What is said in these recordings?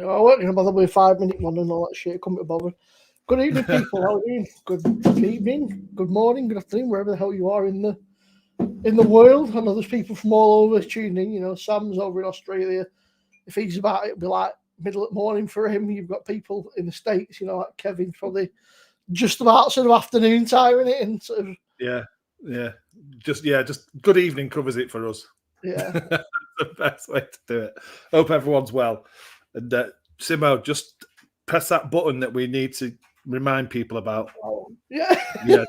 I weren't going to bother with a 5-minute one and all that shit. I couldn't be bothered. Good evening, people. How are you doing? Good evening, good morning, good afternoon, wherever the hell you are in the world. I know there's people from all over tuning in. Sam's over in Australia. If he's about it, it'll be like middle of the morning for him. You've got people in the States, like Kevin's probably just about sort of afternoon time, in it, and sort of just good evening covers it for us. Yeah. The best way to do it. Hope everyone's well. And Simo, just press that button that we need to remind people about. Oh, yeah. Yeah.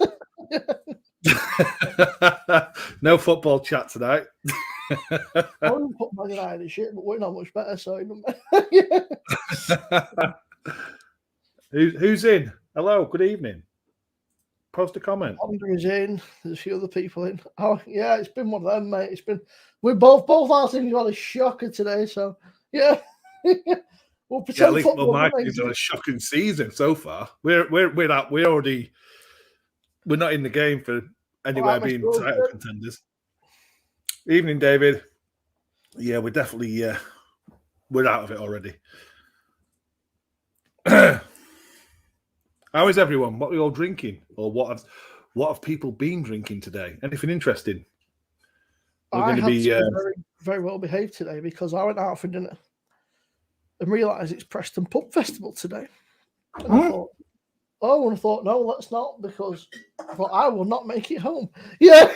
No football chat tonight. I wouldn't put Man United in shit, but we're not much better, so it doesn't matter. Who's in? Hello, good evening. Post a comment. Andre is in. There's a few other people in. Oh yeah, it's been one of them, mate. It's been both our teams had a shocker today, so yeah. We'll pretend football. My team's had a shocking season so far. We're not in the game for anywhere being title contenders. Evening, David. Yeah, we're definitely we're out of it already. How is everyone? What are you all drinking? Or what have people been drinking today? Anything interesting? We're going to be very, very well behaved today because I went out for dinner and realised it's Preston Pub Festival today. And I thought, no, let's not, because I will not make it home. Yeah.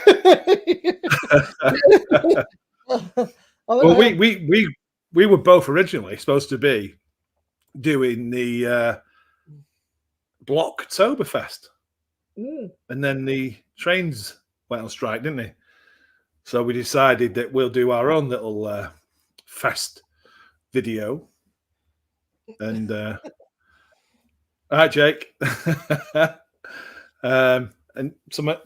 Well, we were both originally supposed to be doing the Block Oktoberfest, and then the trains went on strike, didn't they? So we decided that we'll do our own little fest video. And all right, Jake. And some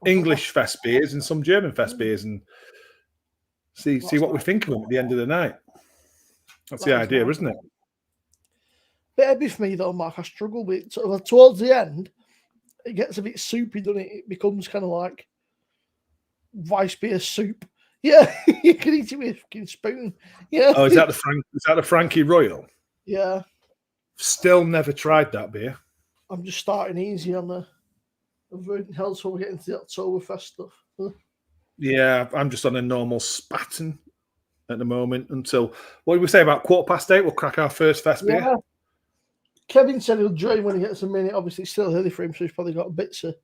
English fest beers and some German fest beers, and see what we think of them at the end of the night. That's the idea, isn't it? Bit heavy for me though, Mark. I struggle with it. Towards the end, it gets a bit soupy, doesn't it? It becomes kind of like rice beer soup. Yeah, you can eat it with a fucking spoon. Yeah. Oh, is that the Frankie Royal? Yeah. Still never tried that beer. I'm just starting easy on the avoiding hell, so we're getting to the Oktoberfest stuff. Yeah, I'm just on a normal Spaten at the moment until, what did we say, about 8:15? We'll crack our first fest beer. Kevin said he'll join when he gets a minute. Obviously, it's still early for him, so he's probably got bits of.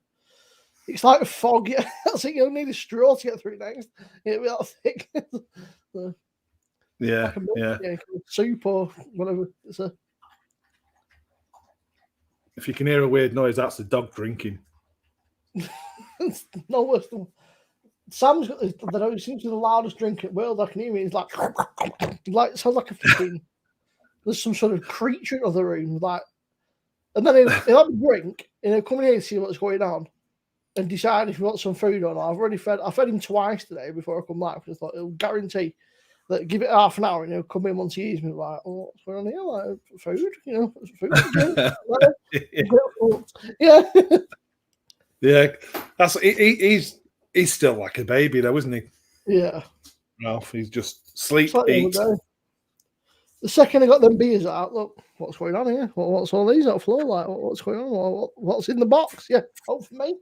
It's like a fog. Yeah, I think you'll need a straw to get through next. It'll be that thick. Yeah. Soup or whatever. If you can hear a weird noise, that's the dog drinking. It's no worse than Sam's got this. I don't know. It seems to be the loudest drink in the world. I can hear it. It's like it sounds like a fucking. There's some sort of creature in the other room, and then he'll have a drink, and he'll come in here and see what's going on, and decide if he wants some food or not. I fed him twice today before I come back, because I thought he'll guarantee that give it half an hour and he'll come in once he eats me like, oh, what's going on here? Like food, food. Yeah. Yeah, that's he's still like a baby though, isn't he? Yeah. Ralph, he's just sleep, eat. The second I got them beers out, look, what's going on here? What's all these on the floor? Like, what's going on? What's in the box? Yeah, hope for me.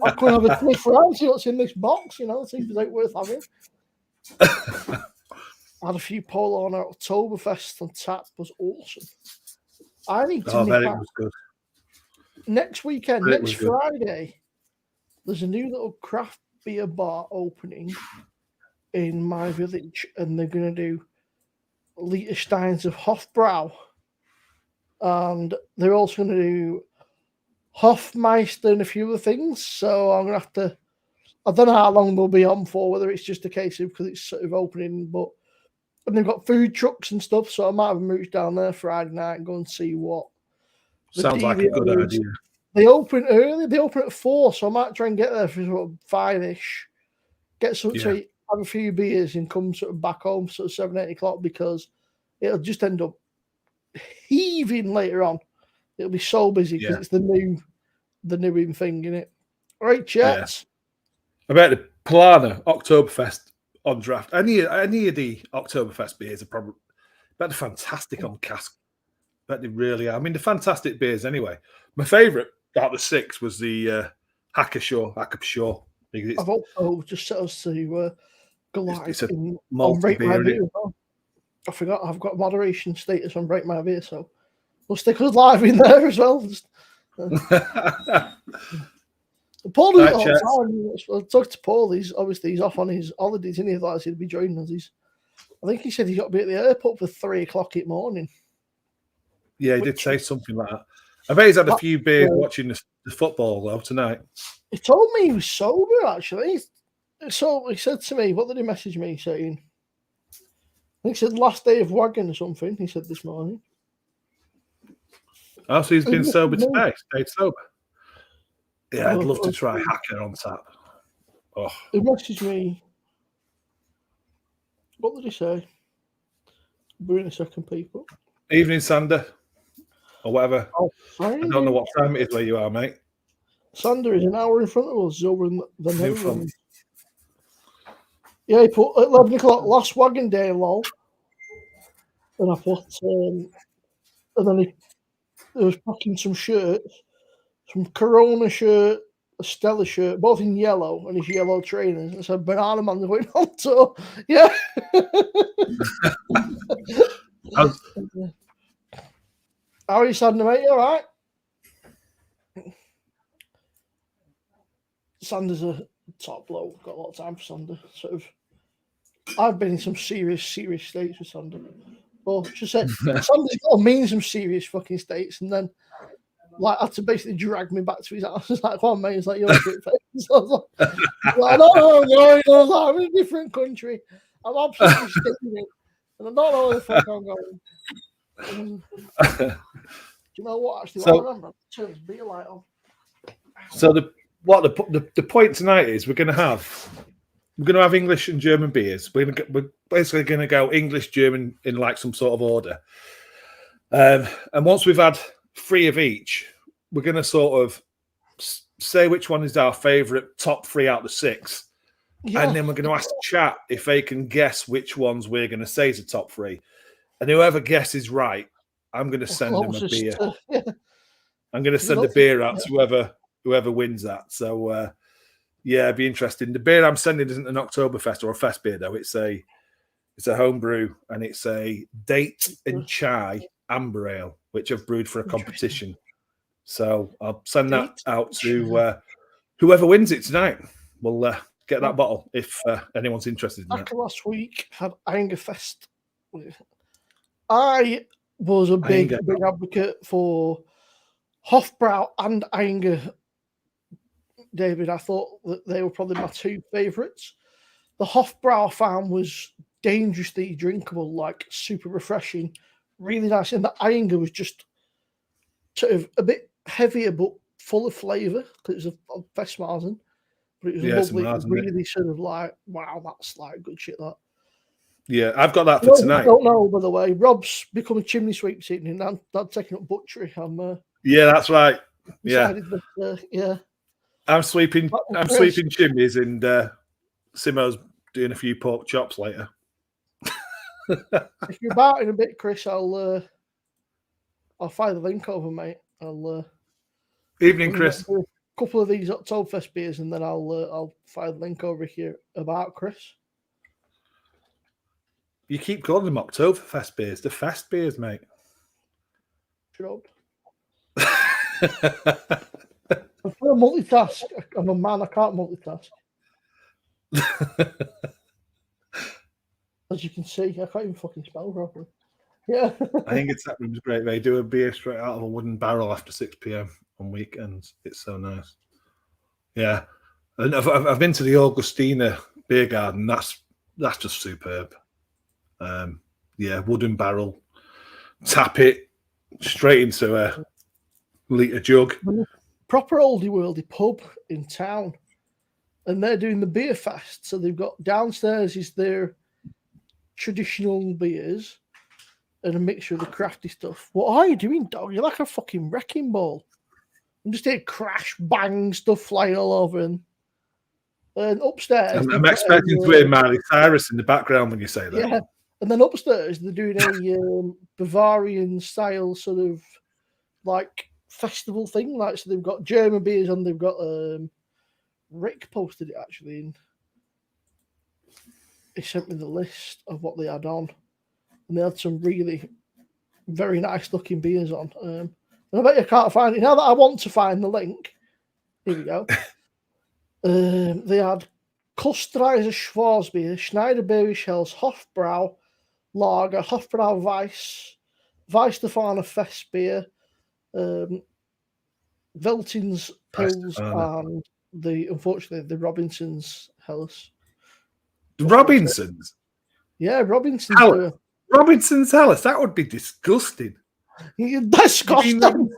I could have a sniff around, see what's in this box, see if it's out worth having. I had a few Polo on Oktoberfest on tap. Was awesome. I need to bet it was good. Next weekend, next Friday, there's a new little craft beer bar opening in my village, and they're going to do Liechtensteins of Hofbrau, and they're also going to do Hofmeister and a few other things. So I'm going to have to. I don't know how long they'll be on for, whether it's just a case of because it's sort of opening, and they've got food trucks and stuff. So I might have a mooch down there Friday night and go and see what. Sounds like a good idea. They open early. They open at 4, so I might try and get there for sort of 5-ish. Get something to eat, have a few beers, and come sort of back home sort of 7, 8 o'clock, because it'll just end up heaving later on. It'll be so busy because it's the new in thing, isn't it? All right, chats. I bet the Plana Oktoberfest on draft. Any of the Oktoberfest beers are But they're fantastic on cask. But they really are. I mean, they're fantastic beers anyway. My favourite out of the 6 was the Hackashaw. I've also just set us to go live on Rate My Beer as well. I forgot I've got moderation status on Rate My Beer, so we'll stick us live in there as well. Paul does it all the time. I talked to Paul. He's off on his holidays, and he thought he'd be joining us. I think he said he's got to be at the airport for 3 o'clock in the morning. Yeah, he did say something like that. I bet he's had a few beers watching the football though tonight. He told me he was sober actually. So he said to me, what did he message me saying? I think he said last day of wagon or something. He said this morning. Oh, so he's been sober today. Stayed sober. Yeah, I'd love to try Hacker on tap. Oh. He messaged me. What did he say? Brewing a second, people. Evening, Sander. Or whatever. Oh, I don't know what time it is where you are, mate. Sander is an hour in front of us over in the Netherlands. Yeah, he put 11 o'clock last wagon day, lol. And I put, and then he was packing some shirts, some Corona shirt, a Stella shirt, both in yellow, and his yellow trainers. And said, Banana Man going on tour. Yeah. How are you, Sander, mate? You all right? Sander's a top bloke. Got a lot of time for Sander. I've been in some serious states with Sander. Well, just said Sander's got to mean some serious fucking states, and then had to basically drag me back to his house. It's like, come on, mate. He's like, you're a bit famous. I was like, I don't know where I'm going. I'm in a different country. I'm absolutely sticking it, and I don't know where the fuck I'm going. Do you know what? Actually, I remember. Turn this beer light on. So the point tonight is we're going to have English and German beers. We're basically going to go English, German in like some sort of order. And once we've had 3 of each, we're going to sort of say which one is our favourite top 3 out of the 6. Yeah. And then we're going to ask the chat if they can guess which ones we're going to say is the top 3. And whoever guesses right, I'm going to send them a beer. I'm going to send a beer out to whoever wins that. So, yeah, it'd be interesting. The beer I'm sending isn't an Oktoberfest or a fest beer, though. It's a home brew, and it's a date and chai amber ale, which I've brewed for a competition. So I'll send that out to whoever wins it tonight. We'll get that bottle if anyone's interested in that. Last week had Fest. I was a big advocate for Hofbrau and Einger, David. I thought that they were probably my 2 favourites. The Hofbrau farm was dangerously drinkable, like super refreshing, really nice. And the Einger was just sort of a bit heavier but full of flavour because it was a Festmarzen. But it was lovely. It was really sort of like, wow, that's like good shit, that. Yeah, I've got that for tonight. I don't know, by the way. Rob's become a chimney sweep this evening. I'm taking up butchery. Yeah, that's right. Yeah. Yeah. I'm sweeping chimneys, and Simo's doing a few pork chops later. If you're about in a bit, Chris, I'll fire the link over, mate. Evening, Chris. A couple of these Oktoberfest beers, and then I'll fire the link over here about Chris. You keep calling them Oktoberfest beers. The fest beers, mate. Shut up. I'm trying to multitask. I'm a man. I can't multitask. As you can see, I can't even fucking spell properly. Yeah. I think that room's great. They do a beer straight out of a wooden barrel after 6 p.m. on weekends. It's so nice. Yeah. And I've been to the Augustina beer garden. That's just superb. Yeah, wooden barrel, tap it straight into a litre jug. Proper oldie worldy pub in town, and they're doing the beer fest. So they've got downstairs is their traditional beers and a mixture of the crafty stuff. What are you doing, dog? You're like a fucking wrecking ball. I'm just here crash, bang, stuff flying all over, and upstairs. I'm expecting to hear Miley Cyrus in the background when you say that. Yeah. And then upstairs, they're doing a Bavarian style sort of like festival thing. Like, so they've got German beers on. They've got Rick posted it actually. And he sent me the list of what they had on, and they had some really very nice looking beers on. And I bet you can't find it now that I want to find the link. Here we go. They had Kusterreiser Schwarzbier, Schneider Berwisch Hofbrau Lager, Hofbrau Weisstefana Festbier, Veltins Pils, and unfortunately the Robinson's Helles. The Robinsons? Yeah, Robinson's. Robinson's Helles? That would be disgusting. Disgusting. Do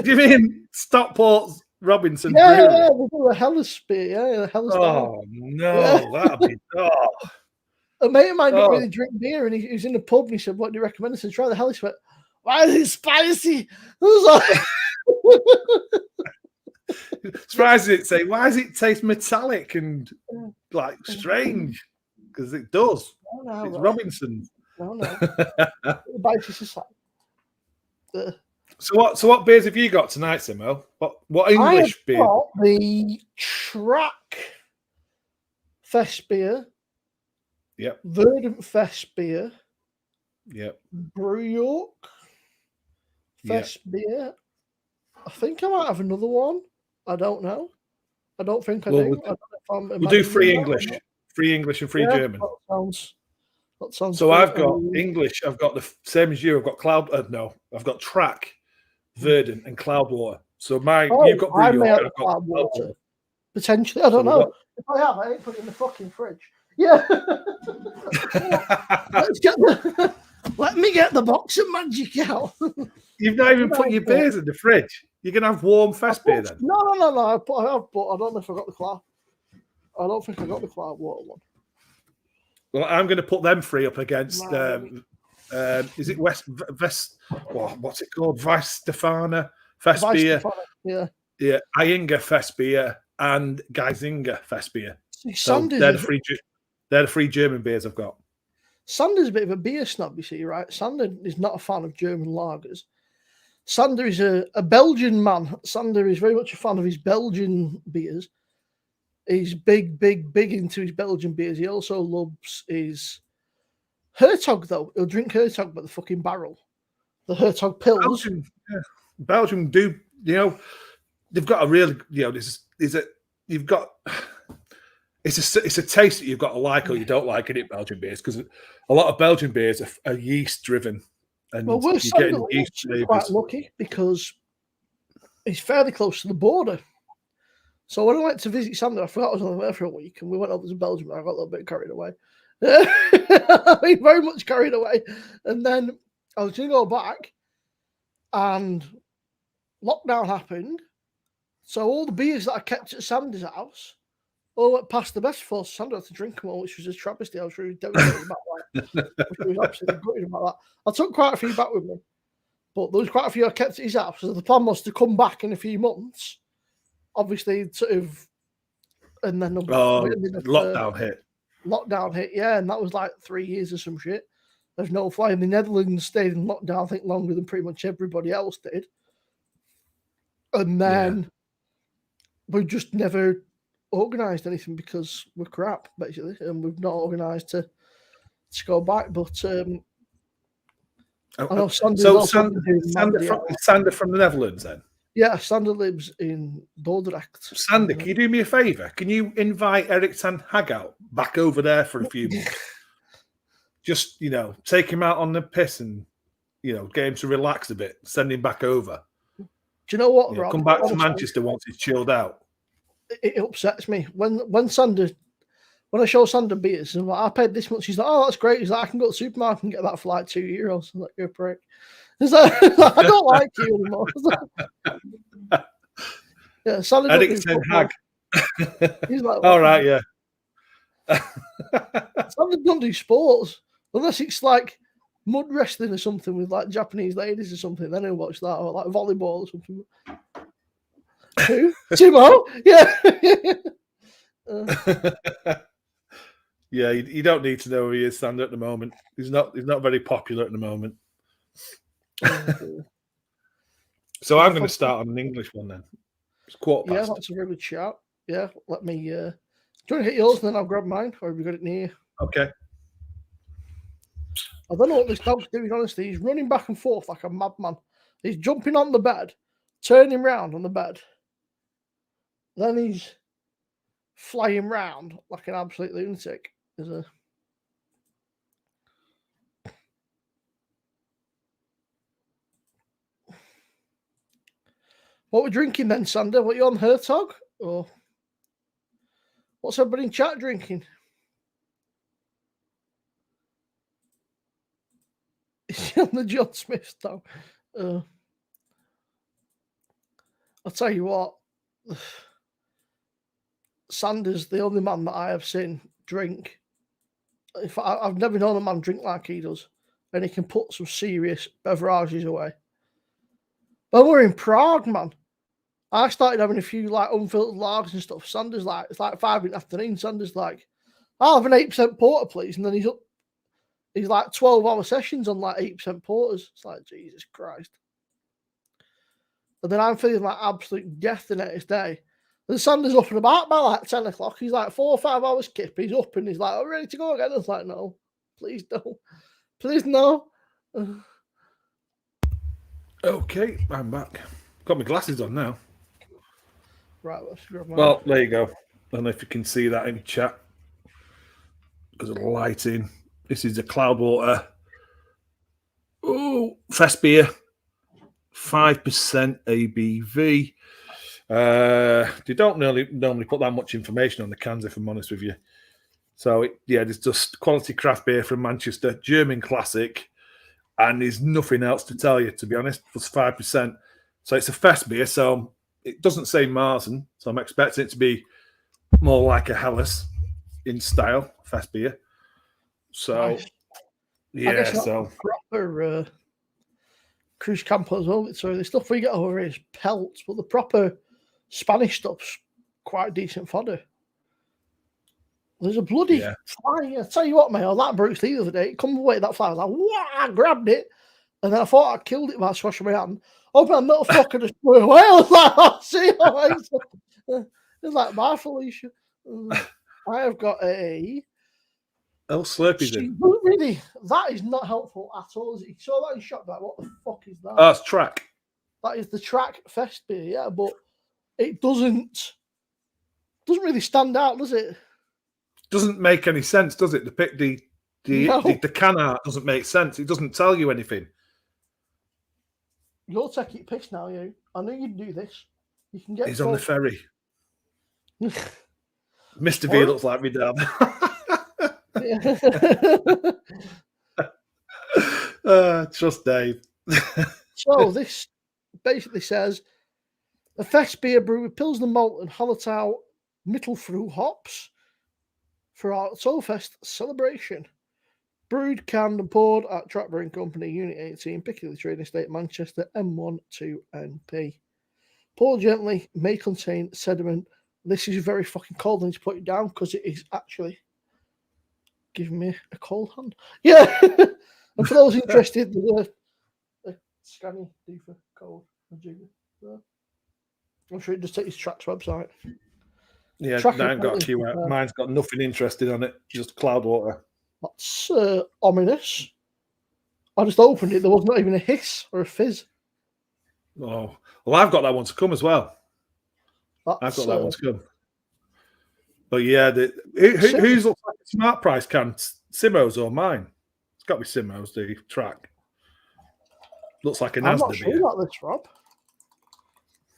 you mean Stockport's Robinson Brewery? Yeah, we do a Helles beer. Yeah, Helles. Oh, no, that'd be... Oh. A mate of mine didn't really drink beer, and he was in the pub, and he said, "What do you recommend?" I said, "Try the Helles." He went, "Why is it spicy?" I was like... Surprised it say, "Why does it taste metallic and like strange?" Because it does. No, it's Robinson's. No. So what beers have you got tonight, Simo? What English beer? Got the Track Festbier. Yep. Verdant Festbier. Yep. BrewDog Festbier. I think I might have another one. I don't know. I don't think I do. We'll do free English. Free English and free German. That sounds so I've got English. I've got the same as you. I've got I've got Track, Verdant, and Cloudwater. So you've got BrewDog. I've got Cloudwater. Potentially, I don't know. If I have, I ain't put it in the fucking fridge. Yeah. Let me get the box of magic out. You've not even put your beers in the fridge. You're gonna have warm fest beer then? No. I have, but I don't know if I got the Cloud. I don't think I got the Cloudwater one. Well, I'm going to put them free up against. Is it What's it called? Weisstefana Festbier. Yeah. Einga Festbier and Geisinger Festbier. So they're the free German beers I've got. Sander's a bit of a beer snob, you see, right? Sander is not a fan of German lagers. Sander is a Belgian man. Sander is very much a fan of his Belgian beers. He's big into his Belgian beers. He also loves his Hertog, though. He'll drink Hertog by the fucking barrel. The Hertog pills. Belgium do, they've got a really, it's a taste that you've got to like or you don't like in it, Belgian beers, because a lot of Belgian beers are yeast driven. And we're getting yeast quite lucky because he's fairly close to the border. So when I went to visit Sander, I forgot I was on there for a week, and we went over to Belgium. And I got a little bit carried away. Very much carried away. And then I was going to go back, and lockdown happened. So all the beers that I kept at Sander's house all went past the best for Sander had to drink them all, which was a travesty. I was really devastated about that. I was absolutely gutted about that. I took quite a few back with me, but there was quite a few I kept at his house. So the plan was to come back in a few months. Obviously, sort of, and then lockdown hit. Lockdown hit, yeah, and that was like 3 years or some shit. There's no flying. The Netherlands stayed in lockdown, I think, longer than pretty much everybody else did. And then we just never organised anything because we're crap, basically, and we've not organised to go back. But I know Sander from the Netherlands, then. Yeah, Sander lives in Dordrecht. Sander, can you do me a favour? Can you invite Eric Ten Hag out back over there for a few months? Just, take him out on the piss and, get him to relax a bit, send him back over. Do you know what, Rob? Come back to Manchester once he's chilled out. It upsets me. When I show Sander beers, and I paid this much, he's like, "Oh, that's great." He's like, "I can go to the supermarket and get that for like €2." I'm like, "You're a prick." He's like, "I don't like you anymore." Yeah, Sander. Eric Ten Hag. He's like, "All right, yeah." Sander don't do sports unless it's like mud wrestling or something with like Japanese ladies or something. Then he'll watch that, or like volleyball or something. Who? Timo? Yeah. Yeah, you don't need to know who he is, Sander, at the moment. He's not very popular at the moment. So I'm going to start on an English one then. It's 1:15. Yeah, that's a very good shout. Yeah, let me. Do you want to hit yours and then I'll grab mine, or have you got it near? Okay. I don't know what this dog's doing, honestly. He's running back and forth like a madman. He's jumping on the bed, turning round on the bed. Then he's flying round like an absolute lunatic. What we're drinking then, Sander? What, you on Hertog? Or what's everybody in chat drinking? Is he on the John Smith dog? I'll tell you what, Sander's the only man that I have seen drink. I've never known a man drink like he does, and he can put some serious beverages away. When we're in Prague, man, I started having a few like unfiltered lagers and stuff. Sander's like, it's like 5 in the afternoon. Sander's like, I'll have an 8% porter, please. And then he's up. He's like 12-hour sessions on like 8% porters. It's like, Jesus Christ. And then I'm feeling like absolute death the next day. And Sander's up and about by like 10 o'clock. He's like 4 or 5 hours kip. He's up and he's like, I'm ready to go again. I was like, no, please don't. Please no. Okay, I'm back. Got my glasses on now. Right, let's grab mine. Well, there you go. I don't know if you can see that in the chat because of the lighting. This is a Cloudwater Festbier, 5% ABV. They don't normally put that much information on the cans, if I'm honest with you. So, there's just quality craft beer from Manchester, German classic, and there's nothing else to tell you, to be honest, plus 5%. So it's a Festbier, so it doesn't say Marzen, so I'm expecting it to be more like a Helles in style, Festbier. So, nice. So proper Cruz Campo as well. So the stuff we get over here is pelts, but the proper Spanish stuff's quite decent fodder. There's a bloody fly. I tell you what, mate, that Bruce Lee the other day, it come away that fly. I was like, wow, I grabbed it, and then I thought I killed it by swashing my hand. Oh, man, that fucker just flew away. I was like, oh, see you later. It's like, bye, Felicia. I have got a. Oh, Slurpee's in. Really, that is not helpful at all. Is it? You saw that in shop. Like, what the fuck is that? Oh, it's Track. That is the Track Festbier, yeah, but it doesn't really stand out, does it? Doesn't make any sense, does it? The can art doesn't make sense. It doesn't tell you anything. You're taking it piss now, you. I knew you'd do this. You can get. He's on the ferry. Mr. V looks like me dad. Trust Dave. So this basically says a Festbier brew with Pilsner malt and Hallertau Mittelfrüh hops for our Oktoberfest celebration. Brewed, canned, and poured at Track Brewing Company, Unit 18, Piccadilly Trading Estate, Manchester, M12NP. Pour gently, may contain sediment. This is very fucking cold. I need to put it down because it is actually giving me a cold hand. Yeah. And for those interested, there's a scanning do for cold. I'm sure it just takes Track's website. Yeah, I ain't got a QR. Mine's got nothing interested on it, just Cloudwater. That's ominous. I just opened it. There was not even a hiss or a fizz. Oh, well, I've got that one to come as well. I've got that one to come. But yeah, who's looks like a smart price can? Simo's or mine? It's got to be Simo's, the Track. Looks like a Nasdaq. I'm not sure about this, Rob.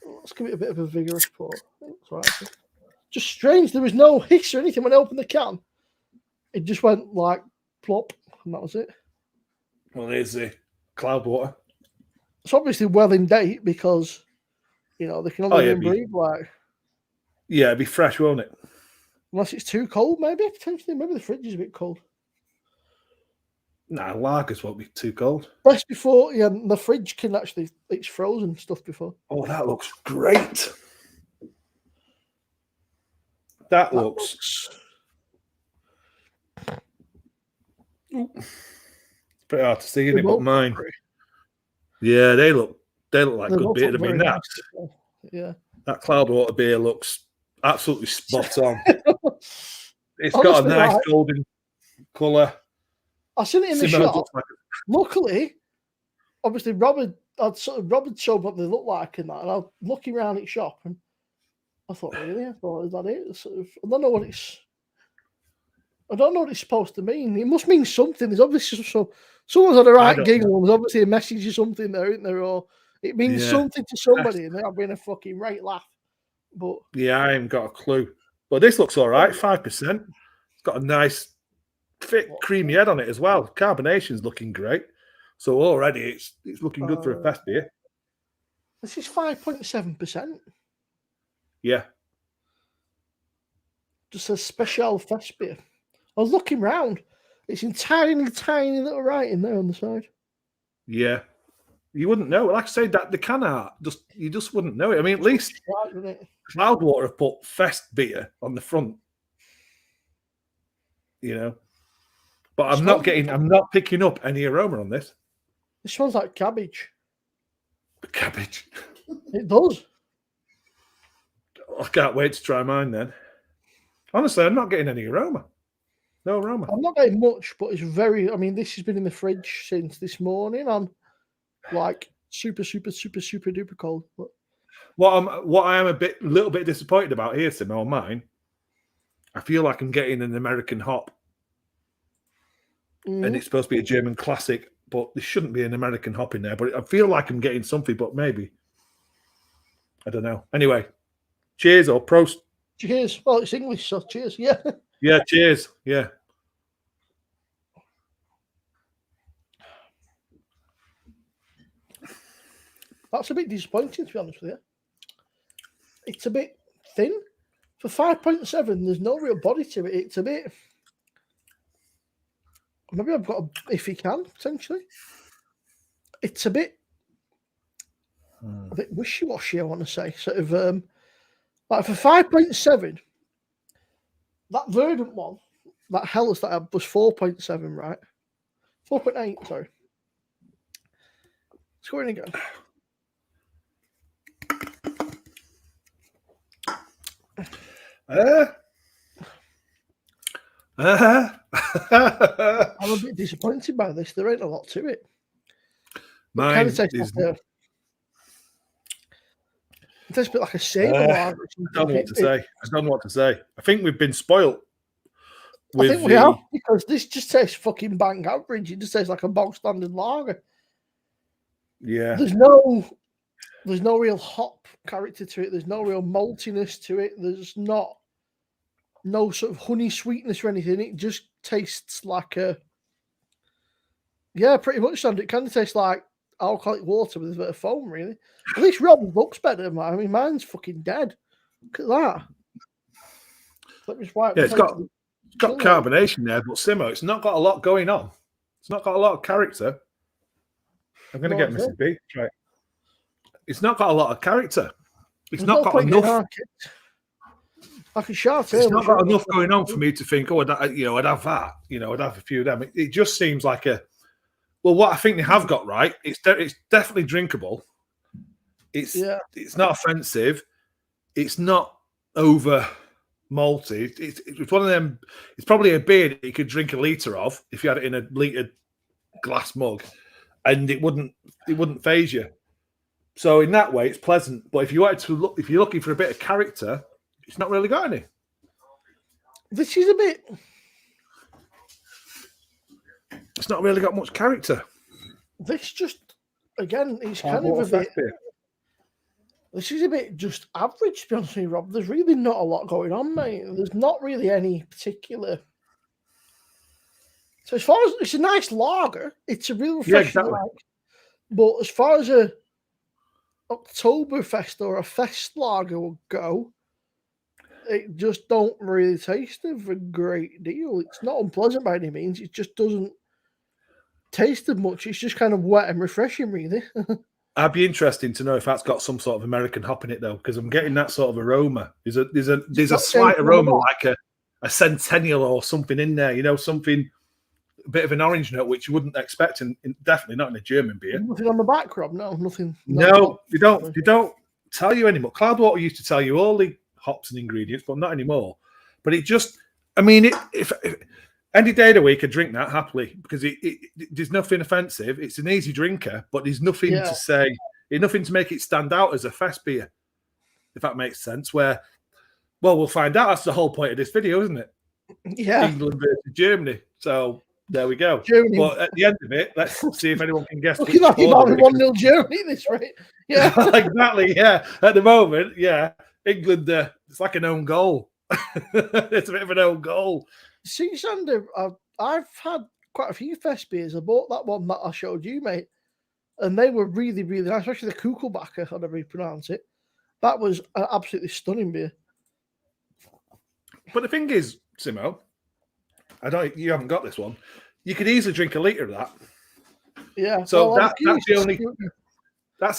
Let's give it a bit of a vigorous pour. Right. Just strange. There was no hiss or anything when I opened the can. It just went like plop, and that was it. Well, there's the Cloudwater. It's obviously well in date because, they can only breed like. Yeah, it'd be fresh, won't it? Unless it's too cold, maybe, potentially. Maybe the fridge is a bit cold. Nah, lagers won't be too cold. Best before, the fridge can actually, it's frozen stuff before. Oh, that looks great. That looks It's pretty hard to see, isn't it? But mine, yeah, they look like good beer. I mean, that Cloudwater beer looks absolutely spot on. It's got a nice golden colour. I seen it in the shop. Luckily, obviously, Robert showed what they look like and that, and I was looking around at shop and I thought, really? I thought, is that it? Sort of, I don't know what it's supposed to mean. It must mean something. There's obviously someone's on the right giggle. There's obviously a message or something there, isn't there? Or it means something to somebody, and they're having a fucking right laugh. But yeah, I haven't got a clue. But this looks all right, 5%. It's got a nice, thick, creamy head on it as well. Carbonation's looking great. So already it's looking good for a fest beer. This is 5.7%. Yeah. Just a special fest beer. I was looking round. It's in tiny little writing there on the side. Yeah. You wouldn't know. Like I say, that the can art, you just wouldn't know it. I mean, at least Cloudwater have put fest beer on the front. You know. But I'm not picking up any aroma on this. It smells like cabbage. Cabbage. It does. I can't wait to try mine then. Honestly, I'm not getting any aroma. No aroma. I'm not getting much, but it's very. I mean, this has been in the fridge since this morning. I'm like super duper cold. But what I am a little bit disappointed about here, Sim, on mine. I feel like I'm getting an American hop, and it's supposed to be a German classic, but there shouldn't be an American hop in there. But I feel like I'm getting something, but maybe I don't know. Anyway, cheers or prost. Cheers. Well, it's English, so cheers. Yeah. Yeah, cheers. Yeah. That's a bit disappointing, to be honest with you. It's a bit thin. For 5.7, there's no real body to it. It's a bit... Maybe I've got if you can, potentially. It's a bit wishy-washy, I want to say. Sort of, like for 5.7, that Verdant one, that Helles that I had was 4.7, right? 4.8, sorry. Let's go in again. I'm a bit disappointed by this. There ain't a lot to it. Mine it tastes a bit like a saber lager. I don't know what to say. I think we've been spoilt. I think we have, because this just tastes fucking bang average. It just tastes like a bog standard lager. Yeah. There's no real hop character to it. There's no real maltiness to it. There's no sort of honey sweetness or anything. It just tastes like pretty much. It kind of tastes like alcoholic water with a bit of foam, really. At least Rob's looks better than mine. I mean, mine's fucking dead. Look at that. Let me swipe. Yeah, it's got carbonation there, but Simo, it's not got a lot going on. It's not got a lot of character. I'm going to get Mrs. B. Right. It's not got a lot of character. It's not got enough. Like a shot. It's not got enough going on for me to think, I'd have that. I'd have a few of them. It just seems like what I think they have got right. It's definitely drinkable. It's not offensive. It's not over malty. It's one of them. It's probably a beer that you could drink a litre of if you had it in a litre glass mug, and it wouldn't faze you. So in that way, it's pleasant. But if you're looking for a bit of character, it's not really got any. This is a bit. It's not really got much character. This just, again, it's kind of a bit. This is a bit just average, to be honest with you, Rob. There's really not a lot going on, mate. There's not really any particular. So as far as it's a nice lager, it's a real refreshing lager. But as far as a Oktoberfest or a fest lager will go, it just don't really taste of a great deal. It's not unpleasant by any means. It just doesn't taste of much. It's just kind of wet and refreshing, really. I'd be interested to know if that's got some sort of American hop in it, though, because I'm getting that sort of aroma. There's a slight aroma like a Centennial or something in there. Something a bit of an orange note, which you wouldn't expect, and definitely not in a German beer. Nothing on the back, Rob. No, nothing. No, they don't tell you anymore. Cloudwater used to tell you all the hops and ingredients, but not anymore. But it just, I mean, if any day of the week, I drink that happily because there's nothing offensive. It's an easy drinker, but there's nothing to say, nothing to make it stand out as a fest beer, if that makes sense. Well, we'll find out. That's the whole point of this video, isn't it? Yeah. England versus Germany. So there we go. Germany. But at the end of it, let's see if anyone can guess. Looking like you've 1-0 Germany this rate. Yeah. Exactly. Yeah. At the moment, yeah. England, it's like an own goal. It's a bit of an own goal. See, Sander, I've had quite a few fest beers. I bought that one that I showed you, mate, and they were really, really nice, especially the Kugelbacher, however you pronounce it. That was an absolutely stunning beer. But the thing is, Simo, you haven't got this one. You could easily drink a litre of that. Yeah. So that's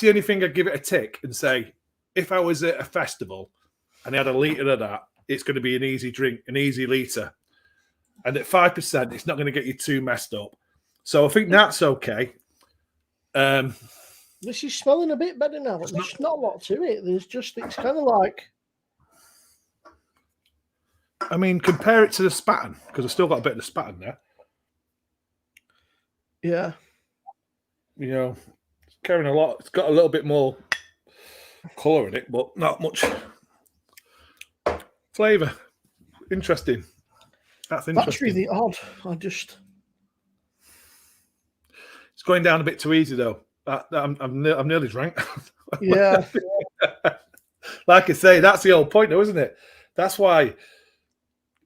the only thing I'd give it a tick and say, if I was at a festival and I had a litre of that, it's going to be an easy drink, an easy litre. And at 5%, it's not going to get you too messed up. So I think that's okay. This is smelling a bit better now. There's not a lot to it. It's kind of like... I mean, compare it to the Spaten, because I've still got a bit of the Spaten there. Yeah. You know, it's carrying a lot. It's got a little bit more colour in it, but not much flavour. Interesting. That's interesting. That's really odd. It's going down a bit too easy, though. I'm nearly drank. Yeah. Like I say, that's the whole point, though, isn't it? That's why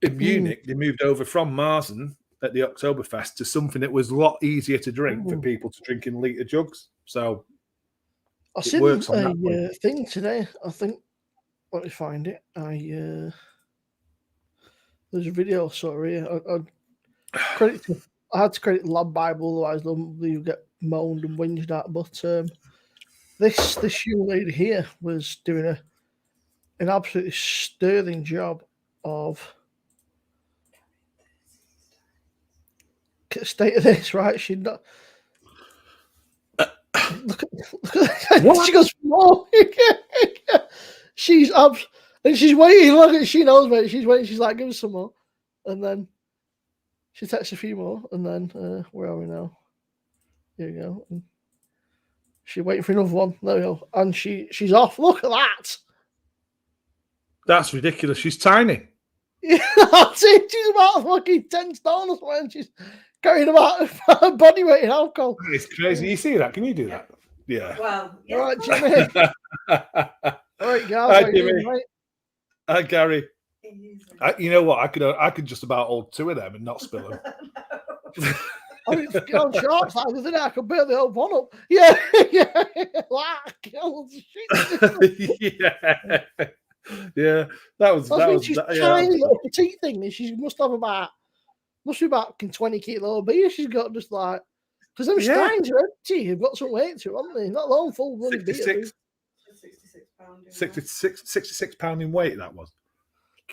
in Munich they moved over from Marzen at the Oktoberfest to something that was a lot easier to drink for people to drink in litre jugs. So I seen a thing today. I think, let me find it. There's a video I saw here. I had to credit Lab Bible, otherwise they'll get moaned and whinged at. But this young lady here was doing an absolutely sterling job of state of this, right? She'd not look at what? She goes, whoa. She's up and she's waiting. Look at, she knows, mate. She's waiting. She's like, give us some more. And then she takes a few more. And then where are we now? Here we go. And she's waiting for another one. There we go. And she's off. Look at that. That's ridiculous. She's tiny. Yeah, that's it. She's about fucking 10 stone or something. She's carrying about her body weight in alcohol. It's crazy. You see that? Can you do that? Yeah. Well, yeah. All right, Jimmy. All right, guys. Hi, Jimmy. Hi, Gary. You know what? I could just about hold two of them and not spill them. I mean, on sharp side, isn't it? I could barely hold one up. Yeah, yeah. Yeah, that was she's tiny little petite thing. She must be about 20 kilo beer. She's got just like, because them steins are empty. You've got some weight to them, haven't they? Not long full bloody beer. 66 pound in weight. That was.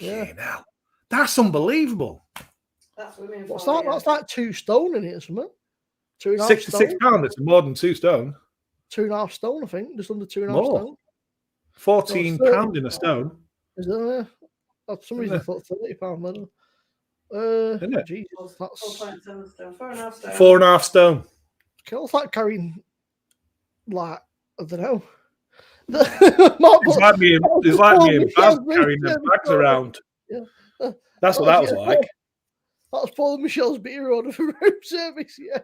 Yeah, now that's unbelievable. That's women. What's that? That's like 2 stone in here, something. 2.5 66 pound. That's more than 2 stone. 2.5 stone, I think. Just under 2.5 stone. 14 pound in a stone. Is there? For some reason, I thought 30 pound. Isn't it? Jesus, that's 4.7 stone. 4.5 stone. 4.5 stone. It's like carrying, like, I don't know. It's like me and Baz carrying them bags around. Yeah. That's what that was like. That was Paul and Michelle's beer order for room service, yeah.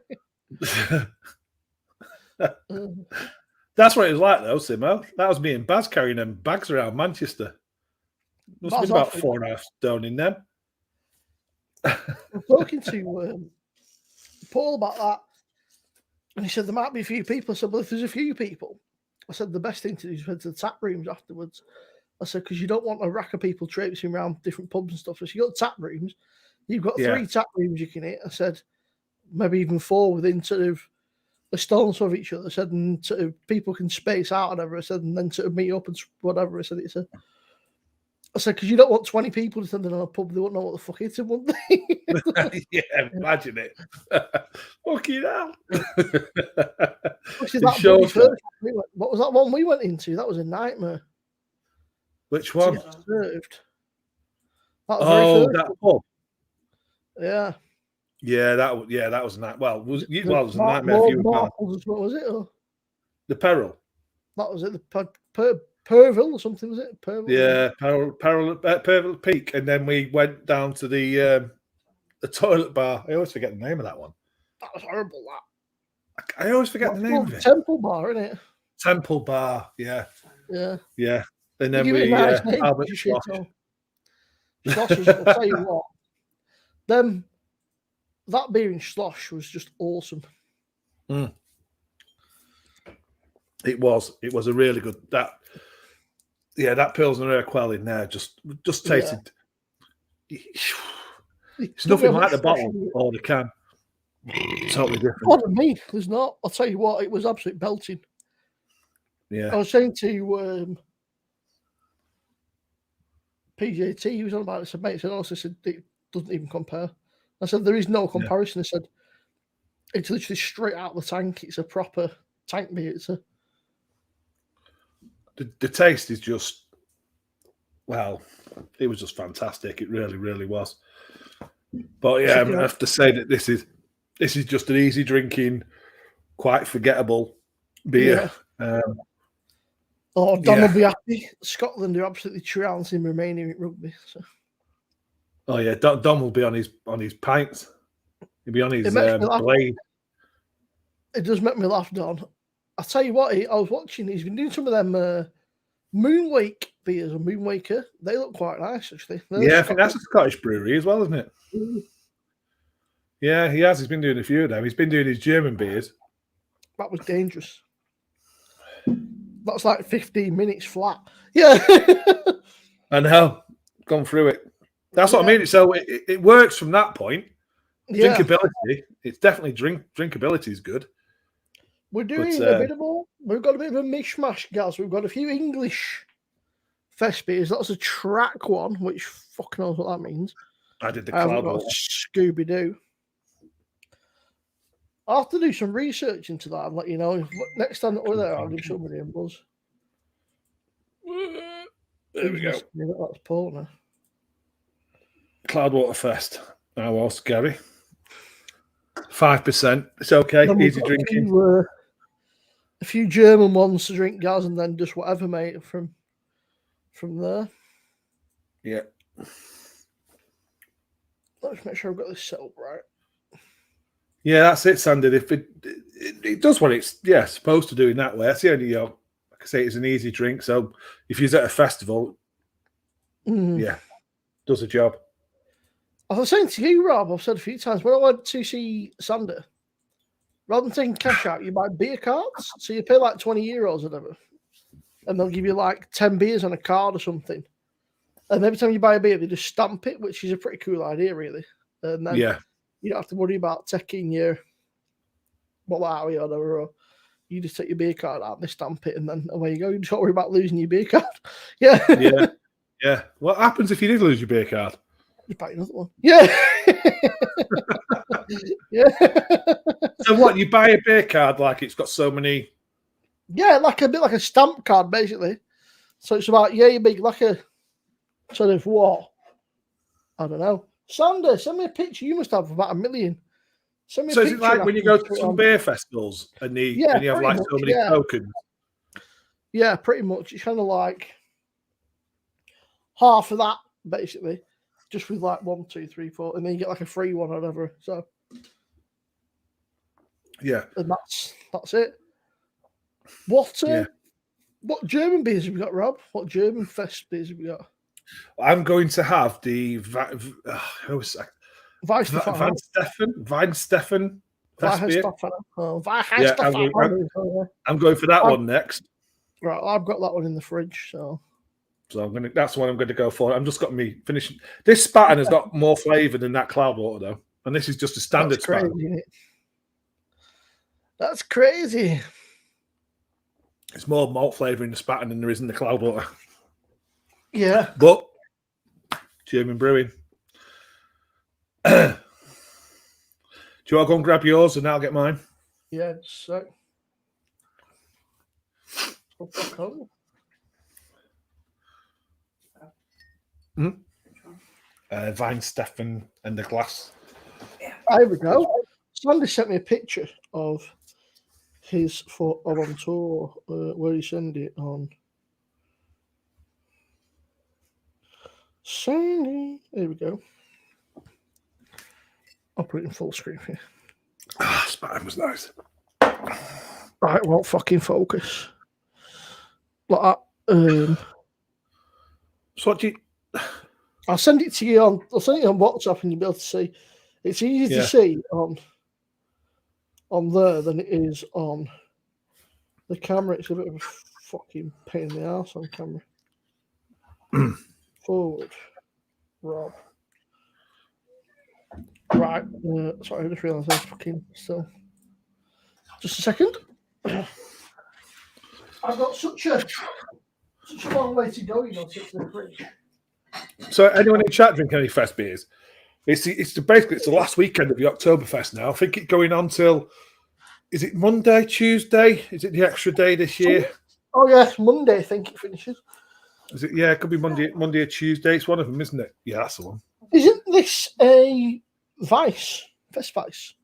That's what it was like, though, Simo. That was me and Baz carrying them bags around Manchester. Must have been about 4.5 stone in them. I'm talking to Paul about that, and he said there might be a few people. I said, well, if there's a few people, I said the best thing to do is head to the tap rooms afterwards. I said, because you don't want a rack of people traipsing around different pubs and stuff. So you got tap rooms, you've got 3 tap rooms you can hit. I said, maybe even 4 within sort of a stone's of each other. I said, and sort of people can space out, whatever. I said, and then sort of meet up and whatever. I said, I said, because you don't want 20 people attending on a pub, they won't know what the fuck it is, wouldn't they? Yeah, imagine it. Fucking hell. Actually, that bloody first one what was that one we went into? That was a nightmare. Which one? Served. That was that pub. Yeah. Yeah, that was a night. Well, it was a nightmare for you. What was it? Or? The Peril. That was it. The Perville or something, was it? Perville. Yeah, Perville Peak, and then we went down to the toilet bar. I always forget the name of that one. That was horrible. That. I always forget the name of it. Temple Bar, isn't it? Temple Bar. Yeah. Yeah. Yeah. And then Albert Slosh. Slosh, I'll tell you what. That beer in Slosh was just awesome. Mm. It was a really good that Pilsner Ale Quell in there just tasted. Yeah. It's nothing like the bottle or the can. Totally different. Pardon me, there's not. I'll tell you what, it was absolute belting. Yeah. I was saying to PJT, he was on about it. I said, mate, I said, it doesn't even compare. I said, there is no comparison. I said, it's literally straight out of the tank. It's a proper tank beer. It's the taste is just, well, it was just fantastic. It really, really was. But yeah, I have to say that this is just an easy drinking, quite forgettable beer. Yeah. Don will be happy. Scotland are absolutely trouncing Romania at rugby. So. Oh yeah, Don will be on his pints. He'll be on his blade. It does make me laugh, Don. I'll tell you what, I was watching. He's been doing some of them Moonwake beers or Moonwaker. They look quite nice, actually. I think that's a Scottish brewery as well, isn't it? Mm. Yeah, he has. He's been doing a few of them. He's been doing his German beers. That was dangerous. That's like 15 minutes flat. Yeah. I know. Gone through it. That's what I mean. So it works from that point. Yeah. Drinkability. It's definitely drinkability is good. We're doing a bit of all. We've got a bit of a mishmash, guys. We've got a few English Festbiers. That's a track one, which fucking knows what that means. I did the cloud water. Scooby Doo. I'll have to do some research into that and let you know. Next time that we're there, I'll give somebody a buzz. There we go. That's Paul now. Cloudwater Fest. How else, Gary? 5%. It's okay. Easy drinking. A few German ones to drink, guys, and then just whatever, mate, from there. Yeah. Let's make sure I've got this set up right. Yeah, that's it, Sandy. If it does what it's supposed to do in that way. That's the only, like I say, it's an easy drink. So if you're at a festival, does the job. I was saying to you, Rob, I've said a few times, when I went to see Sander, rather than taking cash out, you buy beer cards. So you pay like €20 or whatever, and they'll give you like 10 beers on a card or something. And every time you buy a beer, they just stamp it, which is a pretty cool idea, really. And then you don't have to worry about taking your Malawi or whatever. Or you just take your beer card out and they stamp it, and then away you go. You don't worry about losing your beer card. Yeah. What happens if you did lose your beer card? Just buy another one. Yeah. So what? You buy a beer card like it's got so many? Yeah, like a bit like a stamp card, basically. So it's about you big like a sort of what? I don't know. Sander, send me a picture. You must have about 1 million. Send me a picture. So is it like when you go to some beer festivals and you have like so many tokens? Yeah, pretty much. It's kind of like half of that, basically. Just with like 1, 2, 3, 4, and then you get like a free one or whatever. So and that's it. What German beers have we got, Rob? What German Fest beers have we got? I'm going to have the Weinsteffen Festbier. I'm going for that one next. Right, I've got that one in the fridge, so that's the one I'm going to go for. I'm just got me finishing. This Spaten has got more flavour than that Cloudwater, though, and this is just a standard Spaten. That's crazy. It's more malt flavour in the Spaten than there is in the Cloudwater. Yeah, but German brewing. Do you want to go and grab yours and I'll get mine? Yeah, so. Weinsteffen and the glass. There we go. Sandy sent me a picture of his photo on tour. Where he sent it on. Sandy. There we go. I'll put it in full screen here. Spine was nice. Right, won't fucking focus. Like that. So what do you... I'll send it to you on. I'll send it on WhatsApp, and you'll be able to see. It's easier to see on there than it is on the camera. It's a bit of a fucking pain in the ass on camera. Forward, Rob. Right. Sorry, I just realised I was fucking still. Just a second. I've got such a long way to go, you know, to get to the fridge. So, anyone in chat drink any fest beers? It's basically the last weekend of the Oktoberfest now. I think it's going on till, is it Monday, Tuesday? Is it the extra day this year? Oh yeah, Monday I think it finishes. Is it? Yeah, it could be Monday or Tuesday. It's one of them, isn't it? Yeah, that's the one. Isn't this a Fest Vice?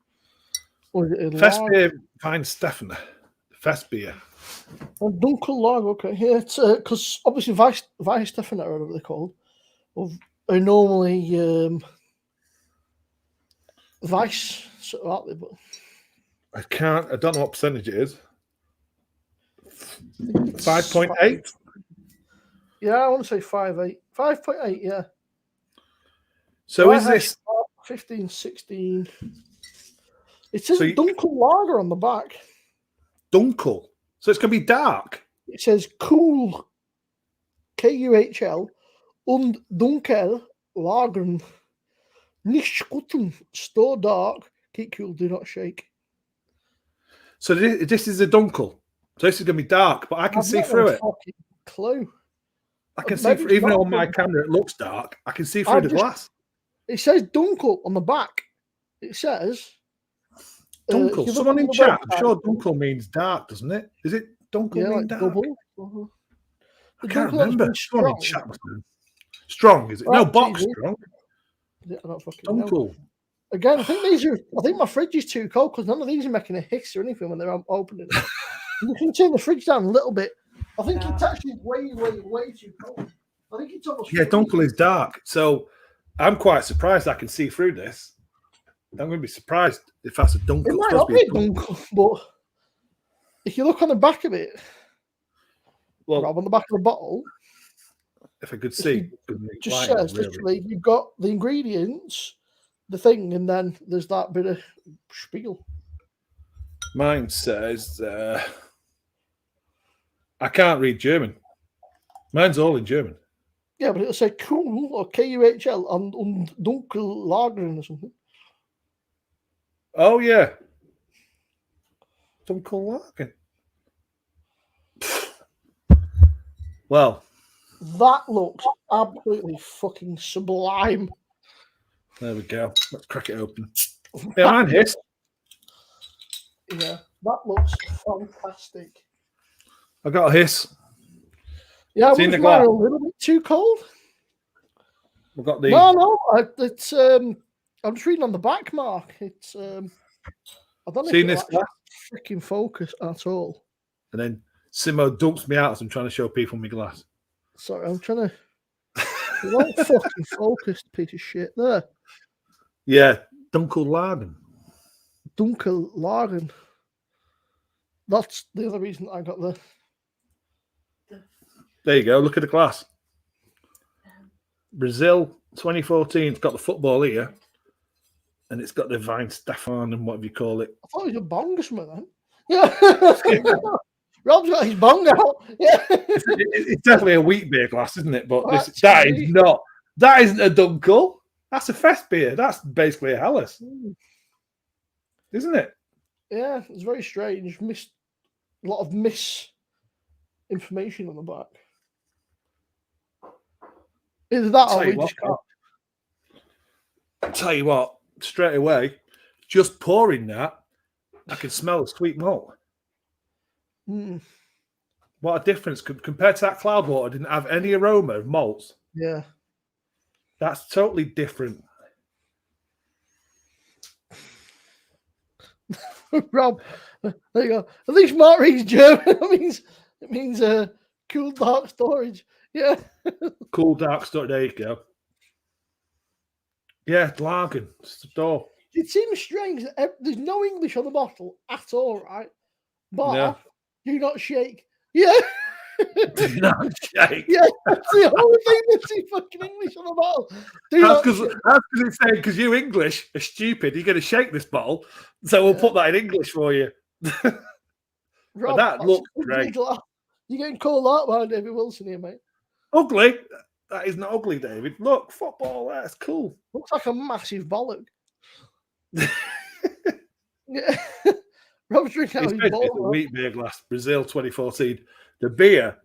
Or is it a Festbier Weinsteffen. Festbier. Oh, Dunkel Lager, okay. Yeah, it's because obviously Weinsteffen, or whatever they're called, are normally Weiss, sort of, aren't they? But I don't know what percentage it is. 5.8? Yeah, I want to say 5.8. 5.8, yeah. So is this 15, 16? It says So Dunkel Lager on the back. Dunkel. So it's going to be dark. It says cool, Kuhl, und dunkel lagern. Nicht schütteln, so dark. Keep cool, do not shake. So this is a Dunkel. So this is going to be dark, but I can see through it. Clue. I can see through, even though on my camera it looks dark, I can see through the glass. It says Dunkel on the back. It says Dunkel. Someone in chat, I'm sure Dunkel means dark, doesn't it? Is it Dunkel mean like dark? Double. I can't remember. Someone in chat must know. Strong, is it? No, box strong. I don't fucking Dunkel. know. Again, I think my fridge is too cold because none of these are making a hiss or anything when they're opening it. You can turn the fridge down a little bit. I think it's actually way too cold. I think it's almost. Yeah, Dunkel is dark. So I'm quite surprised I can see through this. I'm going to be surprised if that's a Dunkel. It might not be a Dunkel, but if you look on the back of it, well, Rob, on the back of the bottle, if I could see, it just says literally you've got the ingredients, the thing, and then there's that bit of spiel. Mine says, I can't read German. Mine's all in German. Yeah, but it'll say cool or Kuhl and dunkel lagern or something. Oh, yeah. Dunkel lager. Well, that looks absolutely fucking sublime. There we go. Let's crack it open. Yeah, mine hissed. Yeah, that looks fantastic. I got a hiss. Yeah, was mine a little bit too cold? We've got the it's I'm just reading on the back, Mark. It's I don't know if it's freaking focus at all. And then Simo dumps me out as I'm trying to show people my glass. Sorry, I'm trying to. It won't fucking focus, piece of shit. There. Yeah, Dunkel Lagen. Dunkel Lagen. That's the other reason I got the. There you go. Look at the glass. Brazil 2014. It's got the football here, and it's got the Weinsteffen and whatever you call it. I thought it was a bong or something then. Yeah. Rob's got his bong out. Yeah. It's definitely a wheat beer glass, isn't it? But that is not. That isn't a Dunkel. That's a Festbier. That's basically a Helles, isn't it? Yeah, it's very strange. A lot of misinformation on the back. Either that or we just can't. I'll tell you what, straight away, just pouring that, I can smell the sweet malt. Mm. What a difference compared to that Cloudwater. Didn't have any aroma of malts. Yeah. That's totally different. Rob, there you go. At least Mark reads German. It means cool dark storage. Yeah. Cool dark storage. There you go. Yeah, Lagen. Store. It seems strange that there's no English on the bottle at all, right? But No. do not shake. Yeah. Do not shake. Yeah, that's the only thing that's in fucking English on the bottle. That's because it's saying because you English are stupid. You're going to shake this bottle, so we'll put that in English for you. Rob, that looks great. You're getting called out by David Wilson here, mate. Ugly? That is not ugly, David. Look, football. That's cool. Looks like a massive bollock. Yeah. Rob's drinking out his bottle. The wheat beer glass, Brazil 2014. The beer.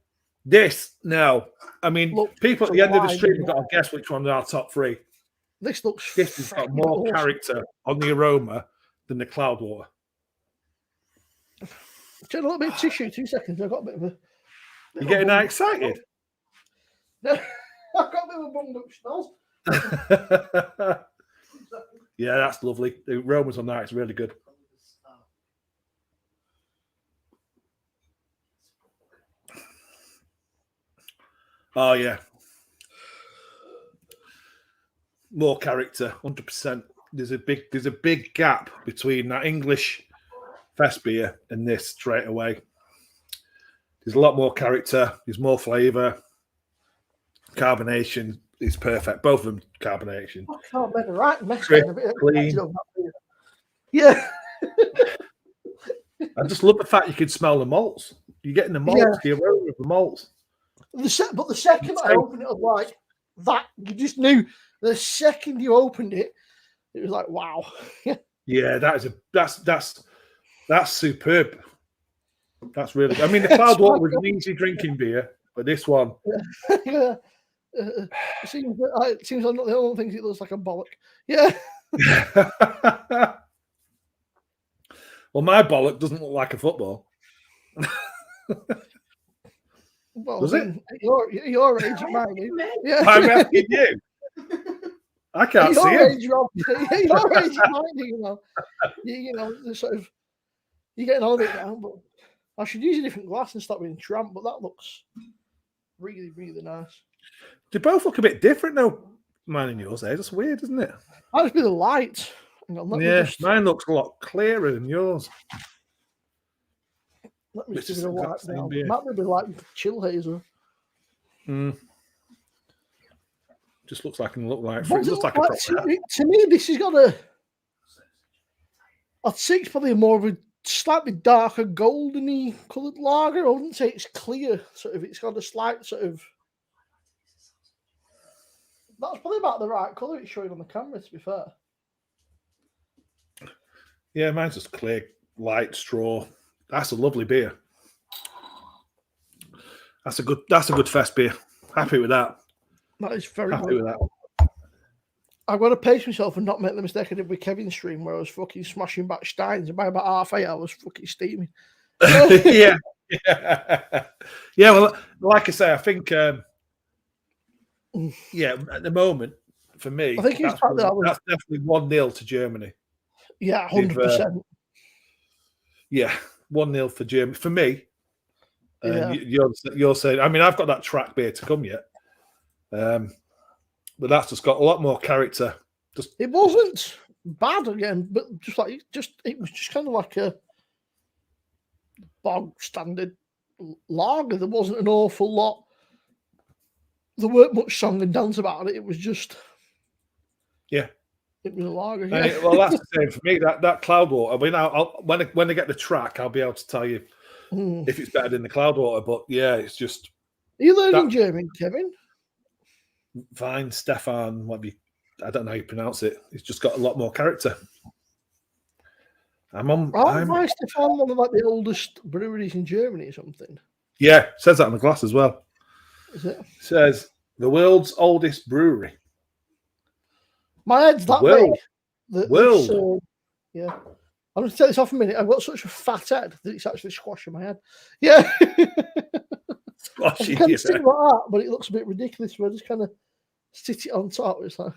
This now. I mean, people at the end of the stream have got to guess which one's our top three. This has got more character on the aroma than the Cloudwater. Take a little bit of tissue, 2 seconds. I've got a bit of a. You're getting that excited? No, I've got a bit of a bunged up smells. Yeah, that's lovely. The aromas on that is really good. Oh yeah, more character, 100%. There's a big gap between that English Festbier and this straight away. There's a lot more character. There's more flavour. Carbonation is perfect. Both of them carbonation. I can't better right. Clean. Yeah. I just love the fact you can smell the malts. You're getting the malts, the aroma of the malts. But the second I opened it, I was like that. You just knew the second you opened it, it was like wow. Yeah, that's superb. That's really good. I mean, the Cloudwater was an easy drinking beer, but this one. Yeah. It seems I'm not the only one thinks it looks like a bollock. Yeah. Well, my bollock doesn't look like a football. Well, does it? At your age, it might be. Yeah. I'm asking you. I can't see it. Your age, it might be. You know, sort of. You're getting on a bit now, but I should use a different glass and stop being tramp. But that looks really, really nice. They both look a bit different though. Mine and yours, eh? That's weird, isn't it? Might just be the light. Mine looks a lot clearer than yours. Let me just give it a wipe now. Might be like chill hazer. Just looks like it look like fruit. Looks like a to me, this has got a. I'd say it's probably more of a slightly darker, goldeny coloured lager. I wouldn't say it's clear. Sort of, it's got a slight sort of. That's probably about the right colour it's showing on the camera. To be fair. Yeah, mine's just clear, light straw. That's a lovely beer. That's a good fest beer. Happy with that. That is very happy good. with that. I've got to pace myself and not make the mistake I did with Kevin's stream where I was fucking smashing back steins, and by about half 8 I was fucking steaming. Yeah. Well, like I say, I think at the moment for me, I think that's definitely 1-0 to Germany. Yeah, 100%. 1-0 for Germany for me. You're saying, I mean, I've got that track beer to come yet, but that's just got a lot more character. It wasn't bad again, but it was just kind of like a bog standard lager. There wasn't an awful lot. There weren't much song and dance about it. It was just it was a lager. Yeah. Well, that's the same for me. That Cloudwater. I mean, when I get the track, I'll be able to tell you if it's better than the Cloudwater. But yeah, it's just. Are you learning German, Kevin? Fine, Stefan. I don't know how you pronounce it. It's just got a lot more character. I'm Stefan one of like the oldest breweries in Germany or something. Yeah, it says that on the glass as well. Is it? It says the world's oldest brewery. My head's that big. Yeah. I'm going to take this off a minute. I've got such a fat head that it's actually squashing my head. Yeah. Squashing I can't think about that, but it looks a bit ridiculous. So I just kind of sit it on top. It's like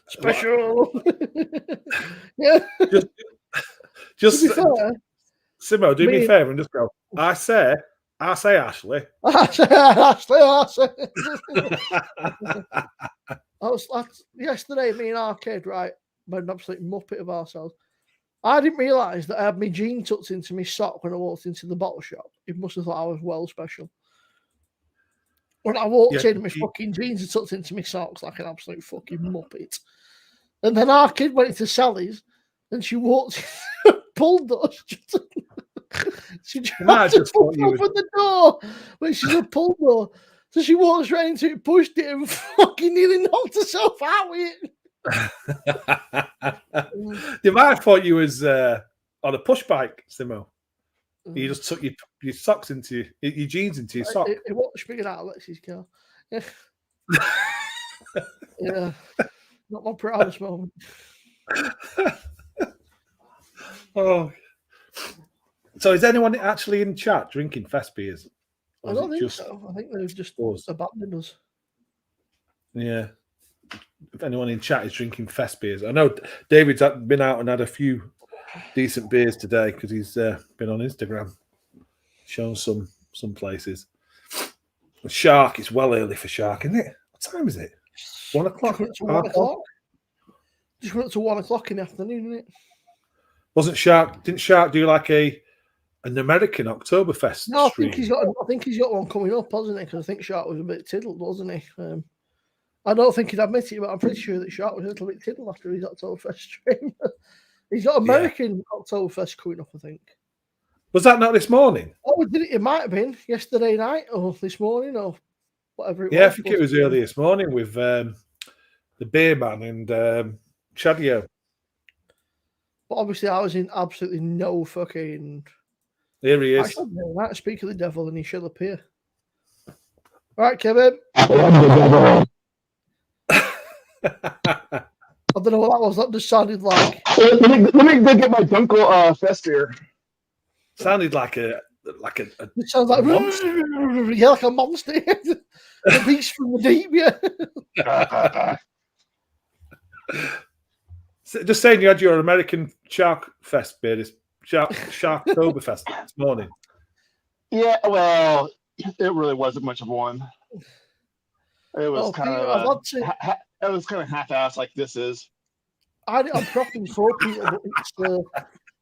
special. Yeah. Just to be fair, Simo, do me a favour and just go. I say Ashley. Ashley. Yesterday, me and Arcade, right, made an absolute muppet of ourselves. I didn't realise that I had my jean tucked into my sock when I walked into the bottle shop. He must have thought I was well special. When I walked in, my fucking jeans are tucked into my socks like an absolute fucking muppet. And then our kid went into Sally's and she walked in, pulled us. She tried to open the door, but she's a pull door. So she walked straight into it, pushed it, and fucking nearly knocked herself out with it. They might have thought you was on a push bike, Simo. You just took your socks into your jeans into your sock. It watched me get out of Lexi's car. Yeah. Yeah. Not my proudest moment. Oh. So is anyone actually in chat drinking Festbiers? I don't think so. I think they've just abandoned us. Yeah. If anyone in chat is drinking Festbiers. I know David's been out and had a few decent beers today because he's been on Instagram showing some places. Shark, it's well early for Shark, isn't it? What time is it? 1 o'clock? Just went up to 1 o'clock in the afternoon, isn't it? Didn't Shark do like an American Oktoberfest? No, I think he's got one coming up, hasn't he? Because I think Shark was a bit tiddled, wasn't he? I don't think he'd admit it, but I'm pretty sure that Shark was a little bit tiddled after his Oktoberfest stream. He's got American Oktoberfest coming up, I think. Was that not this morning? Oh, it might have been yesterday night or this morning or whatever it was. Yeah, I think it was early this morning with the beer man and Chadio. But obviously, I was in absolutely no fucking. Here he is. I should know that. Speak of the devil, and he shall appear. All right, Kevin. I am the devil. I don't know what that was. That just sounded like. Let me go get my Dunkel Festbier. Sounded like a. It sounds like monster. Yeah, like a monster. A beast from the deep. Yeah. Just saying, you had your American Shark Fest beer, this Sharktoberfest this morning. Yeah, well, it really wasn't much of one. It was it was kind of half-assed, like this is. I'm propping for people, but it's,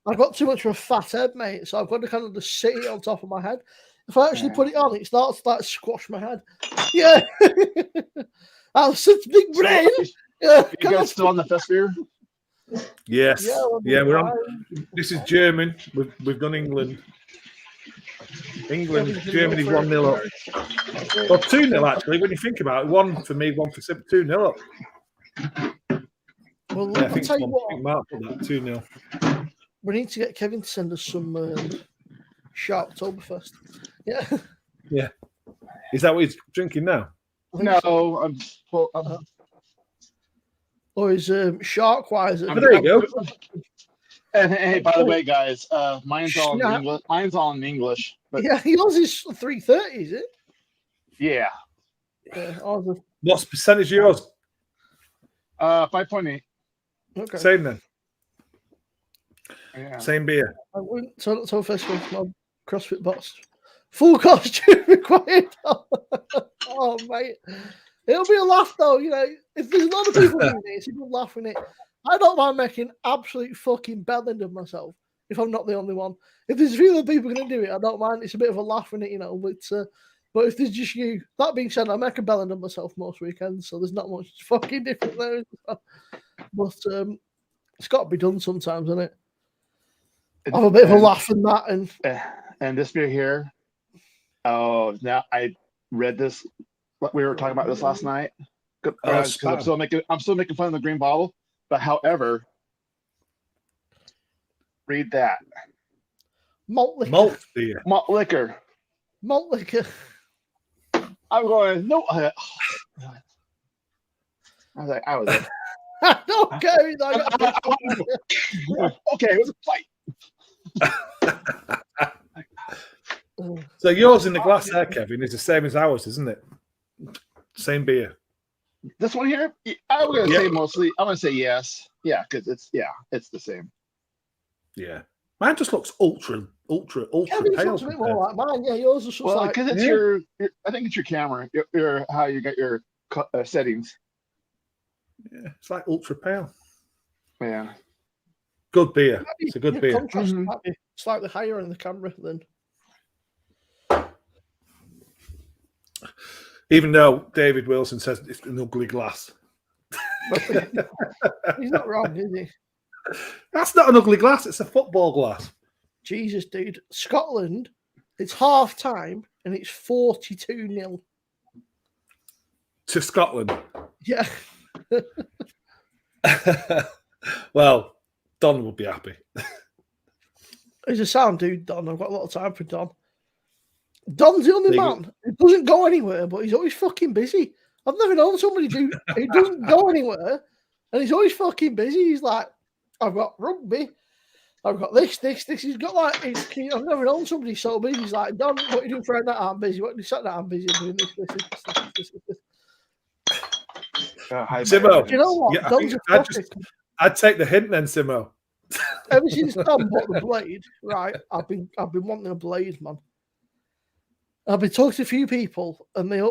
I've got too much of a fat head, mate. So I've got to kind of just sit it on top of my head. If I actually put it on, it starts to squash my head. Yeah, I have such a big brain. You guys still on the Festbier? Yes. Yeah, we're on. This is German. We've done England. Germany 1-0 up. Well, 2-0 actually. When you think about it, 1 for me, 1 for Sim, 2-0 up. Well, yeah, I think tell you what, Mark put that 2-0. We need to get Kevin to send us some Sharktoberfest. Yeah. Yeah. Is that what he's drinking now? No, so. Or is Sharkwise? There you go. And hey, by the way, guys, mine's all in English. Mine's all in English. But yeah, yours is 330, is it? Yeah. What's the percentage of yours? 5.8. Okay. Same then. Yeah. Same beer. I went to festival with my CrossFit boss. Full costume required. Oh, mate. It'll be a laugh, though. You know, if there's a lot of people doing this, people laughing it. I don't mind making absolute fucking bellend of myself if I'm not the only one. If there's a few other people going to do it, I don't mind. It's a bit of a laugh in it, you know. But if there's just you, that being said, I make a bellend of myself most weekends, so there's not much fucking different there. But it's got to be done sometimes, isn't it? Have a bit of a laugh in that, and this beer here. Oh, now I read this. We were talking about this last night. I'm still making fun of the green bottle, but however, read that. Malt liquor. Malt liquor. Malt liquor. I'm going, no. I was like, I was like, okay, okay, it was a fight. So yours in the glass there, Kevin, is the same as ours, isn't it? Same beer. This one here, I'm gonna say mostly. I'm gonna say yes. Yeah, because it's the same. Yeah, mine just looks ultra Kevin's pale. looks a bit more like mine. Yeah, yours is just like because it's your. I think it's your camera. Your how you got your settings. Yeah, it's like ultra pale. Yeah, good beer. It's a good beer. Contrast might be slightly higher in the camera than. Even though David Wilson says it's an ugly glass. He's not wrong, is he? That's not an ugly glass. It's a football glass. Jesus, dude. Scotland, it's half time and it's 42-0. To Scotland. Yeah. Well, Don would be happy. He's a sound dude, Don. I've got a lot of time for Don. Don's the only man who doesn't go anywhere, but he's always fucking busy. I've never known somebody who doesn't go anywhere and he's always fucking busy. He's like, I've got rugby, I've got this. He's got like, I've never known somebody so busy. He's like, Don, what are you doing for that? I'm busy. What are you saying that I'm busy? I'm doing this. Simo, you know what? Yeah, I'd take the hint then, Simo. Ever since Don bought the blade, right? I've been wanting a blade, man. I've been talking to a few people, and they're a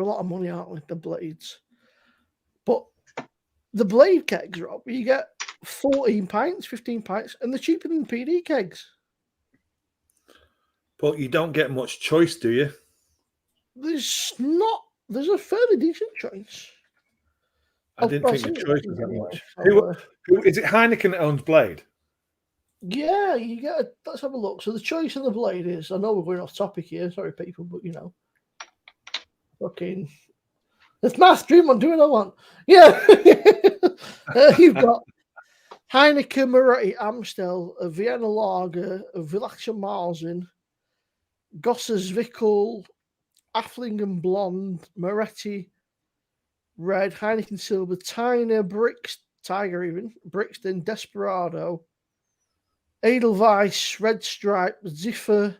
lot of money, aren't they? The blades, but the blade kegs, Rob, you get 14 pints, 15 pints, and they're cheaper than PD kegs. But you don't get much choice, do you? There's not. There's a fairly decent choice. I didn't think the choice was that much. Who is it? Heineken that owns Blade. Yeah, you get. Let's have a look. So the choice of the blade is. I know we're going off topic here. Sorry, people, but you know, fucking. It's my stream. I'm doing what I want. Yeah, you've got Heineken, Moretti, Amstel, a Vienna Lager, a Villacher Marzen, Gossers Vickel, Afflingen Blonde, Moretti Red, Heineken Silver, Tyner, Brixton, Desperado, Edelweiss, Red Stripe, Ziffer,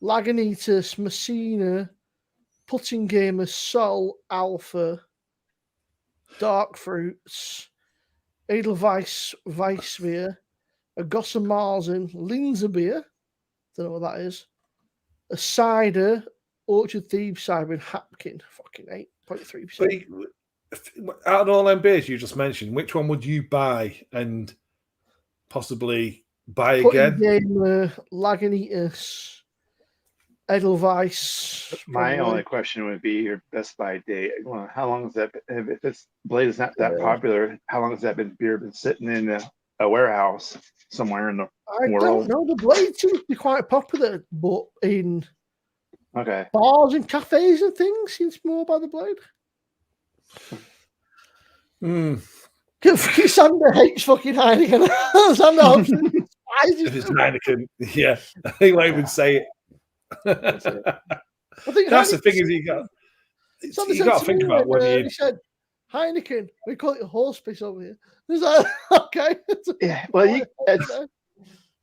Lagunitas, Messina, Puttingamer, Sol, Alpha, Dark Fruits, Edelweiss, Weissbier, a Gosser Marzen, Linzer Beer, don't know what that is, a cider, Orchard Thieves cider in Hapkin, fucking 8.3%. Out of all them beers you just mentioned, which one would you buy and possibly buy again? Lagunitas, Edelweiss. My only question would be your Best Buy date. Well, how long has that been? If this blade is not that popular, how long has that beer been sitting in a warehouse somewhere in the world? I don't know. The blade seems to be quite popular, but in bars and cafes and things, seems more by the blade. Sander hates fucking Heineken. Sander if it's Heineken, yeah, he won't even say it. That's it. That's the thing is you got to think about when you. He said Heineken. We call it a horse piss over here. He's like, okay. Yeah, well,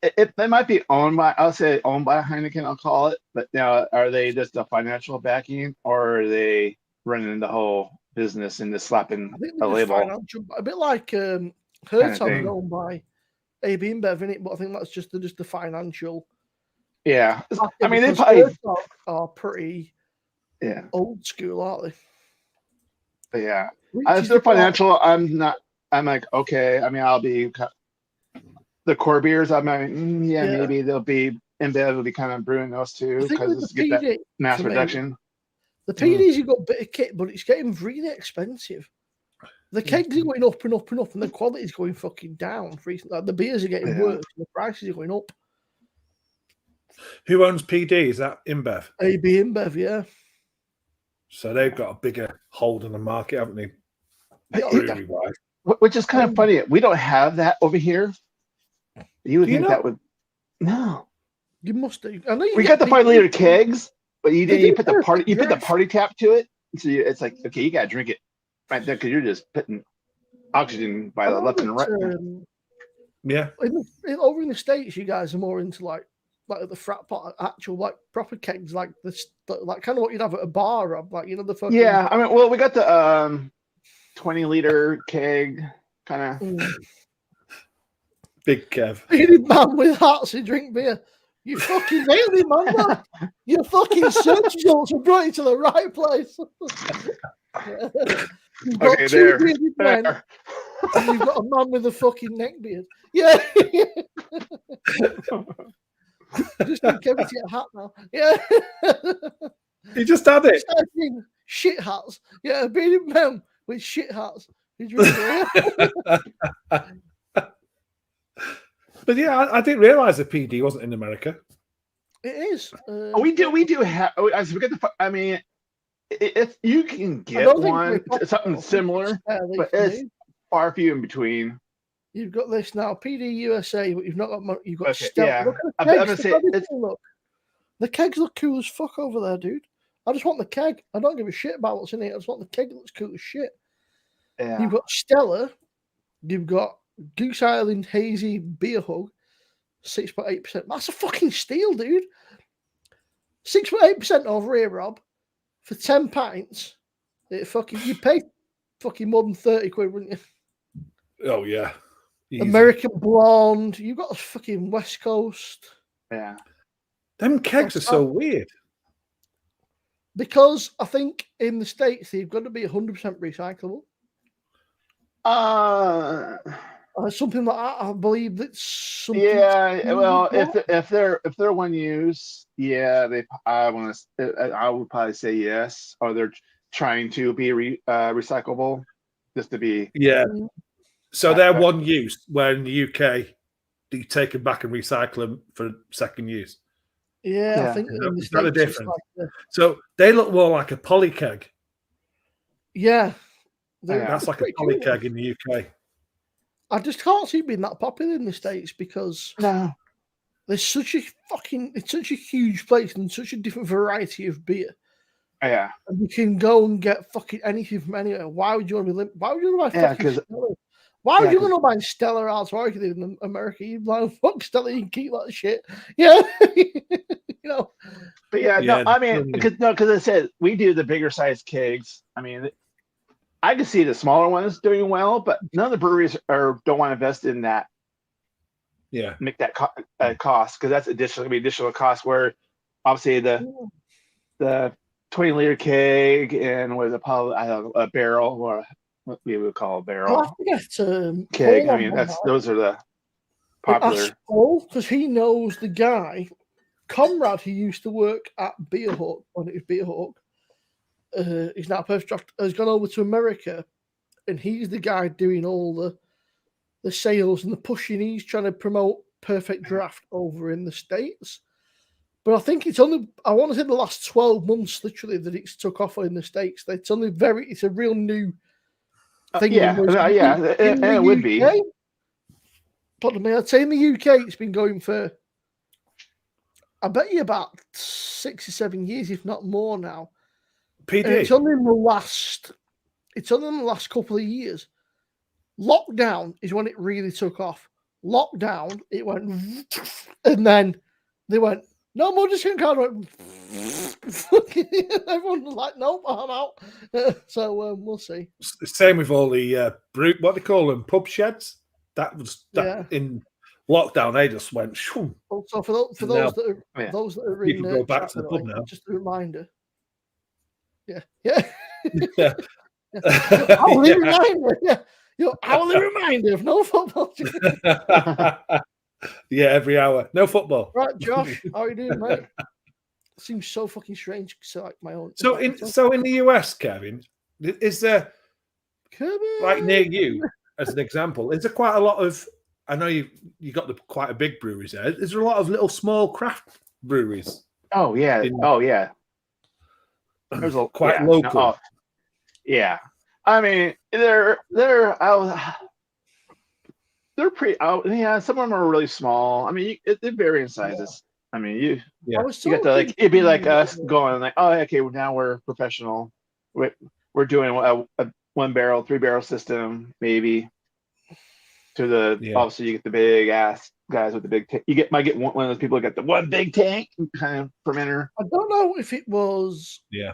it might be owned by. I'll say owned by Heineken. I'll call it. But now, are they just a financial backing, or are they running the whole business and just slapping a label? A bit like Hertog owned by AB InBev, in it, but I think that's just the financial. Yeah, I mean they probably are pretty old school, aren't they? Yeah, as they're financial, I'm not. I'm like, okay. I mean, I'll be the core beers. I'm like, maybe they'll be InBev will be kind of brewing those too because it's get that mass production. The PDs, you got a bit of kit, but it's getting really expensive. The kegs are going up and up and up, and the quality is going fucking down. Like, the beers are getting worse, and the prices are going up. Who owns PD? Is that InBev? AB InBev, yeah. So they've got a bigger hold on the market, haven't they? Brewery-wise. Which is kind of funny. We don't have that over here. You would think that would. No. You must do. We got the 5 liter kegs. But you put the party tap to it, so it's like, okay, you gotta drink it right there because you're just putting oxygen by the left and right. Yeah. Over in the States, you guys are more into like the frat pot, actual like proper kegs, like this, like kind of what you'd have at a bar, Rob, like the fucking. Yeah, I mean, well, we got the 20-liter keg kind of. Big Kev. Bearded man with hearts who drink beer. You fucking nailed it, man. Your fucking search results have brought you to the right place. You've got Okay, two bearded men, and you've got a man with a fucking neck beard. Yeah. Just need Kevin to get a hat now. Yeah. He just had it. Shit hats. Yeah, bearded men with shit hats. But yeah, I didn't realize the PD wasn't in America. It is. We do have. I mean, if you can get one, something similar, but it's far few in between. You've got this now, PD USA, but you've not got. You've got Stella. Yeah. Look at the kegs. The kegs look cool as fuck over there, dude. I just want the keg. I don't give a shit about what's in it. I just want the keg that looks cool as shit. Yeah. You've got Stella. You've got Goose Island Hazy Beer Hug, 6.8%. That's a fucking steal, dude. 6.8% over here, Rob, for 10 pints. You'd pay fucking more than 30 quid, wouldn't you? Oh yeah. Easy. American Blonde. You've got a fucking West Coast. Yeah. Them kegs are so weird. Because I think in the States they've got to be 100% recyclable. Something like that, I believe that's something. Yeah, well, if they're one use, yeah, I would probably say yes, or they're trying to be recyclable, just to be. Yeah. So they're one use, where in the UK you take them back and recycle them for second use. Yeah, I think is that the difference? So they look more like a poly keg. Yeah. That's like a poly keg in the UK. I just can't see it being that popular in the States because there's such a huge place and such a different variety of beer. Yeah. And you can go and get fucking anything from anywhere. Why would you want to why would you want to buy fucking Stella? Why would you want to buy Stella out in America? You'd like, fuck Stella, you can keep that shit. Yeah. But I mean, because I said we do the bigger size kegs. I mean, I can see the smaller ones doing well, but none of the breweries don't want to invest in that. Yeah, make that cost because that's additional cost. Where obviously the 20-liter keg and what is it, a barrel, or what we would call a barrel. I forget, keg. I mean, those are the popular. Because he knows the guy, Conrad, who used to work at Beer Hawk when it was Beer Hawk. He's now Perfect Draft, has gone over to America, and he's the guy doing all the sales and the pushing. He's trying to promote Perfect Draft over in the States. But I think it's only, I want to say the last 12 months, literally, that it's took off in the States. It's only it's a real new thing. It would be. Pardon me, I'd say in the UK, it's been going for, I bet you about 6 or 7 years, if not more now. PD. And it's only in the last couple of years. Lockdown is when it really took off. Lockdown, it went, and then they went, no more discount card. Everyone was like, nope, I'm out. So we'll see. Same with all the what they call them, pub sheds. That was in lockdown. They just went. Shoo. So for those that are in, go back to the pub now. Just a reminder. Yeah. Hourly reminder. Yeah. Your hourly reminder of no football. Yeah, every hour. No football. Right, Josh, how are you doing, mate? It seems so fucking strange. So like my own. So in the US, Kevin, is there like near you, as an example, is there quite a lot of? I know you got quite a big breweries there. Is there a lot of little small craft breweries? Oh yeah. There's quite local. Yeah. I mean, they're pretty. Some of them are really small. I mean, they vary in sizes. I mean, you Yeah. you got to like it'd be like us going like, oh, okay, now we're professional. We're doing a 1 barrel, 3 barrel system, maybe. To the obviously you get the big ass guys with the big tank. Might get one of those people who got the one big tank kind of fermenter. I don't know if it was Yeah.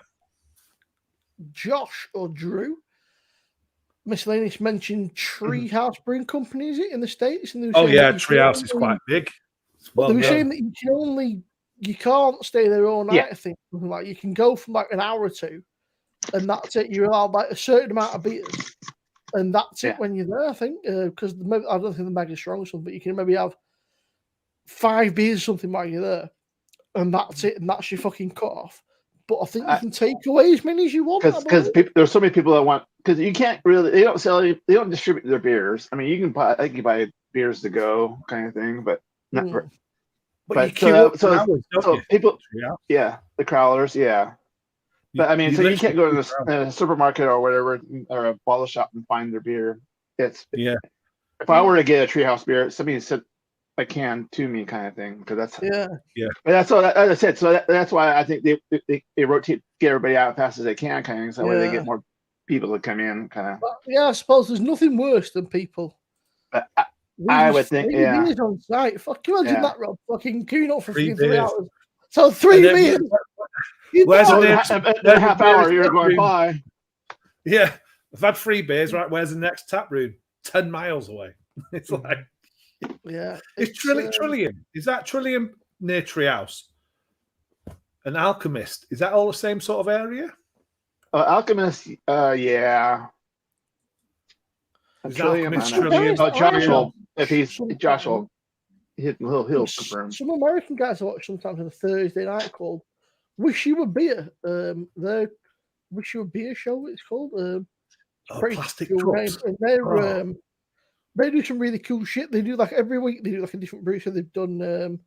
Josh or Drew. Miscellaneous mentioned Treehouse Brewing Company, is it in the States? And Treehouse is quite big. Well, they were saying that you can't stay there all night. I think like you can go for like an hour or two, and that's it. You're allowed like a certain amount of beers, and that's it when you're there. I think because I don't think the mega strong or something, but you can maybe have 5 beers or something while you're there, and that's it, and that's your fucking cut off. But I think you can take away as many as you want. Because there's so many people that want, because you can't really, they don't distribute their beers. I mean, you can buy beers to go kind of thing, but not. But so people, the crowlers, But I mean, so you can't go to the supermarket or whatever, or a bottle shop and find their beer. If I were to get a Treehouse beer, somebody said a can to me, kind of thing, because that's But that's all. As I said, so that's why I think they rotate, get everybody out as fast as they can, kind of thing, so that way they get more people to come in, kind of. I suppose there's nothing worse than people. I would think, beers on site. Fuck, you imagine that, Rob? Fucking queuing up for 3 hours. So 3 beers. Where's a half hour you're going by? Yeah, I've had 3 beers. Right, where's the next tap room? 10 miles away. It's like, it's Trillium. Is that Trillium near Treehouse? An Alchemist. Is that all the same sort of area? Alchemist, yeah. Trillium. Josh will, if he's Josh will, he'll confirm. Some American guys I watch sometimes on a Thursday night called Wish You Were Beer. Their Wish You Were Beer show. It's called. Plastic trucks. And they do some really cool shit. They do like every week. They do like a different brew. So they've done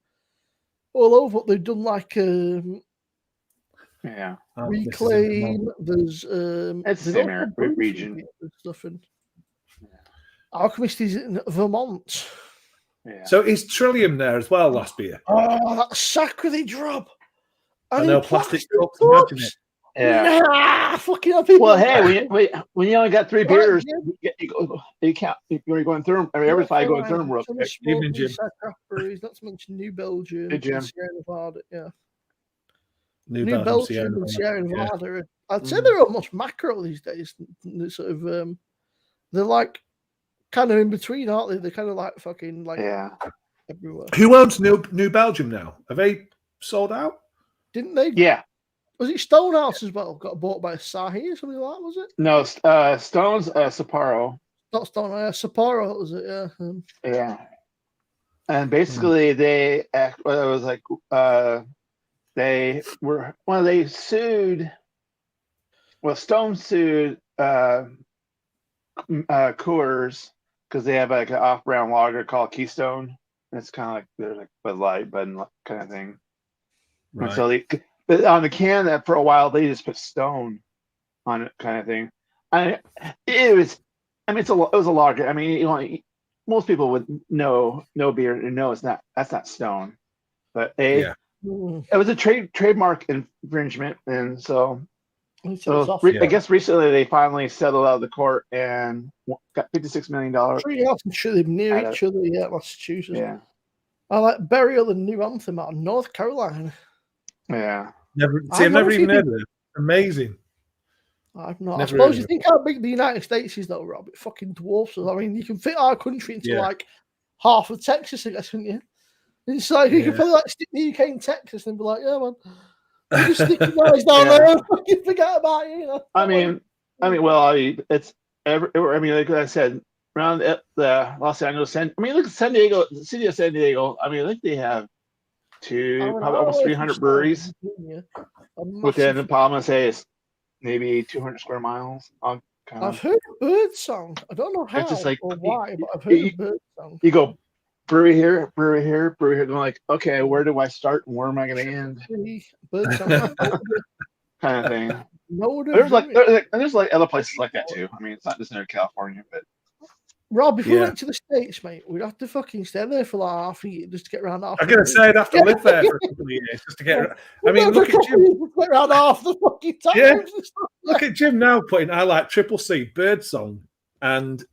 all over. They've done like Reclaim. There's it's the same region stuff. And Alchemist is in Vermont. Yeah. So is Trillium there as well last beer? Oh, that's sacrilege, Rob. I know plastic cups. Imagine it. Yeah. Nah, fucking hell, people. Well, hey, when you only got 3 beers, you count. You're going through them. I mean, everybody's going through them real quick. Even Jim. Not to mention New Belgium, Jim. Sierra Nevada. Yeah. New Belgium and Sierra Nevada. I'd say they're almost macro these days. They're sort of, they're like kind of in between, aren't they? They're kind of like fucking like everywhere. Who owns New Belgium now? Have they sold out? Didn't they? Yeah. Was it Stonehouse as well? Got bought by Asahi or something like that, was it? No, Stone's Sapporo. Not Stonehouse, Sapporo, was it? Yeah. Yeah. And basically, they sued. Well, Stone sued Coors because they have like an off-brand lager called Keystone. And it's kind of like they're like Bud Light, kind of thing. Right. And so but on the can that for a while they just put Stone on it, kind of thing. It was a lager. I mean, most people would know beer and know that's not Stone, but it was a trademark infringement, and so I guess recently they finally settled out of the court and got $56 million. Treehouse and Trillium near each other, Massachusetts. Yeah, I like Burial and New Anthem out of North Carolina. Yeah, I've never even heard of it. Amazing. I've not. I suppose you think how big the United States is, though, Rob? It fucking dwarfs us. I mean, you can fit our country into like half of Texas, I guess, couldn't you? It's like you can probably like stick the UK in Texas and be like, yeah, man, you just stick your guys down there and fucking forget about it, you know. I mean, it's like I said, around the Los Angeles, look at San Diego, the city of San Diego. I mean, I think they have probably almost 300 breweries. Within the problem, I say it's maybe 200 square miles. I've heard Birdsong. I don't know how or why, but I've heard Birdsong. You go brewery here, going like, okay, where do I start and where am I going to end? Birdsong. kind of thing. No, there's like other places like that too. I mean, it's not just near California, but Rob, if we went to the States, mate, we'd have to fucking stay there for like half a year just to get around half. I'm going to say I'd have to live there for a couple of years just to get. I mean, look at Jim. Get around half the fucking time. Yeah. Look at Jim now putting I like Triple C, Birdsong, and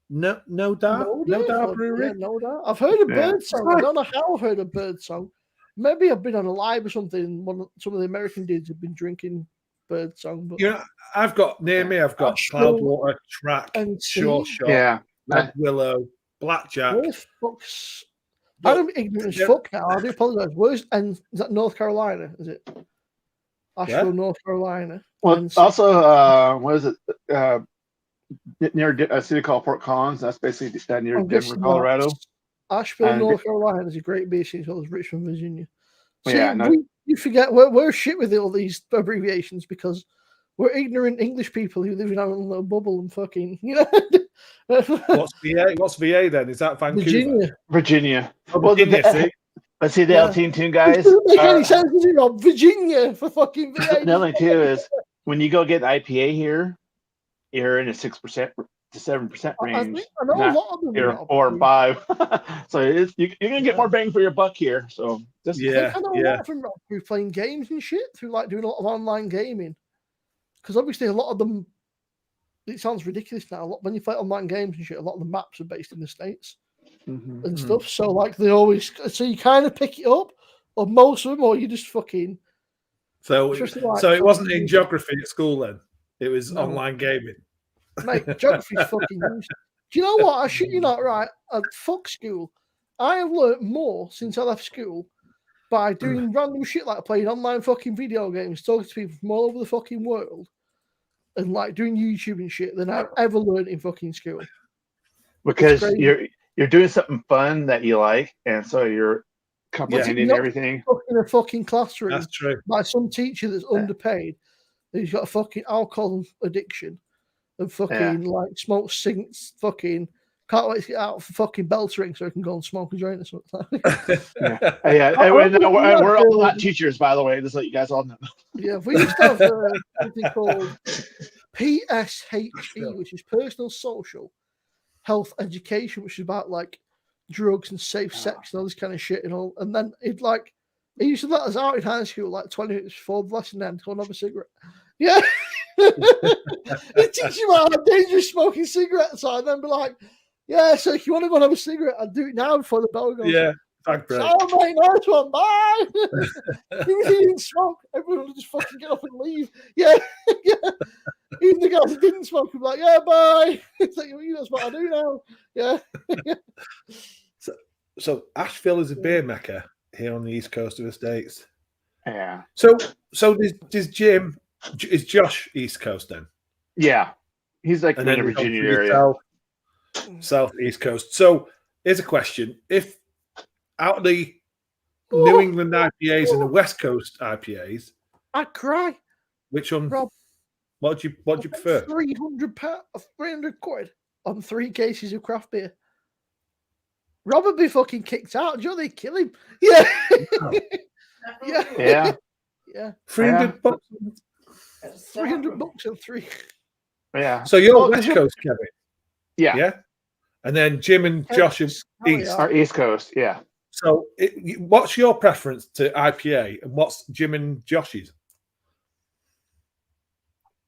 No Doubt Brewery. Yeah, No Doubt. I've heard of Birdsong. I don't know how I've heard of Birdsong. Maybe I've been on a live or something. Some of the American dudes have been drinking Birdsong. But I've got Cloudwater, Track, and Short Shot, Red Willow, Blackjack. I'm ignorant as fuck now. I do apologize. Is that North Carolina? Is it? Asheville, North Carolina. Well, also, what is it? Near a city called Fort Collins. That's basically near Denver, Colorado. Asheville, North Carolina is a great beer scene as well as Richmond, Virginia. So yeah, you forget we're shit with all these abbreviations because we're ignorant English people who live in our own little bubble and fucking, What's VA? What's VA then? Is that Vancouver? Virginia. See? Let's see the LT Tune guys. It doesn't make any sense, is it, Rob? Virginia for fucking VA. The other thing too is when you go get an IPA here, you're in a 6% to 7% range. I know a lot of them. You're 4 or 5. So you're gonna get more bang for your buck here. So I know a lot of them who are playing games and shit through like doing a lot of online gaming. Because obviously a lot of them, it sounds ridiculous now. When you play online games and shit, a lot of the maps are based in the States and stuff. So like so you kind of pick it up, or most of them, or you just fucking. So it wasn't in geography at school then. It was online gaming. Mate, geography's fucking used. Do you know what? I shit you not, right? Fuck school. I have learnt more since I left school by doing random shit like playing online fucking video games, talking to people from all over the fucking world, and like doing YouTube and shit than I've ever learned in fucking school. Because you're doing something fun that you like, and so you're comprehending everything. In a fucking classroom. That's true. By some teacher that's underpaid, who's got a fucking alcohol addiction, and fucking like smokes, sings, fucking can't wait to get out for fucking bell ring so I can go and smoke a joint or something. We're all not teachers, by the way. Just let you guys all know. Yeah, we used to have something called PSHE, which is personal, social, health, education, which is about like drugs and safe sex and all this kind of shit and all. And then he used to let us out in high school like 20 minutes before the lesson end to go and have a cigarette. Yeah. It teaches you about how dangerous smoking cigarettes are, and then be like, yeah, so if you want to go and have a cigarette, I'll do it now before the bell goes. Yeah, thank you. Oh, mate, nice one, bye. Even if you didn't smoke, everyone would just fucking get up and leave. Yeah, yeah. Even the guys who didn't smoke would be like, yeah, bye. It's like, that's what I do now. Yeah. So Asheville is a beer mecca here on the east coast of the States. Yeah. So does Jim? Is Josh East Coast then? Yeah, he's like in the Virginia area, South East Coast. So here's a question: if out of the New England IPAs and the West Coast IPAs, I'd cry. Which one? Rob, what do you prefer? 300 quid on 3 cases of craft beer. Rob would be fucking kicked out. Do you know they'd kill him? Yeah. Yeah. 300 bucks. 300 bucks and 3. Yeah. So you're West Coast, Kevin. Yeah. Yeah. And then Jim and Josh are East Coast. Yeah. So what's your preference to IPA and what's Jim and Josh's?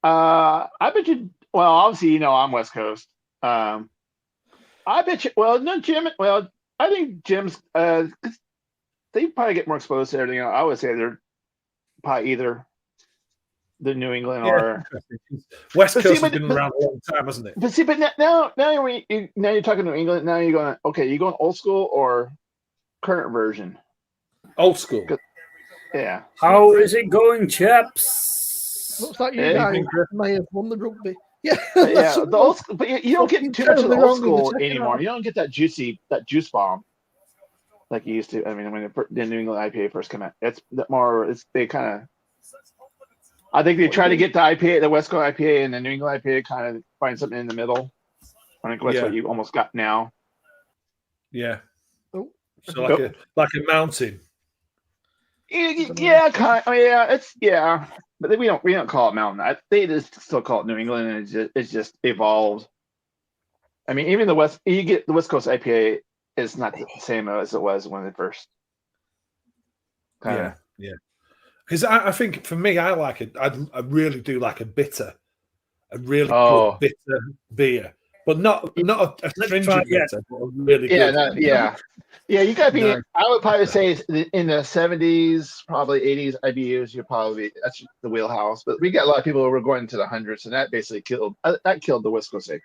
I bet you. Well, obviously, I'm West Coast. I bet you. Well, no, Jim. Well, I think Jim's. They probably get more exposed to everything. I would say they're probably either the New England or West Coast has been around a long time, hasn't it? But now you're talking New England. Now you're going. Okay, you going old school or current version? Old school. Yeah. How is it going, chaps? Looks like you guys may have won the rugby. Yeah. The old school, but you don't get too much of the old school anymore. You don't get that juice bomb like you used to. I mean, when the New England IPA first came out, they kind of. I think they try to get the IPA, the West Coast IPA, and the New England IPA kind of find something in the middle. I think that's what you almost got now. Yeah. So like a mountain. Yeah, kind of. Yeah. But we don't call it mountain. They just still call it New England, and it's just evolved. I mean, even the West Coast IPA is not the same as it was when it first. Yeah. Because I think for me, I like it. I really do like a really good bitter beer, but not a stringent bitter, but a really good. Yeah. You gotta be. Nice. I would probably say in the 70s, probably 80s IBUs. That's the wheelhouse. But we got a lot of people who were going into the hundreds, and that basically killed the West Coast IPA.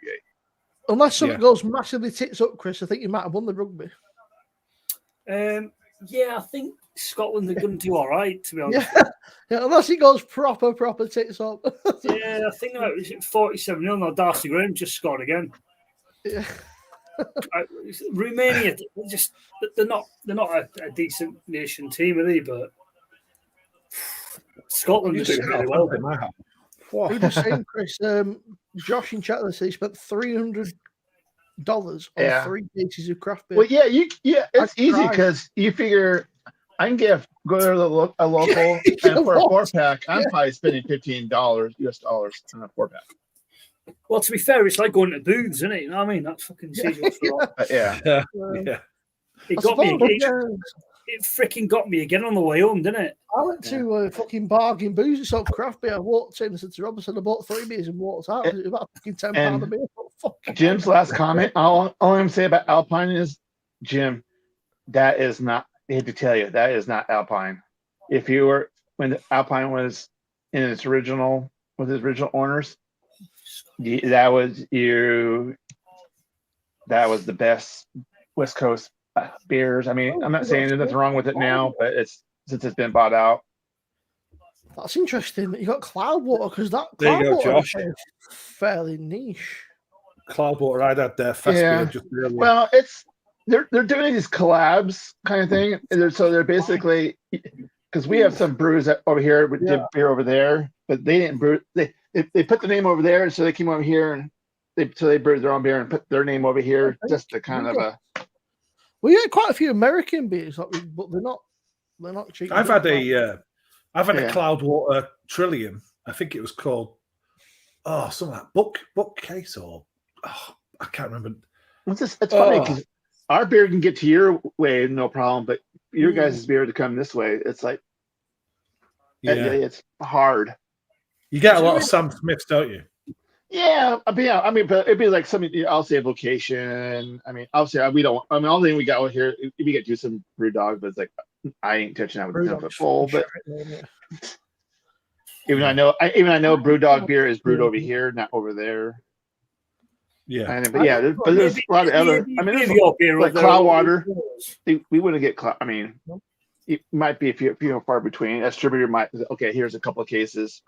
Unless something goes massively tits up, Chris, I think you might have won the rugby. Yeah, I think Scotland are going to do all right, to be honest. Yeah, unless it goes proper tits up. Yeah, I think that was 47-0. Now Darcy Graham just scored again. Yeah. Romania, they're not a decent nation team, are they? But Scotland just did really well. Who just saying, Chris? Josh in chat says he spent $300 on 3 cases of craft beer. Well, it's easy because you figure I can go to a local and for a 4-pack, I'm probably spending $15 US dollars on a 4-pack. Well, to be fair, it's like going to booths, isn't it? You know what I mean? That's fucking seasonal for all. Yeah. It got me again. It freaking got me again on the way home, didn't it? I went to a fucking bargain booze and sold craft beer. I walked in and said to Robinson, I bought 3 beers and walked out. It was about fucking £10 a beer. Jim's last comment, all I'm going to say about Alpine is, Jim, that is not, I hate to tell you, that is not Alpine. If you were, when Alpine was in its original, with its original owners, that was the best West Coast beers. I mean, I'm not saying there's nothing wrong with it now, but since it's been bought out. That's interesting. You got Cloudwater because that Cloudwater is fairly niche. Cloudwater, I had their Festbier just earlier. Well, they're doing these collabs kind of thing. So they're basically, because we have some brews over here, we did beer over there, but they didn't brew. They put the name over there, and so they came over here and they brewed their own beer and put their name over here, just to kind of a. We had quite a few American beers, but they're not cheap. I've had a Cloudwater Trillium. I think it was called something like bookcase or I can't remember. It's funny because our beer can get to your way no problem, but your guys' beer to come this way, it's like it's hard. You get a lot of Sam Smiths, don't you? Yeah, but it'd be like something. I'll say vocation. I mean, obviously we don't. I mean, all the thing we got over here, we get to some BrewDog, but it's like I ain't touching that with a 10-foot pole. But even I know BrewDog beer is brewed over here, not over there. Yeah, but there's a lot of other. I mean, there's like Cloudwater. We wouldn't get Cloud. I mean, it might be if you're far between. A distributor might. Okay, here's a couple of cases.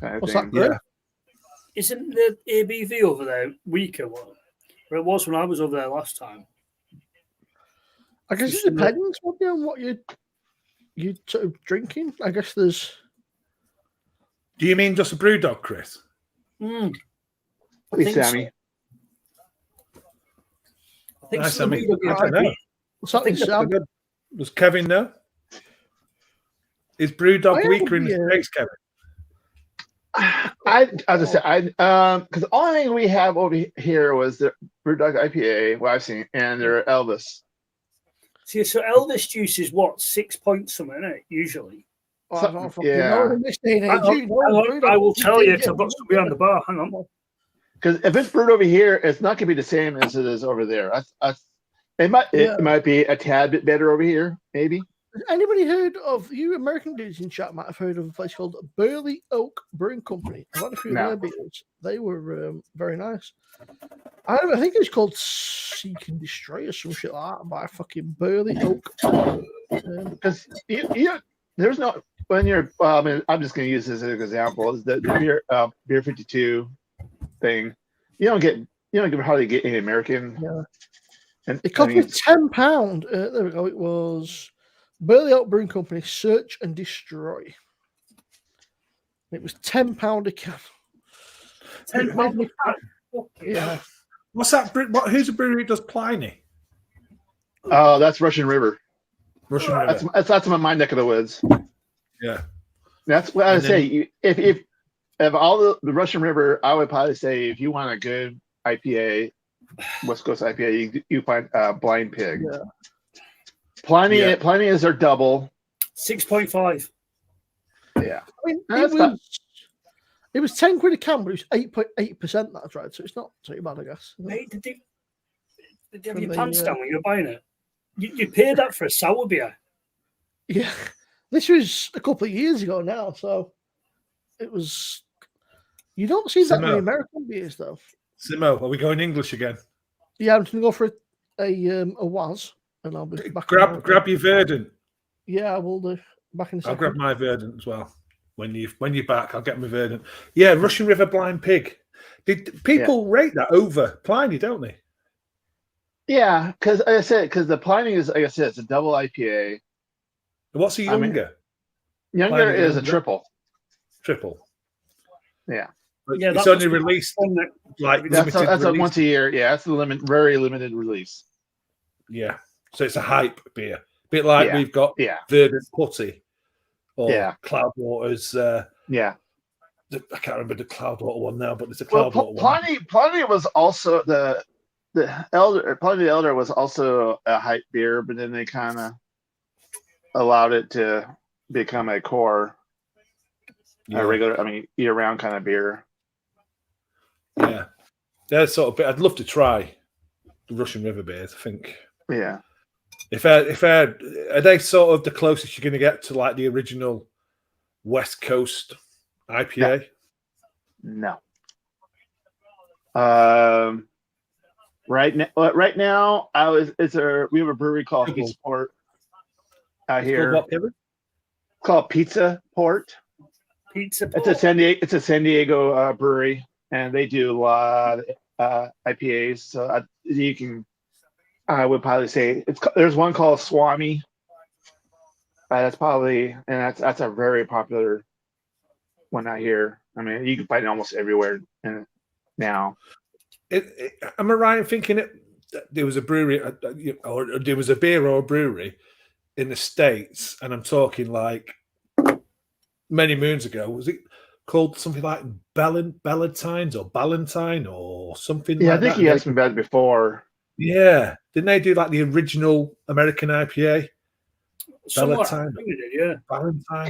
What's that? Yeah. Isn't the ABV over there weaker? Well, it was when I was over there last time. I guess it depends on what you sort of drinking. I guess there's. Do you mean just a BrewDog, Chris? Hey, Sammy. I think nice, Sammy. Does Kevin know? Is BrewDog weaker in the States, Kevin? As I said, because the only thing we have over here was the BrewDog IPA, what I've seen, and their Elvis. See, so Elvis juice is what, 6 points something, isn't it? Usually. I will tell you because I've got somebody on the bar. Hang on. Because if it's brewed over here, it's not going to be the same as it is over there. It might be a tad bit better over here, maybe. Has anybody heard of, you American dudes in chat might have heard of a place called Burley Oak Brewing Company? I've had a few of their beers. They were very nice. I think it's called Seek and Destroy or some shit like that by fucking Burley Oak. Because there's no, when you're, I'm just going to use this as an example, is the beer 52 thing. You don't hardly get any American. Yeah. And it cost me £10. There we go. It was Burley Oak Brewing Company, Search and Destroy. It was £10 a can. £10 a can? Yeah. What's that? Who's a brewery that does Pliny? Oh, that's Russian River. Russian River. That's my neck of the woods. Yeah. That's what I would say. If all the Russian River, I would probably say if you want a good IPA, West Coast IPA, you find Blind Pig. Yeah. Pliny is their double. 6.5. Yeah. I mean, it was 10 quid a can, but it was 8.8%. That's right. So it's not too bad, I guess. Mate, did you have your pants down when you were buying it? You paid that for a sour beer. Yeah. This was a couple of years ago now, so it was. You don't see that many American beers, though. Simo, are we going English again? Yeah, I'm just gonna go for a was, and I'll be back. Grab your Verdant. Yeah, I will do. Back in a second. I'll grab my Verdant as well. When you're back, I'll get my Verdant. Yeah, Russian River Blind Pig. Did people rate that over Pliny, don't they? Yeah, because the Pliny is, like I said, it's a double IPA. What's a younger? Younger is a triple. Triple. Yeah. But it's only released like that's a once a year. Yeah, that's a very limited release. Yeah. So it's a hype beer. A bit like we've got Verdant Putty or Cloudwater's. Yeah. I can't remember the Cloudwater one now, but it's a Cloudwater one. Pliny was also the Elder. Pliny the Elder was also a hype beer, but then they kind of allowed it to become a core, regular, year-round kind of beer. Yeah, that's sort of. I'd love to try the Russian River beers. I think. Yeah. If are they sort of the closest you're going to get to like the original West Coast IPA? No. Right now, we have a brewery called Pizza Port out here. It's called Pizza Port. Pizza Port. It's a San Diego brewery, and they do a lot of IPAs. So you can. I would probably say there's one called Swami. That's a very popular one out here. I mean, you can find it almost everywhere now. Am I right in thinking there was a brewery, or there was a beer or a brewery in the States, and I'm talking like many moons ago? Was it called something like Ballantines or Ballantine or something? Yeah, like I think that? you asked me about it before. Yeah, didn't they do like the original American IPA? Valentine,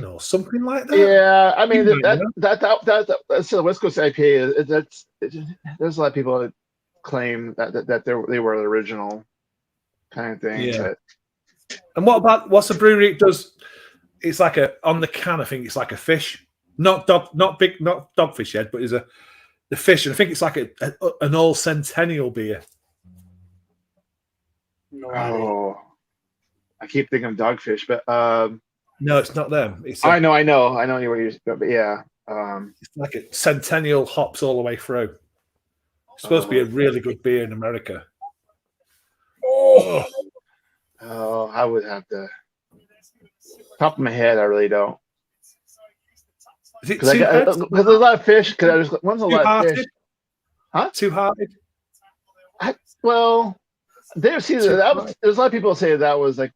or something like that. Yeah, I mean that's the West Coast IPA. There's a lot of people that claim that they were the original kind of thing. Yeah. But... And what's a brewery? It does. It's like on the can. I think it's like a fish, not dogfish head, but the fish. And I think it's like an all centennial beer. No, I keep thinking of Dogfish, but no, it's not them. I know what you're. But yeah, it's like a centennial hops all the way through. It's supposed to be a really good beer in America. Oh, I would have to. Top of my head, I really don't. Because there's a lot of fish. When's a lot of fish? Huh? Too hard. Well. There's a lot of people say that was like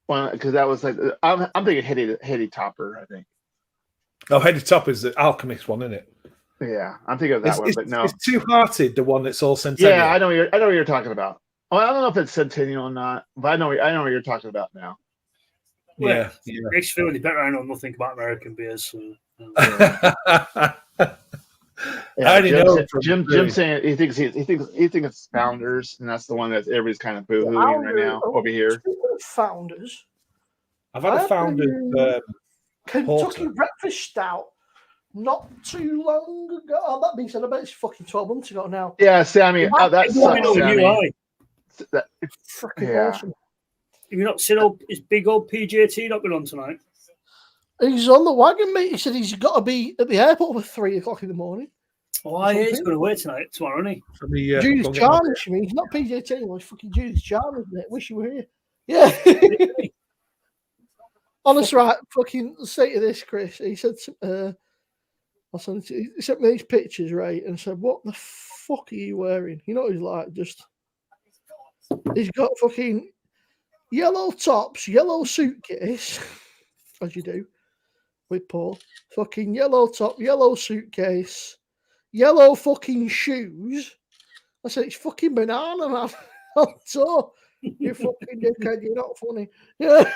one because that was like I'm thinking Heady Topper. I think. Oh, Heady Topper is the Alchemist one, isn't it? Yeah, I'm thinking of that one, but no, it's Two Hearted, the one that's all centennial. Yeah, I know what you're talking about. Well, I don't know if it's centennial or not, but I know what you're talking about now. Yeah, it makes you feel any better. I know nothing about American beers. So, Yeah, I already know. Jim saying he thinks it's Founders, and that's the one that everybody's kind of boo-hooing right now over here. Founders. I've had a Founders Kentucky Breakfast Stout not too long ago. Oh, that being said, I bet it's fucking 12 months ago now. Yeah, Sammy, that sucks, Sammy. It's freaking awesome. Have you not seen his big old PJT not been on tonight? He's on the wagon, mate. He said he's got to be at the airport at 3 o'clock in the morning. Oh, yeah, he's going away tomorrow, isn't he? Judith Chalmers, he's not PJT anymore. It's fucking Judith Chalmers, mate. Wish you were here. Yeah. Honestly, right, fucking say to this, Chris. He said, he sent me these pictures, right, and said, "What the fuck are you wearing?" You know, he's like, he's got fucking yellow tops, yellow suitcase, as you do with Paul. Fucking yellow top, yellow suitcase, yellow fucking shoes. I said, it's fucking banana, man. So you fucking dickhead, you're not funny. Yeah.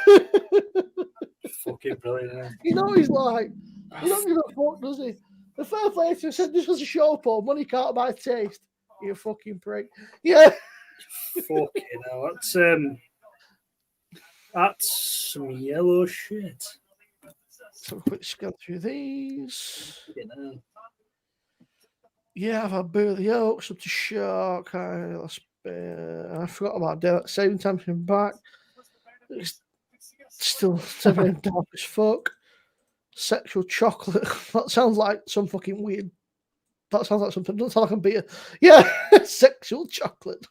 Fucking brilliant. You know, he's like, he don't give a fuck, does he? The fair play to said, this was a show, Paul. Money can't buy taste. You fucking prick. Yeah. Fucking hell. That's some yellow shit. So quick scan through these. You know. Yeah, I've had Burley Oaks up to Shark. I forgot about Daylight Saving Time coming back. It's still 7 dark as fuck. Sexual chocolate. That sounds like some fucking weird. That sounds like something. Doesn't sound like a beer. Yeah, sexual chocolate.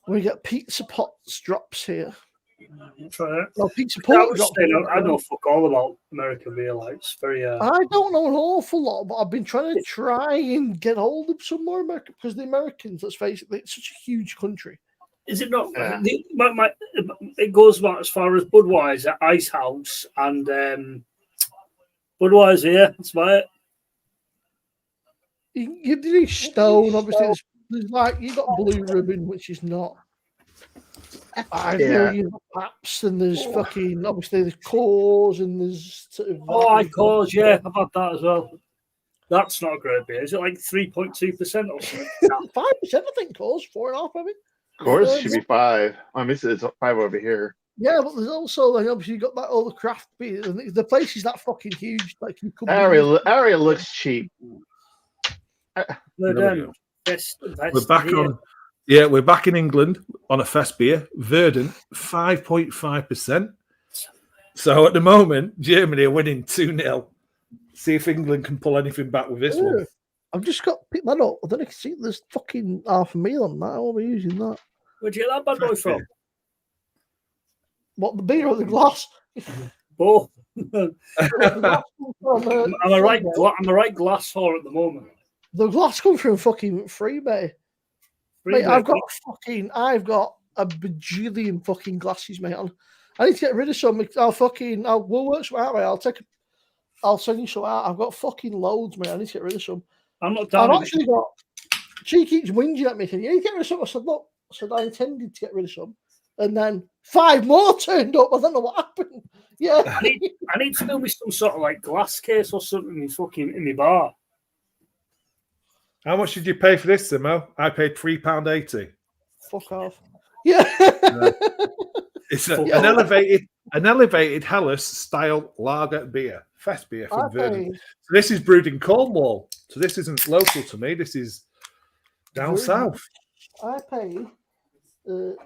We get pizza pots drops here. Try that. Well, pizza pot drops. I know fuck all about American beer. Like, it's very. I don't know an awful lot, but I've been trying to and get hold of some more American because the Americans, let's face it, it's such a huge country. Is it not? Yeah. It goes back as far as Budweiser, Ice House, and Budweiser. Yeah, that's about it. You do Stone, obviously. There's like you got Blue Ribbon, which is not. I know you got Paps, and there's fucking obviously there's Coors, and there's sort of. Coors, yeah, I've had that as well. That's not a great beer. Is it like 3.2% or something? 5%, I think. Coors 4.5, maybe. Coors should be 5. I mean, it's 5 over here. Yeah, but there's also like obviously you got that all the craft beer, and the place is that fucking huge. Like you could. Area looks cheap. We're back on. Yeah, we're back in England on a Festbier. Verdant, 5.5%. So at the moment, Germany are winning 2-0. See if England can pull anything back with this one. I've just got to pick that up. I don't know if you see there's fucking half a meal on that. I won't be using that. Where'd you get that bad boy from? What, the beer or the glass? Both. I'm a right glass whore at the moment. The glass comes from fucking Freebay. Mate, I've got a bajillion fucking glasses, mate. I need to get rid of some. We'll work some out, mate. I'll send you some out. I've got fucking loads, mate. I need to get rid of some. I've actually got. She keeps whinging at me, saying, "You need to get rid of some." I said, "Look," I intended to get rid of some, and then 5 more turned up. I don't know what happened. Yeah, I need to build me some sort of like glass case or something in my bar. How much did you pay for this, Simo? I paid £3.80. Fuck off. Yeah. It's an elevated Helles style lager beer, fest beer from Verdant. So this is brewed in Cornwall. So this isn't local to me. This is down south. I paid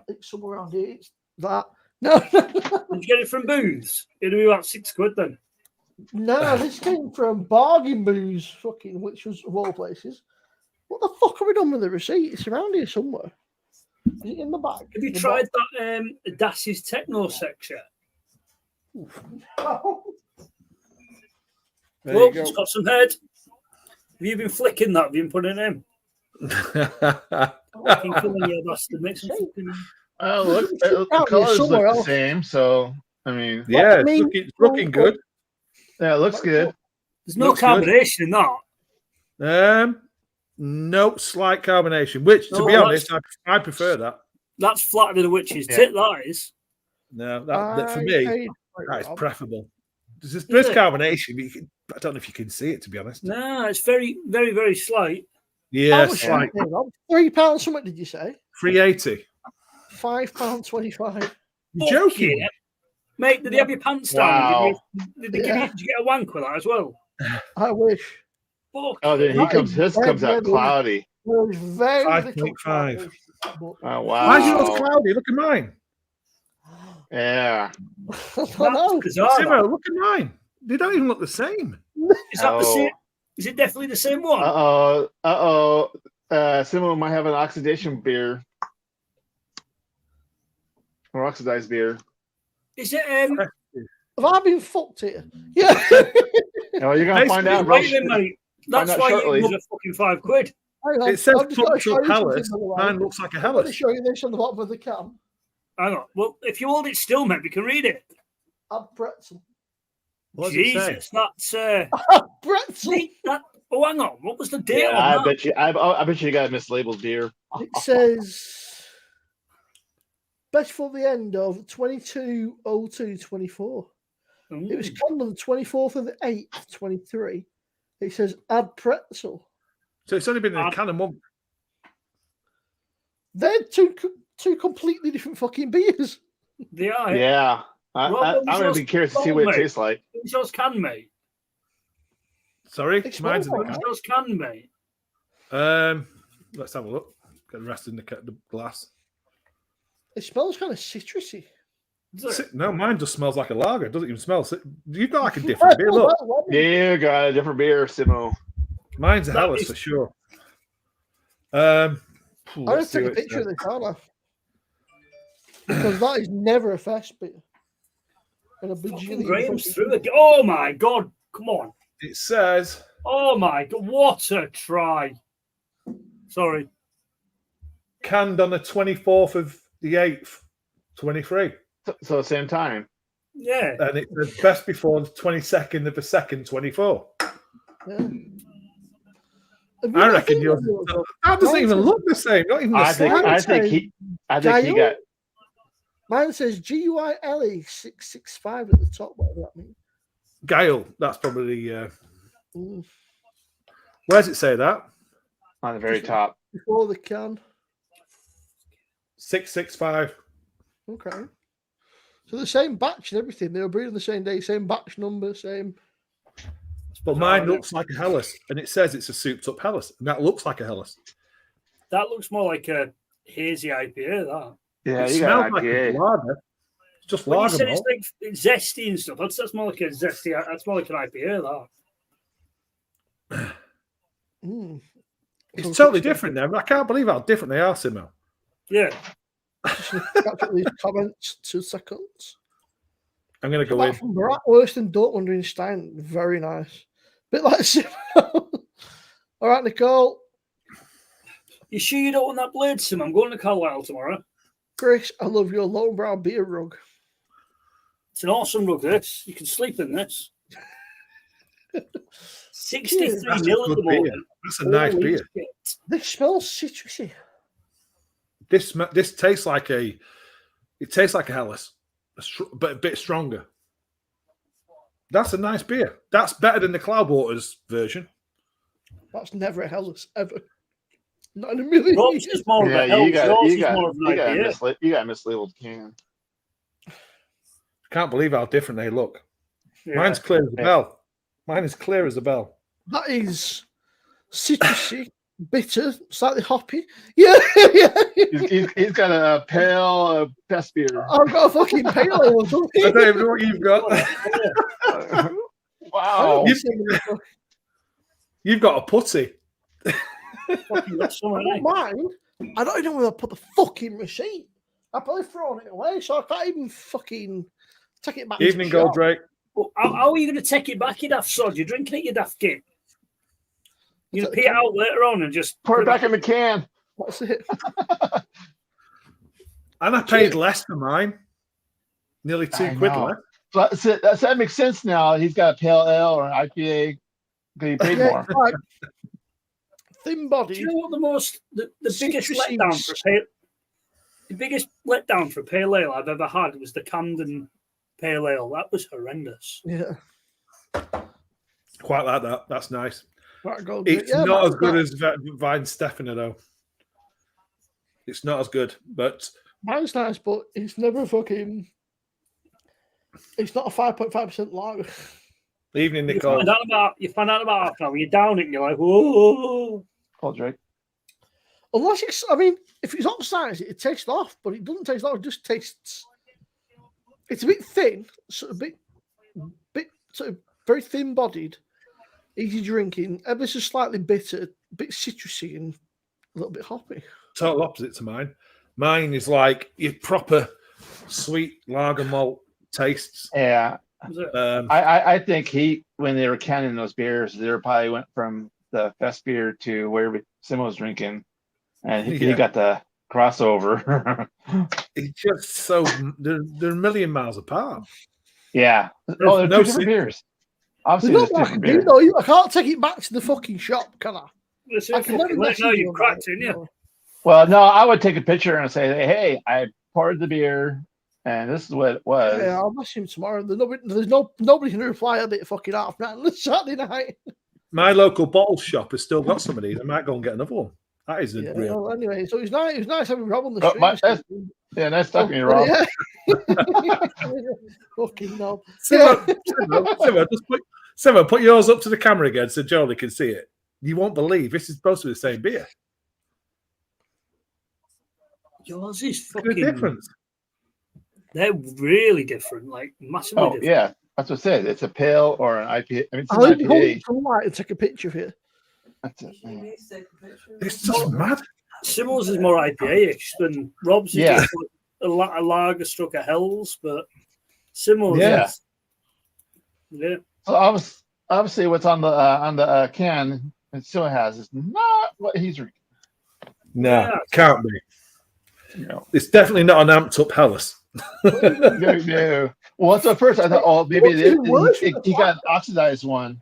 it's somewhere around here. It's that. No. Did you get it from Booths? It'd be about £6 then. No, this came from Bargain Booze, fucking, which was of all places. What the fuck have we done with the receipt? It's around here somewhere. Is it in the bag? Have you tried that Das's Techno section? Look, it's got some head. Have you been flicking that? Have you been putting it in? Fucking killing you, bastard. Make some fucking... Oh, look, the colors look the same, so, I mean... Yeah, it's looking good. Yeah, it looks good. There's no carbonation in that. No slight carbonation, which, to be honest, I prefer that. That's flatter than a witch's tit, that is. No, that for me, that is preferable. There's carbonation, but I don't know if you can see it, to be honest. No, it's very, very, very slight. Yeah, slight. £3 something, did you say? £3.80. £5.25. You're joking? Yeah. Mate, did you have your pants down? Wow. Did you get a wank with that as well? I wish. Oh, then his comes out cloudy. 5.5. Oh, wow. Why is yours cloudy? Look at mine. Yeah. Simo, look at mine. They don't even look the same. Is that the same? Is it definitely the same one? Simo might have an oxidation beer. Or oxidized beer. Is it? Have I been fucked here? Yeah. No, you're gonna find out. Mate. That's why you got fucking £5. It says fucked up Helles. Mine looks like a Helles. Let me show you this on the bottom of the can. Hang on. Well, if you hold it still, mate, we can read it. A pretzel. What does Jesus, it say? that's pretzel. Oh, hang on. What was the date on I that? bet you. I bet you got a mislabeled beer. It says best for the end of 22/02/24. It was canned on the 24th of the 8th, 23. It says add pretzel. So it's only been in a can a month. They're two completely different fucking beers. They are. Yeah. I'm going to be curious to see what it tastes like. It's yours can, mate. Sorry, It mine's in smells the like Yours can, mate. can. Let's have a look. Get the rest in the glass. It smells kind of citrusy. No, mine just smells like a lager. It doesn't even smell. You've got like a different beer. Look, You got a different beer, Simo. mine's a Helles for sure. I'm going to take a picture of this, aren't I? Because that is never a fest beer. And a Graham's through it. Oh my God. Come on. It says. Oh my God. What a try. Sorry. Canned on the 24th of the 8th, 23. So same time. Yeah. And it says best before the 22nd of the 2nd, 24. Yeah. I reckon yours. That doesn't even look the same. Not even the same. I think he got. Mine says GUILE 665 at the top. Whatever that means. Guile. That's probably. Where's it say that? On the very top. Before the can. 665. Okay. So the same batch and everything. They were brewed on the same day, same batch number, same. But mine looks like a Helles, and it says it's a souped-up Helles, and that looks like a Helles. That looks more like a hazy IPA, that. Yeah, it you smells got like a lager. It's just When lager. you said it's like zesty and stuff. That's more like a zesty. That's more like an IPA, that. It's totally different now. I can't believe how different they are, Simo. Yeah. Catch up these comments 2 seconds. I'm going to go in. From Bratwurst and Dortmund in Stein. Very nice. Bit like Simo. All right, Nicole. You sure you don't want that blade, Sim? I'm going to Carlisle tomorrow. Chris, I love your Lone Brown beer rug. It's an awesome rug, this. You can sleep in this. 63 nil at the moment. That's a nice beer. This smells citrusy. This tastes like a. It tastes like a Helles, but a bit stronger. That's a nice beer. That's better than the Cloudwaters version. That's never a Helles ever. Not in a million years. Is more of a Helles. You got a mislabeled can. Can't believe how different they look. Yeah. Mine's clear as a bell. Mine is clear as a bell. That is citrusy, bitter, slightly hoppy. Yeah, yeah. He's got a pale Festbier. I've got a fucking pale ale. I don't even know what you've got. Wow. You've got a putty. I don't mind. I don't even know where I put the fucking receipt. I've probably thrown it away, so I can't even fucking take it back. Evening, Goldrake. Well, how are you going to take it back, you daft sod? You're drinking it, you daft git. You're going to pee it out later on and just pour it back in the can. That's it. And I paid less for mine. Nearly £2 less. So that makes sense now. He's got a pale ale or an IPA. He paid more. Right. Thin body. Do you know what the biggest letdown for the biggest letdown for a pale ale I've ever had was the Camden pale ale. That was horrendous. Yeah. Quite like that. That's nice. Right, it's not as good as Vine Stefano, though. It's not as good, but mine's nice, but it's never fucking. It's not a 5.5% lager. Evening, Nicole. You find out about half an hour. You're down it and you're like, whoa. Oh, Drake. Unless it's, I mean, if it's oxidized, it tastes off, but it doesn't taste off. It just tastes. It's a bit thin, sort of bit sort of very thin-bodied, easy drinking, ever so slightly bitter, a bit citrusy, and a little bit hoppy. Total opposite to mine. Mine is like your proper sweet lager malt tastes. Yeah. I think when they were canning those beers, they probably went from the Festbier to where Sim was drinking, and he got the crossover. It's just so they're a million miles apart. Yeah. They're two different beers. Obviously, There's nothing I can do, though. I can't take it back to the fucking shop, can I? I can never message you. You cracked, didn't you? Well, no, I would take a picture and say, "Hey, I poured the beer, and this is what it was." Yeah, I'll message him tomorrow. Nobody can reply at it fucking half night on Saturday night. My local bottle shop has still got some of these. I might go and get another one. That is a real. Well, anyway, so it's nice having Rob on the stream. Nice talking to you, Rob. Yeah. Fucking knob. Simo, put yours up to the camera again so Jolie can see it. You won't believe this is supposed to be the same beer. Yours is fucking different. They're really different, like massively different. Yeah, that's what I said. It's a pale or an IPA. I mean, it's an I'll IPA. hold it to the light and take a picture of it. That's it. It's just mad. Simo's is more IPA-ish than Rob's. Is just like a lager struck a Hells, but Simo's. Yeah. So obviously, what's on the can it still has is not what he's drinking. No, can't be. No. It's definitely not an amped up Hellas. No. Well, so at first I thought, maybe he got an oxidized one.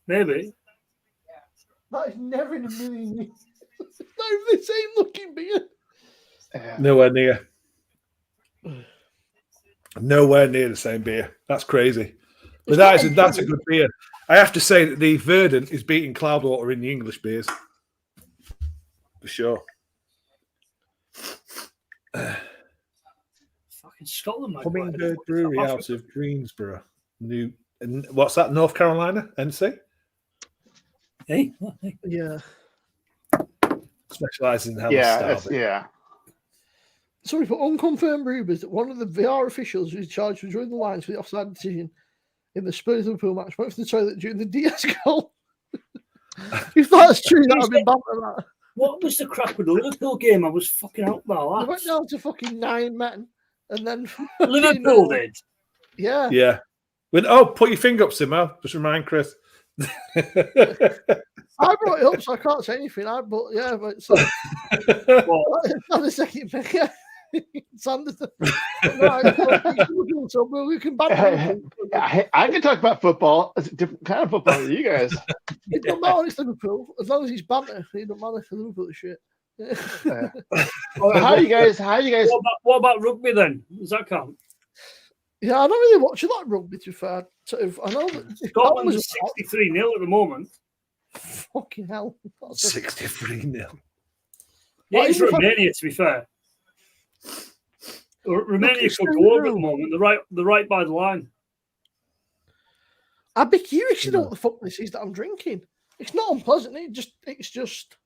Maybe. That is never in a million years. It's not even the same looking beer. Yeah. Nowhere near. Nowhere near the same beer. That's crazy. But that's a good beer. I have to say that the Verdant is beating Cloudwater in the English beers. For sure. Fucking Scotland, mate. Hummingbird Brewery out of Greensboro. What's that? North Carolina? NC? Hey. Yeah. Specialising in Hellas style. Yeah. Sorry, for unconfirmed rumours that one of the VR officials who's charged with drawing the lines for the offside decision in the Spurs Liverpool match went for the toilet during the DS goal. If that's true, that would be bad for that. What was the crack with the Liverpool game? I was fucking out by that. They went down to fucking 9 men, and then Liverpool did. Yeah. Yeah. Put your finger up, Simo. Just remind Chris. I brought it up, so I can't say anything. But it's not a second thing. Yeah. It's under the. So we can I can talk about football. It's a different kind of football than you guys. It don't matter. It's Liverpool. As long as he's banter, it don't matter for Liverpool shit. Well, how you guys? What about rugby then? Does that count? Yeah, I don't really watch a lot of rugby. To be fair, I know that Scotland is 63-0 at the moment. Fucking hell, 63-0. Yeah, it's Romania. To be fair, Romania could go over at the moment. They're right by the line. I'd be curious to know what the fuck this is that I'm drinking. It's not unpleasant. It's just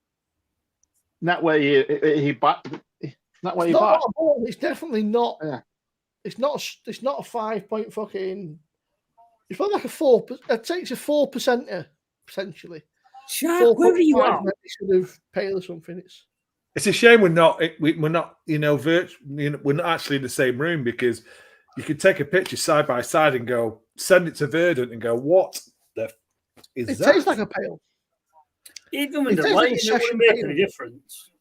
not what he bought. Not what he bought. It's definitely not. Yeah. It's not a 5 point fucking. It's probably like a 4. It takes a 4%er potentially. Shark, where are you at? Sort of pale or something. It's a shame we're not we're not we're not actually in the same room, because you could take a picture side by side and go send it to Verdant and go, what the is it that? It tastes like a pale. Even with the lighting, it wouldn't make any difference.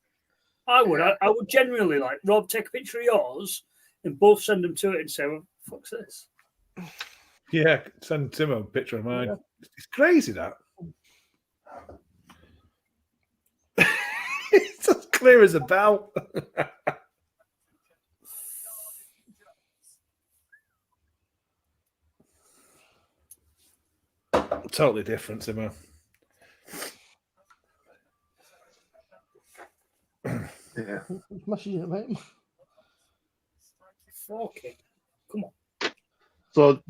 I would genuinely like Rob, take a picture of yours and both send them to it and say, well, fuck's this? Yeah, send Tim a picture of mine. Yeah. It's crazy that. It's as clear as a bell. Totally different, Simo. Yeah. Messaging it, mate. Okay. Come on. So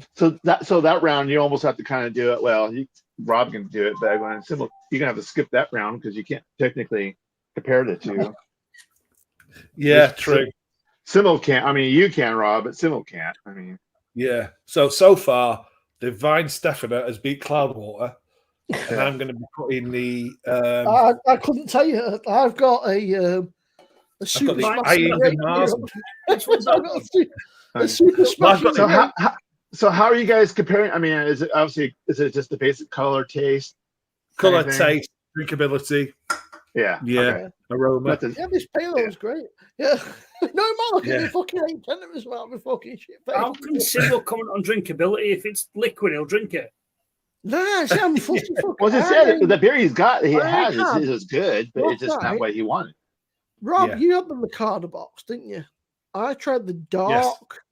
that round you almost have to kind of do it. Well, Rob can do it, but you're gonna have to skip that round because you can't technically compare the two. Yeah, true. Simo can't. I mean, you can, Rob, but Simo can't. I mean, yeah. So far, Divine Stefana has beat Cloudwater, and I'm going to be putting the. I couldn't tell you. I've got a super special. So how are you guys comparing? I mean, is it just the basic color, taste, drinkability? Yeah. Yeah. Aroma. Yeah, this pale ale's great. Yeah. No man, look at me fucking 8 centimeters about me fucking shit. How can Cyril comment on drinkability? If it's liquid, he'll drink it. Nah, see, I'm fucking Well, he said the beer he has is good, but it's just not what he wanted. Rob, you had the Ricardo box, didn't you? I tried the dark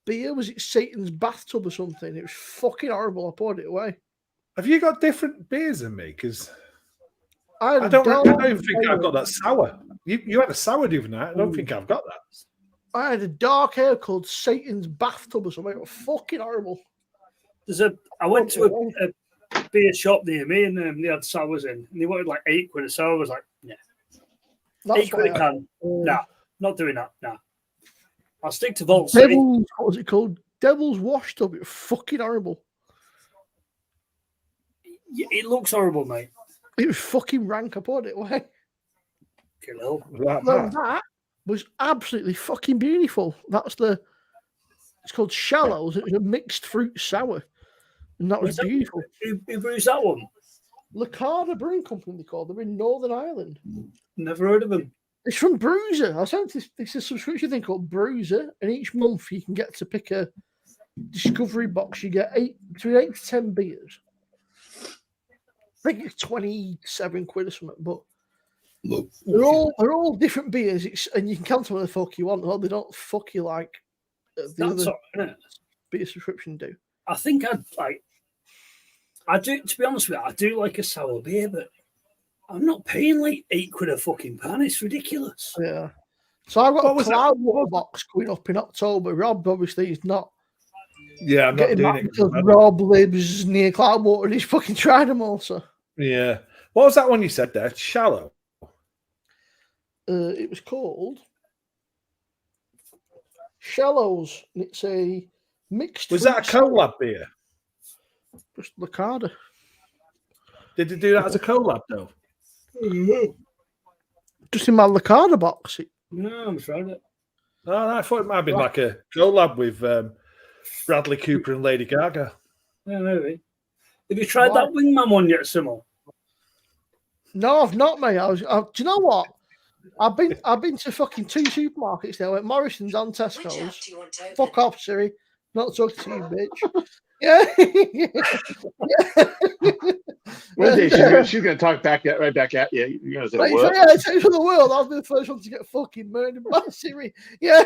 beer. Was it Satan's bathtub or something? It was fucking horrible. I poured it away. Have you got different beers than me? Because I don't even think I've got that sour. You had a sour the other night. I don't think I've got that. I had a dark ale called Satan's bathtub or something. It was fucking horrible. I went to a beer shop near me and they had sours in, and they wanted like £8 a sour. I was like, yeah, £8 a can. Nah, not doing that. Nah, I'll stick to Vault City. What was it called? Devil's Washed Up. It was fucking horrible. It looks horrible, mate. It was fucking rank. I poured it away. That was absolutely fucking beautiful. It's called Shallows. It was a mixed fruit sour. And that was beautiful. Who brews that one? Ricardo Brewing Company, they call. They're in Northern Ireland. Never heard of them. It's from Bruiser. I sent this a subscription thing called Bruiser, and each month you can get to pick a discovery box. You get between 8 to 10 beers. I think it's 27 quid or something, but they're all different beers, and you can cancel what the fuck you want. Or they don't fuck you like the other beer subscription do. I think I do. To be honest with you, I do like a sour beer, but I'm not paying like £8 a fucking pan. It's ridiculous. Yeah. So I've got a Cloudwater box coming up in October. Rob obviously is not. Yeah, I'm not doing it because Rob lives near Cloudwater and he's fucking tried them all. So. Yeah. What was that one you said there? Shallow. It was called Shallows, and it's a mixed. Was that a collab beer? Just Ricardo. Did they do that as a collab though? Just in my Ricardo box. No, I'm trying it. Oh, I thought it might have been like a collab with Bradley Cooper and Lady Gaga. Yeah, maybe. Have you tried that Wingman one yet, Simo? No, I've not, mate. Do you know what? I've been to fucking 2 supermarkets now. At Morrison's and Tesco's. Fuck off, Siri. Not talking to you, bitch. Yeah. One day she's gonna talk right back at you. You're gonna say, what? Yeah, it's for the world. I'll be the first one to get fucking murdered by Siri. Yeah.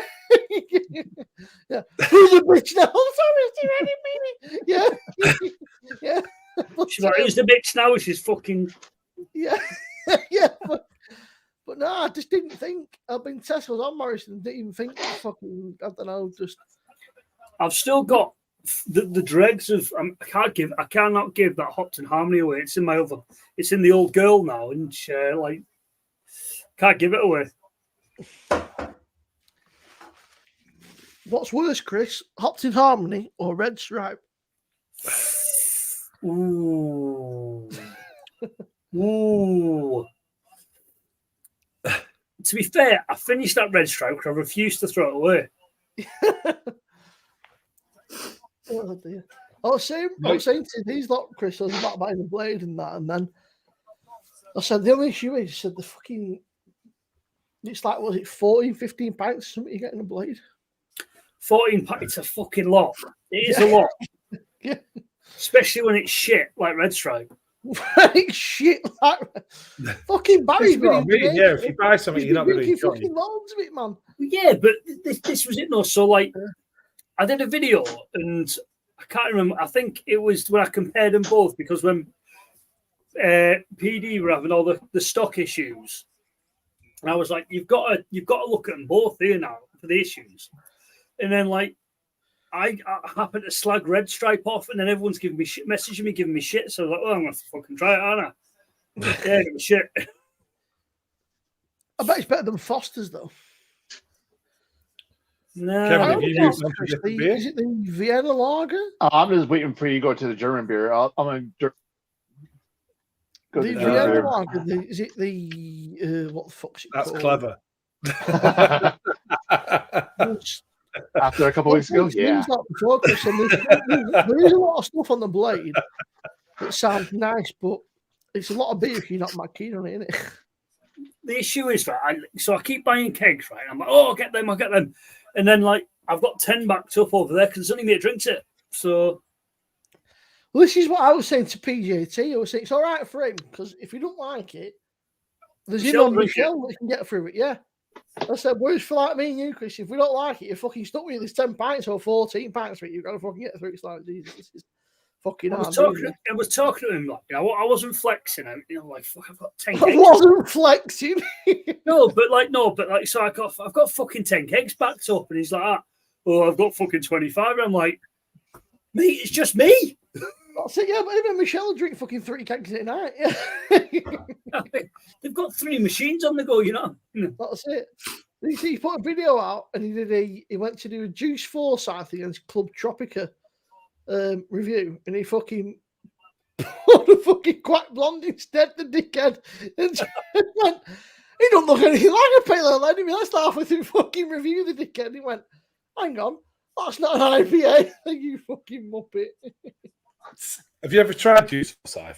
Yeah. Who's a bitch now? Sorry, Siri, I didn't mean it. Yeah. Yeah. She's like, who's the bitch now? She's fucking. Yeah. Yeah. But no, I just didn't think. I've been Tesco's on Morrison. Didn't even think fucking. I don't know. Just. I've still got the dregs of. I cannot give that Hopton Harmony away. It's in my other. It's in the old girl now, and can't give it away. What's worse, Chris? Hopton Harmony or Red Stripe? Ooh. Ooh. To be fair, I finished that Red Stripe because I refused to throw it away. Oh dear. I was saying to these lot, Chris, I was about buying a blade and that, and then I said the only issue is, said the fucking, it's like, was it 14, 15 pints or something you get in a blade? 14 pints, it's a fucking lot. It is a lot. Yeah. Especially when it's shit like Red Stripe. Like shit, like fucking Barry's been in yeah, if you buy something, you're not going to enjoy fucking loads of it, man. Yeah, but this was it, no. So, like, I did a video and I can't remember. I think it was when I compared them both because when PD were having all the stock issues, and I was like, you've got to look at them both here now for the issues. And then, like, I happened to slag Red Stripe off, and then everyone's giving me shit, messaging me, giving me shit. So I was like, well, I'm going to fucking try it, aren't I? Yeah, give me shit. I bet it's better than Foster's, though. No. Kevin, is it the Vienna Lager? I'm just waiting for you to go to the German beer. I'm going to go to the Vienna Lager. Is it the what the fuck's it That's called? Clever. After a couple weeks ago, yeah. There is a lot of stuff on the blade that sounds nice, but It's a lot of beer if you're not mad keen on it, isn't it? The issue is that I keep buying kegs, right? I'm like, oh, I'll get them. And then, like, I've got 10 backed up over there because only me drinks it. So, well, this is what I was saying to PJT. I was saying it's all right for him because if you don't like it, there's Michelle that can get through it. Yeah. I said, whereas for like me and you, Chris, if we don't like it, you're fucking stuck with it. There's 10 pints or 14 pints for it. You've got to fucking get through it. It's like, Jesus, this is fucking hard. I was talking to him, like, you know, I wasn't flexing. Like, fuck, I've got 10 kegs. I wasn't flexing. no, but so I've got fucking 10 kegs backed up, and he's like, oh, I've got fucking 25. And I'm like, mate, it's just me. That's it, yeah, but even Michelle drink fucking 3 kegs at night. Yeah. They've got 3 machines on the go, you know. That's it. He put a video out and he went to do a Juice Foresight against Club Tropica review, and he fucking put a fucking quack blonde instead, the dickhead. And went, he don't look anything like a pale ale. I didn't halfway through fucking review the dickhead. He went, hang on, that's not an IPA. You fucking muppet. Have you ever tried Juice Foresight?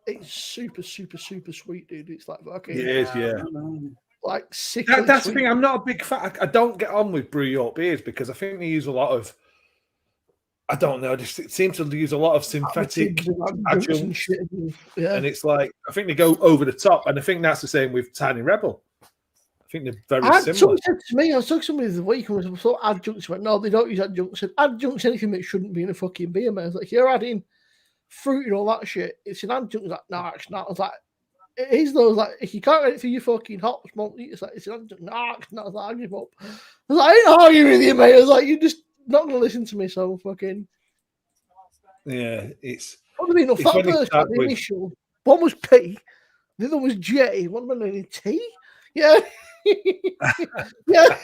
It's super, super, super sweet, dude. It's like okay, it is, yeah. Like sick. That's the thing. I'm not a big fan. I don't get on with Brew York beers because I think they use a lot of. I don't know. It seems to use a lot of synthetic adjuncts and shit. Yeah. And it's like I think they go over the top, and I think that's the same with Tiny Rebel. I think they're very similar. Someone said to me, I was talking to somebody the week and was so adjuncts. Went, no, they don't use adjuncts. I said adjuncts anything that shouldn't be in a fucking beer, man. I was like, you're adding fruit and all that shit. It's an adjunct. Like, no, it's not. I was like, it is though. Like, if you can't get it through your fucking hops, it's like it's an adjunct. No, it's not. I was like, I give up. I was like, I ain't arguing with you, mate. I was like, you're just not going to listen to me, so fucking. Yeah, it's. What do you mean? That person, the initial one was P, the other was J. One was in T. Yeah. Yeah.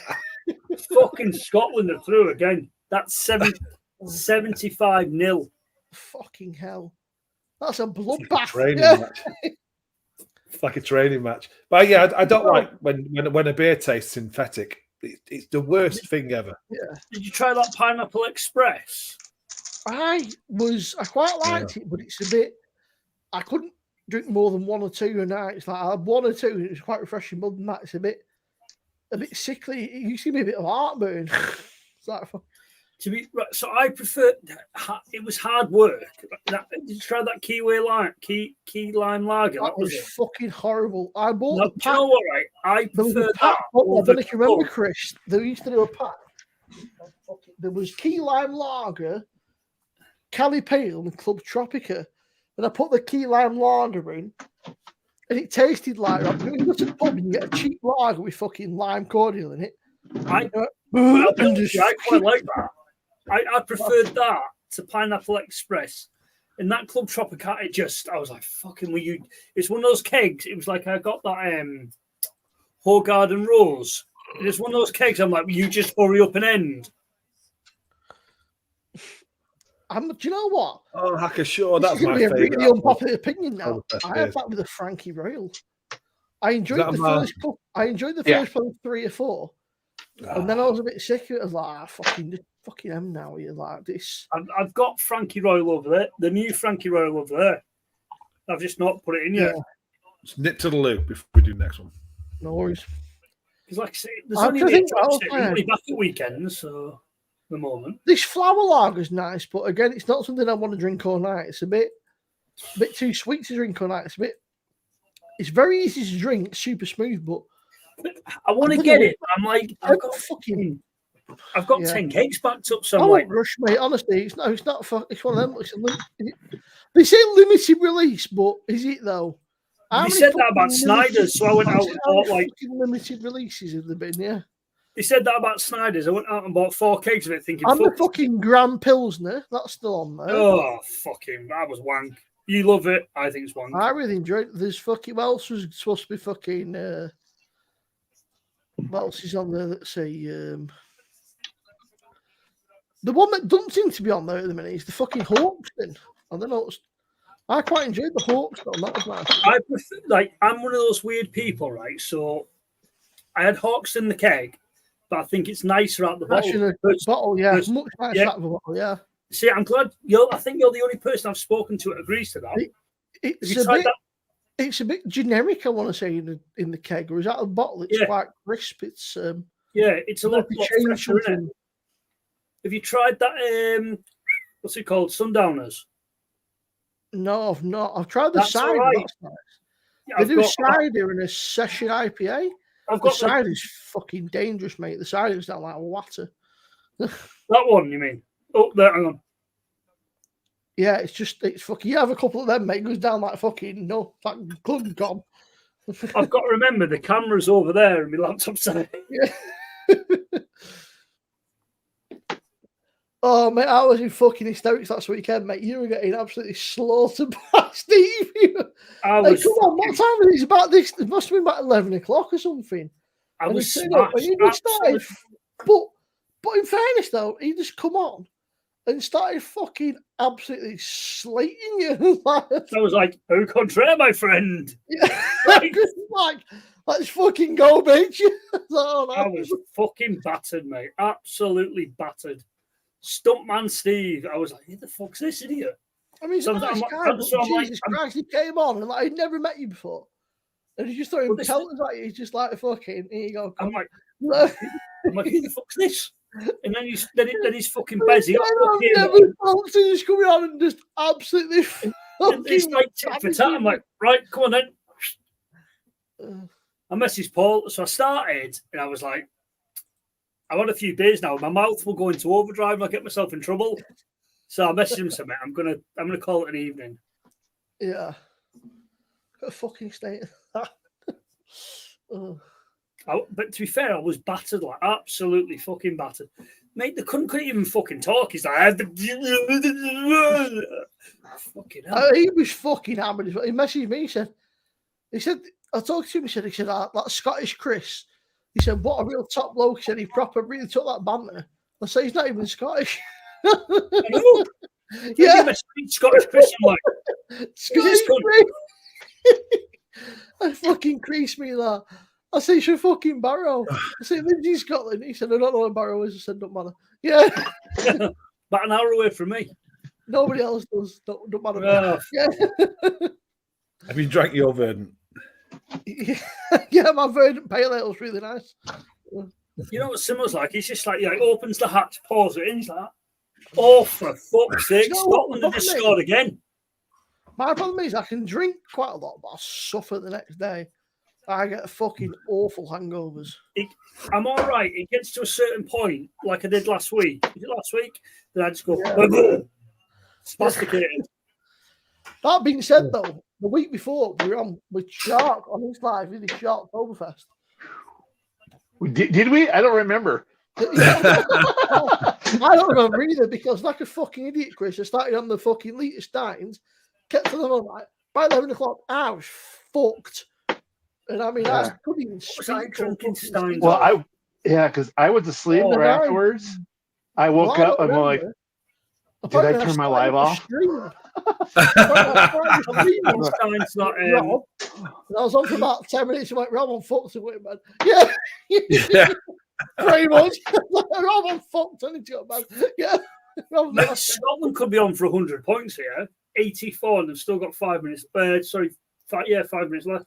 Fucking Scotland are through again. That's 75-0. Fucking hell. That's a bloodbath. Match. It's like a training match. But yeah, I don't like when a beer tastes synthetic. It's the worst thing ever. Yeah. Did you try that Pineapple Express? I quite liked it, but it's a bit. I couldn't drink more than 1 or 2 a night. It's like I had 1 or 2, and it was quite refreshing. More than that, it's a bit sickly. It used to be a bit of heartburn. It's like, so I prefer. It was hard work. Did you try that key lime lager? That was fucking horrible. I bought the pack. Do you know what? Right, I prefer that. I don't know if you remember, Chris. They used to do a pack. There was key lime lager, Cali Pale, and Club Tropica. And I put the key lime lager in, and it tasted like that. When you go to the pub and you get a cheap lager with fucking lime cordial in it. I quite like that. I preferred that to Pineapple Express. And that Club Tropica, I was like, fucking, it's one of those kegs. It was like I got that Hogarden Rose. And it's one of those kegs. I'm like, you just hurry up and end. Do you know what? Oh, Hacker, sure, that's my favorite. Really unpopular opinion now. I had that with a Frankie Royal. I enjoyed the first couple. I enjoyed the first 3 or 4, and then I was a bit sick of it. I was like, fucking am now. You're like this. I've got Frankie Royal over there. The new Frankie Royal over there. I've just not put it in yet. Just nip to the loop before we do the next one. No worries. Because like I say, there's only back at weekends, so. The moment. This flower lager is nice, but again, it's not something I want to drink all night. It's a bit too sweet to drink all night. It's very easy to drink, super smooth, but I want to get it. I'm like, I've got 10 kegs backed up somewhere. I won't rush, mate. Honestly, it's not. It's one of them. They say limited release, but is it though? You said that about Snyder's, so I went out and bought like limited releases have there been, yeah. They said that about Snyder's. I went out and bought 4 kegs of it thinking... And the fucking Grand Pilsner. That's still on there. Oh, fucking... That was wank. You love it. I think it's wank. I really enjoyed it. There's fucking... What else was supposed to be fucking... what else is on there? Let's see. The one that doesn't seem to be on there at the minute is the fucking Hawkston. I don't know. I quite enjoyed the Hawkston. That was nice. I prefer... I'm one of those weird people, right? So I had Hawks in the keg. But I think it's nicer out the bottle. Bottle, yeah. Much nicer out the bottle, yeah. See, I'm glad I think you're the only person I've spoken to that agrees to that. It's a bit generic, I want to say, in the keg, or is that a bottle? It's quite crisp. It's it's a lot fresher, isn't it? Have you tried that? What's it called? Sundowners? No, I've not. I've tried the cider. Right. That's nice. Yeah, they do cider in a session IPA. The cider's fucking dangerous, mate. The cider's not like water. That one, you mean? Oh, there, hang on. Yeah, it's fucking. You have a couple of them, mate. It goes down like fucking like glug gone. I've got to remember the camera's over there and my laptop's there. Yeah. Oh, mate, I was in fucking hysterics last weekend, mate. You were getting absolutely slaughtered by Steve. Come on, what time is it? About this? It must have been about 11 o'clock or something. I was smashed. But in fairness, though, he just come on and started fucking absolutely slating you. I was like, au contraire, my friend. Yeah. like, let's fucking go, bitch. I was fucking battered, mate. Absolutely battered. Stuntman Steve. I was like, who the fuck's this idiot? I mean, he's a nice guy, but Jesus Christ, he came on and I'd never met you before. And he's just throwing pelters at you. He's just like, fucking, here you go. I'm like, who the fuck's this? And then he's fucking busy. He's coming on and just absolutely. It's like tit for tat. I'm like, right, come on then. I messaged Paul, so I started, and I was like, I've had a few beers now. My mouth will go into overdrive, and I'll get myself in trouble. So I messaged him, mate. I'm gonna call it an evening. Yeah. What a fucking state of that. But to be fair, I was battered, like absolutely fucking battered. Mate, they couldn't even fucking talk. He's like, fucking hell. He was fucking hammered. He messaged me. He said, I talked to him. He said, that Scottish Chris. He said, what a real top bloke. He said, he proper really took that banter. I said, he's not even Scottish. I know. Yeah. Scottish Chris. I'm like, Scottish Chris. I fucking creased me that. I said, you should fucking Barrow. I said, lives in Scotland. He said, I don't know where Barrow is. I said, don't matter. Yeah. About an hour away from me. Nobody else does. Don't matter. Yeah. Have you drank your Verdant? Yeah, my Verdant Pale Ale was really nice. You know what Simmer's like? He's just like, opens the hatch, pours it in. He's like, oh, for fuck's sake, Scotland have just scored again. My problem is I can drink quite a lot, but I suffer the next day. I get fucking awful hangovers. I'm all right. It gets to a certain point, like I did last week. Was it last week? Then I just go, spasticated. That being said, though, the week before, we were on with Shark on his live, really Shark Oktoberfest. Did we? I don't remember. I don't remember either, because like a fucking idiot, Chris, I started on the fucking litre steins, kept to them on like, by 11 o'clock, I was fucked. And I mean, I couldn't even speak. Well, because I was asleep right afterwards. I woke up, I'm like, did I turn my live off? I was on for about 10 minutes. I went, Rob, I'm fucked. And went, man. Yeah. Very much. Rob, I'm fucked. I need to go, man. Yeah. Mate, Scotland could be on for 100 points here. 84, and they've still got 5 minutes. 5 minutes left.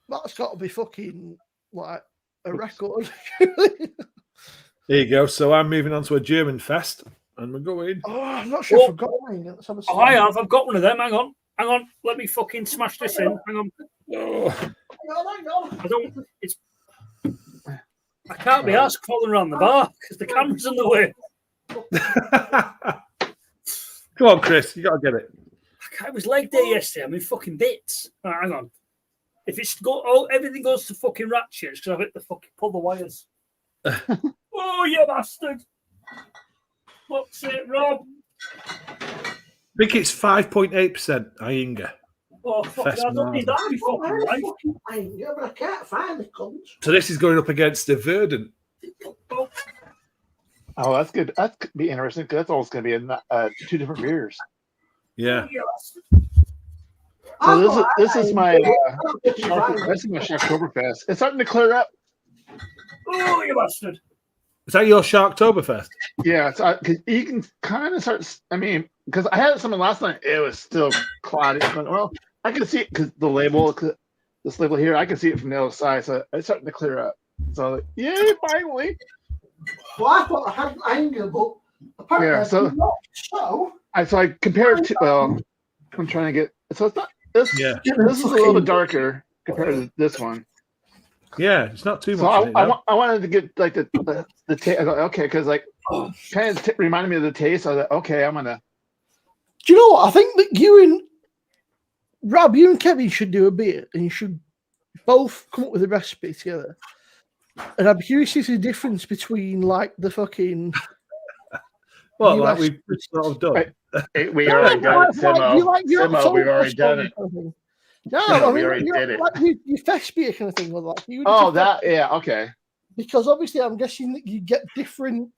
That's got to be fucking like a record. There you go. So I'm moving on to a German Fest, and we're going. Oh, I'm not sure if I've got one. I have. I've got one of them. Hang on. Let me fucking smash this in. Hang on. Hang on. I don't. I can't be asked crawling around the bar because the camera's in the way. Come on, Chris. You got to get it. It was leg day yesterday. I'm in fucking bits. Right, hang on. If everything goes to fucking ratchets because I've hit the fucking pull the wires. Oh, you bastard! What's it, Rob? I think it's 5.8% Iinga. Oh, fuck! I don't need that to be fucking right. Iinga, but I can't find the cunt. So this is going up against the Verdant. Oh, that's good. That's could be interesting because that's always going to be 2 different beers. Yeah. So this is my Oktoberfest. It's starting to clear up. Oh, you bastard! Is that your Sharktoberfest? Yeah, so cause you can kind of start. I mean, because I had some last night, it was still cloudy. But, well, I can see it because the label, this label here, I can see it from the other side, so it's starting to clear up. So, yay! Finally. Well, I thought I had anger, but apparently Yeah, so- I do not. So I compared to. Well, I'm trying to get. So it's not this. Yeah. This is a little bit darker compared to this one. Yeah, it's not too So much. in it, no. I wanted to get like the taste. Okay, because like kind of reminded me of the taste. I was like, okay, I'm gonna. do you know what? I think that you and Rob, you and Kevin should do a beer, and you should both come up with a recipe together. And I'm curious if there's a difference between like the fucking. Well, US like we've sort of done. Right. We already done it, Simo. We've already done it. No, I we mean, already did it. like your Festbier kind of thing. Like you Oh, that yeah, okay. because obviously I'm guessing that you get different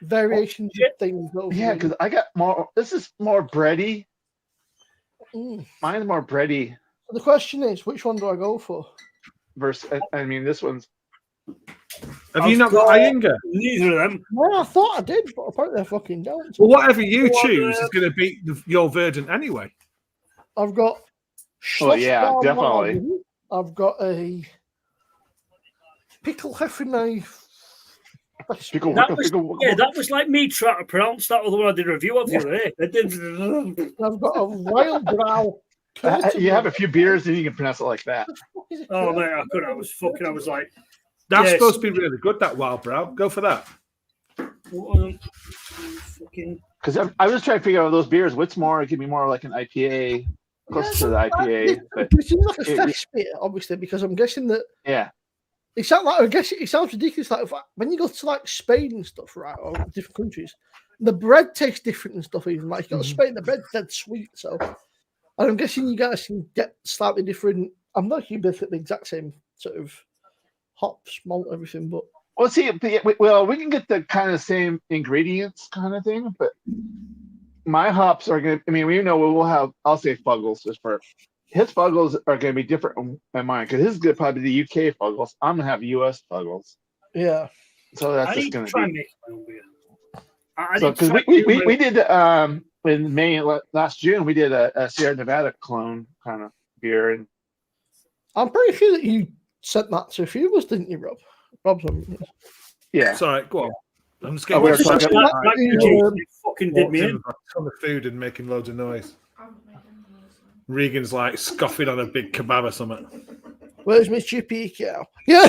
variations of things. Over Yeah, because I got more. This is more bready. Mm. Mine's more bready. The question is, which one do I go for? Versus, I mean, this one's. Have you not got Iyengar? Neither of them. Well, I thought I did, but apparently I fucking don't. Well, whatever you choose is going to beat your Verdant anyway. I've got. Oh yeah, Schlossbauer definitely. Lager. I've got a pickle Heffernan. Pickle, That pickle, was, pickle, yeah, that was like me trying to pronounce that other one I did a review of the other day. I did. I've got a wild brow. You have a few beers and you can pronounce it like that. Oh man, I couldn't. I was fucking. I was like, That's yes. supposed to be really good, that wild brow. Go for that. Fucking. Because I was trying to figure out those beers. What's more? Give me more like an IPA, close to the IPA. But It seems like a fresh beer, obviously, because I'm guessing that yeah, it sounds like it sounds ridiculous. Like when you go to like Spain and stuff, right, or different countries, the bread tastes different and stuff. Even like you go to Spain, the bread's dead sweet. So, and I'm guessing you guys can get slightly different. I'm not sure if the exact same sort of hops, malt, everything, but well, see, we can get the kind of same ingredients, kind of thing. But my hops are gonna. I mean, we know we'll have. I'll say Fuggles just for. His Fuggles are going to be different than mine because his is going to probably be the UK Fuggles. I'm going to have US Fuggles. Yeah. So that's just going to be. Make my own beer. So because we did in May last June we did a Sierra Nevada clone kind of beer, and I'm pretty sure that you sent that to a few of us, didn't you, Rob? Rob's on. yeah. Sorry, go on. I'm just Oh, we were getting talking That fucking did me in. a ton of food and making loads of noise. Regan's like scoffing on a big kebab or something. Where's my chippy cow? Yeah.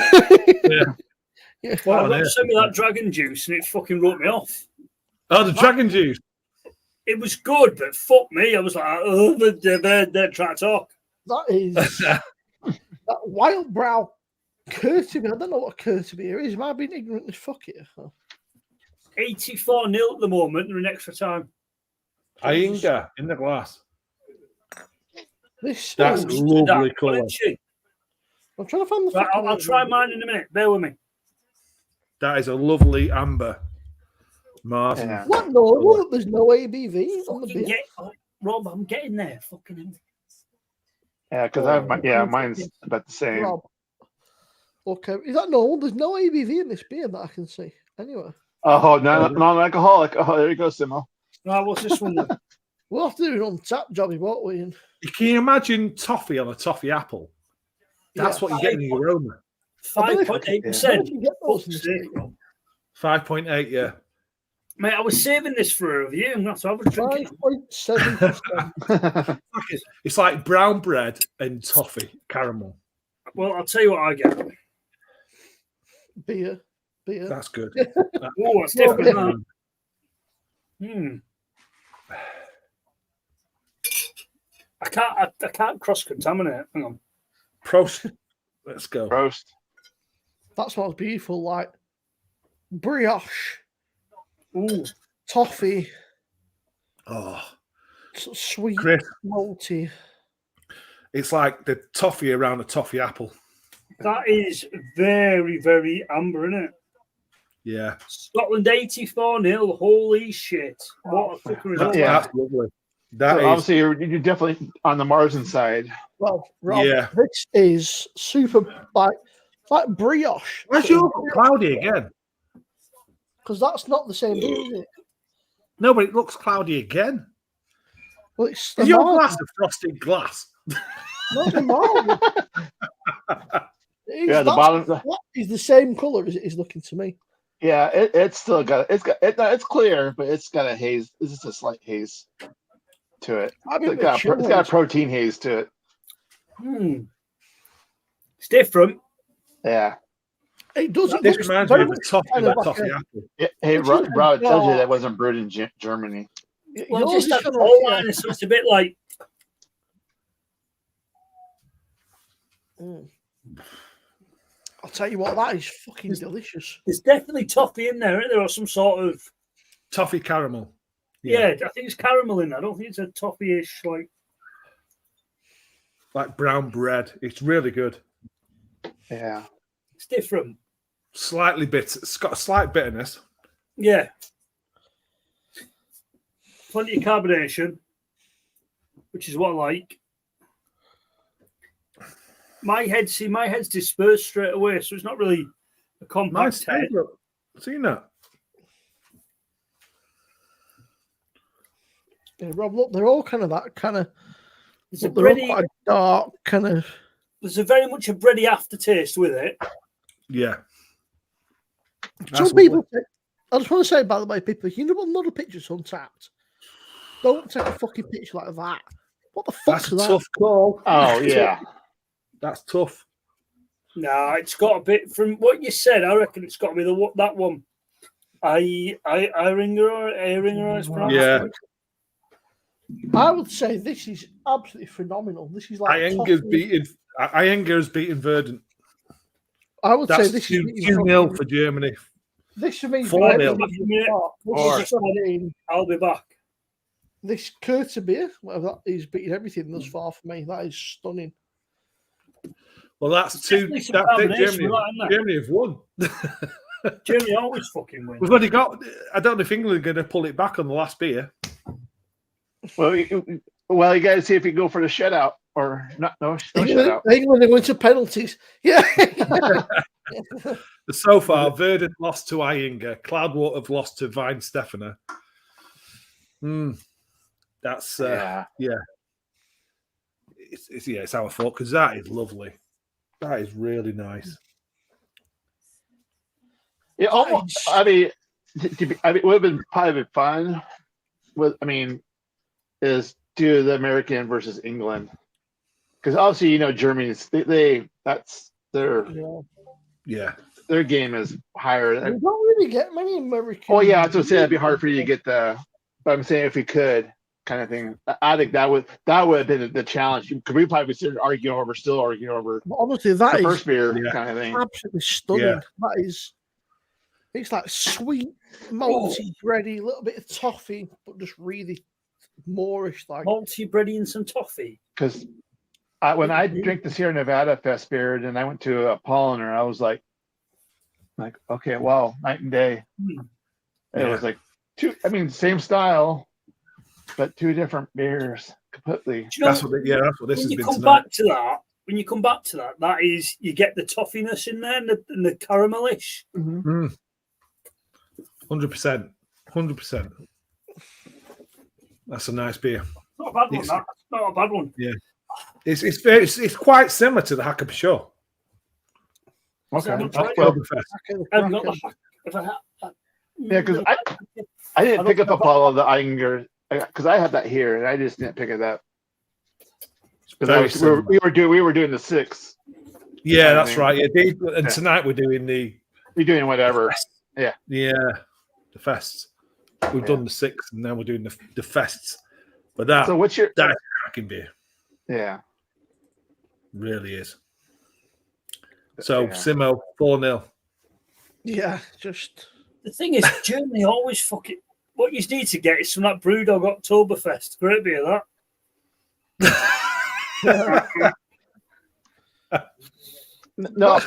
Yeah. Well, Rob sent me that dragon juice and it fucking wrote me off. Oh, the dragon juice. It was good, but fuck me. I was like, oh, they're trying to talk. That is that wild brow Kurtby. I don't know what Kurtby is. Am I being ignorant as fuck here? 84-0 at the moment. They're in extra time. Iyengar in the glass. This That's is, lovely colour. I'm trying to find the. Right, I'll try mine in a minute. Bear with me. That is a lovely amber. Martin. Yeah. What? No, there's no ABV on the beer. Rob, I'm getting there. Fucking him. Yeah, because mine's about the same. Rob. Okay, is that no? There's no ABV in this beer that I can see. Anyway. Oh, non-alcoholic. Oh, there you go, Simo. Right, what's this one then? We'll have to do an untapped jobby, won't we? Can you imagine toffee on a toffee apple? That's what you get in the aroma. 5.8%. 5.8, yeah. Mate, I was saving this for a review, and that's what I was drinking. 5.7%. It's like brown bread and toffee caramel. Well, I'll tell you what I get. Beer. That's good. Oh, it's different. I can't cross-contaminate. Hang on. Prost. Let's go. Prost. That smells beautiful, like brioche. Ooh. Toffee. Oh, Sweet, crisp. malty. It's like the toffee around a toffee apple. That is very, very amber, isn't it? Yeah. Scotland 84-0. Holy shit. What a fucking result. Yeah. That's lovely. That is. Obviously, you're definitely on the margin side. Well, Rob, Yeah. this is super like brioche. Where's your cloudy again? Because that's not the same beer, is it? No, but it looks cloudy again. Well, it's Is your glass a frosted glass? not the marble. Yeah, the bottom is the same color as it is looking to me. Yeah, it's still got it's clear, but it's got a haze. This is a slight haze to it. It's got a protein haze to it. It's different. Yeah. It doesn't. This reminds me of the toffee apple. Hey, Rob, it tells you that wasn't brewed in Germany. Well, just that whole line, so it's a bit like. I'll tell you what, that is fucking delicious. There's definitely toffee in there, isn't there, or some sort of toffee caramel. Yeah, I think it's caramel in there. I don't think it's a toffee-ish like brown bread. It's really good. Yeah, it's different. Slightly bitter. It's got a slight bitterness. Yeah. Plenty of carbonation, which is what I like. My head's dispersed straight away, so it's not really a compact head. Seen that? Yeah, Rob, look, they're all kind of that kind of. There's a bready, quite dark kind of. There's a very much a bready aftertaste with it. Yeah. Some people. I just want to say, by the way, people, you know what another picture's Untapped? Don't take a fucking picture like that. What the fuck's that? That's a tough call. Oh yeah. That's tough. No, it's got a bit from what you said. I reckon it's got to be that one. Ringer is pronounced. Yeah. I would say this is absolutely phenomenal. This is like Iyengar's beaten Verdant. I would say this is 2-0 for Germany. This for me 4-0. I'll be back. This Kurtebeer, whatever that is, beating everything thus far for me. That is stunning. Well, that's two. That's it. Germany have won. Germany always fucking wins. We've only got. I don't know if England are going to pull it back on the last beer. Well, you got to see if you go for the shutout or not. No shutout. England are going to penalties. Yeah. So far, Verdant lost to Iyengar. Cloudwater have lost to Vine Stefano. That's yeah. It's our fault because that is lovely. That is really nice. Yeah, almost. I mean, it would have been probably fun. Is do the American versus England because obviously Germany's that's their their game is higher. We don't really get many Americans. Oh yeah, I was gonna say that'd be hard for you to get the. But I'm saying if we could. Kind of thing. I think that would have been the challenge. Could we probably still argue over honestly, that the is first beer kind of thing. Absolutely stunning. Yeah. That is, it's like sweet, malty, bready, a little bit of toffee, but just really moreish, like malty, bready, and some toffee. Because when I drink the Sierra Nevada Fest beer, and I went to a Polliner, I was like, okay, wow, night and day. It was like same style. But two different beers completely. That's what this has been tonight. When you come back to that, that is you get the toffiness in there and the caramelish. 100%. That's a nice beer. Not a bad one. That's not a bad one. Yeah, it's quite similar to the Hacker Show. Okay. Oktoberfest. Yeah, because I didn't pick up a bottle of the Iyengar. Because I had that here, and I just didn't pick it up. Because we were doing the 6. Yeah, that's right. Yeah, and tonight we're doing whatever. Yeah, the fests. We've done the 6, and now we're doing the fests. But that's cracking beer. Yeah, really is. So Simo 4-0. Yeah, just the thing is, Germany always fucking. What you need to get is some that BrewDog Oktoberfest. Great beer, that. No,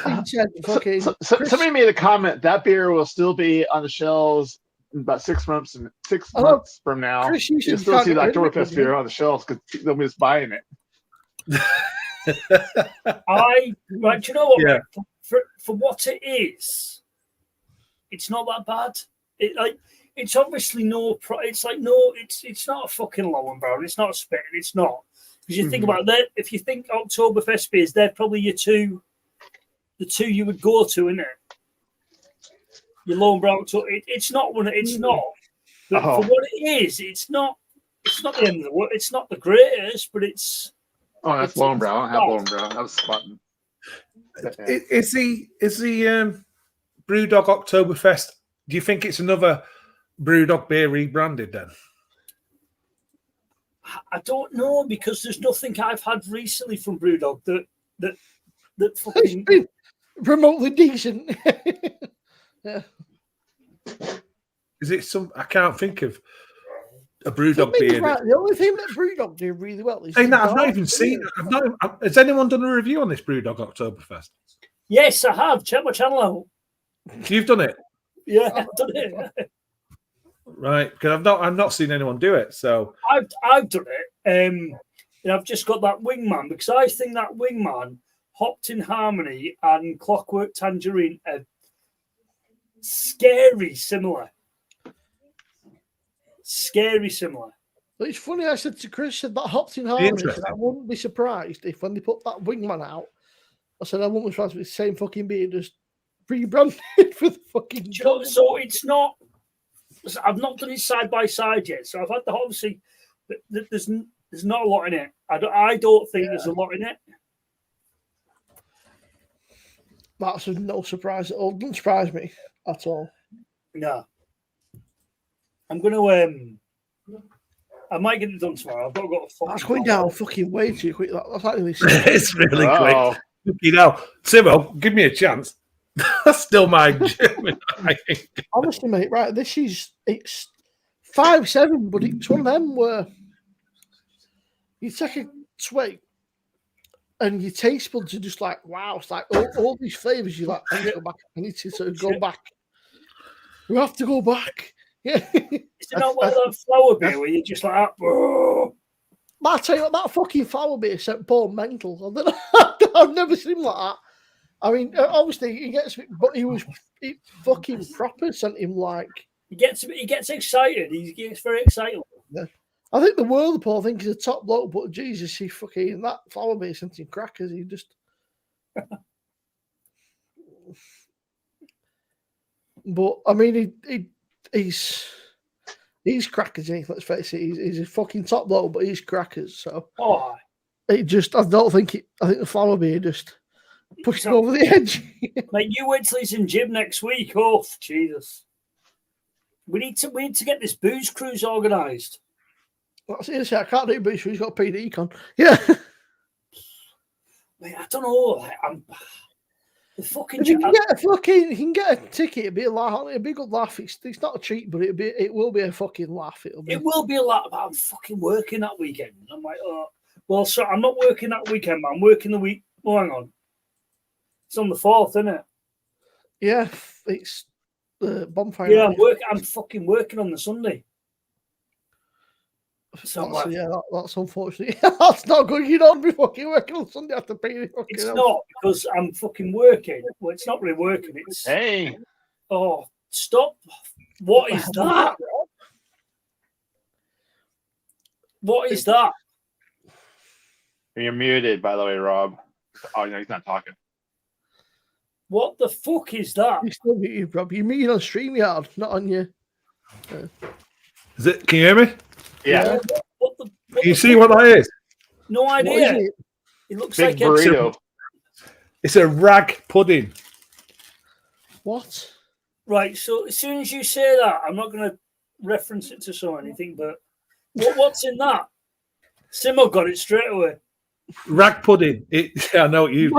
somebody made a comment that beer will still be on the shelves in about 6 months. And 6 months from now, you'll still see the Oktoberfest beer on the shelves because nobody's buying it. Do you know what? Yeah. For what it is, it's not that bad. It's obviously it's not a fucking Lowenbrown. It's not a Spitting. It's not, because you think about that. If you think Oktoberfest beers, they're probably the two you would go to, isn't it? Your Lowenbrown. It's not one. It's not. But for what it is, it's not. It's not the end of the world. It's not the greatest, but it's. Oh, that's Lowenbrown. I don't have Lowenbrown. That was Spaten. Is the BrewDog Oktoberfest? Do you think it's another BrewDog beer rebranded then? I don't know, because there's nothing I've had recently from BrewDog that fucking been remotely decent. Yeah. Is it some? I can't think of a BrewDog beer. Right, the only thing that BrewDog do really well is. I've not even seen. Has anyone done a review on this BrewDog Oktoberfest? Yes, I have. Check my channel out. You've done it. Yeah, I've done it. Right, because I've not seen anyone do it. So I've done it. And I've just got that Wingman, because I think that Wingman, Hopped in Harmony, and Clockwork Tangerine are scary similar. Scary similar. But it's funny, I said to Chris, that Hopped in Harmony, I said, I wouldn't be surprised if when they put that Wingman out, I said, I wouldn't be surprised if it's the same fucking beer, just rebranded for the fucking job. So it's not. I've not done it side by side yet. So I've had obviously. There's not a lot in it. I don't think there's a lot in it. That's no surprise at all. Doesn't surprise me at all. No. I'm gonna. I might get it done tomorrow. I've got to go. That's going down fucking way too quick. That's actually it's really quick. You know, Simo, give me a chance. That's still my German, I think. Honestly, mate, right? It's 5-7, but it's one of them where you take a swig and your taste buds are just like, wow, it's like all these flavors. You're like, I need to go back. I need to sort of go back. We have to go back. Yeah. Is it not one of those flower beer where you're just like, oh. I tell you what, that fucking flower beer sent Paul mental. I've never seen him like that. I mean, obviously he gets, but he fucking proper sent him like. He gets excited. He gets very excited. Yeah. I think the world, Paul, thinks he's a top bloke, but Jesus, he fucking that flower beer sent him crackers. He just. But I mean, he's crackers. Let's face it. He's a fucking top bloke, but he's crackers. So. Oh. I don't think it. I think the flower beer just. Pushing over the edge. Like, you wait till he's in gym next week. Oh, Jesus. We need to get this booze cruise organised. That's it. I can't do booze cruise. He's got to pay the econ. Yeah. Mate, I don't know. The fucking. If you can get a ticket. It'll be a laugh. It'll be a good laugh. It's not a treat, but it will be a fucking laugh. It will be a laugh. But I'm fucking working that weekend. I'm like, oh, well, so I'm not working that weekend, but I'm working the week. Oh, hang on. It's on the 4th, isn't it? Yeah, it's the bonfire. Yeah, I'm fucking working on the Sunday. So that's unfortunate. That's not good. You don't be fucking working on Sunday after paying. It's not, because I'm fucking working. Well, it's not really working. It's hey. Oh, stop! What is that? What is that? You're muted, by the way, Rob. Oh no, he's not talking. What the fuck is that? You're still muted, Rob. You're muted on StreamYard, not on your. Is it? Can you hear me? Yeah. What can you see what that is? No idea. It looks big like burrito. It's a rag pudding. What? Right. So as soon as you say that, I'm not going to reference it to anything. But what's in that? Simo got it straight away. Rag pudding. I know you.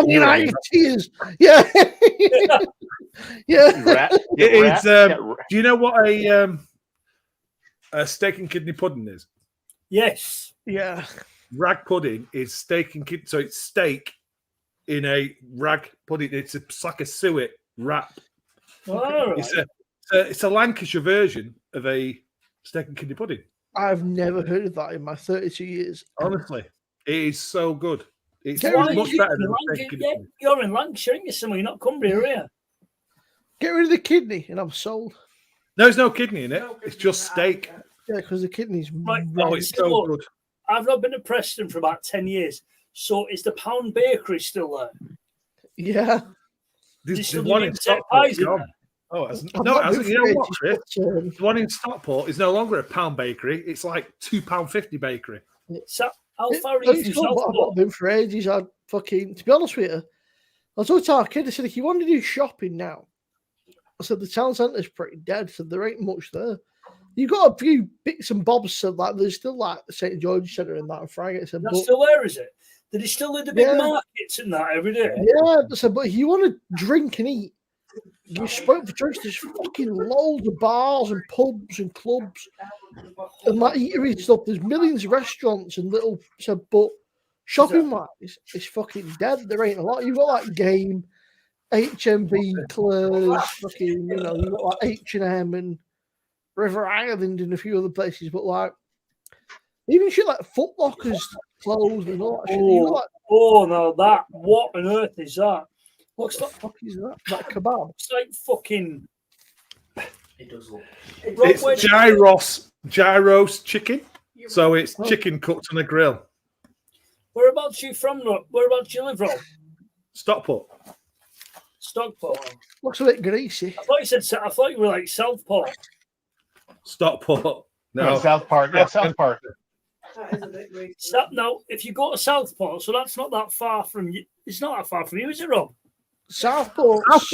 Tears. Yeah. Yeah. It's. Do you know what a steak and kidney pudding is? Yes. Yeah. Rag pudding is steak and kidney. So it's steak in a rag pudding. It's like a suet wrap. Oh, right. It's a Lancashire version of a steak and kidney pudding. I've never heard of that in my 32 years. Honestly, it is so good. It's You're much better than steak and kidney. You're in Lancashire, aren't you? You're not Cumbria, are you? Get rid of the kidney and I'm sold. No, there's no kidney in it. It's just steak. Yeah, because the kidney's Right. Oh, it's so Look, good. I've not been to Preston for about 10 years. So is the Pound Bakery still there? Yeah. There's still one doing in set Stockport. pies in gone. there? Oh, it hasn't. I've No, it not hasn't. been You know for what, Chris? ages, The one in Stockport is no longer a pound bakery. It's like £2.50 bakery. So, how far are It's you from cool, but I've not Southport? been for ages. I fucking, to be honest with you, I was talking to our kid. I said, if you want to do shopping now, I said the town centre's pretty dead, so there ain't much there. You got a few bits and bobs, so like there's still like the St George Centre and that, and Friday. So, That's still there, is it? Did he still do the big markets and that every day? yeah, so, but if you want to drink and eat, you spoke for choice. There's fucking loads of bars and pubs and clubs and like eatery stuff. There's millions of restaurants and little. So, but shopping wise, it's fucking dead. There ain't a lot. You've got like Game, HMV, Claire's, fucking. You know, you've got like H&M and River Island and a few other places. But like even shit like Foot Locker's closed and all that shit. You've got, like, Oh no, that what on earth is that? what the fuck is that? That kebab? It's like fucking. It does look. It's gyros chicken. So it's chicken cooked on a grill. Whereabouts you from? Whereabouts you live, Rob? Stockport. Stockport. Looks a bit greasy. I thought you were like Southport. Stockport. No, South Park. Yeah, South Park. That is a bit greasy. Now, if you go to Southport, so that's not that far from you. It's not that far from you, is it, Rob? Southport's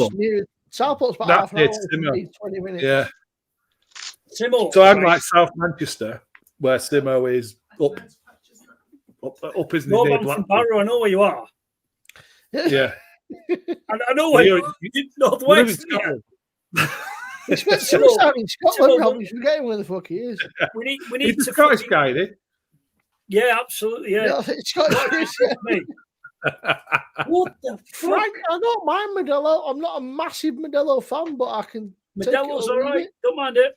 about half an hour, That's it, Simo. 20 minutes. Yeah. Simo. So I'm like South Manchester, where Simo is up isn't No, near I'm from Blackpool. Barrow. I know where you are. Yeah. And I know where you're northwest. It's out in Scotland, Rob. He's forgetting where the fuck he is. We need He's a to Scottish fucking- guy, isn't Yeah, absolutely. Yeah. It's Scottish. Yeah. Me. What the Frank, fuck? I don't mind Modelo. I'm not a massive Modelo fan, but I can. Modelo's take it or all leave right. it. Don't mind it.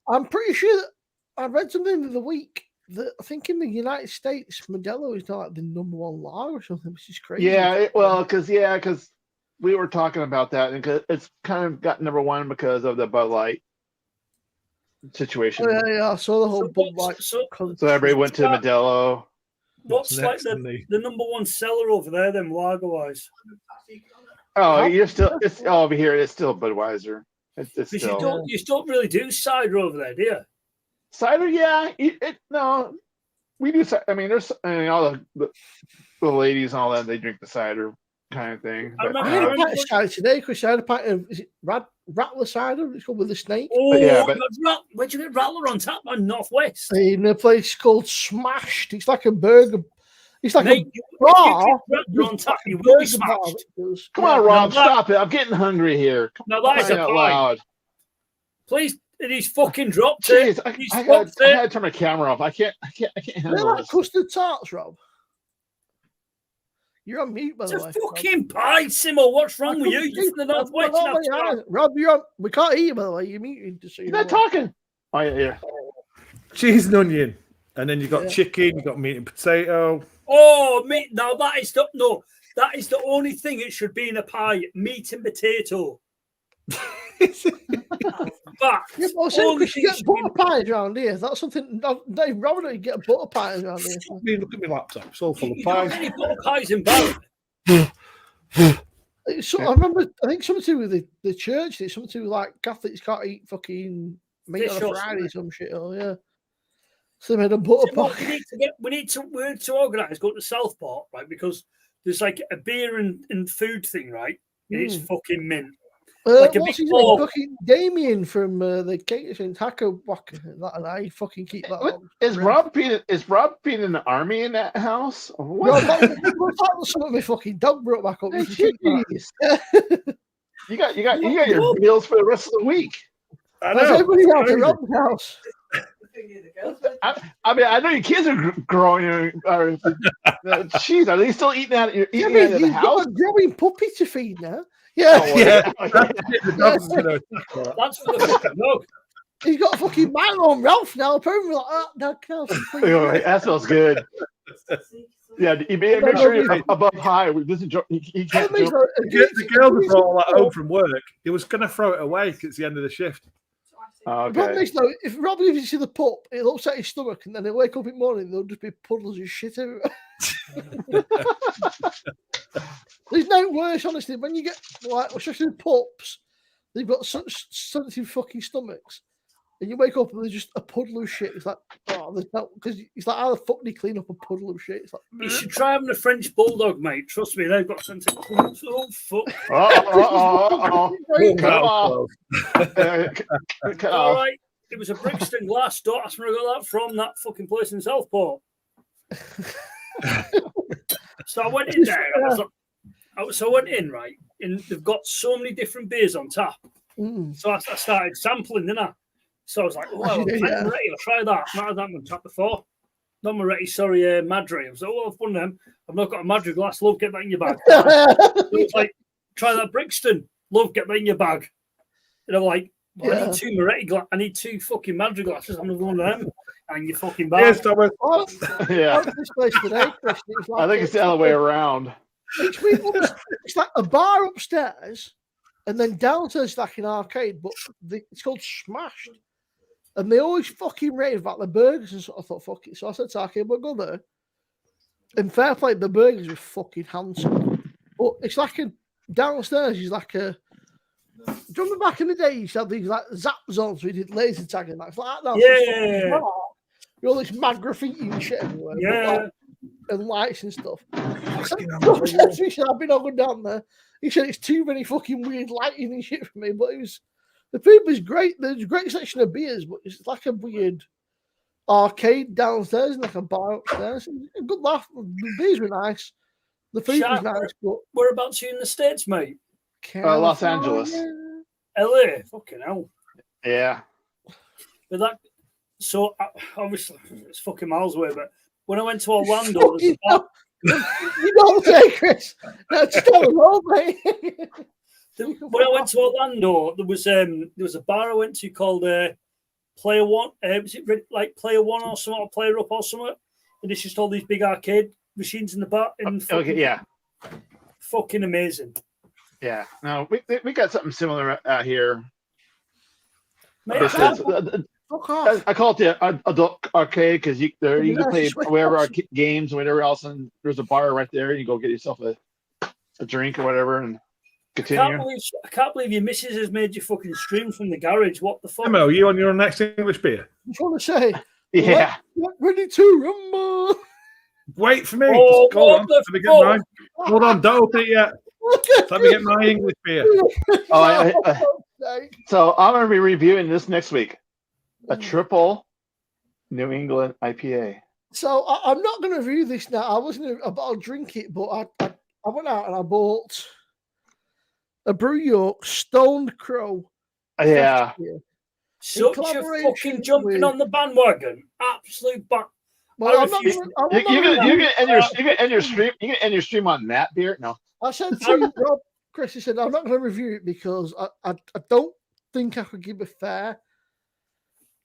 I'm pretty sure that I read something the other week that I think in the United States, Modelo is not like the number one lager or something, which is crazy. Yeah, because we were talking about that, and it's kind of got number one because of the Bud Light situation. Oh, yeah. I saw the whole Bud Light. So So everybody went to Modelo. what's like next, the number one seller over there, then lager wise? Oh, you're still over here. It's still Budweiser. It's Because still you don't really do cider over there, do you? cider. Yeah, no, we do. I mean, all the ladies and all that, they drink the cider kind of thing. I But, I had a pint of cider today because I had a pint of Rattler cider. It's called with the snake. Oh, yeah, where'd you get Rattler on tap, man? Northwest. In a place called Smashed. It's like a burger. It's like Mate, a bar. if you get Rattler on tap, you will be burger bar smashed. that does. come on, Yeah, Rob, no, that- stop it! I'm getting hungry here. Now that is a Crying out pie. loud. Please, and he's fucking dropped Jeez, it. He's I dropped had it. to turn my camera off. I can't They're handle like this. custard tarts, Rob. You're on mute, by It's the a way. fucking pie, Simo. What's wrong with you? You're from the northwest. You have to talk. Rob, you're on. We can't hear you, by the way. You're muted. Just so you He's know. not talking. Oh yeah. Cheese and onion. And then you got Yeah. chicken, you got meat and potato. Oh, meat. Now that is the only thing it should be in a pie: meat and potato. But Yeah, well, so because you get butter pies around here. That's something. Dave Robert, you get butter pies around here. I mean, look at my laptop. It's all full of you don't pies. get any butter pies in Barrow. I remember. I think something to do with the church. It's something to do with like Catholics can't eat fucking meat on a Fish or Friday, something. some shit. Oh yeah. So they made a butter Simo, pie. we need to organise go to Southport, right? Because there's like a beer and food thing, right? And it's fucking mint. Like a What's big his ball. name? Fucking Damien from the Catering Taco Wacker. That and I fucking keep that. What, on. is Rob being in the army in that house? Or Rob, what? that was something my fucking dog brought back up. You can keep that. Jeez. You got your meals for the rest of the week. I That's know. everybody out at Crazy. Rob's house. I mean, I know your kids are growing. Jeez, are they still eating out of Yeah, the you've house? got a growing puppy to feed now. Yeah, Oh, Yeah. yeah. That's for the fucking dog. he's got a fucking man on Ralph now. Apparently, like, oh, no, can't Oh, that smells good. Yeah, you make sure you're above high. This is he can't jump. The girl that brought all that home from work, he was going to throw it away 'cause it's the end of the shift. Oh, The problem okay. is, though, if Rob leaves you to the pup, it'll upset his stomach, and then he'll wake up in the morning and there'll just be puddles of shit everywhere. There's no worse, honestly. When you get, like, especially with pups, they've got such sensitive fucking stomachs, and you wake up and there's just a puddle of shit. It's like, oh, there's no, because it's like, how the fuck do you clean up a puddle of shit? It's like, You should try having a French bulldog, mate. Trust me, they've got sensitive. Oh fuck! Cut off. Cut All off. right, it was a Brixton glass. Don't ask me where I got that from. That fucking place in Southport. So I went in there. So I went in, right, and they've got so many different beers on tap. So I started sampling, didn't I? So I was like, oh, I'm ready. I'll try that. Not had that on tap before. Not Moretti, sorry, Madrid. I was like, oh, I've won them. I've not got a Madrid glass. Love, get that in your bag. So it's like, try that Brixton. Love, get that in your bag. And I'm like, well, I need 2 Moretti glasses. I need 2 fucking Madrid glasses. I'm going to one of them. And your fucking bag. Yes, Thomas. Yeah. This place today, Chris, I think it's the other way around. It's like a bar upstairs, and then downstairs is like an arcade, but it's called Smashed. And they always fucking rave about the burgers and so I thought, fuck it. So I said to Arcade, we'll go there. And fair play, the burgers were fucking handsome. But it's like downstairs is like a. Do you remember back in the day, you used to have these like zap zones where you did laser tag and that's like that. Yeah. You all this mad graffiti and shit everywhere. Yeah. And lights and stuff. He said, I've been all going down there. He said it's too many fucking weird lighting and shit for me, but it was. The food was great. There's a great section of beers, but it's like a weird arcade downstairs and like a bar upstairs. A good laugh. The beers were nice. The food was nice. But whereabouts are you in the States, mate? Los Angeles. LA. Fucking hell. Yeah. But that, so obviously it's fucking miles away, but when I went to Orlando, you don't say, Chris. That's still wrong, mate. When I went to Orlando, there was a bar I went to called Player One. Was it like Player One or something, or Player Up or something? And it's just all these big arcade machines in the bar. And Okay, yeah. Fucking amazing. Yeah. No, we got something similar out here. Mate, I call it the adult arcade because you can play whatever games or whatever else, and there's a bar right there, and you go get yourself a drink or whatever, and continue. I can't believe your missus has made you fucking stream from the garage. What the fuck? Emma, are you on your next English beer? I just want to say, yeah. Ready to rumble. Wait for me. Oh, Hold on. Let me get mine. Hold on, don't open it yet. Let me get my English beer. So I'm going to be reviewing this next week. A triple New England IPA. So I'm not going to review this now. I'll drink it, but I went out and I bought a Brew York Stoned Crow. Yeah. Such a fucking jumping on the bandwagon. Absolute Well, you can end your stream. You can end your stream on that beer. No, I said to Rob, Chris, he said I'm not going to review it because I don't think I could give a fair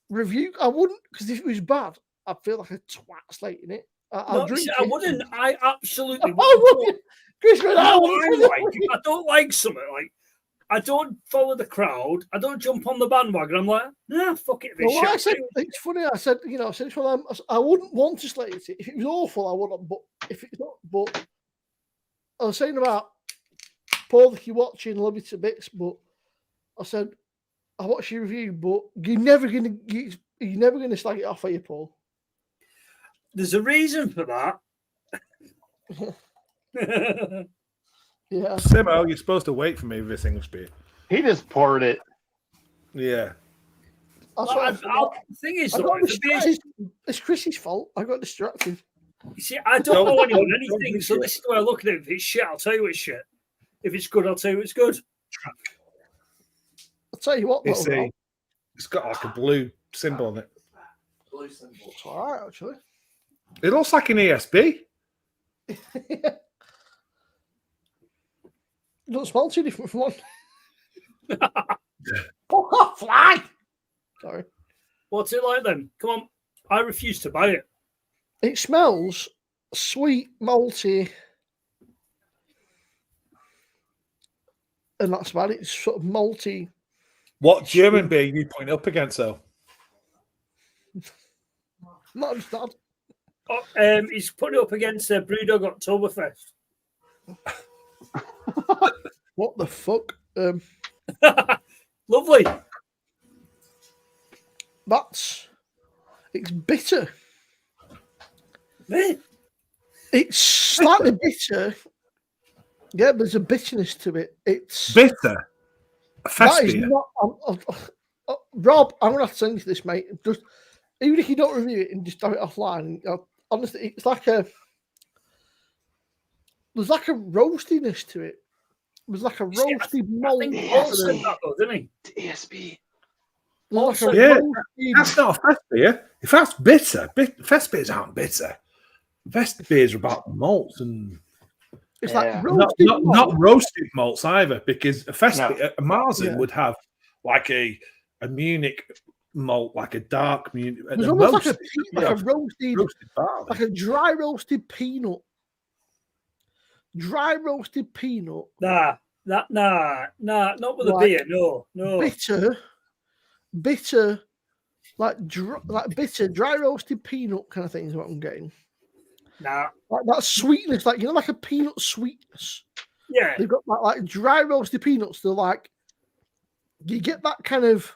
review. I wouldn't, because if it was bad, I'd feel like a twat slating it. I wouldn't. I absolutely wouldn't. Chris, I don't like something like. I don't follow the crowd. I don't jump on the bandwagon. I'm like, nah, fuck it. Well, I said, it's funny. I said, I wouldn't want to slate it. If it was awful, I wouldn't. But if it's not, but I was saying about Paul that you're watching, love you to bits. But I said, I watched your review, but you're never gonna slag it off, are you, Paul? There's a reason for that. Yeah. Simo, you're supposed to wait for me with this English beer. He just poured it. Yeah. The thing is, it's Chris's fault. I got distracted. You see, I don't know anything, so this is the way I look at it. If it's shit, I'll tell you it's shit. If it's good, I'll tell you it's good. I'll tell you what, though. It's got like a blue symbol on it. Blue symbol. It's all right, actually. It looks like an ESB. It doesn't smell too different from one. Oh, fly! Sorry. What's it like then? Come on. I refuse to buy it. It smells sweet, malty. And that's about it. It's sort of malty. What German beer are you putting up against, though? Not understand. He's putting it up against BrewDog Oktoberfest. What the fuck? Lovely. It's bitter. Eh? It's slightly bitter. Yeah, there's a bitterness to it. It's bitter. A that is Festbier. not. Rob, I'm gonna have to send you this, mate. Just even if you don't review it and just do it offline. Honestly, it's like there's like a roastiness to it. There's like a roasted malt. I think Paul said that though, didn't he? ESB. There's like a Yeah, roasted... that's not a Festbier. If that's bitter, Festbiers aren't bitter. Festbiers are about malts and It's like roasted not roasted malts either, because a Festbier, a Marzen would have like a Munich malt, like a dark Munich. There's almost like a roasted barley. like a dry roasted peanut. Dry roasted peanut. Nah, not with a beer. No. Bitter, like bitter, dry roasted peanut kind of thing is what I'm getting. Nah, like that sweetness, like like a peanut sweetness. Yeah, they've got like dry roasted peanuts. They're like you get that kind of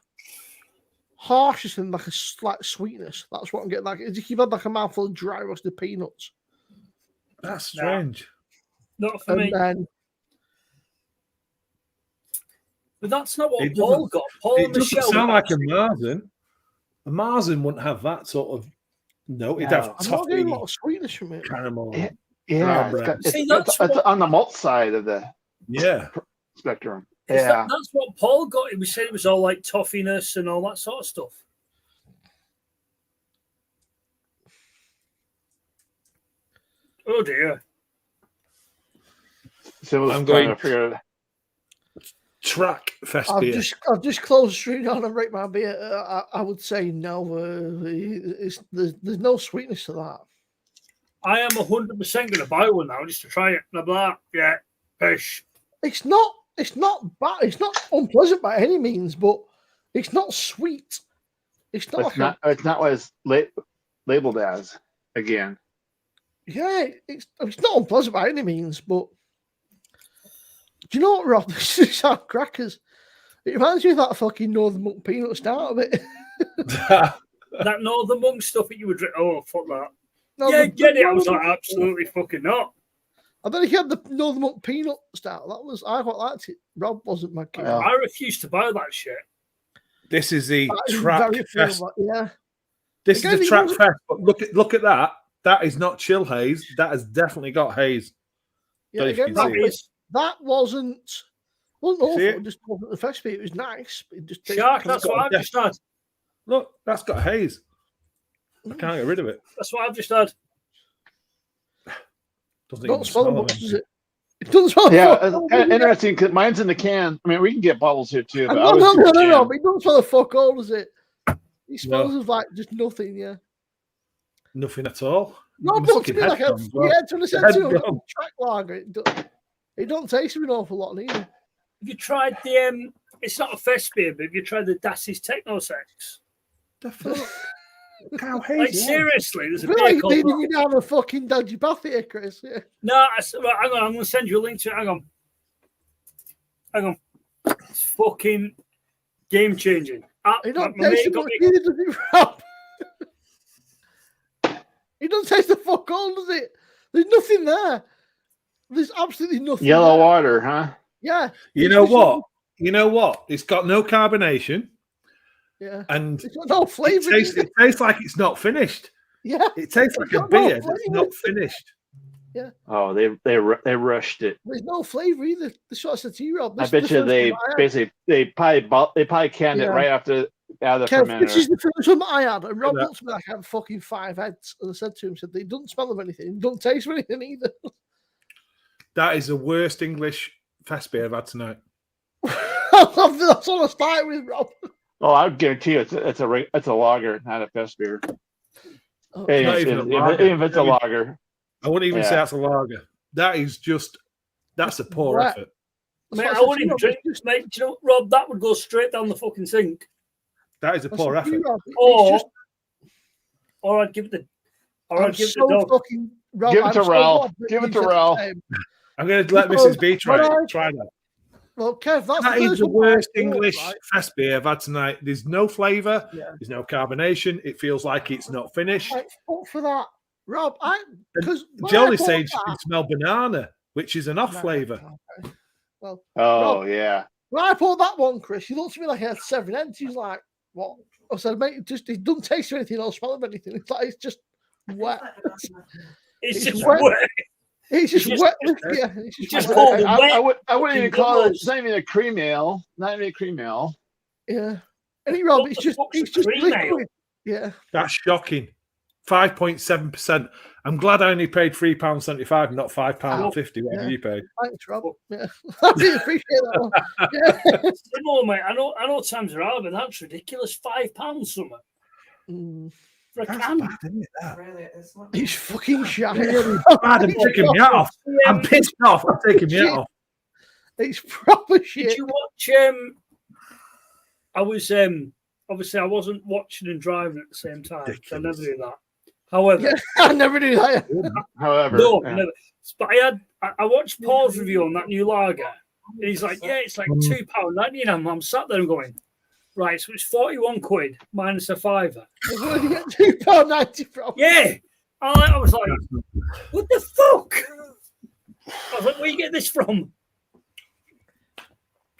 harshness and like a slight sweetness. That's what I'm getting. Like as if you've had like a mouthful of dry roasted peanuts. That's strange. Not for me. But that's not what Paul got. Paul it and doesn't Michelle sound like a Marzen. A Marzen wouldn't have that sort of. No, it'd have I'm not getting a lot of sweetness from it. Caramel. It's on the malt side of the spectrum. Yeah, that's what Paul got. He said it was all like toffiness and all that sort of stuff. Oh dear. So I'm going to figure it. Track Festbier. I've just closed the stream on and rate my beer. I would say no. There's no sweetness to that. I am 100% going to buy one now just to try it. Blah blah. Yeah, fish. It's not bad. It's not unpleasant by any means, but it's not sweet. It's not. It's not what it's labeled as. Again. Yeah, it's not unpleasant by any means, but. Do you know what, Rob? This is our crackers. It reminds me of that fucking Northern Monk peanut start of it. That Northern Monk stuff that you would drink. Oh, fuck that. No, yeah, get it. I was like, absolutely fucking not. I don't think you had the Northern Monk peanut start. I quite liked it. Rob wasn't my kid. I refused to buy that shit. This is the Track Fest. Yeah. This is the Track Fest. But look at that. That is not chill haze. That has definitely got haze. Yeah, that wasn't awful. It just wasn't the Festbier. It was nice. It just Shark, that's what I've just had. Look, that's got haze. I can't get rid of it. That's what I've just had. Don't smell much, does it? It doesn't smell. Yeah, it's kind of interesting because mine's in the can. I mean, we can get bottles here too. But no. But it doesn't smell the fuck all, does it? It smells of like just nothing. Yeah. Nothing at all. No, but to me, like a track lager. It don't taste of an awful lot either. Have you tried the it's not a Festbier, but have you tried the Dass's Techno Sex? The fuck? How hazy? Like seriously, there's a beer like called leading you down a fucking dodgy path here, Chris. Yeah. No, hang on, I'm gonna send you a link to it. Hang on. It's fucking game changing. It don't taste much either, does it, Rob? It doesn't taste the fuck all, does it? There's nothing there. There's absolutely nothing. Yellow water, huh? Yeah. You know what? It's got no carbonation. Yeah. And it's got no flavor. It tastes like it's not finished. Yeah. It tastes like a beer that's not finished. Yeah. Oh, they rushed it. There's no flavor either. The shots of T-Rob. I bet you they probably canned it right after the fermenter. This is the first one that I had, and Rob looked at me like I had fucking 5 heads, and I said to him, "They don't smell of anything, it don't taste of anything either." That is the worst English Festbier I've had tonight. That's what I started with, Rob. Oh, I would guarantee you it's a lager, not a Festbier. Oh, even if it's a lager. I wouldn't even say that's a lager. That's a poor effort. Mate, I wouldn't even drink. Mate, do you know, Rob, that would go straight down the fucking sink. That is a poor effort. Or I'd give it the. Or I'd give it the dog. Give it to Ralph. Give it to Ralph. I'm going to let Mrs. B try that. Well, Kev, that is the worst English fest beer I've had tonight. There's no flavour. Yeah. There's no carbonation. It feels like it's not finished. Fought for that, Rob. Because Jolly said you can smell banana, which is an off flavour. Okay. Well, Rob, yeah. When I poured that one, Chris, he looked at me like I had 7 ends. He's like, "What?" I said, "Mate, it doesn't taste of anything or smell of anything. It's like it's just wet. It's just wet. It's just wet. Yeah, it's just wet. I wouldn't even call it. It's not even a cream ale. Not even a cream ale. Yeah. And Rob, it's just liquid. Yeah. That's shocking. 5.7%. I'm glad I only paid £3.75, not £5.50, whatever you paid. Thanks, Rob. Yeah. I really appreciate that one. Yeah. No, mate, I know times are hard, but that's ridiculous. £5 something. For a can. Bad, isn't it, that? Really, it's not. He's fucking shy. I'm taking me off. I'm pissed off. I'm taking me off. It's proper shit. Did you watch? I was obviously I wasn't watching and driving at the same time. I never do that. However, I never do that. However, never. But I watched Paul's review on that new lager, and he's like, "Yeah, it's like £2.90." And I'm sat there and going, "Right, so it's 41 quid minus a £5." Where do you get £2.90 from? Yeah, I was like, "What the fuck?" I was like, "Where you get this from?"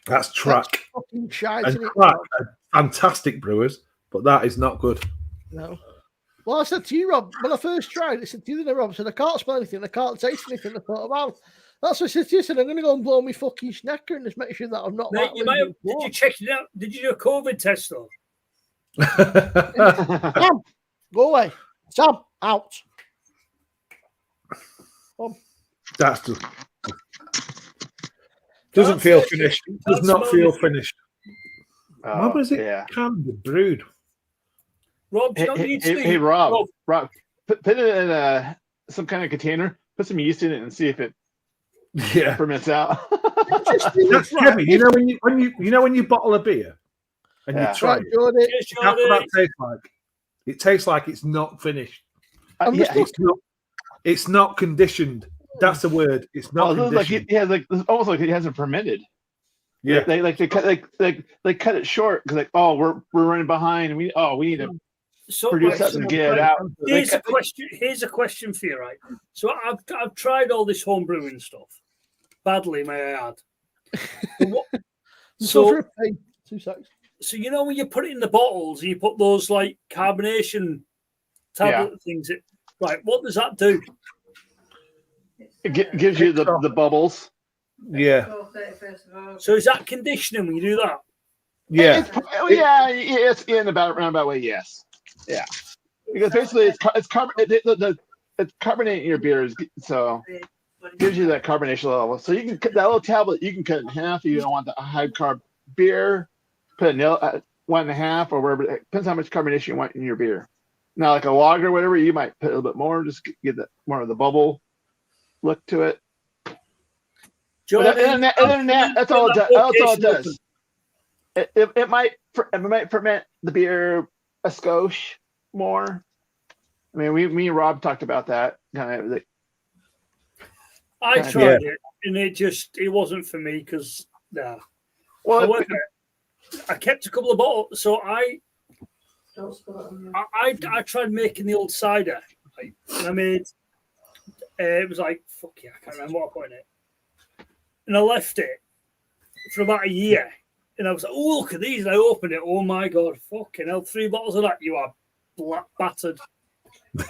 That's Track. That's fucking shite, and Track are fantastic brewers, but that is not good. No. Well, I said to you, Rob, when I first tried, I said to you, Rob, I said, I can't smell anything, I can't taste anything. I thought, well, that's what I said to you. I said, I'm going to go and blow me fucking schnecker and just make sure that I'm not. Mate, did you check it out? Did you do a COVID test though? Sam, go away. Sam, out. That's just. Doesn't feel finished. Does not feel finished. What was it? Yeah. Canned, brewed. Rob, hey, Rob, put it in some kind of container. Put some yeast in it and see if it ferments out. That's heavy. You know when you bottle a beer and you try it. That's what that tastes like. It tastes like it's not finished. It's not conditioned. That's the word. It's not conditioned. Like almost like it hasn't fermented. Yeah, they cut it short because we're running behind and we need to produce something and get it out. Here's a question for you, right? So I've tried all this home brewing stuff, badly, may I add. So 2 seconds. So you know when you put it in the bottles and you put those like carbonation tablet things, right? What does that do? It gives you the bubbles. Yeah. So is that conditioning when you do that? Yeah. It's in about roundabout way. Yes. Yeah. Because basically it's carbonating your beers, so it gives you that carbonation level. So you can that little tablet you can cut it in half. You don't want the high carb beer. Put a 1.5 or whatever. It depends how much carbonation you want in your beer. Now, like a lager or whatever, you might put a little bit more, just get that more of the bubble look to it. Jordan, that's all it does. That's all it does. It might ferment the beer a skosh more. I mean, me and Rob talked about that kind of. I tried it, and it wasn't for me because Well, however, I kept a couple of bottles, so I tried making the old cider, and I made. It was like fuck yeah, I can't remember what I put in it, and I left it for about a year, and I was like, oh look at these, and I opened it. Oh my god, fucking hell! 3 bottles of that, you are battered.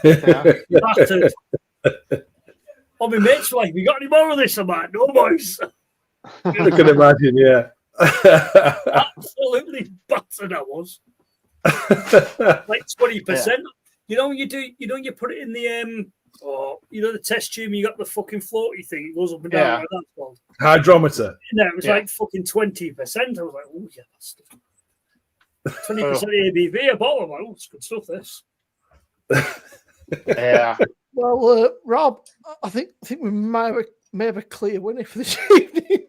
Battered. Oh, my mates were like, "We got any more of this?" I'm like, "No, boys." I can imagine, yeah. Absolutely battered I was. Like 20%. You know when you put it in the the test tube, you got the fucking floaty thing, it goes up and down. Yeah. Like that's called Hydrometer. No, it was like fucking 20%. I was like, oh yeah, that's 20% ABV a bottle. I'm like, oh, it's good stuff, this. Yeah. Well, Rob, I think we may have a clear winner for this evening.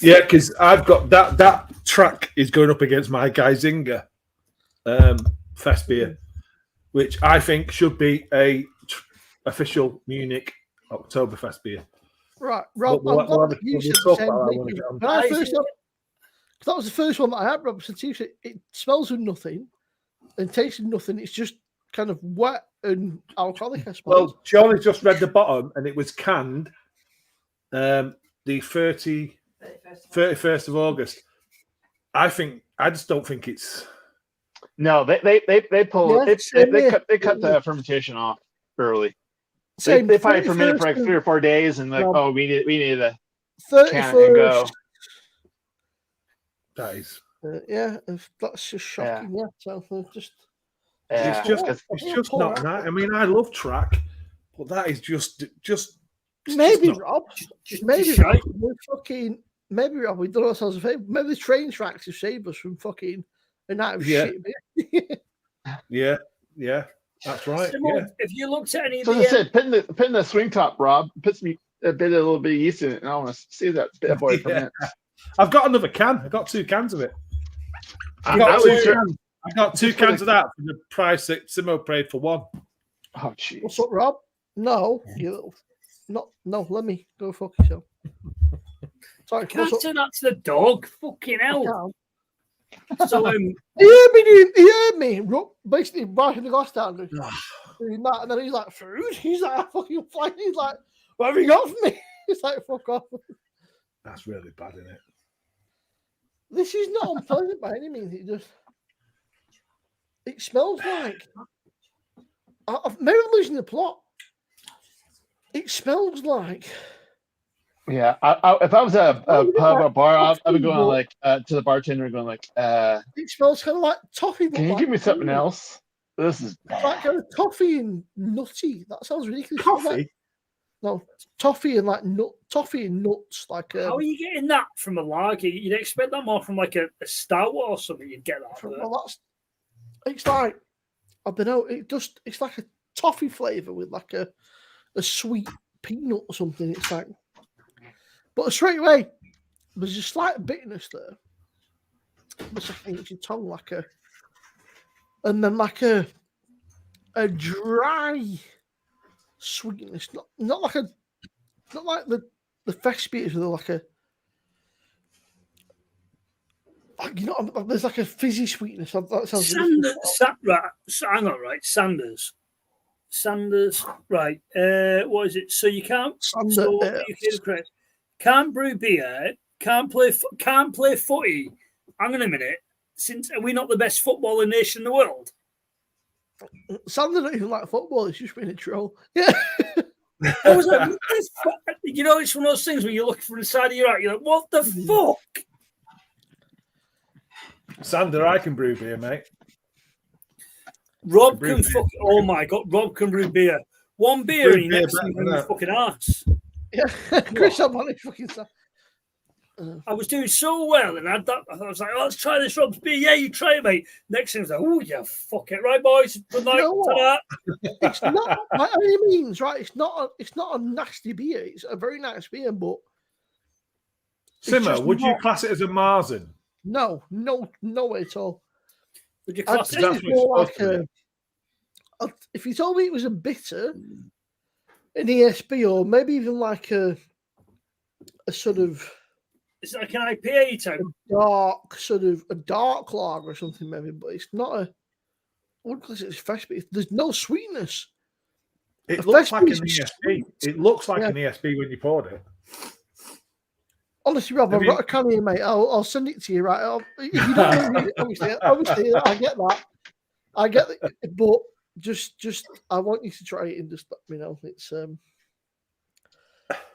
Yeah, because I've got that track is going up against my Geisinger Festbier, which I think should be a official Munich Oktoberfest beer. Right, Rob, I'm glad that you said the same thing. That was the first one that I had, Rob, since you said it smells of nothing and tastes of nothing. It's just kind of wet and alcoholic, I suppose. Well, Charlie just read the bottom and it was canned the 31st of August. I just don't think it's... No, they pull they cut the fermentation off early. They probably fermented for like 3 or 4 days, and like, oh, we need to can and go. That is, that's just shocking. Yeah, so just it's just not nice. I mean, I love track, but that is just maybe just Rob, maybe Rob, we done ourselves a favor. Maybe the train tracks have saved us from fucking a night of shit. Yeah, that's right. Simone, if you looked at any of I said, pin the swing top, Rob, puts me a little bit of yeast in it, and I want to see that bad boy for a minute. I've got another can. I've got 2 cans of it. I got 2 cans of that for the price that Simo paid for 1. Oh, jeez. What's up, Rob? No, no. Let me go fuck yourself. Sorry, can't say that to the dog. Fucking hell. So he heard me basically wiping the glass down, doing that, and then he's like, food. He's like, fucking flying. He's like, what have you got for me? He's like, fuck off. That's really bad, isn't it? This is not unpleasant by any means. It smells like maybe I'm losing the plot. It smells like. Yeah, if I was a pub or bar, I'd be going like to the bartender and going like, it smells kind of like toffee. Can you give me something else? This is like kind of toffee and nutty. That sounds ridiculous. Coffee? No, toffee and toffee and nuts. Like how are you getting that from a lager? You'd expect that more from like a stout or something. You'd get that. Well, it's like I don't know. It's like a toffee flavor with like a sweet peanut or something. It's like. But straight away, there's a slight bitterness there, which I think it's your tongue and then like a dry sweetness, not like the Festbiers with like there's like a fizzy sweetness. That sounds hang on, right? Sanders, right? What is it? So you can't. Can't brew beer, can't play footy. Hang on a minute. Are we not the best footballing nation in the world? Sander don't even like football. It's just been a troll. Yeah. You know, it's one of those things where you're looking from the side of your eye. You're like, what the fuck? Sander, I can brew beer, mate. Rob can fuck. Oh my god, Rob can brew beer. One beer and he next to me fucking ass. Yeah, Chris, I'm on his fucking stuff. I was doing so well, and I was like, let's try this Rob's beer. Yeah, you try it, mate. Next thing I was like, oh, yeah, fuck it. Right, boys. Good night. It's not by any means, right? It's not a nasty beer. It's a very nice beer, but. Simo, would you class it as a Marzen? No way at all. Would you class it as more like if you told me it was a bitter, an ESB, or maybe even like a sort of. It's like an IPA type. A dark lager or something, maybe, but it's not I wouldn't class it as Festbier. There's no sweetness. It looks like an ESB. It looks like an ESB when you poured it. Honestly, Rob, I've got a can here, mate. I'll send it to you, right? If you don't read it, obviously, I get that. I get it, but just I want you to try it and just let me know. It's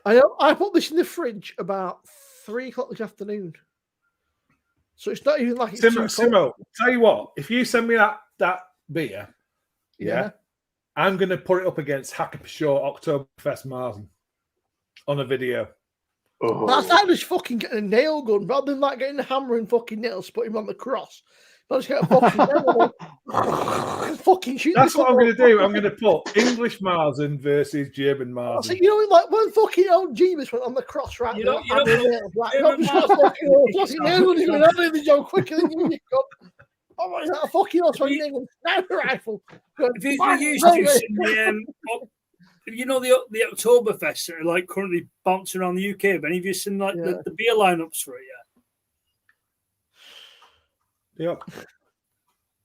I put this in the fridge about 3 o'clock this afternoon, so it's not even like it's Simo. Tell you what, if you send me that beer, yeah, I'm going to put it up against Hacker-Peugeot Oktoberfest Marzen on a video. That's like just fucking getting a nail gun rather than like getting a hammer and fucking nails, put him on the cross. Let's get a fucking fucking shoot. That's what I'm going to do. I'm going to put English Marzen versus German Marzen. So, you know, like when fucking old Jeebus went on the cross right You there, know, the joke quicker than you got. Oh my god, a fucking Australian sniper rifle. If you used to you know the Oktoberfest that are like currently bouncing around the UK, have any of you seen like the beer lineups for it yet? Yep.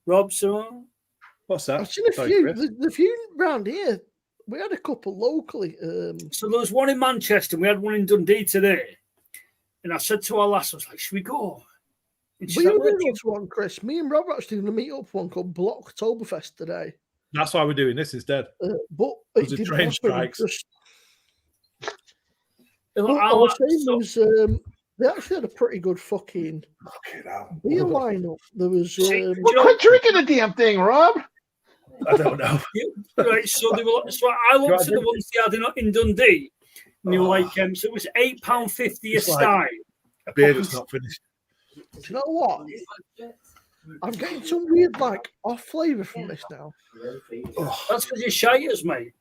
Rob, so what's that? I've seen a few. The few round here. We had a couple locally. So there was one in Manchester, and we had one in Dundee today. And I said to our lass, I was like, should we go? We were doing one, Chris. Me and Rob are actually going to meet up for one called Oktoberfest today. That's why we're doing this instead. But it didn't train strikes. They actually had a pretty good fucking beer lineup. There was. Quit drinking the damn thing, Rob. I don't know. Right, so they were. So I looked at the ones they had in Dundee, and they were like, so it was £8.50 a stein. A beer that's not finished. Do you know what? I'm getting some weird, like, off flavour from this now. That's because you're shiters, mate.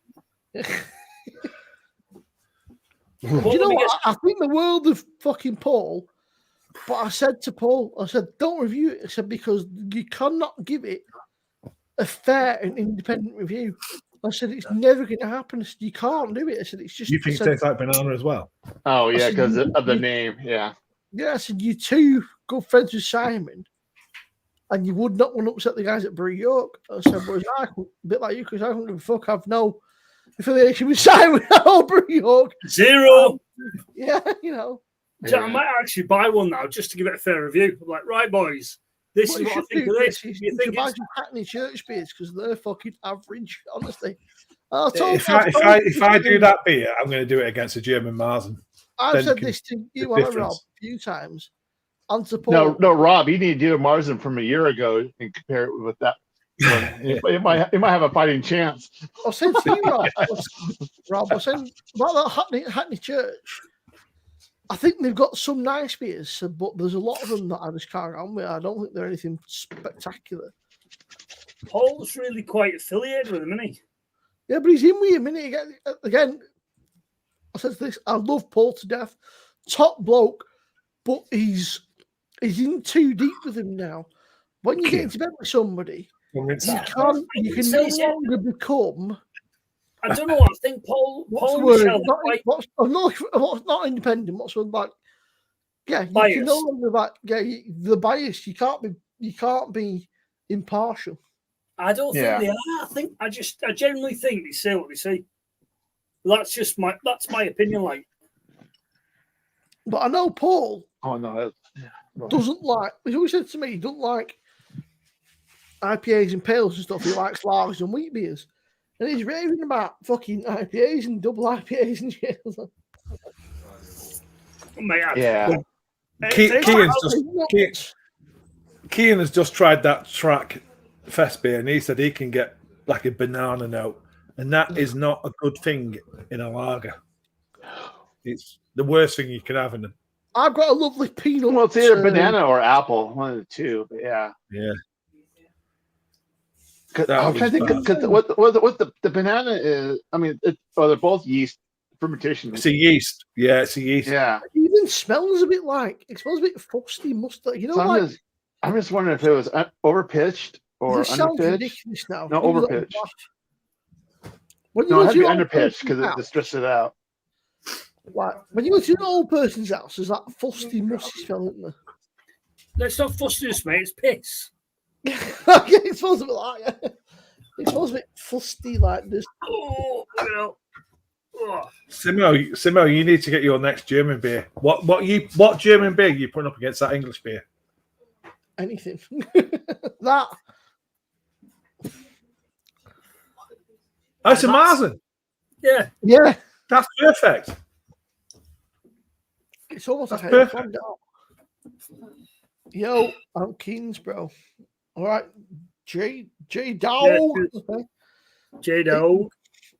Do you know what? I think the world of fucking Paul, but I said to Paul, I said, don't review it. I said, because you cannot give it a fair and independent review. I said, it's never going to happen. I said, you can't do it. I said, it's just. You think it tastes like banana as well? Oh, yeah, because of the name. Yeah. Yeah, I said, you're too good friends with Simon, and you would not want to upset the guys at BrewDog. I said, well, a bit like you, because I don't give a fuck. I've no affiliation with Simon or BrewDog. Zero. Yeah, you know. So I might actually buy one now just to give it a fair review. I'm like, right, boys, this is what I think of this. You think buy some Hackney church beers because they're fucking average, honestly. If I do that beer, I'm going to do it against a German Marzen. I've said this to you, Rob, a few times. And to Paul. No, Rob, you need to do a Marzen from a year ago and compare it with that. It might have a fighting chance. I said to you, Rob, I said about that Hackney Church. I think they've got some nice beers, but there's a lot of them that I just can't get on with. I don't think they're anything spectacular. Paul's really quite affiliated with them, isn't he? Yeah, but he's in with him, isn't he? Again, I said this, I love Paul to death. Top bloke, but he's in too deep with him now. When you get into bed with somebody, you can no longer become. I don't know. I think Paul Michel, not independent. What's word like? Yeah, you bias. can no longer the bias. You can't be impartial. I don't think they are. I genuinely think they say what they say. That's my opinion. Like, but I know Paul. Oh no, doesn't like. He always said to me, he doesn't like IPAs and pales and stuff. He likes lagers and wheat beers, and he's raving about fucking IPAs and double IPAs and shit. Yeah. Kean has just tried that track Festbier, and he said he can get like a banana note, and that is not a good thing in a lager. It's the worst thing you can have in them. I've got a lovely peanut. Well, it's either banana or apple, one of the two. But yeah. I'm trying to think because what the banana is. I mean, they're both yeast fermentation. It's a yeast. Yeah, it's a yeast. Yeah. It even smells a bit like it smells a bit fusty, mustard. You know, so I'm just wondering if it was overpitched or underpitched. Now. No, overpitched. When no, it had to be underpitched because it stressed it out. Like, when you go to an old person's house, there's that fusty, musty smell, isn't there? No, it's not fustiness, mate. It's piss. It smells a bit like it. It smells a bit fusty, like this. Simo, you need to get your next German beer. What German beer are you putting up against that English beer? Anything. That. Oh, it's a Marzen. Yeah. Yeah. That's perfect. It's almost That's like perfect. Yo, I'm Keens, bro. All right. J Dog. J Dog.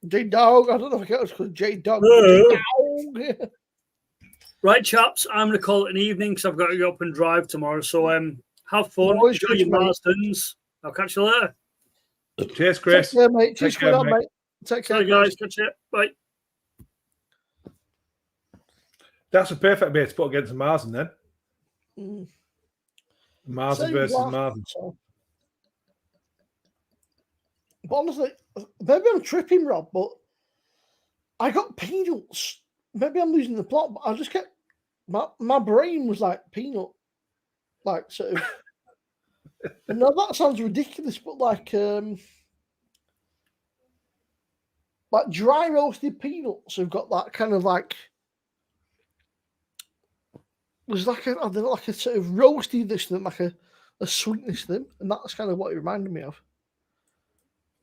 J Dog. I don't know if I get it called J Dog. Right, chaps. I'm going to call it an evening because I've got to go up and drive tomorrow. So Have fun. Always Enjoy good, your mate. Marston's. I'll catch you later. Cheers, Chris. Take care, mate. Take Cheers, care, mate. mate. Take care, Sorry, guys. Catch you. Bye. That's a perfect beer to put against Marzen then. Mm. Marzen Same versus last, Marzen. so. But honestly, maybe I'm tripping, Rob, but I got peanuts. Maybe I'm losing the plot, but I just kept my brain was like peanut, like sort of. And now that sounds ridiculous, but like dry roasted peanuts have got that kind of like. There's like a, I don't know, like a sort of roastiness to them, like a sweetness to them, and that's kind of what it reminded me of.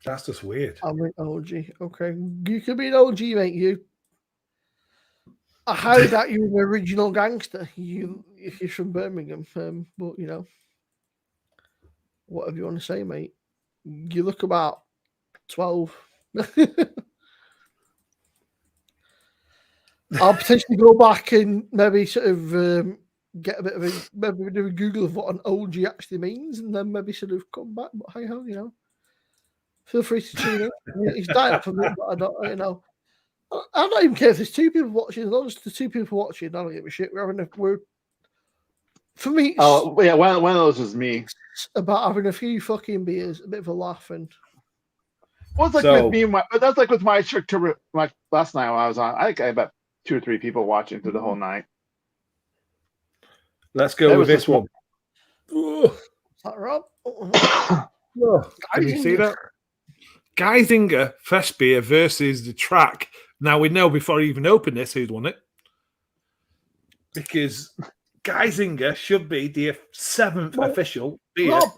That's just weird. I'm an OG. Okay, you could be an OG, mate. You. I highly doubt you're an original gangster. If you're from Birmingham, but you know, whatever you want to say, mate. You look about 12. I'll potentially go back and maybe sort of get a bit of maybe do a Google of what an OG actually means, and then maybe sort of come back. But hey ho, you know, feel free to tune in. I mean, it's died up for me, but I don't, you know, I don't even care if there's two people watching. As long as there's two people watching, I don't give a shit. We're for me. It's Oh yeah, one of those was me. about having a few fucking beers, a bit of a laugh, and. Well, it's like with me, that's like with my trick to like last night when I was on. I think I had about 2 or 3 people watching through the whole night. Let's go with this one. Is that Rob? Can you see that? Geisinger Festbier versus the Track. Now we know before I even open this who's won it. Because Geisinger should be the 7th official beer. Rob,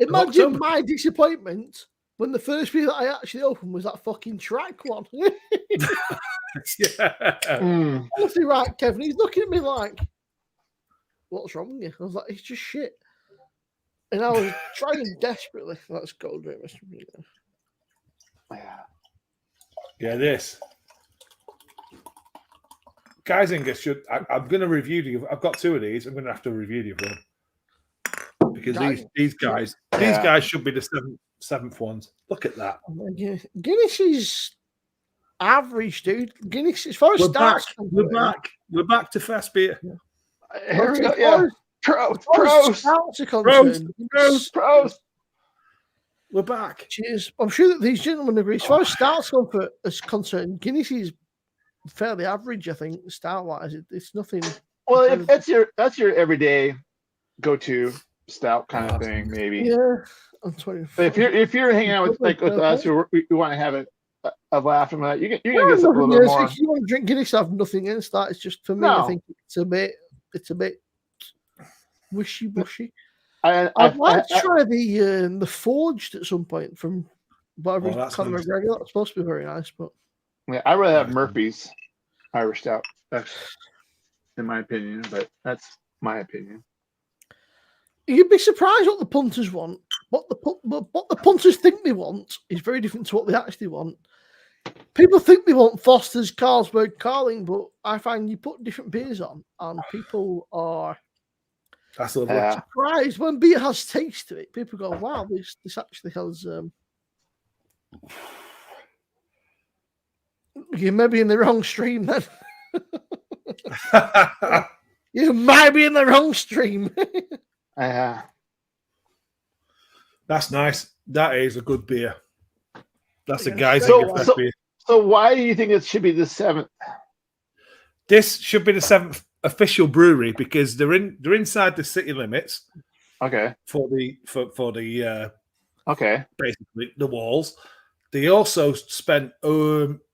imagine my disappointment when the first beer that I actually opened was that fucking Track one. Yeah. Honestly, right, Kevin, he's looking at me like, what's wrong with you? I was like, it's just shit. And I was trying desperately. Let's go do it, Mr. Bruno. Yeah, this. Geisinger should. I'm going to review the. I've got 2 of these. I'm going to have to review the other one. Because these guys should be the seventh ones. Look at that. Guinness is average, dude. Guinness, as far as stars, we're back to fast beer. Here we go. Yeah. Pros. We're back. Cheers. I'm sure that these gentlemen agree. As far as stouts is concerned, Guinness is fairly average, I think, stout wise. It's nothing. Well, if that's your everyday go-to stout kind of thing, maybe. Yeah. I'm 24. But if you're hanging out with us who we want to have a laugh and that, you're gonna get something a little bit more. If you want to drink Guinness, I have nothing against that. It's just for me. I think it's a bit wishy-washy. I'd like to try the forged at some point from whatever Conor McGregor. That's supposed to be very nice, but yeah, I'd rather have Murphy's Irish Stout. That's in my opinion, but that's my opinion. You'd be surprised what the punters want. What the punters think they want is very different to what they actually want. People think they want Foster's, Carlsberg, Carling, but I find you put different beers on, and people are surprised when beer has taste to it. People go, "Wow, this actually has." You may be in the wrong stream then. You might be in the wrong stream. That's nice. That is a good beer. That's a guy's beer. So why do you think it should be the 7th? This should be the 7th official brewery because they're inside the city limits. Okay. For the basically the walls. They also spent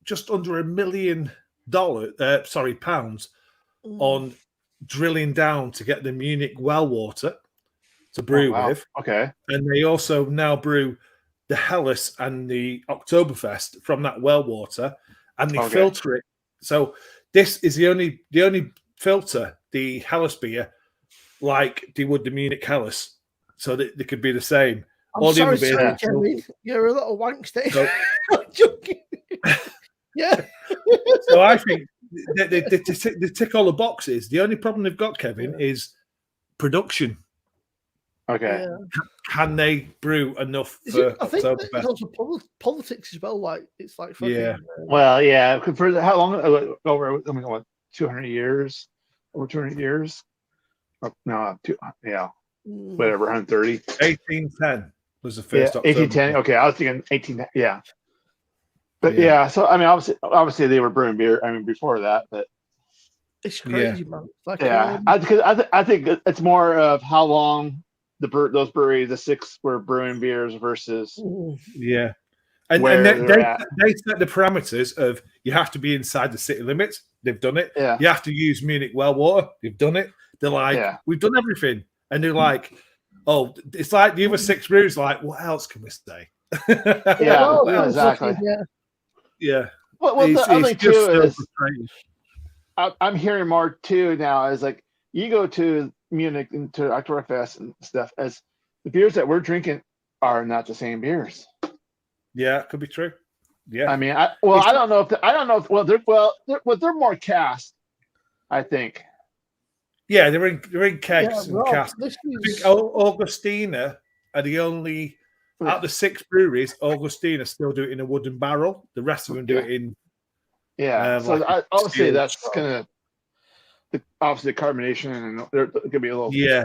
just under $1 million pounds on drilling down to get the Munich well water to brew with. Okay. And they also now brew the Helles and the Oktoberfest from that well water, and they filter it. So this is the only filter the Helles beer like they would the Munich Helles, so that they could be the same. I'm sorry, Kevin. You're a little wankster. So, yeah. So I think they tick all the boxes. The only problem they've got, Kevin, is production. Okay. Yeah. Can they brew enough Is for it, I think Oktoberfest? it's also politics as well. Like it's like fucking, Yeah. Well, yeah. For how long? Over 200 years. Over 200 years. Oh, no, whatever, 130. 1810 was the Yeah, first Oktoberfest. 1810. Okay, I was thinking 18. Yeah. But yeah, so I mean, obviously they were brewing beer. I mean, before that, but it's crazy, man. Like, yeah, I think it's more of how long those breweries, the 6 were brewing beers versus yeah, and where they set the parameters of you have to be inside the city limits. They've done it. Yeah, you have to use Munich well water. They've done it. They're like, we've done everything, and they're like, oh, it's like the other 6 breweries. Like, what else can we say? yeah, exactly. Yeah. Well, the other thing too is I'm hearing more too now is like you go to Munich and to Oktoberfest and stuff, as the beers that we're drinking are not the same beers. Yeah, it could be true. Yeah, I mean, I don't know if they're more cast, I think. Yeah, they're in kegs and casks. I think Augustina are the only out of the 6 breweries. Augustina still do it in a wooden barrel. The rest of them do it in. Yeah, so obviously that's kind of obviously carbonation, and there could be a little. Yeah,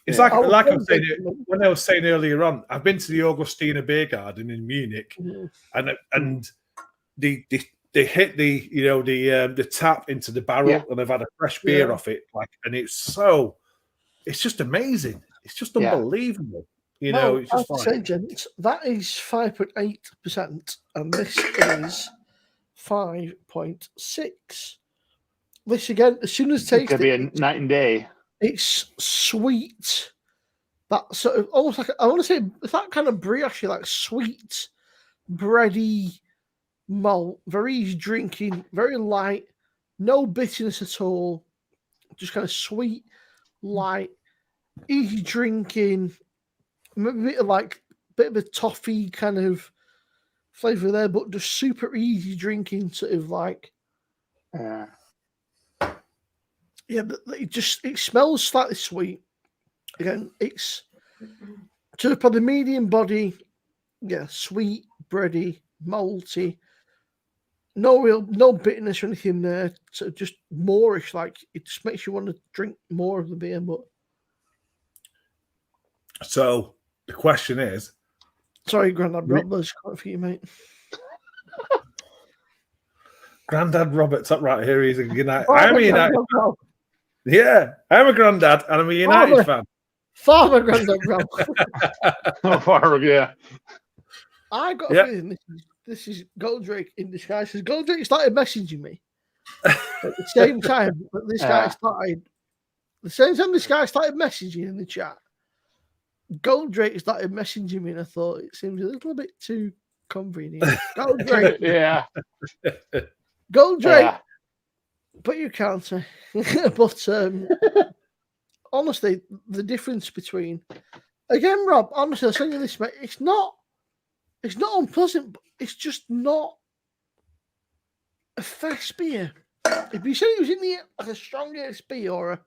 it's like I'm saying when I was saying earlier on. I've been to the Augustina beer garden in Munich, and they hit the tap into the barrel, and they've had a fresh beer off it, and it's just amazing. It's just unbelievable. It's just say, gents, that is 5.8%, and this is 5.6. This again, as soon as it could be a night and day. It's sweet. That sort of almost like I want to say it's that kind of brioche, like sweet, bready malt, very easy drinking, very light, no bitterness at all, just kind of sweet, light, easy drinking, maybe bit of a toffee kind of flavor there, but just super easy drinking, sort of like but it smells slightly sweet. Again, it's sort of probably medium body, sweet, bready, malty. No bitterness or anything there. So just moreish, like it just makes you want to drink more of the beer. But so the question is, sorry, Grandad Rob, there's quite for you, mate. Grandad Robert's up right here. He's a United. I'm a United fan. Yeah, I'm a Grandad, and I'm a United fan. Farmer Grandad Rob. Farmer, yeah. I got a feeling this is Goldrake in disguise. Because Goldrake started messaging me at the same time that this guy started. The same time this guy started messaging in the chat, Goldrake started messaging me, and I thought it seems a little bit too convenient. Goldrake, Goldrake, but you can't. But honestly, the difference between Rob. Honestly, I'll tell you this, mate. It's not unpleasant, but it's just not a fast beer. If you said it was in the like a strong ASB or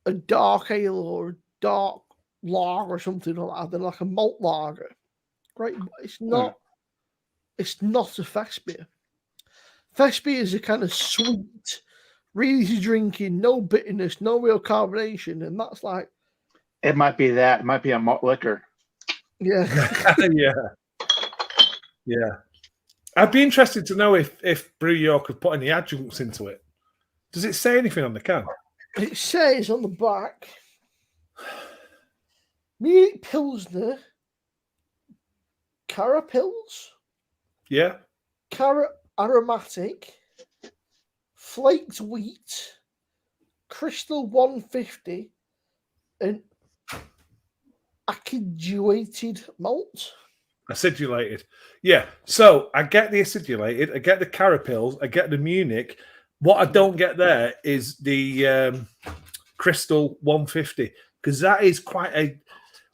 a dark ale or a dark lager or something like that, then like a malt lager, right? But it's not. It's not a fast beer. Fast beer is a kind of sweet, really easy drinking, no bitterness, no real carbonation, and that's like. It might be that. It might be a malt liquor. Yeah. Yeah. I'd be interested to know if Brew York have put any adjuncts into it. Does it say anything on the can? It says on the back, Munich Pilsner, Carapils. Yeah. Carrot aromatic, flaked wheat, crystal 150, and acidulated malt. Acidulated. Yeah. So I get the acidulated, I get the carapils, I get the Munich. What I don't get there is the crystal 150, because that is quite a.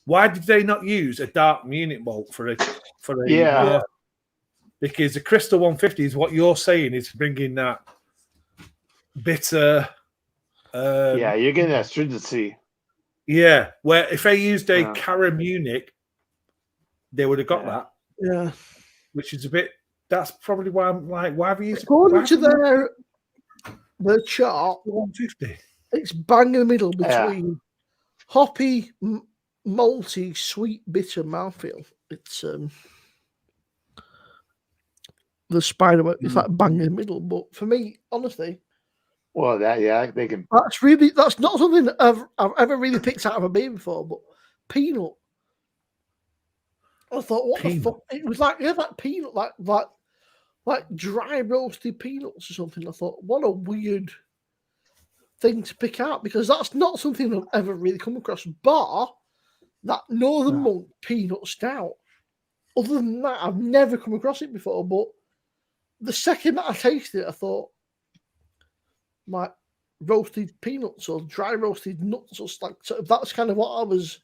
Why did they not use a dark Munich malt for a because the crystal 150 is what you're saying is bringing that bitter. You're getting that astringency. Yeah, where if they used a Cara Munich, they would have got that. Yeah. Which is a bit. That's probably why I'm like, why have you used? According to their chart, 150. It's bang in the middle between hoppy, malty, sweet, bitter mouthfeel. It's the spider. It's like bang in the middle. But for me, honestly, well, they can. That's not something that I've ever really picked out of a beer before. But peanut. I thought, what the fuck? It was like that peanut, like dry roasted peanuts or something. I thought, what a weird thing to pick out, because that's not something I've ever really come across, bar that Northern Monk peanut stout. Other than that, I've never come across it before. But the second that I tasted it, I thought, like roasted peanuts or dry roasted nuts or like sort of, that's kind of what I was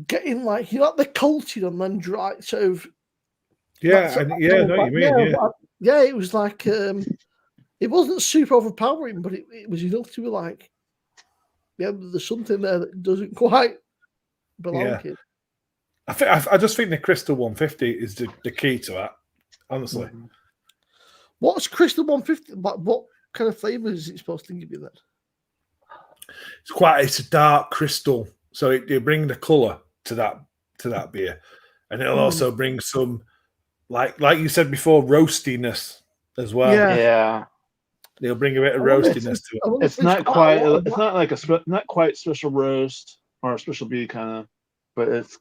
getting, like, you know, like the cultured and then dry sort of. Yeah, I know what you mean. Yeah, it was like it wasn't super overpowering, but it was enough to be like, yeah, there's something there that doesn't quite belong here. I just think the Crystal 150 is the key to that, honestly. What's Crystal 150? Like, what kind of flavour is it supposed to give you then? It's a dark crystal, so it bring the colour to that beer, and it'll also bring some, like you said before, roastiness as well. Yeah. They'll bring a bit of roastiness to it. It's not quite. It's not like not quite special roast or a special beer kind of, but it's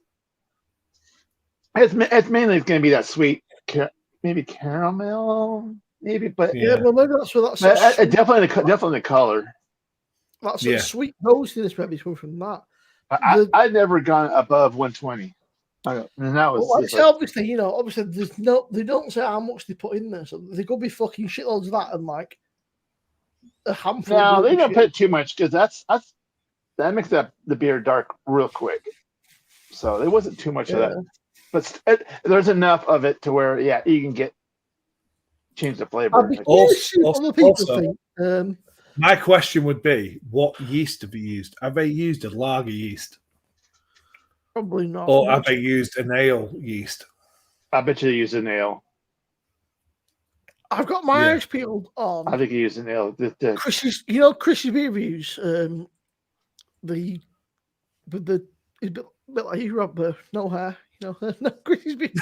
mainly going to be that sweet, maybe caramel, maybe. But well, maybe that's what that's. Definitely the color. That's sweet roastiness. Maybe coming from that. I've never gone above 120. And that was obviously they don't say how much they put in there, so there could be fucking shitloads of that and like a handful. No, they don't put too much, because that makes the beer dark real quick. So there wasn't too much of that, but there's enough of it to where you can change the flavor. My question would be, what yeast have you used? Have they used a lager yeast? Probably not. Or have they used an ale yeast? I bet you they use an ale. I've got my eyes peeled on. I think he used an ale. Chris's beer reviews. It's a bit like you, Rob. No hair. No Chris's beer.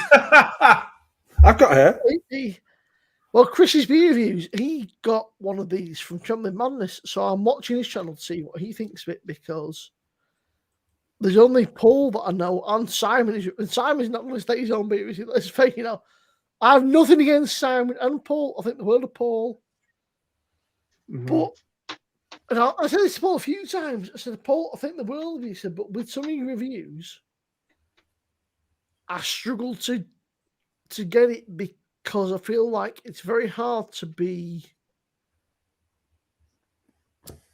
I've got hair. Well, Chris's beer reviews. He got one of these from Trembling Madness, so I'm watching his channel to see what he thinks of it, because there's only Paul that I know, and Simon. Simon's not going to state his own beer. Let's face it, I have nothing against Simon and Paul. I think the world of Paul. But I said this to Paul a few times. I said, Paul, I think the world of you. He said, but with some of your reviews, I struggle to get it because I feel like it's very hard to be.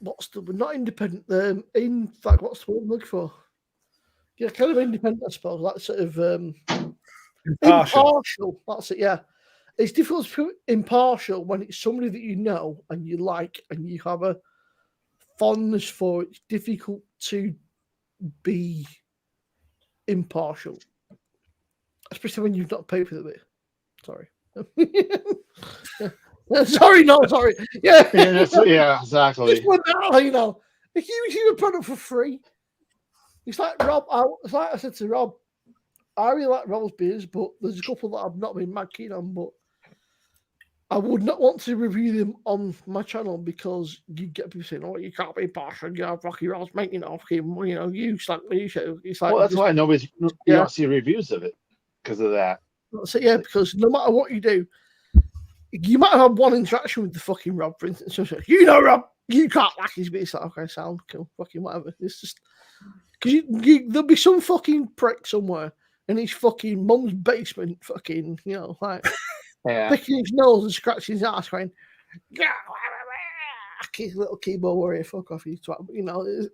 Not independent? In fact, what's the word I'm looking for? Yeah, kind of independent, I suppose. Like sort of impartial. That's it. Yeah, it's difficult to be impartial when it's somebody that you know and you like and you have a fondness for. It's difficult to be impartial, especially when you've not paid for the beer. Sorry. Sorry. Yeah, exactly. Just one now, if you receive a product for free, it's like Rob. It's like I said to Rob, I really like Rob's beers, but there's a couple that I've not been mad keen on, but I would not want to review them on my channel because you get people saying, "Oh, you can't be partial. You know, fucking Rob's making off him. You slack me." It's like, well, that's why you don't see reviews of it because of that. So because no matter what you do, you might have one interaction with the fucking Rob, for instance. So, Rob, you can't like his beer. It's like, okay, sound cool, fucking whatever. It's just because there'll be some fucking prick somewhere in his fucking mum's basement, fucking, like picking his nose and scratching his ass, going, his little keyboard warrior, fuck off, you twat.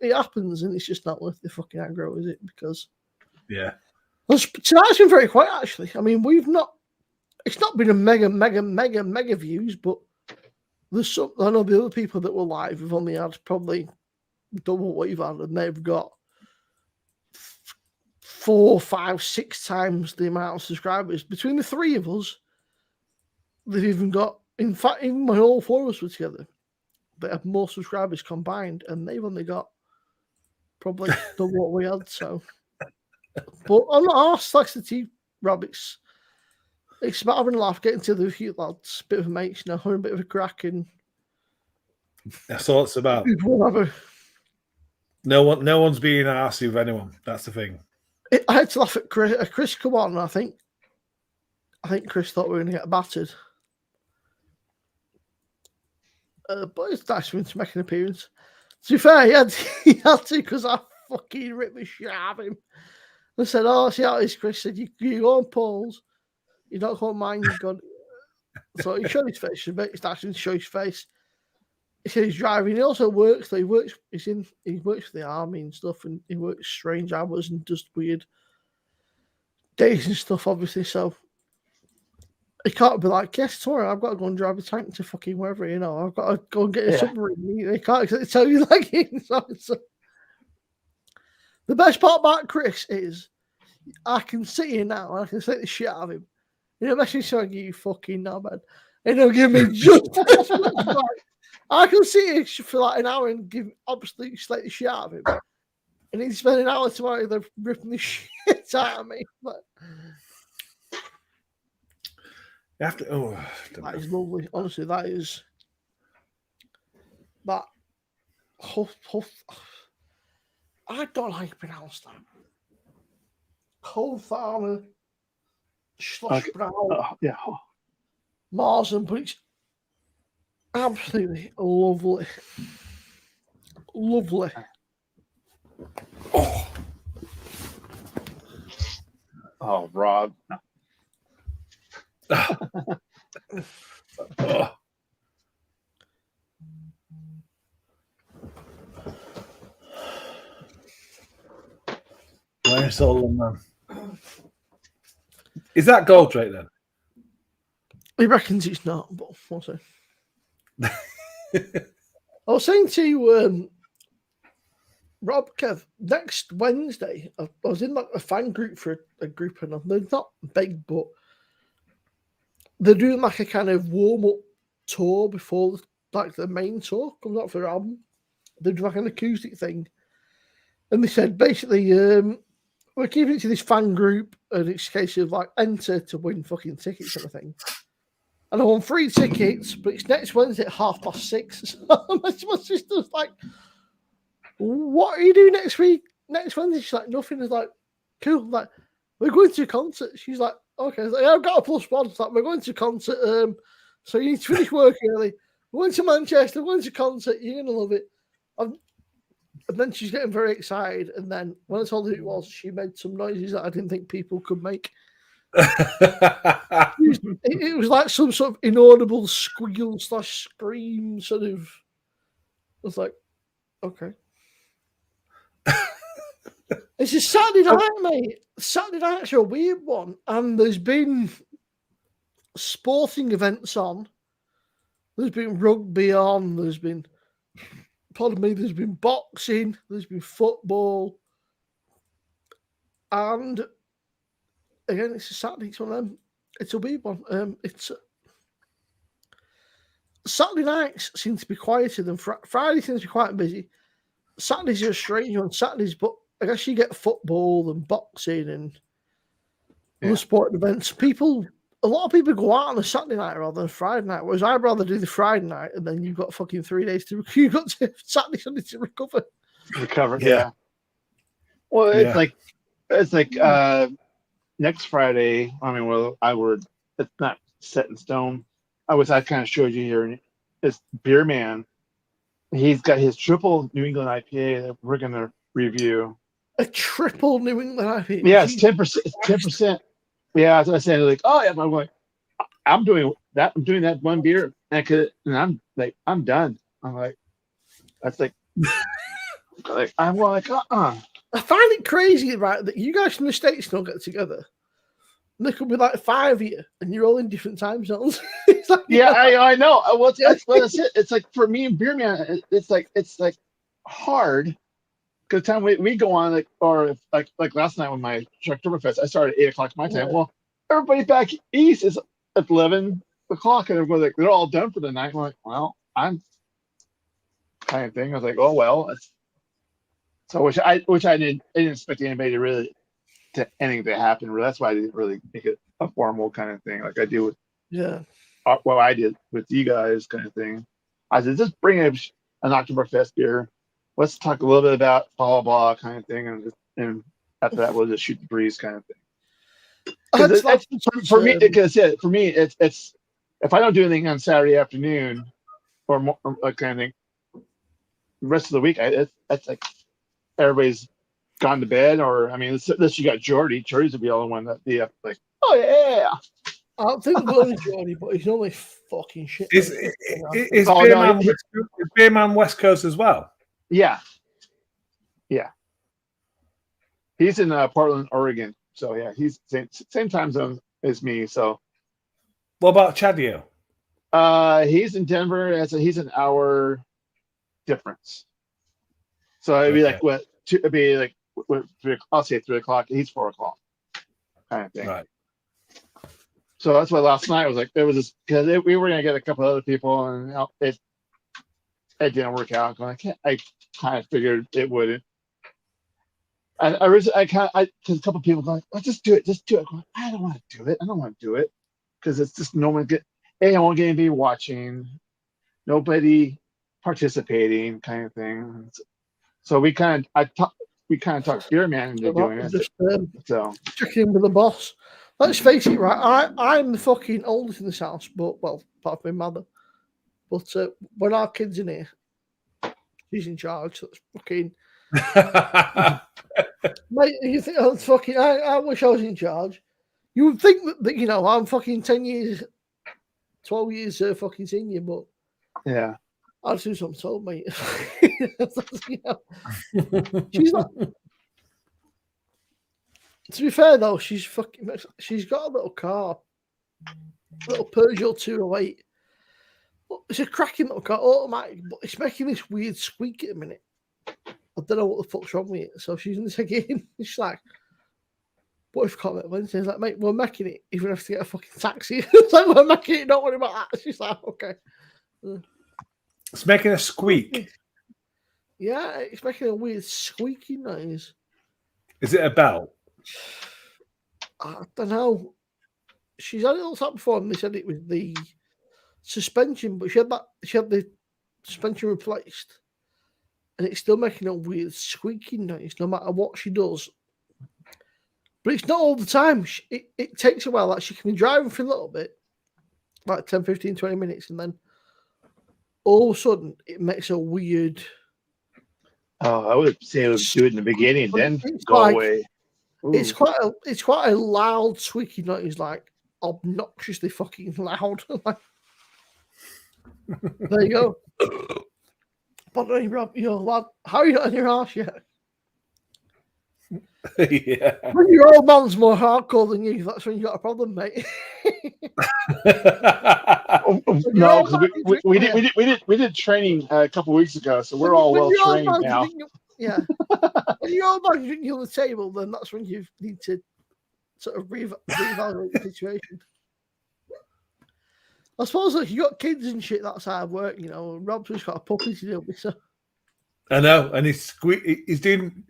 It happens, and it's just not worth the fucking aggro, is it? Because tonight's been very quiet, actually. I mean, it's not been a mega views, but there's some. I know the other people that were live have only had probably double what you've had, and they've got 4, 5, 6 times the amount of subscribers. Between the three of us, they've even got, in fact, even when all 4 of us were together, they have more subscribers combined, and they've only got probably double what we had. So, but I'm not arsed, like the tea rabbits. It's about having a laugh, getting together with you lads, bit of a mates, having a bit of a crack, and that's all it's about. Whatever. No one's being arsy with anyone. That's the thing. I had to laugh at Chris. Chris come on, and I think Chris thought we were going to get battered. But it's nice for him to make an appearance. To be fair, he had to, because I fucking ripped the shit out of him. I said, "Oh, see how it is, Chris." Said, "You go on Paul's. You don't go on mine. You got." So he showed his face. It's actually to show his face. He said he's driving. He also works. He works for the army and stuff, and he works strange hours and does weird days and stuff. Obviously, so he can't be like, "Yes, tomorrow I've got to go and drive a tank to fucking wherever, I've got to go and get a submarine." He can't tell you like so. The best part about Chris is I can sit here now and I can say the shit out of him. Message saying, "You fucking knobhead," and he'll give me just I can sit here for like an hour and give absolutely slate the shit out of him, and he'd spend an hour tomorrow they're ripping the shit out of me. But After that is lovely. Honestly, that is that. I don't like to pronounce that. Hoffarmer Schloss Bramhall. Yeah. Marzen, but it's absolutely lovely. Lovely. Oh, Rob. Why so long, man? Is that gold Drake then? He reckons it's not, but we'll see. I was saying to Rob, Kev, next Wednesday, I was in like a fan group for a group, and they're not big, but they're doing like a kind of warm-up tour before like the main tour comes out for their album. They're doing like an acoustic thing. And they said basically, we're keeping it to this fan group, and it's a case of like enter to win fucking tickets and thing. And I won 3 tickets, but it's next Wednesday at 6:30. So my sister's like, "What are you doing next week? Next Wednesday?" She's like, "Nothing." It's like, "Cool." I'm like, "We're going to a concert." She's like, "Okay." I was like, "Yeah, I've got a +1." It's like, "We're going to a concert. So you need to finish work early. We're going to Manchester. We're going to a concert. You're going to love it." And then she's getting very excited. And then when I told her who it was, she made some noises that I didn't think people could make. It was like some sort of inaudible squeal / scream sort of. I was like, okay. It's a Saturday night, mate. Saturday night's a weird one. And there's been sporting events on. There's been rugby on. There's been boxing. There's been football. And again, it's a Saturday. It's one of them. It's a weird one. Saturday nights seem to be quieter than Friday. Seems to be quite busy. Saturdays are a strange one. Saturdays, but I guess you get football and boxing and other sporting events. A lot of people go out on a Saturday night rather than a Friday night. Whereas I'd rather do the Friday night, and then you've got fucking 3 days to. You've got to Saturday, Sunday to recover. Yeah. Well, it's like next Friday. I mean, it's not set in stone. I kind of showed you here. It's Beer Man. He's got his triple New England IPA that we're gonna review. A triple New England IPA. Yeah, it's 10%. It's 10%. Yeah, as I said, like, oh yeah, I'm like, I'm doing that one beer, and I'm done. I'm like, that's like, I'm like, I find it crazy, right, that you guys from the States don't get together. And there could be like 5 of you, and you're all in different time zones. I know. That's what I said. It's like for me and Beer Man, it's like hard because the time we go on like last night when my Oktoberfest, I started at 8:00 my time. Well, everybody back east is at 11 o'clock, and everyone's like they're all done for the night. I'm like, well, I'm kind of thing. I was like, oh well. So which I didn't expect anybody to really anything to happen. That's why I didn't really make it a formal kind of thing like I do with what I did with you guys kind of thing. I said just bring an Oktoberfest beer. Let's talk a little bit about blah blah kind of thing, and after that we'll just shoot the breeze kind of thing. For me, it's if I don't do anything on Saturday afternoon or more, like kind of thing, the rest of the week it's like everybody's gone to bed, or I mean, unless you got Jordy. Jordy's would be the only one that be like, oh yeah. I don't think we're only Jordy, but he's only fucking shit. Is Beerman West Coast as well? Yeah. He's in Portland, Oregon. So yeah, he's same time zone as me. So, what about Chadio? He's in Denver. He's an hour difference. So it'd be like what? It'd be like I'll say 3 o'clock. He's 4 o'clock, kind of thing. Right. So that's why last night was like there was this because we were gonna get a couple other people, and it didn't work out. I kind of figured it wouldn't. And because a couple of people going, well, just do it. Going, I don't want to do it because it's just no one I won't get anybody watching, nobody participating, kind of thing. So we kind of talked Beer Man into doing it. So check in with the boss. Let's face it, right? I'm the fucking oldest in this house, but apart from my mother. But when our kid's in here, she's in charge. So it's fucking. Mate, you think I'm fucking? I wish I was in charge. You would think that I'm fucking 10 years, 12 years fucking senior, but yeah, I'll do something told, mate. She's not. To be fair though, she's got a little car, a little Peugeot 208. It's a cracking little car, automatic, but it's making this weird squeak at the minute. I don't know what the fuck's wrong with it. So she's in this again. She's like, what if comment Wednesday? He's like, mate, we're making it. Even have to get a fucking taxi. It's like, we're making it. Don't worry about that. She's like, okay. It's making a squeak. Yeah, it's making a weird squeaky noise. Is it a bell? I don't know. She's had it all that before, and they said it was the suspension, but she had the suspension replaced. And it's still making a weird squeaking noise no matter what she does. But it's not all the time. It takes a while. Like she can be driving for a little bit, like 10, 15, 20 minutes, and then all of a sudden it makes a weird. Oh, I would say it would do it in the beginning, then go away. Ooh. It's quite a loud squeaky noise, like obnoxiously fucking loud. There you go. But Rob, lad, how are you not in your house yet? Yeah. When your old man's more hardcore than you, that's when you got a problem, mate. No, because we did training a couple of weeks ago, so we're all well trained now. Yeah. When your old man's drinking on the table, then that's when you need to sort of reevaluate the situation. I suppose if you got kids and shit, that's hard work, Rob's just got a puppy to deal with, so. I know, and he's doing.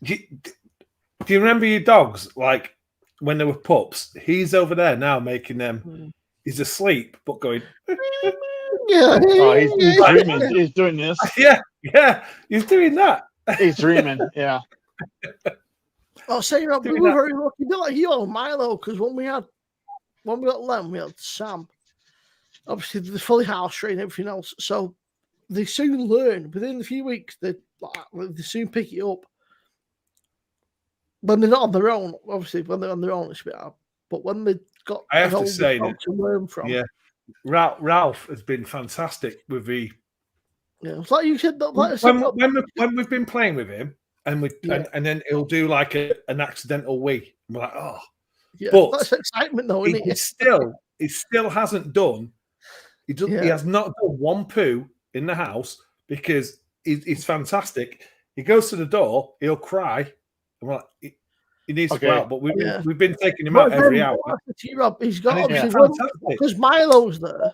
Do you remember your dogs? Like when they were pups, he's over there now making them. He's asleep, but going. Yeah. Oh, he's dreaming. He's doing this. Yeah, he's doing that. He's dreaming. Yeah. I'll say, Rob, we were very lucky. A bit like you and Milo, because when we got Lem, we had Sam. Obviously, they're fully house trained and everything else. So they soon learn. Within a few weeks, they soon pick it up. When they're not on their own, obviously, when they're on their own, it's a bit hard. But when they've got I have to say that to learn from. Yeah, Ralph has been fantastic with the. Yeah, it's like you said. When we've been playing with him, and then he'll do like an accidental wee. We're like, oh. Yeah, but that's excitement, though, isn't it? He still hasn't done. He has not done one poo in the house because he's fantastic. He goes to the door, he'll cry, and we're like, he needs to go out. But we've been taking him out every hour. Rob, he's got obviously because Milo's there.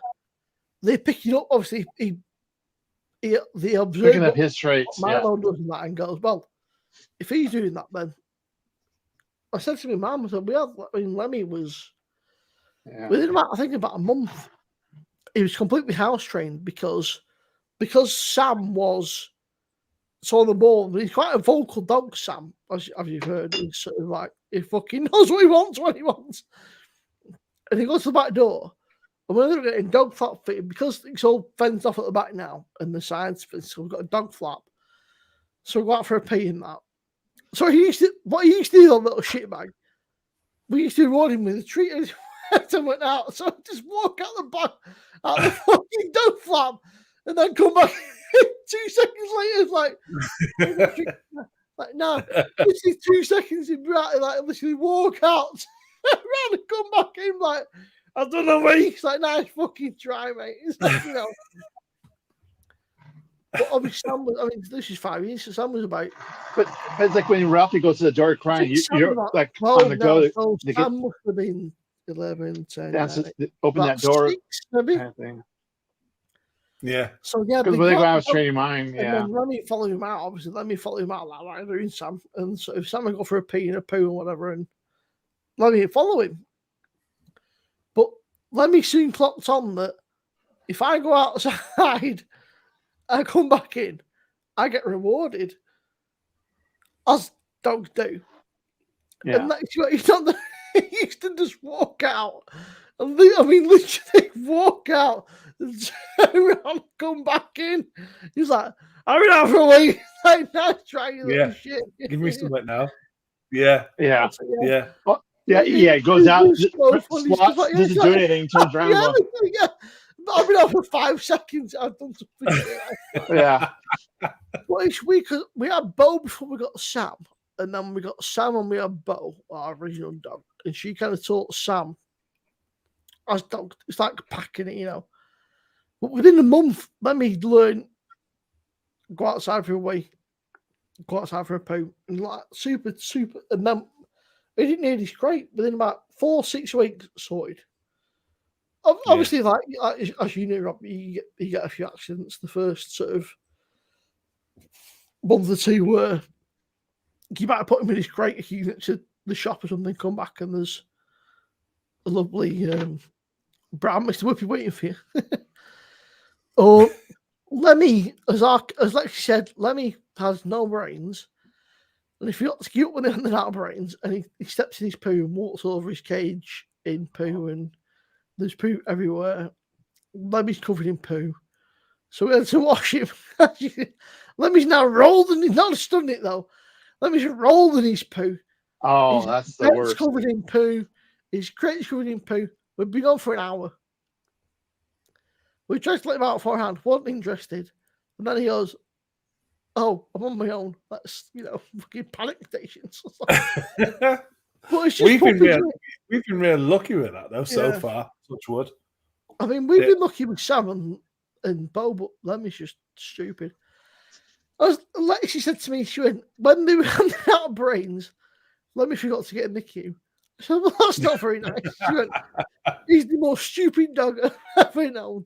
They're picking up. Obviously, they observe picking up his traits. Milo does that and goes, well, if he's doing that, then I said to my mum, I said, Lemmy was within about a month. He was completely house trained because Sam was so on the ball. He's quite a vocal dog, Sam, as you've heard. He's sort of like, he fucking knows what he wants when he wants. And he goes to the back door. And when they're getting dog flap fitted, because it's all fenced off at the back now and the sides, so we've got a dog flap. So we go out for a pee in that. So he used to do, that little shit bag. We used to reward him with a treat and went out. So I just walk out the back, out the fucking dog flap, and then come back 2 seconds later. It's like no, this is 2 seconds in bright, like literally walk out, around and come back in, like, I don't know where he's like, nice fucking try, mate. It's like, you know. But obviously, Sam was, this is 5 years, so Sam was about. But it's like when Ralphie goes to the door crying, you're like on the go. So Sam must have been 11, 10. That's open that door. 6, maybe. Kind of thing. Yeah. So yeah, because when I was training mine, and then let me follow him out. Obviously, let me follow him out like I'm doing, Sam. And so if Sam would go for a pee and a poo or whatever, and let me follow him. But let me soon clocked on that if I go outside, I come back in, I get rewarded, as dogs do. Yeah. And that's what he's done. He used to just walk out. And literally walk out and turn around, come back in. He's like, I'm in out for a week. Like, nice trying little shit. Give me some right now. Yeah. Yeah. Yeah. Well, yeah. He goes out, swats, doesn't do anything, turns around. Yeah. I've been out for 5 seconds. I've done something. Yeah. Well, we had Bo before we got Sam. And then we got Sam and we had Bo, our original dog. And she kind of taught Sam as dog. It's like packing it, you know. But within a month, let me learn, go outside for a wee, go outside for a poo. And like super. And then it didn't need his crate. Within about 4-6 weeks, sorted. Obviously, like as you know, Rob, you get a few accidents. The first sort of month or two where you might put him in his crate if you get to the shop or something, come back and there's a lovely brown Mr. Whippy waiting for you. Or Lemmy, as Lexi said, Lemmy has no brains. And if you got to get up with him out of brains and he steps in his poo and walks over his cage in poo and there's poo everywhere. Lemmy's covered in poo. So we had to wash him. Lemmy's now rolled and he's not done it though. Lemmy's rolled in his poo. Oh, that's the worst. He's covered in poo. His crate's covered in poo. We've been on for an hour. We tried to let him out beforehand, wasn't interested. And then he goes, oh, I'm on my own. That's, fucking panic stations. But it's just we've been really lucky with that though so far. Touch wood. I mean, we've been lucky with Sam and Bo, but Lemmy's just stupid. Lexi said to me, she went, when they were out of brains, Lemmy forgot to get in the queue. I said, well, that's not very nice. She went, he's the most stupid dog I've ever known.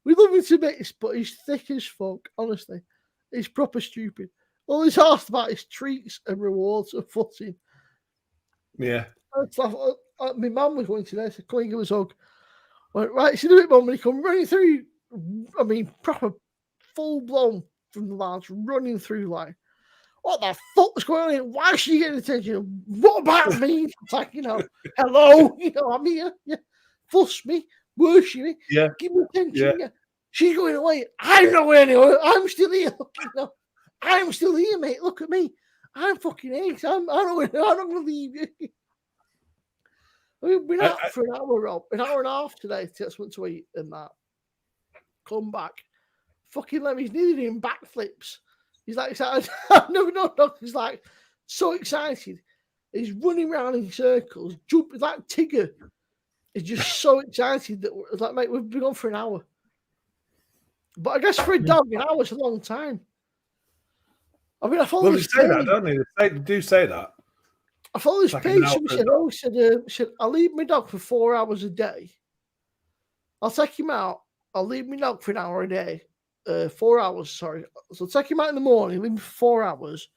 We love him to bits, but he's thick as fuck, honestly. He's proper stupid. All he's asked about is treats and rewards and footing. Yeah. My mum was going today, said, come and give us a hug. I went, right, see the bit, mum, and he come running through, proper full-blown from the lads, running through like, what the fuck's going on here? Why is she getting attention? What about me? It's like, hello, I'm here. Yeah. Fuss me, worship me, give me attention. Yeah. She's going away. I'm not going anywhere. I'm still here. I'm still here, mate. Look at me. I'm fucking ace. I'm not going to leave you. We've been out for an hour, Rob. An hour and a half today to get something to eat and that. Come back. Fucking Lemmy's nearly doing backflips. He's like excited. I've never known dog. He's like so excited. He's running around in circles, jumping like Tigger. He's just so excited that it's like, mate, we've been on for an hour. But I guess for a dog, an hour's a long time. I mean, I follow Well, this they say page. that, don't they? They do say that. I follow this Like page. Somebody said, I leave my dog for 4 hours a day. I'll take him out. I'll leave my dog for an hour a day. 4 hours, sorry. So take him out in the morning, leave him for 4 hours,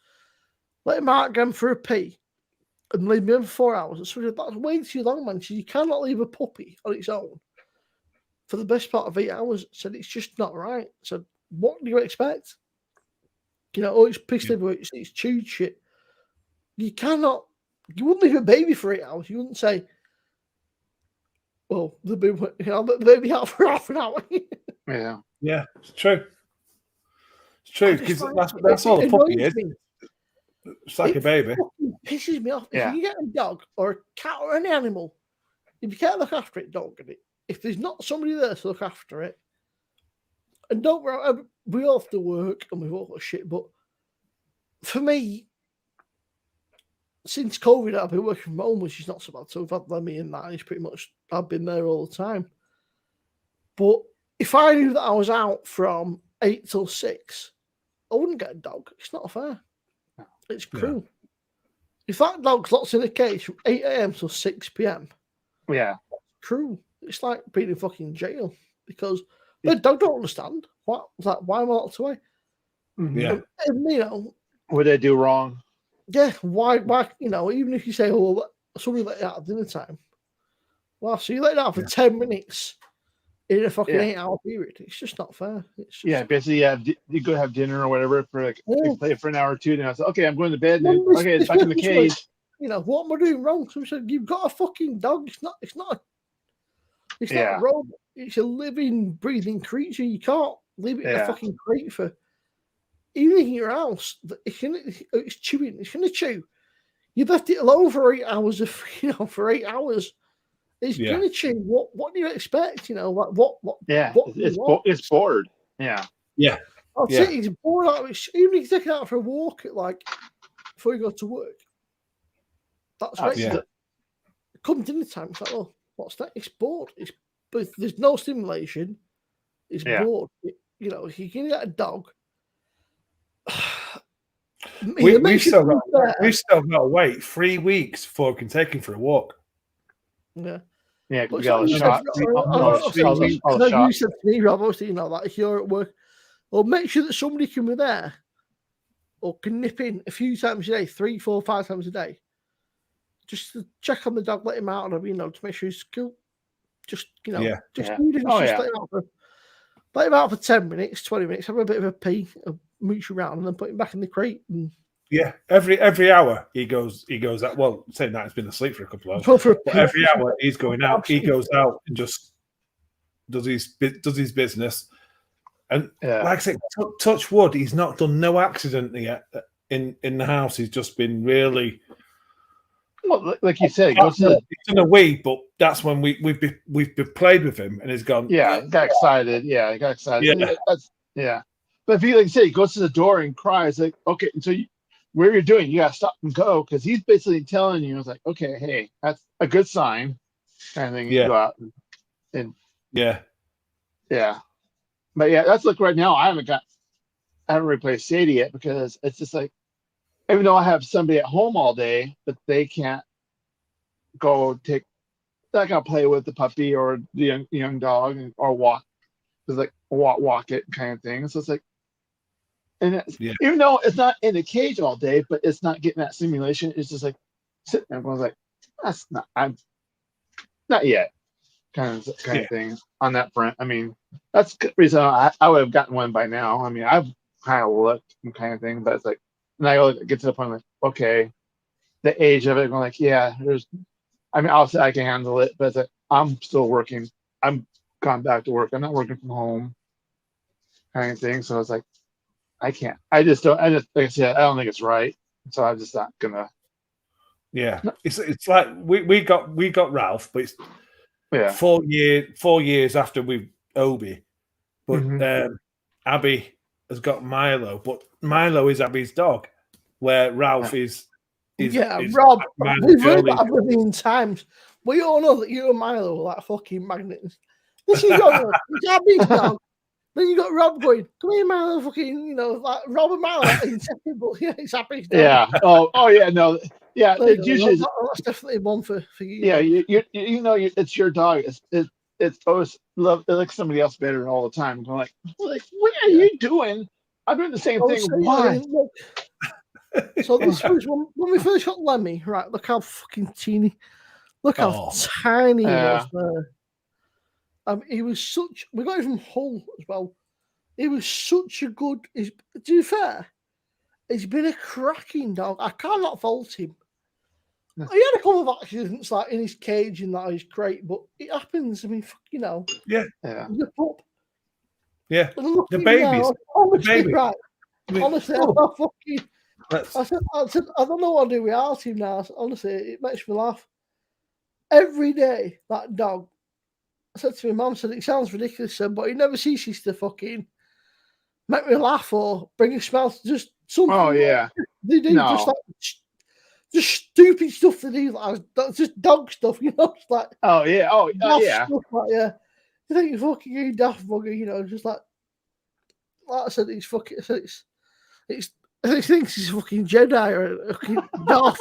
let him out again for a pee, and leave me in for 4 hours. So that's way too long, man. So you cannot leave a puppy on its own for the best part of 8 hours. So it's just not right. So what do you expect? You know, oh, it's pissed everywhere. It's chewed shit. You cannot. You wouldn't leave a baby for 8 hours. You wouldn't say, well, the baby out for half an hour. Yeah, it's true. It's true because that's all a puppy is. It's like a baby. It pisses me off. Yeah. If you get a dog or a cat or any animal, if you can't look after it, don't get it. If there's not somebody there to look after it, and don't, we all have to work and we've all got shit, but for me, since COVID, I've been working from home, which is not so bad. So we've had Lemmy and that. He's pretty much, I've been there all the time. But if I knew that I was out from 8 till 6, I wouldn't get a dog. It's not fair. It's cruel. Yeah. If that dog's locked in a cage from 8 a.m. till 6 p.m., cruel. It's like being in fucking jail because the dog don't understand. What? Like, why am I locked away? Yeah. And, you know, what did I do wrong? Yeah, why, you know, even if you say, oh, somebody let you out at dinner time. Well, so you let it out for 10 minutes in a fucking 8-hour period. It's just not fair. It's just... basically, you go have dinner or whatever for like, you play for an hour or two, then I said, okay, I'm going to bed. Then, okay, it's back in the cage. Like, you know, what am I doing wrong? So I said, you've got a fucking dog. It's not a robot. It's a living, breathing creature. You can't leave it in a fucking crate for... Even in your house, it's chewing. It's going to chew. You've left it alone for 8 hours. For 8 hours, it's going to chew. What do you expect? You know, like what? It's bored. Yeah. I'll say it's bored out of it. Even if you take it out for a walk at like before you go to work, that's right. Come dinner time, it's like, oh, what's that? It's bored. But there's no stimulation. It's bored. You know, if you can get a dog. We've still got to wait 3 weeks before we can take him for a walk. Yeah, we got all the shots. You said to me, Rob, obviously, you know, that if you're at work, or make sure that somebody can be there or can nip in a few times a day, 3, 4, 5 times a day, just to check on the dog, let him out, and you know, to make sure he's cool. Just let him out for 10 minutes, 20 minutes, have a bit of a pee, mooch around, and then put him back in the crate. And... Yeah, every hour he goes out. Well, saying that he's been asleep for a couple of hours. But every hour he's going out. He goes out and just does his business. And like I said, touch wood, he's not done no accident yet in the house. He's just been really. Well, like you said, he's done a wee, but that's when we've played with him and he's gone. Yeah, he got excited. Yeah, he got excited. Yeah. But if he, like you say, he goes to the door and cries, like, okay, so where you're doing, you got to stop and go, because he's basically telling you, it's like, okay, hey, that's a good sign, kind of thing. You go out and But that's like right now. I haven't really played Sadie yet because it's just like, even though I have somebody at home all day, but they can't go not gonna play with the puppy or the young dog or walk. It's like walk it kind of thing. So it's like, and even though it's not in the cage all day, but it's not getting that stimulation. It's just like sitting there. Everyone's like, I'm not yet, kind of thing on that front. I mean, that's the reason I would have gotten one by now. I mean, I've kind of looked and kind of thing, but it's like, and I get to the point like, okay, the age of it, going like, obviously I can handle it, but it's like, I'm still working. I'm gone back to work. I'm not working from home, kind of thing. So it's like, I can't. Like I said, I don't think it's right. So I'm just not gonna. Yeah, it's like we got Ralph, but it's 4 years after we Obi, but Abby has got Milo, but Milo is Abby's dog, where Ralph is Rob. We've heard that a million times. We all know that you and Milo are like fucking magnets. This is Abby's dog. Then you got Rob going, come here, man, fucking, like Rob and Mal are inseparable. Yeah, it's happy. Yeah. Oh, yeah. No. Yeah. Usually, that's definitely one for you. Yeah, it's your dog. It's always love like somebody else better all the time. I'm like, what are you doing? I'm doing the same thing. Why? So this was when we first got Lemmy. Right, look how fucking teeny. Look how tiny he was there. He was such. We got him from Hull as well. He was such a good. To be fair, he's been a cracking dog. I cannot fault him. He had a couple of accidents like in his cage and that is great, but it happens. I mean, Yeah. He's a pup. Yeah. The babies. Honestly, right. Honestly, I said, I don't know what to do without him now. Honestly, it makes me laugh. Every day, that dog. I said to my mum, said it sounds ridiculous, but he never ceases to fucking make me laugh or bring a smile to just something. Oh yeah. They do just stupid stuff to do, like just dog stuff, It's like yeah. Stuff like, yeah. You think you're fucking you daft bugger, just like I said, he's fucking. He thinks he's a fucking Jedi or a fucking Darth.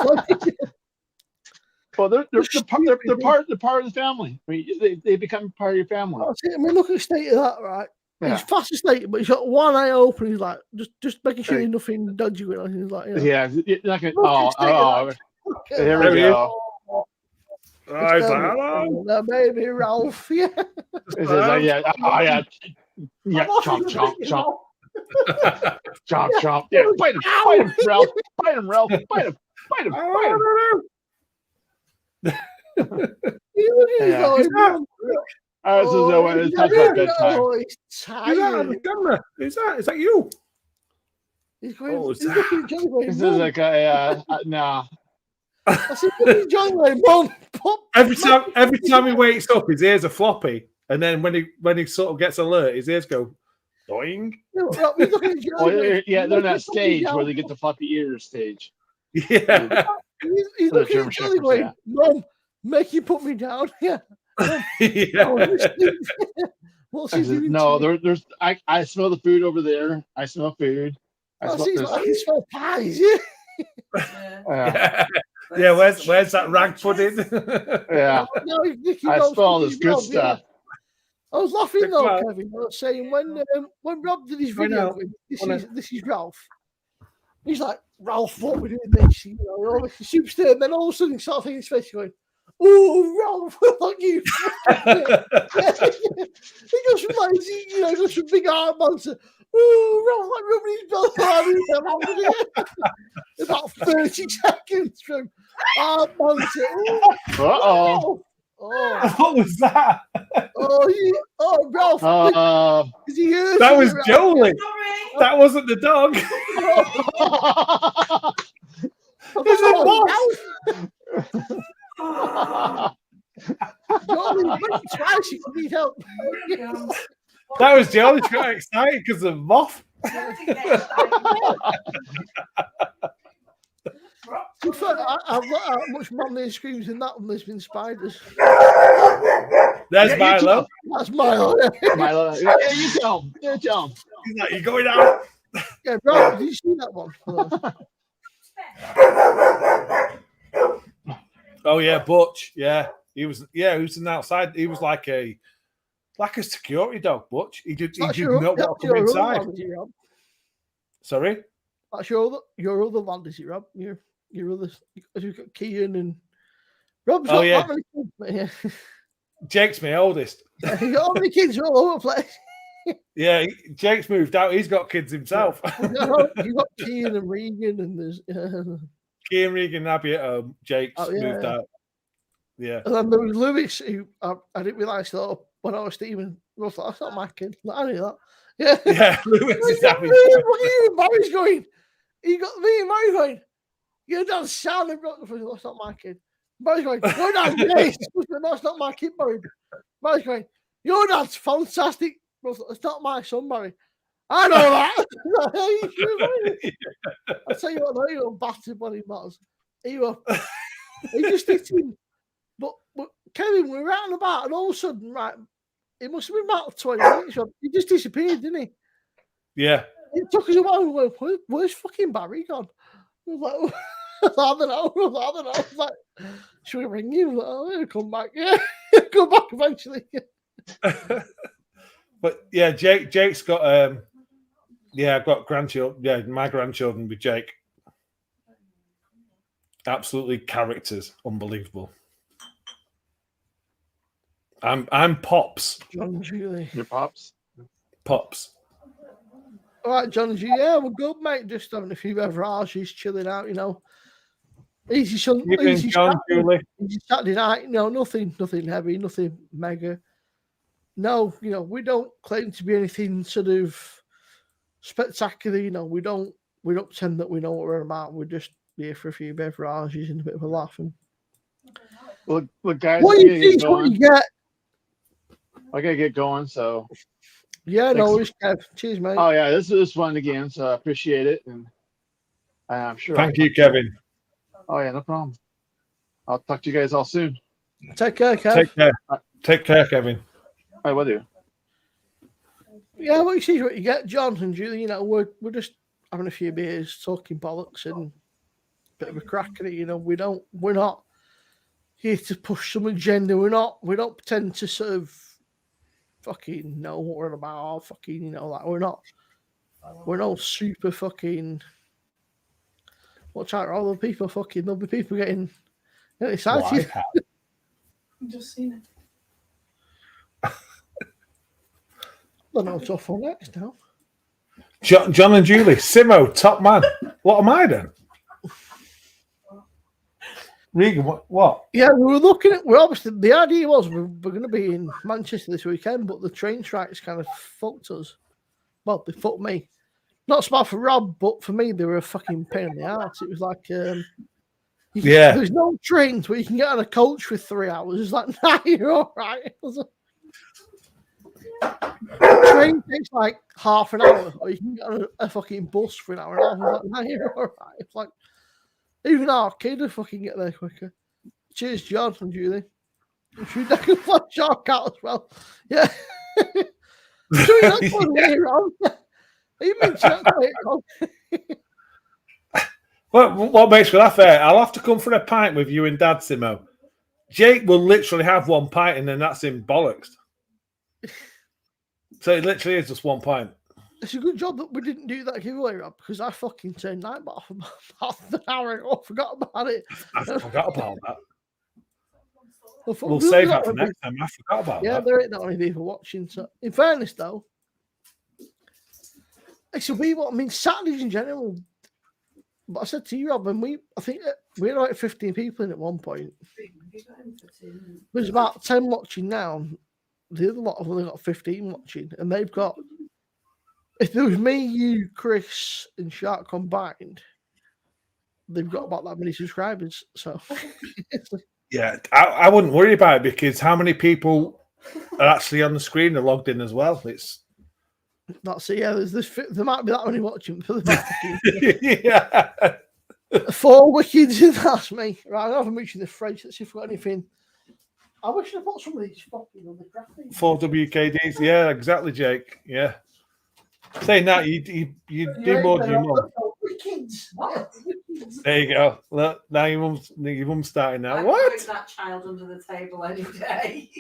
Well, they're part of the family. I mean, they become part of your family. I mean, look at the state of that, right? Yeah. He's fast asleep, but he's got one eye open. He's like, just making sure nothing dodgy going on. He's like, yeah, you're not gonna. Here we go. He's like, hello, the baby Ralph. Yeah. Yeah. Chomp. Chomp. Yeah, bite him, Ralph. Bite him. It's time for bedtime. He's tired. Is that you? He's looking Johnny. This is like no. I said, Johnny, Mom. Every time he wakes up, his ears are floppy, and then when he sort of gets alert, his ears go doing. Yeah, they're in that stage where they get the floppy ears stage. Yeah. He's looking at Johnny going, Mom, make you put me down. Yeah. What's he doing? No, there's. I smell the food over there. I smell food. I smell pies. Yeah, where's that rag pudding? Yeah. I smell all this good stuff. I was laughing though, Kevin. I was saying when Rob did his video, this is Ralph. He's like, Ralph, what we're doing this, superstar, and then all of a sudden he starts thinking his face going, oh, Ralph, look you. He goes from like, goes from big arm monster. Oh, Ralph, like rubbing his belly. About 30 seconds from arm monster. Uh-oh. Oh, what was that? Ralph. That was Jolie. That wasn't the dog. Is it Boss? Jolie, twice you need help. That was Jolie trying excited because of Moth. I've got how much Mommy screams in that one. There's been spiders. There's Milo. That's Milo. Milo. Yeah, you tell him. He's like, you're going out. Yeah, bro, did you see that one? Oh yeah, Butch. Yeah, he was an outside. He was like a security dog, Butch. He did not want to come inside. Sorry? That's your other one, is it, Rob? Your other, you've got Kean and Rob's not that many kids, but yeah. Jake's my oldest. You got all many kids all over the place. Yeah, Jake's moved out. He's got kids himself. You got Kean and Regan, and there's Kean, Regan, Abby at home. Jake's moved out. Yeah. And then there was Lewis, who I didn't realise that when I was Stephen. I was like, that's not my kid. I knew that. Yeah. Yeah, Lewis is happy. Look at you, Barry's going. He got me and Barry going. Your dad's sounding. That's not my kid. Barry's going. Your dad's nice. That's not my kid, Barry. Barry's going. Your dad's fantastic. It's not my son, Barry. I know that. I tell you what, though, he was battered when he was. He just hit him. But Kevin, we were out and about, and all of a sudden, right, it must have been about 20 minutes. He just disappeared, didn't he? Yeah. It took us a while. Where's fucking Barry gone? I was like, I don't know. I was like, should we ring you? Like, oh, he'll come back. Yeah, he'll come back eventually. But yeah, Jake's got I've got grandchildren. Yeah, my grandchildren with Jake. Absolutely characters, unbelievable. I'm Pops. John Julie. Your Pops? Pops. All right, John G. Yeah, we're good, mate. Just having a few beverages, chilling out, you know. Easy Saturday night, you know, nothing heavy, nothing mega. No, you know, we don't claim to be anything sort of spectacular, you know. We don't pretend that we know what we're about. We're just here for a few beverages and a bit of a laugh. And Well, guys, what you get? I gotta get going, so yeah, no worries, Kev. Cheers, mate. Oh yeah, this was fun again, so I appreciate it, and I'm sure. Thank you, Kevin. Oh yeah, no problem. I'll talk to you guys all soon. Take care, Kev. Take care. Take care, Kevin. I will do. Yeah, well, you see what you get, John and Julie. You know, we're just having a few beers, talking bollocks, and a bit of a crack at it. You know, we're not here to push some agenda. We don't pretend to sort of fucking know what we're about. Or fucking, you know, like we're not super fucking. Watch out, all the people fucking. There'll be people getting excited. I've just seen it. I don't know what's off on next now. John and Julie, Simo, top man. What am I then? Regan, what? Yeah, we were looking at. We're obviously the idea was we're going to be in Manchester this weekend, but the train strikes kind of fucked us. Well, they fucked me. Not smart for Rob, but for me, they were a fucking pain in the ass. It was like, there's no trains where you can get on a coach for 3 hours. It's like, nah, you're all right. Train takes like half an hour, or you can get on a fucking bus for an hour and a half. It's like, nah, you're all right. It's like, even our kid will fucking get there quicker. Cheers, John and Julie. Should I can flash shark out as well? Yeah. What makes me laugh there? I'll have to come for a pint with you and Dad, Simo. Jake will literally have one pint and then that's him bollocks. So it literally is just one pint. It's a good job that we didn't do that giveaway, Rob, because I fucking turned night off about half an hour ago. I forgot about it. I forgot about that. We'll save that for next time. I forgot about that. Yeah, there ain't that many people watching. So, in fairness, though, it should be what I mean. Saturdays in general. But I said to you, Rob, I think we had like 15 people in at one point. There's about 10 watching now. The other lot have only got 15 watching, and they've got. If there was me, you, Chris, and Shark combined, they've got about that many subscribers. So, yeah, I wouldn't worry about it because how many people are actually on the screen are logged in as well? That's it. Yeah, there might be that many watching. Yeah, 4 wickeds, that's me. Right, I haven't reached in the fridge. Let's see if we've got anything. I wish I'd put some of these fucking other graphics. 4 WKDs. Yeah, exactly, Jake. Yeah. Saying that, you do more than your mum. There you go. Look, now your mum's starting now. I'd What? put that child under the table any day.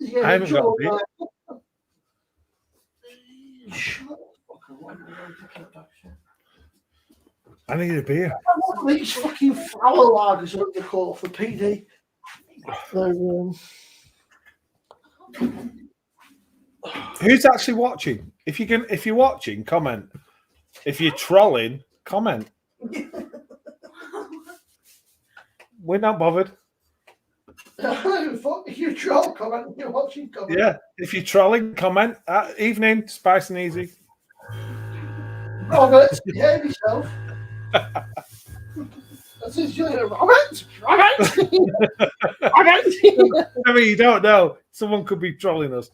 Yeah, I haven't got a beer. I need a beer. These fucking flower lagers are what they call for PD. Who's actually watching? If you're watching, comment. If you're trolling, comment. We're not bothered. If you troll, comment. If you're watching, comment. Yeah, if you're trolling, comment. Evening, spice and easy. Robert, behave yourself. That's his Robert. I mean, you don't know. Someone could be trolling us.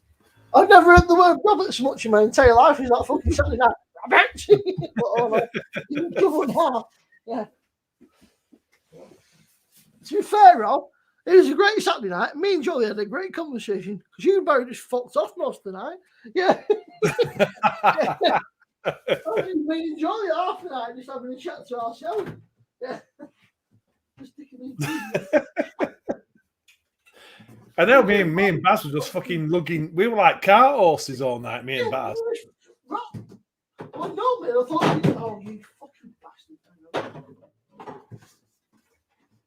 I've never heard the word Robert so much in my entire life. He's not fucking something like Robert. Yeah. To be fair, Rob, It was a great Saturday night. Me and Jolly had a great conversation because you and Barry just fucked off most of the night. Yeah. Me and Jolly half the night just having a chat to ourselves. Yeah. Just sticking in. I know me and Baz were just fucking lugging. We were like cart horses all night, me and Baz. Well, no, man, I thought you fucking bastard.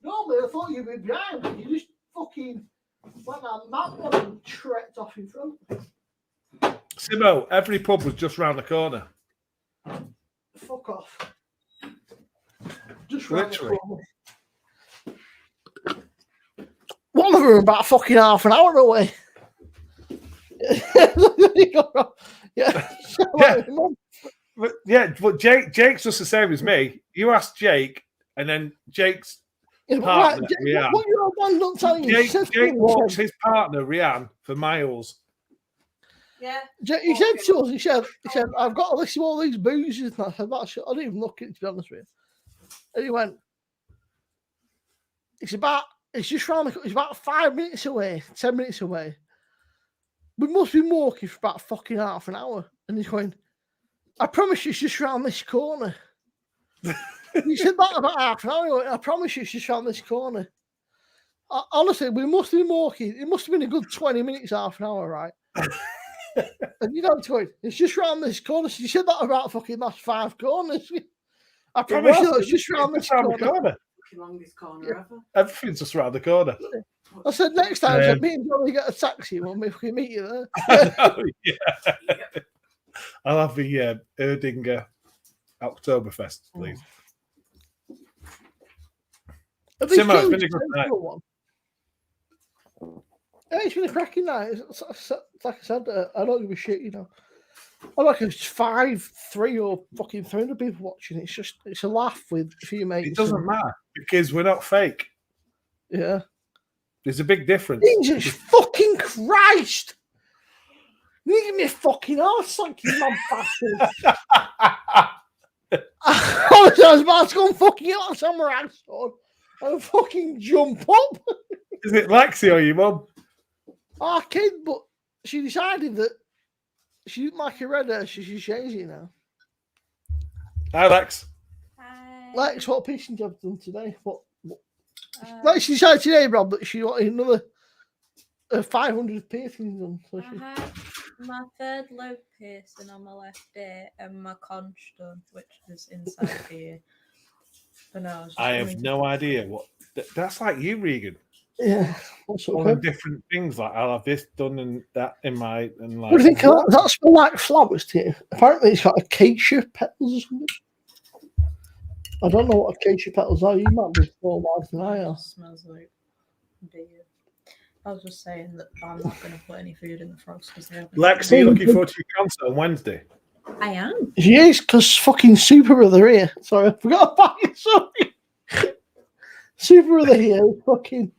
No, man, I thought you'd be behind, but you just fucking went that mad one and trekked off in front. Simo, every pub was just round the corner. Fuck off. Just round Literally. the corner. One of them were about fucking half an hour away. Yeah. But Jake's just the same as me. You asked Jake, and then Jake's partner, Rianne. What your man not telling you? Jake walks his partner, Rianne, for miles. Yeah. He said to us, he said, I've got a list of all these boozes. And I said, I didn't even look at it, to be honest with you. And he went, it's just round it's about 5 minutes away, 10 minutes away. We must be walking for about fucking half an hour. And he's going, I promise you it's just round this corner. He said that about half an hour ago. I promise you it's just round this corner. Honestly, we must have been walking. It must have been a good 20 minutes, half an hour, right? And you know, it's just round this corner. So you said that about fucking last 5 corners. I promise you it's just round this corner. Longest corner ever. Everything's just round the corner. I said next time, I said, me and Johnny get a taxi when we can meet you there. Yeah. I'll have the Erdinger Oktoberfest, please. Simo, it's been a good night. Yeah, it's been a cracking night. Like I said, I don't give a shit, you know. I like it's 5, 3 or fucking 300 people watching. It's a laugh with a few mates. It doesn't matter because we're not fake. Yeah. There's a big difference. Jesus fucking Christ! You give me a fucking arse, like you mad bastard. I was about to go and fucking get that samurai sword and fucking jump up. Is it Lexi or your mum? Our kid, but she decided that she didn't like her red hair, she's changing it now. Hi, Lex. Hi. Lex, what piece have you done today? What Lex decided today, Rob, that she wanted another 500 piercings done. So I had my 3rd lobe piercing on my left ear and my conch done, which is inside here. But no, I have no idea what. That's like you, Regan. Yeah. All the different things, like I'll have this done and that in my. And like, what do you think of that? Does that smell like flowers to you? Apparently, it's got acacia petals or something. I don't know what acacia petals are. You might be more wise than I am. It smells like beer. I was just saying that I'm not going to put any food in the frogs because they haven't. Lex, are you looking forward to your concert on Wednesday? I am. She is, because fucking Super Brother here. Sorry, I forgot about you. Sorry. Super Brother here. Fucking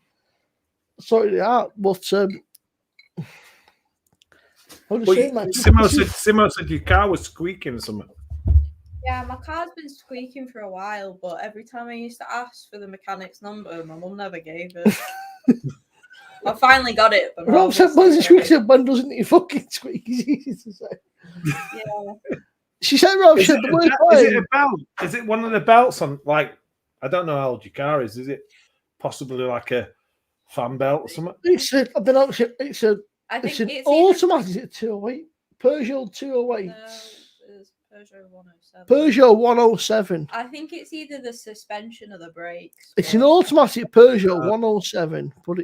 sorry out, but Simo said your car was squeaking or something. Yeah, my car's been squeaking for a while, but every time I used to ask for the mechanic's number, my mum never gave it. I finally got it. But Rob said, when it squeaks, when doesn't it fucking squeak? It's easy to say. Yeah. She said, Rob, said the word is it a belt? Is it one of the belts on, like, I don't know how old your car is. Is it possibly like a fan belt or something? It's an automatic. It's a 208. Peugeot 208. No, it's Peugeot 107. Peugeot 107. I think it's either the suspension or the brakes. It's an automatic Peugeot 107, but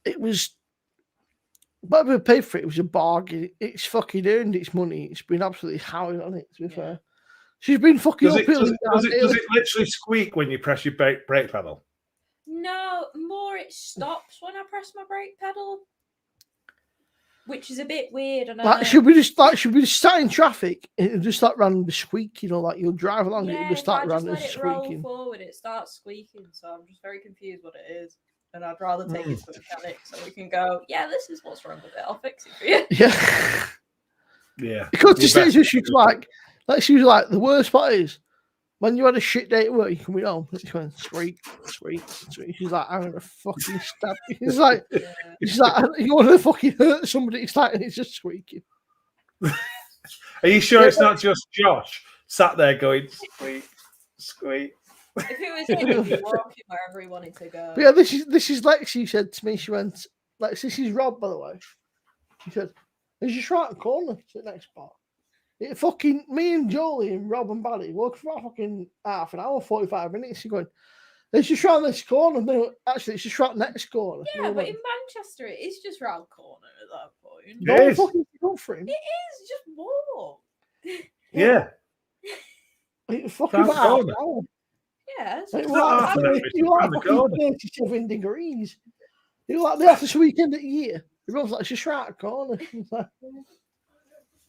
it was whatever we paid for it was a bargain. It's fucking earned its money. It's been absolutely howling on it, to be fair. She's been fucking does it literally squeak when you press your brake pedal? No, more it stops when I press my brake pedal, which is a bit weird. And should we just start in traffic and it'll just start randomly squeak, you know, like you'll drive along and it'll just start randomly squeaking. Roll forward, it starts squeaking, so I'm just very confused what it is. And I'd rather take it to the mechanic so we can go, yeah, this is what's wrong with it. I'll fix it for you. Yeah. Yeah. Because this is issues like the worst part is when you had a shit day at work, you coming home. She went, sweet. She's like, I'm gonna fucking stab you. She's like, you want to fucking hurt somebody? It's like, and it's just squeaking. Are you sure it's not just Josh sat there going, squeak? If it was him, he'd be walking wherever he wanted to go. But yeah, this is Lexi said to me. She went, Lexi, this is Rob, by the way. She said, "There's just right in the corner to the next spot." It fucking me and Jolie and Rob and Barry walked for fucking half an hour, 45 minutes. She's going, "It's just round this corner." No, actually, it's just round next corner. Yeah, but in Manchester, it is just round corner at that point. No fucking go for him. It is just walk. Yeah. It's fucking about half an hour. Yeah, it's It just was an hour, like, it's you around like the fucking corner. 37 degrees. You like the after weekend of the year. Everyone's like, it's just right at the corner. It's like, I'm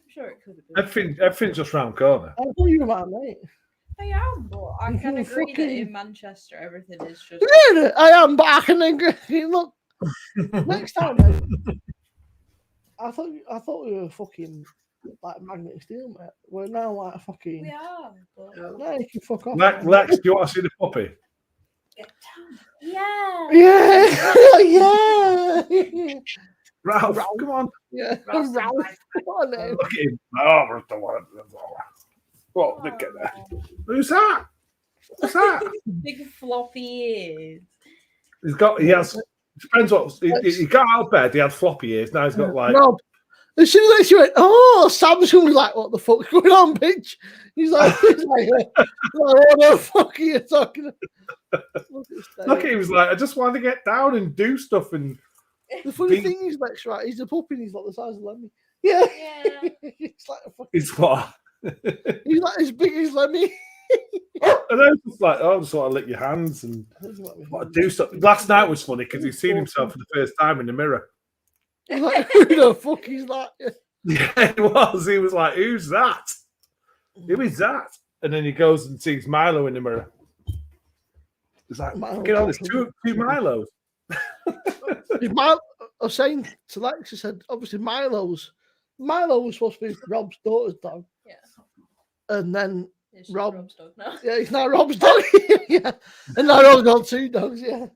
sure it could have been. Everything's just round the corner. I know you're my mate. I am, but I can You agree that fucking- in Manchester everything is just. Yeah, I am, but I can agree. Look, next time, mate, I thought we were fucking like magnet steel, mate. We're now like fucking. We are. But... No, you can fuck off. Lex, do you want to see the puppy? Yeah. Yeah. Ralph, Ralph. come on. Yeah. Ralph. Ralph. Come on now. Look at him. Oh, where's the one? What? Look at that. Who's that? What's that? Big floppy ears. He has, depends what, he got out of bed, he had floppy ears, now he's got like. Rob, as soon as she went, oh, Samsung was like, what the fuck's going on, bitch? He's like, what the fuck are you talking about? Look at him, he was like, I just wanted to get down and do stuff. And the funny thing is, Lex, right, he's a puppy and he's like the size of Lemmy. Yeah. Yeah. He's like a fucking. it's what? He's like as big as Lemmy. And I was just like, oh, just want to lick your hands and want to do stuff. Last night was funny because he's seen himself for the first time in the mirror. He's like, who the fuck is that? Yeah, he was. He was like, who's that? Who is that? And then he goes and sees Milo in the mirror. He's like, Milo. you know, there's two Milos. I was saying to Lex, I said, obviously Milo was supposed to be Rob's daughter's dog. Yeah. And then It's just Rob- Rob's dog now. yeah, it's now Rob's dog. Yeah. And now Rob's got 2 dogs, yeah.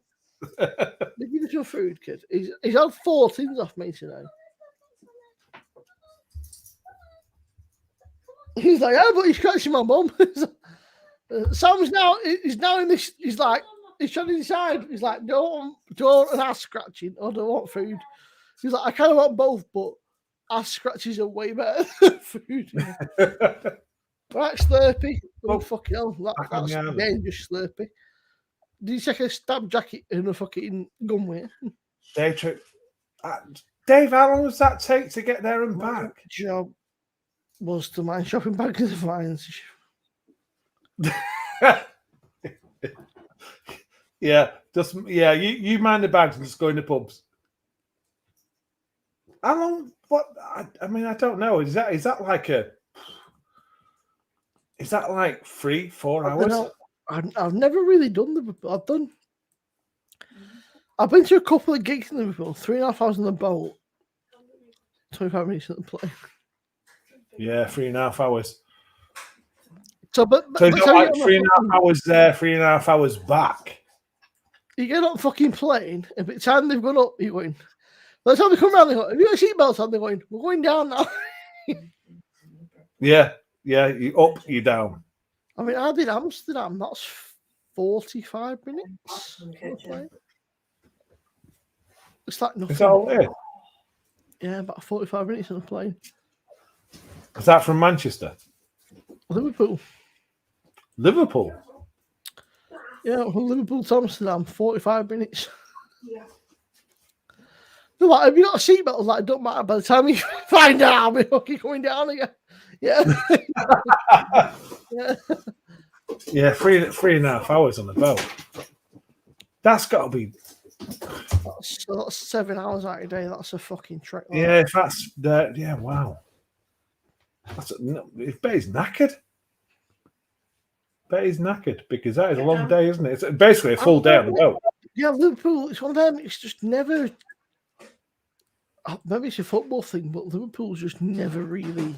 Give us your food, kid. He's had 4 things off me today. He's like, yeah, but he's scratching my mum. Sam's now, he's now in this, he's like, he's trying to decide. He's like, don't an ass scratching or don't want food. He's like, I kind of want both, but ass scratches are way better than food. Right, Slurpee. Oh, fucking hell. That's dangerous, Slurpee. Did you take a stab jacket and a fucking gun with it? Dave, how long does that take to get there and back? Job was to my shopping bag of the vines. Yeah, you mind the bags and just go in the pubs. How long? What? I mean, I don't know. Is that like 3-4 hours? I've never really done Liverpool. I've been to a couple of gigs in Liverpool. 3.5 hours on the boat. 25 minutes at the plane. Yeah, 3.5 hours. So it's not like 3.5 hours there, 3.5 hours back. You get on fucking plane, and by the time they've gone up, you're going. By the time they come around, they go, have you got a seatbelt on? They're going, we're going down now. Yeah, you up, you down. I mean, I did Amsterdam. That's 45 minutes. It's like nothing. Is that all it? Yeah, about 45 minutes on the plane. Is that from Manchester? Liverpool. Liverpool? Yeah, from Liverpool to Amsterdam, 45 minutes. Yeah. They're like, have you got a seatbelt? I was like, it don't matter. By the time you find out, I'll be fucking going down again. Yeah. Yeah. Yeah, 3.5 hours on the boat. That's got to be. That's 7 hours out of the day. That's a fucking trek. Yeah, if that's that. Yeah, wow. Bet he's knackered. Bet he's knackered because that is a long day, isn't it? It's basically a full day on the boat. Yeah, Liverpool. It's one of them. It's just never. Maybe it's a football thing, but Liverpool's just never really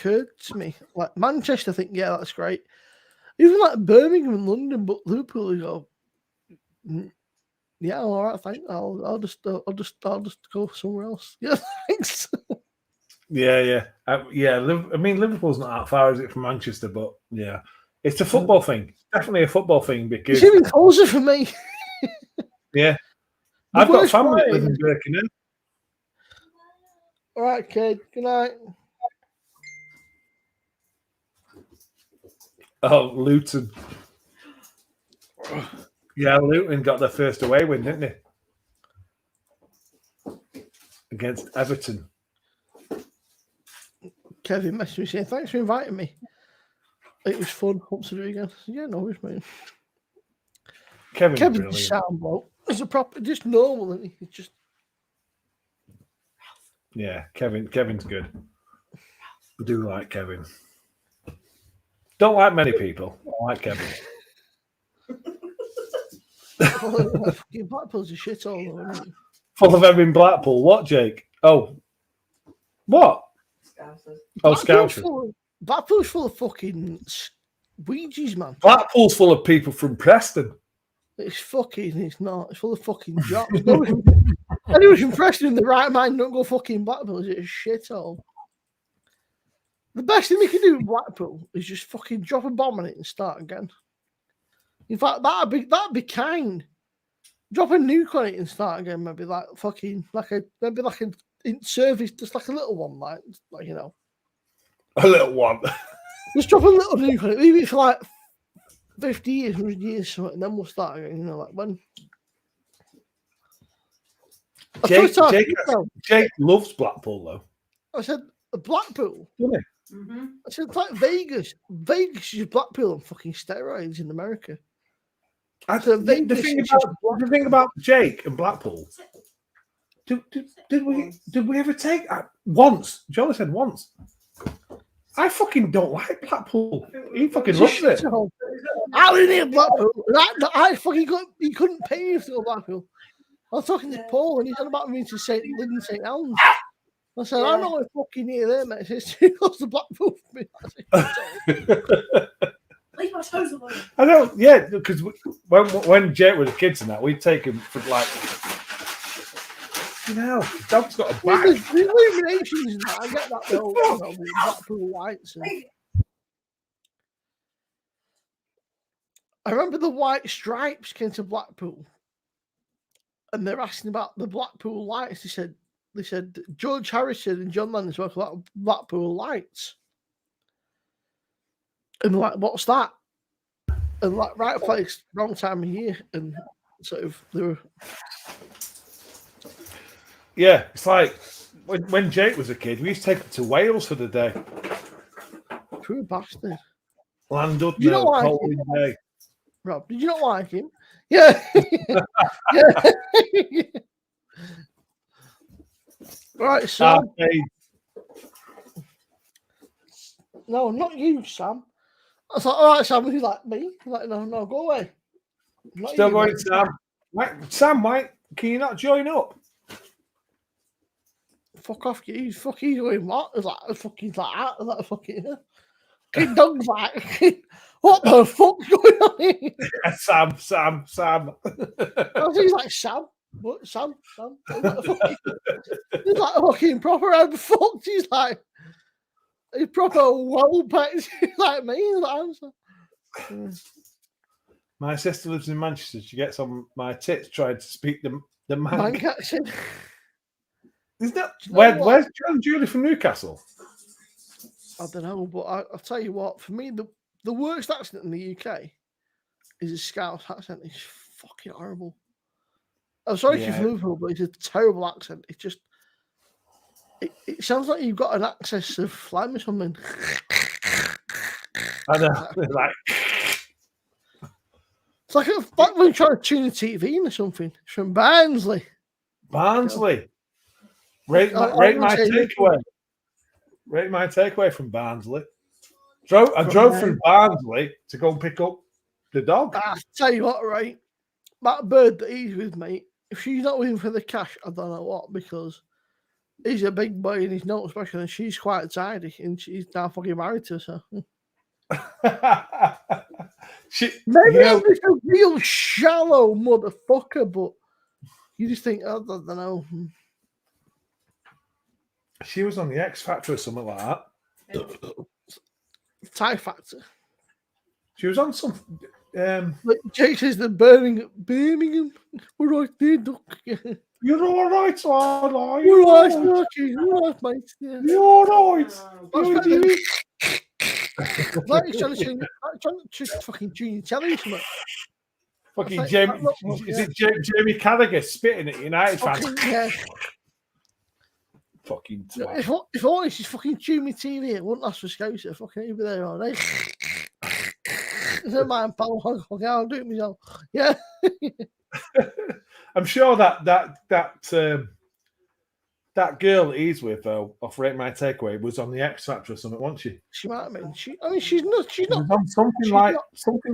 occurred to me. Like Manchester, I think, yeah, that's great. Even like Birmingham and London, but Liverpool, you go, yeah, all right, thanks. I'll just go somewhere else. Yeah, thanks. Yeah. I mean, Liverpool's not that far, is it, from Manchester? But yeah, it's a football thing. Definitely a football thing because it's even closer for me. Yeah, I've got family that live in Birkenhead. All right, kid. Good night. Oh, Luton. Yeah, Luton got their first away win, didn't they? Against Everton. Kevin messaged me saying, thanks for inviting me. It was fun. Hope to do it again. Yeah, no worries, mate. Kevin's sound bloke. It's a proper, just normal, isn't he? It's just. Yeah, Kevin's good. I do like Kevin. Don't like many people. I like Kevin. Fucking Blackpool's a shithole, though, isn't it? Full of them in Blackpool. What, Jake? Oh, what? Scousers. Oh, Scousers. Blackpool's full of fucking Ouija's, man. Blackpool's full of people from Preston. It's not. It's full of fucking jocks. Anyone from Preston in the right mind don't go fucking Blackpool. It's a shithole. The best thing we can do in Blackpool is just fucking drop a bomb on it and start again. In fact, that'd be kind. Drop a nuke on it and start again. Maybe like fucking in service, just like a little one, like you know, a little one. Just drop a little nuke on it, maybe for like 50 years, 100 years, and then we'll start again. You know, like when. Jake loves Blackpool though. I said Blackpool. Doesn't he? Mm-hmm. I said it's like Vegas. Vegas is Blackpool on fucking steroids in America. The thing about Jake and Blackpool. Did we ever take once? Johnny said once. I fucking don't like Blackpool. He fucking loves it. I live in Blackpool. I fucking couldn't pay me to go to Blackpool. I was talking to Paul and he's on about me to St. Helens. I said, I know a fucking near there, mate. He says, he goes to Blackpool for me. Leave my toes alone. I know, yeah, because when Jake was a kid and that, we'd take him for like, you know, the dog's got a back. The illuminations, I get that though. Blackpool lights. I remember the White Stripes came to Blackpool, and they're asking about the Blackpool lights. They said George Harrison and John Lennon spoke about Blackpool lights. And like, what's that? And like, right place, wrong time of year, and sort of they were. Yeah, it's like when Jake was a kid, we used to take him to Wales for the day. True bastard. Landudno, you don't like Colwyn Bay. Rob, did you not like him? Yeah. Yeah. Right, Sam. No, not you, Sam. I was like, all right, Sam. He's like, me? He's like, no, go away. Still going, Sam. Sam, why can you not join up? Fuck off, you fucking doing what? It's like fucking like that. It's like fucking kid dog's like, what the fuck's going on here? Sam. He's like, Sam. What, Sam? He's like fucking proper head fucked. He's like, he's proper well packed. He's like me. He's like, my sister lives in Manchester. She gets on my tits trying to speak the man accent. Is that where's John Julie from Newcastle? I don't know, but I'll tell you what. For me, the worst accent in the UK is a Scouse accent. It's fucking horrible. I'm sorry if you're from Liverpool, but it's a terrible accent. It just it sounds like you've got an access of phlegm or something. I know, it's like when you're trying to tune a TV in or something. It's from Barnsley. Rate my takeaway. Rate my takeaway from Barnsley. I drove from Barnsley to go and pick up the dog. I'll tell you what, right? That bird that he's with me, if she's not with him for the cash, I don't know what, because he's a big boy and he's not special, and she's quite tidy, and she's now fucking married to her. So. Maybe I'm just a real shallow motherfucker, but you just think, I don't know. She was on the X Factor or something like that. Tie Factor. She was on some. Like Jake says, the Birmingham. We're right there, Duck. You're all right, Sala. You're right, Ducky. You're right, mate. Yeah. You're all right. Like he's trying to fucking tune your telly, mate. Fucking like, Jamie. look, Is it Jamie Carragher spitting at United fans? Yeah. Fucking Yeah, twat. if all this is fucking tune me TV, it wouldn't last for Scouser. Fucking he'd be there all day. Never mind, pal. I'll do it myself. Yeah. I'm sure that girl that he's with, though, off Rate My Takeaway, was on the X Factor or something, wasn't she? She might have been. She's not. She was on something like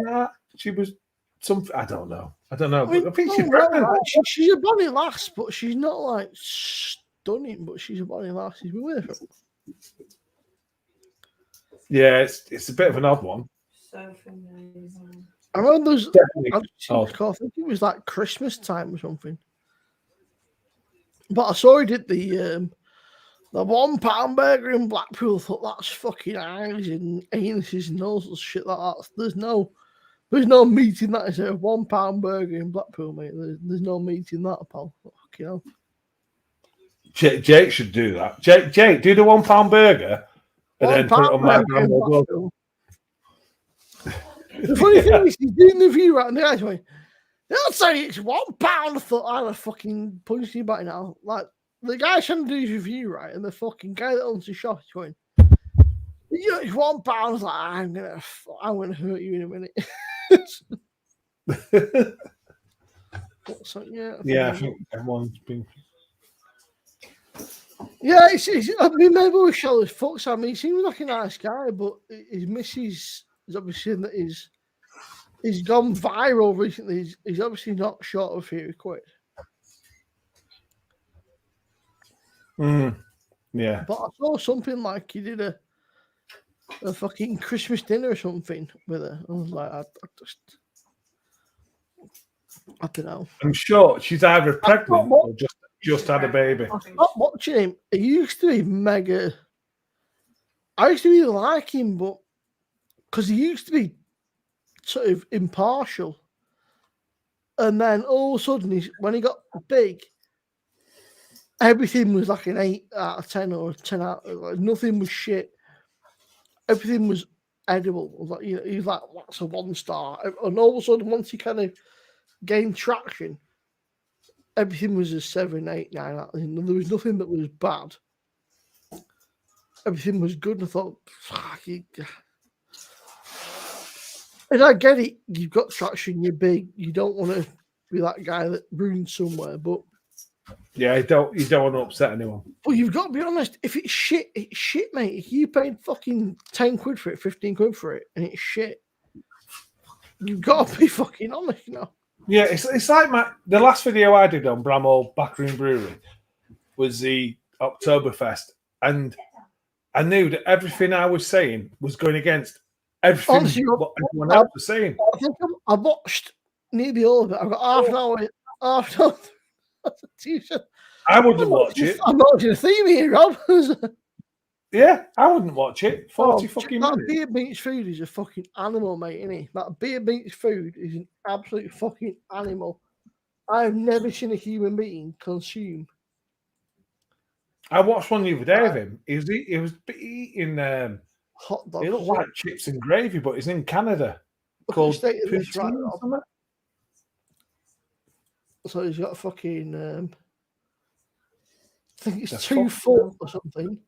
that. She was something. I don't know. I think she's pregnant. She's a bonny lass, but she's not like stunning. But she's a bonny lass. She's been with her. Yeah, it's a bit of an odd one. So amazing. I remember those. I think it was like Christmas time or something. But I saw he did the £1 burger in Blackpool. I thought that's fucking eyes and anuses and noses shit like that. There's no meat in that. Is there? £1 burger in Blackpool, mate? There's no meat in that, pal. Fucking hell. Jake should do that. Jake, do the £1 burger and then put it on my Bramhall. The funny thing is, he's doing the review right, and the guy's going, they'll say it's £1. I thought I'd have fucking punched you back now. Like, the guy's trying to do his review right, and the fucking guy that owns the shop is going, you know, it's £1. I was like, I'm gonna hurt you in a minute. So, yeah, I think everyone's been. Yeah, I mean, maybe we shall his fucks. I mean, he seems like a nice guy, but his missus is obviously that he's gone viral recently. He's obviously not short of here quit. Yeah. But I saw something like he did a fucking Christmas dinner or something with her. I was like, I don't know. I'm sure she's either pregnant or just had a baby. I'm not watching him. He used to be mega. I used to really like him, but because he used to be sort of impartial, and then all of a sudden, when he got big, everything was like an 8 out of 10 or a 10 out. Like, nothing was shit. Everything was edible. It was like, he was like, that's a 1 star. And all of a sudden, once he kind of gained traction, everything was a 7, 8, 9 out. There was nothing that was bad. Everything was good. And I thought, fuck you. And I get it. You've got traction. You're big. You don't want to be that guy that ruins somewhere. But yeah, you don't want to upset anyone. But you've got to be honest. If it's shit, mate. If you paid fucking 10 quid for it, 15 quid for it, and it's shit, you've got to be fucking honest, you know. Yeah, it's like the last video I did on Bramhall Backroom Brewery was the Oktoberfest, and I knew that everything I was saying was going against everything Honestly, what everyone else was saying. I think I watched nearly all of it. I've got half an hour. I wouldn't watch it. I'm watching a theme here, Rob. Yeah, I wouldn't watch it. 40 fucking minutes. That beer beats food is a fucking animal, mate, isn't he? That beer beats food is an absolute fucking animal. I've never seen a human being consume. I watched one the other day of him. He was eating hot dogs. It looked like chips and gravy, but it's in Canada. Called this, right, so he's got a fucking I think it's 2 foot or something.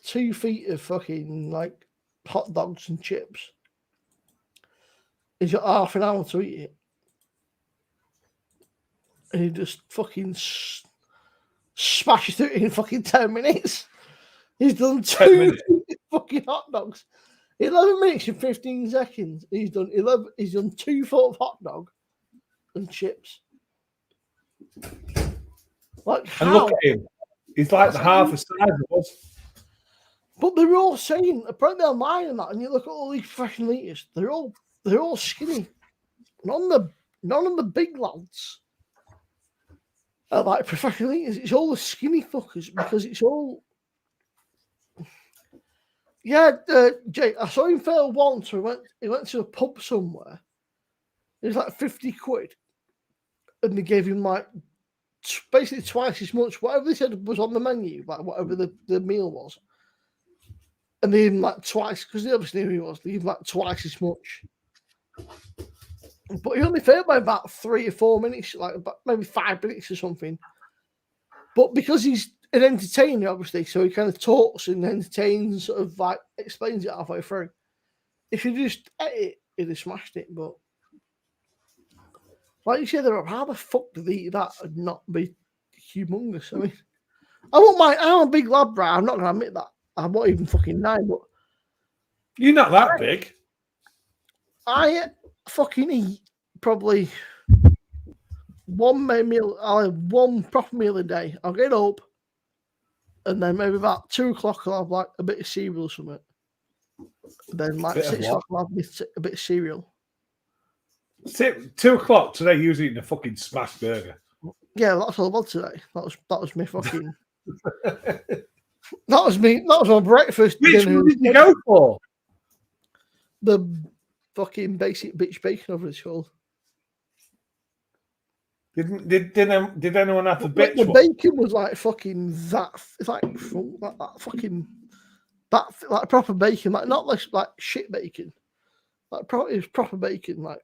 2 feet of fucking like hot dogs and chips. He's got half an hour to eat it. And he just fucking smashes through it in fucking 10 minutes. He's done 2 fucking hot dogs. 11 minutes and 15 seconds. He's done 2 foot of hot dog and chips. Like, and look at him. He's like the half the size of us. But they're all saying, apparently online and that, and you look at all these professional eaters, they're all skinny. None of the big lads are like professional eaters. It's all the skinny fuckers because it's all. Yeah, Jake, I saw him fail once. He went to a pub somewhere. It was like 50 quid, and they gave him like basically twice as much. Whatever they said was on the menu, like whatever the meal was. And they gave him like twice, because they obviously knew who he was, they gave him like twice as much. But he only failed by about 3 or 4 minutes, like about maybe 5 minutes or something. But because he's an entertainer, obviously, so he kind of talks and entertains and sort of like explains it halfway through. If you just ate it, he'd have smashed it. But like you said, how the fuck did they eat that and not be humongous? I mean, I won't mind. I'm a big lad, right? I'm not going to admit that. I'm not even fucking 9, but you're not that big. I fucking eat probably one meal. I'll have one proper meal a day. I'll get up, and then maybe about 2 o'clock I'll have like a bit of cereal or something. Then like 6 o'clock I'll have a bit of cereal. 2 o'clock today. You was eating a fucking smash burger. Yeah, that's all I was today. That was me fucking. That was me. That was my breakfast. Which one did you go for? The fucking basic bitch bacon over it's called. Did anyone have the bitch? The bacon was like fucking that. It's like that fucking that like proper bacon, like not like shit bacon. Like it was proper bacon, like.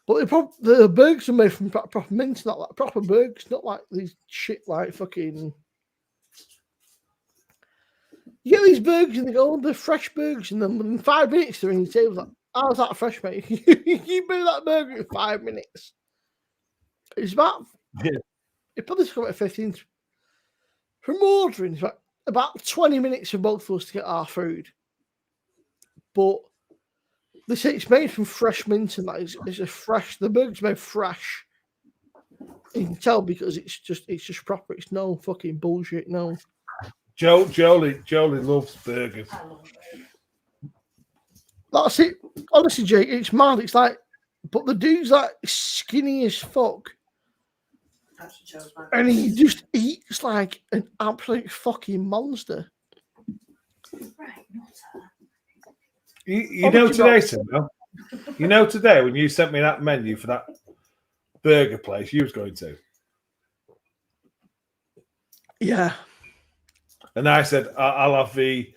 But the burgers are made from proper mince, not like proper burgers, not like these shit like fucking. You get these burgers and they go, they're fresh burgers, and then within 5 minutes they're in your table. Like, how's that fresh, mate? You made that burger in 5 minutes. It's about, it probably took about 15 from ordering. It's about 20 minutes for both of us to get our food. But they say it's made from fresh mint and that it's a fresh, the burger's made fresh. You can tell because it's just proper. It's no fucking bullshit, no. Jolie loves burgers. That's it. Honestly, Jake, it's mad. It's like, but the dude's like skinny as fuck. And he just eats like an absolute fucking monster. You know today, Simon, you know today when you sent me that menu for that burger place you was going to. Yeah. And I said, I'll have it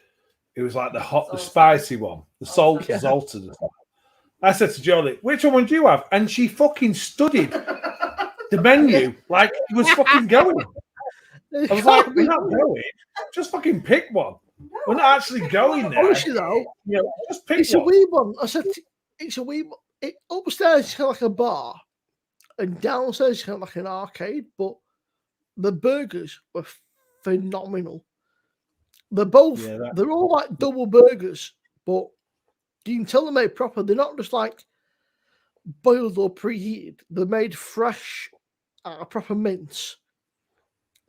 was like the spicy one, the salted. I said to Jolie, which one would you have? And she fucking studied the menu like he was fucking going. I was like, we're not going. Just fucking pick one. We're not actually going there. Honestly, though, just pick it's one. a wee one. I said, it's a wee one. Upstairs is kind of like a bar, and downstairs is kind of like an arcade, but the burgers were phenomenal. They're both, they're all like double burgers, but you can tell they're made proper. They're not just like boiled or preheated. They're made fresh out of proper mince.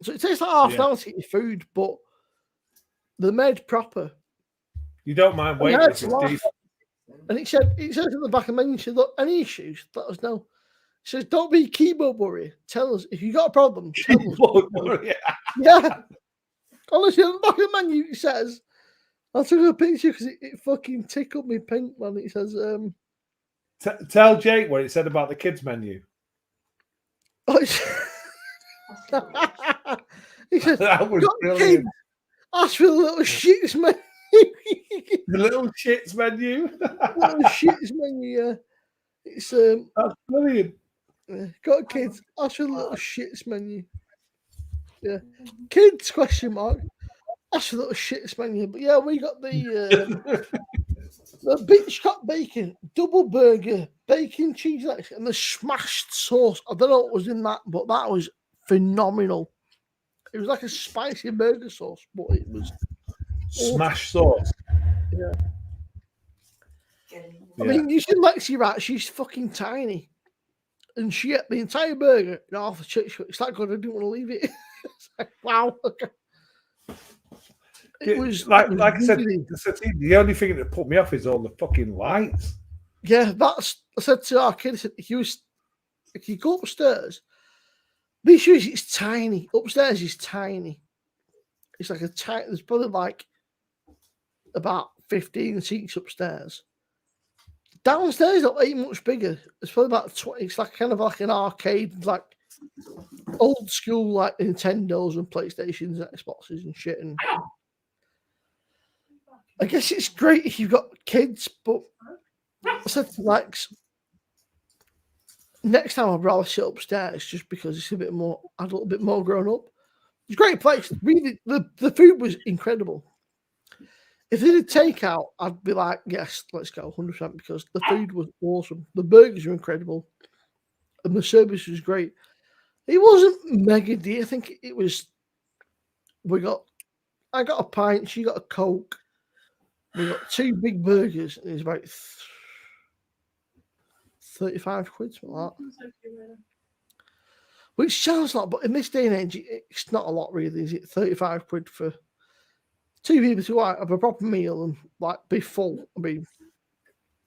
So it takes like half an hour to get your food, but they're made proper. You don't mind waiting if it's deep. And it says at the back of the menu, it said, look, any issues, let us know. It says, don't be a keyboard warrior. Tell us. If you got a problem, tell us. Yeah. Honestly, on the back of the menu, it says, I took a picture because it fucking tickled me pink, man. It says, tell Jake what it said about the kids' menu. Oh, he says, that was brilliant. Kids, ask for the little shits menu. The little shits menu. Little shits menu, yeah. It's that's brilliant. Got kids, ask for the little shits menu. Yeah. Kids, question mark. That's a little shits menu. But yeah, we got the beach cut bacon, double burger, bacon cheese, and the smashed sauce. I don't know what was in that, but that was phenomenal. It was like a spicy burger sauce, but it was smashed sauce. Yeah. I mean, you see Lexi, right? She's fucking tiny. And she ate the entire burger and half the chicken. It's like God, I didn't want to leave it. Wow. It was like it was I said, really, the only thing that put me off is all the fucking lights. yeah, that's I said to our kid, I said, if you go upstairs, the issue is it's tiny. Upstairs is tiny. It's like there's probably like about 15 seats upstairs. Downstairs ain't much bigger. It's probably about 20. It's like kind of like an arcade, like old school, like Nintendos and PlayStations and Xboxes and shit. And I guess it's great if you've got kids, but I said to Lex, next time I'd rather sit upstairs just because it's a bit more adult, a bit more grown up. It's a great place. Really, the food was incredible. If they did takeout, I'd be like, yes, let's go 100% because the food was awesome. The burgers were incredible. And the service was great. It wasn't mega dear. I think it was, I got a pint, she got a Coke. We got 2 big burgers and it was about 35 quid, something like that. Which sounds a lot, but in this day and age, it's not a lot really, is it? 35 quid for 2 people to have a proper meal and like be full. I mean,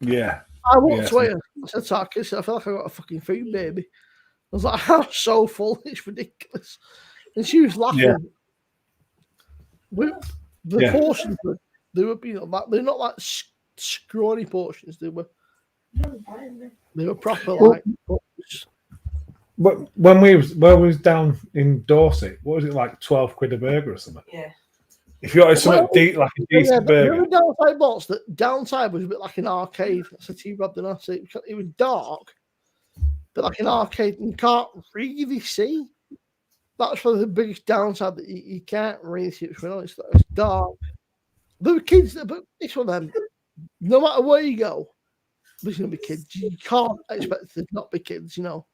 yeah. I walked away. I said to our kids, I feel like I got a fucking food baby. I was like, I'm so full, it's ridiculous. And she was laughing. Yeah. The portions were, they were, they're not like scrawny portions. They were proper like. But when we was down in Dorset, what was it like? 12 quid a burger or something? Yeah. If you wanted something like a decent burger. The downside was that downside was a bit like an arcade. That's a T-Rob and I said it was dark, but like an arcade, and you can't really see. That's probably the biggest downside that you can't really see what's going on. It's dark. There were kids, but it's one of them. No matter where you go, there's going to be kids. You can't expect there to not be kids, you know.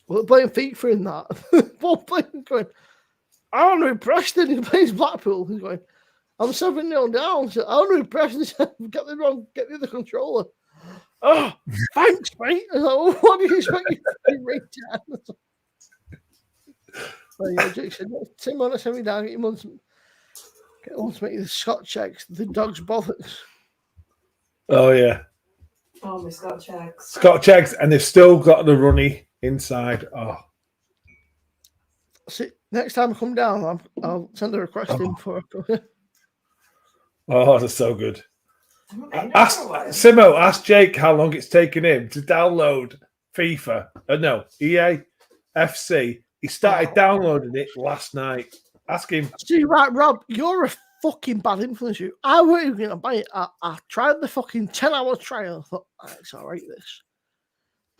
Well, playing FIFA in that. One playing going, I don't know, Preston, he plays Blackpool. He's going, I'm 7-0 down. So I don't know, Preston said, get the other controller. Oh, thanks, mate. I was like, well, what do you expect you to do right down? So, yeah, Jake said, Tim, on send me down, get him on to make the Scotch eggs, the dog's bollocks. Oh, yeah. Oh, my Scotch eggs. Scotch eggs, and they've still got the runny inside. Oh. See, next time I come down, I'll send a request in for it. Oh, that's so good. Simo, ask Jake how long it's taken him to download FIFA. No, EA FC. He started downloading it last night. Ask him. See, right, Rob, you're a fucking bad influence. You. I wasn't even going to buy it. I tried the fucking 10-hour trial. I thought, it's all right, this.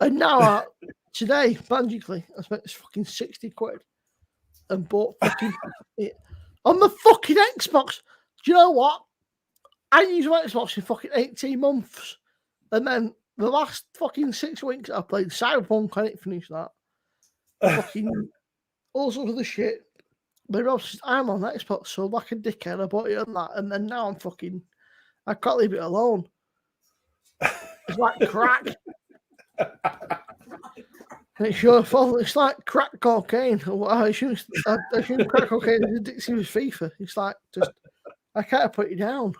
And now, today, magically, I spent this fucking 60 quid and bought fucking it on the fucking Xbox. Do you know what? I used my Xbox in fucking 18 months. And then the last fucking 6 weeks I played Cyberpunk. I didn't finish that. Fucking all sorts of the shit. But I'm on Xbox, so like a dickhead, I bought it on that. And then now I'm fucking, I can't leave it alone. It's like crack. It's your fault. It's like crack cocaine. I assume crack cocaine is addictive with FIFA. It's like just I can't put it down.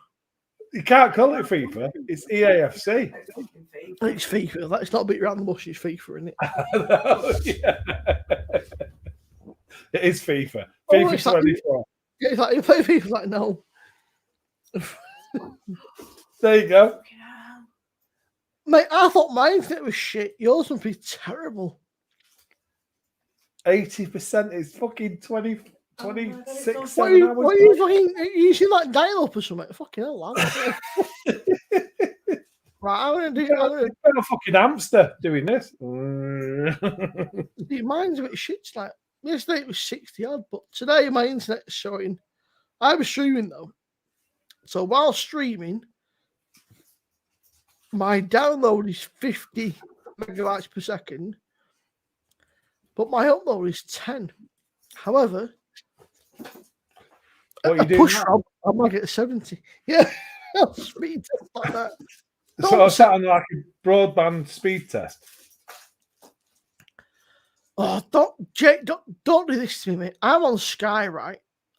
You can't call it FIFA. It's EAFC. It's FIFA. Let's not beat around the bush. It's FIFA, isn't it? No, yeah. It is FIFA. FIFA 24. It's like you play FIFA. Like no. There you go. Mate, I thought my internet was shit. Yours would be terrible. 80% is fucking 26. What are you fucking using like dial up or something? Fucking hell, right, I'm gonna do. I'm a fucking hamster doing this. Mine's a bit shit. Like yesterday it was 60 odd, but today my internet's showing. I was streaming though, so while streaming, my download is 50 megabytes per second, but my upload is 10. However, what you push doing? I might get 70. Yeah, speed test like that. So I sat on like a broadband speed test. Oh, Jake, don't do this to me, mate. I'm on Sky, right?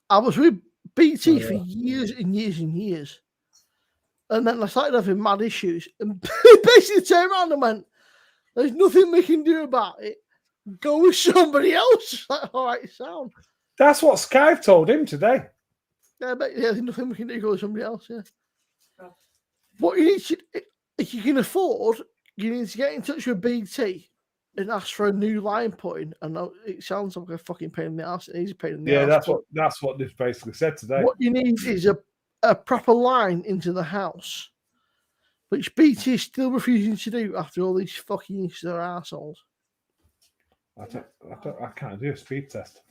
I was with BT for years and years and years. And then I started having mad issues. And basically turned around and went, there's nothing we can do about it. Go with somebody else. Like, all right, sound. That's what Sky told him today. Yeah, but there's nothing we can do. Go with somebody else, yeah. What you need to, if you can afford, you need to get in touch with BT and ask for a new line putting. I know it sounds like a fucking pain in the ass. It is a pain in the ass. That's what this basically said today. What you need is a proper line into the house, which BT is still refusing to do after all these fucking issues are arseholes. I can't do a speed test.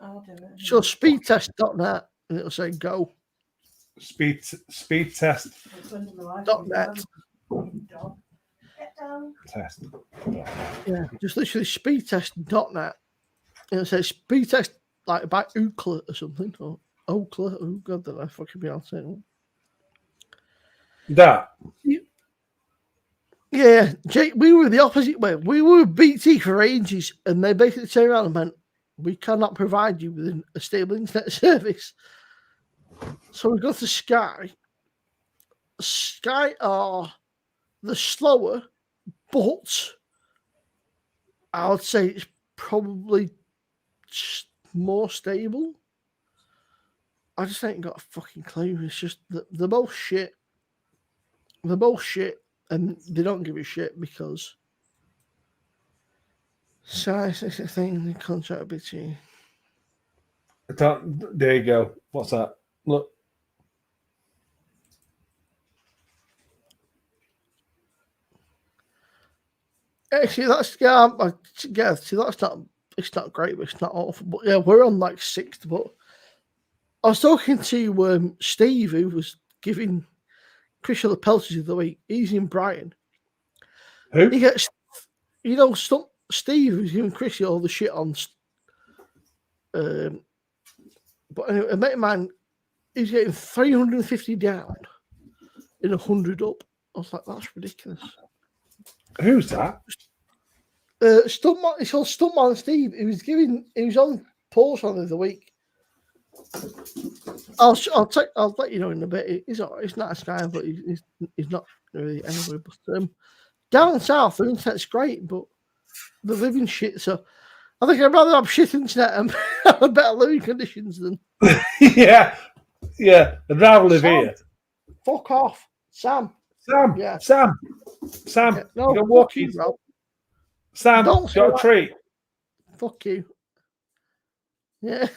I'll do it. So speedtest.net and it'll say go. Speed test. .net. Get down. Test. Yeah, just literally speedtest.net. And it says speedtest like by Ookla or something. Or Ookla. Oh, God, that I fucking be able to say it. That. Yeah, Jake, we were the opposite way. We were with BT for ages, and they basically turned around and went, we cannot provide you with a stable internet service. So we go to Sky. Sky are the slower, but I would say it's probably more stable. I just ain't got a fucking clue. It's just the both shit. They're both shit, and they don't give a shit because size is a thing. The contract between. There you go. What's that? Look. Actually, that's see, that's not. It's not great, but it's not awful. But yeah, we're on like 6th. But I was talking to Steve, who was giving Chris the pelters of the week. He's in Brighton. Who? He gets, Steve, who's giving Chris all the shit on. But anyway, a mate of mine, he's getting 350 down in 100 up. I was like, that's ridiculous. Who's that? Stuntman, it's called Stuntman Steve. He was on Paul's one of the week. I'll let you know in a bit. He's all right. He's not a guy, but he's not really anywhere. But down south, the internet's great, but the living shit. So I think I'd rather have shit internet and have better living conditions than. yeah. I'd rather live here. Fuck off, Sam. Yeah. Sam. Yeah, no, you got walkies. Sam, don't got a treat. Fuck you. Yeah.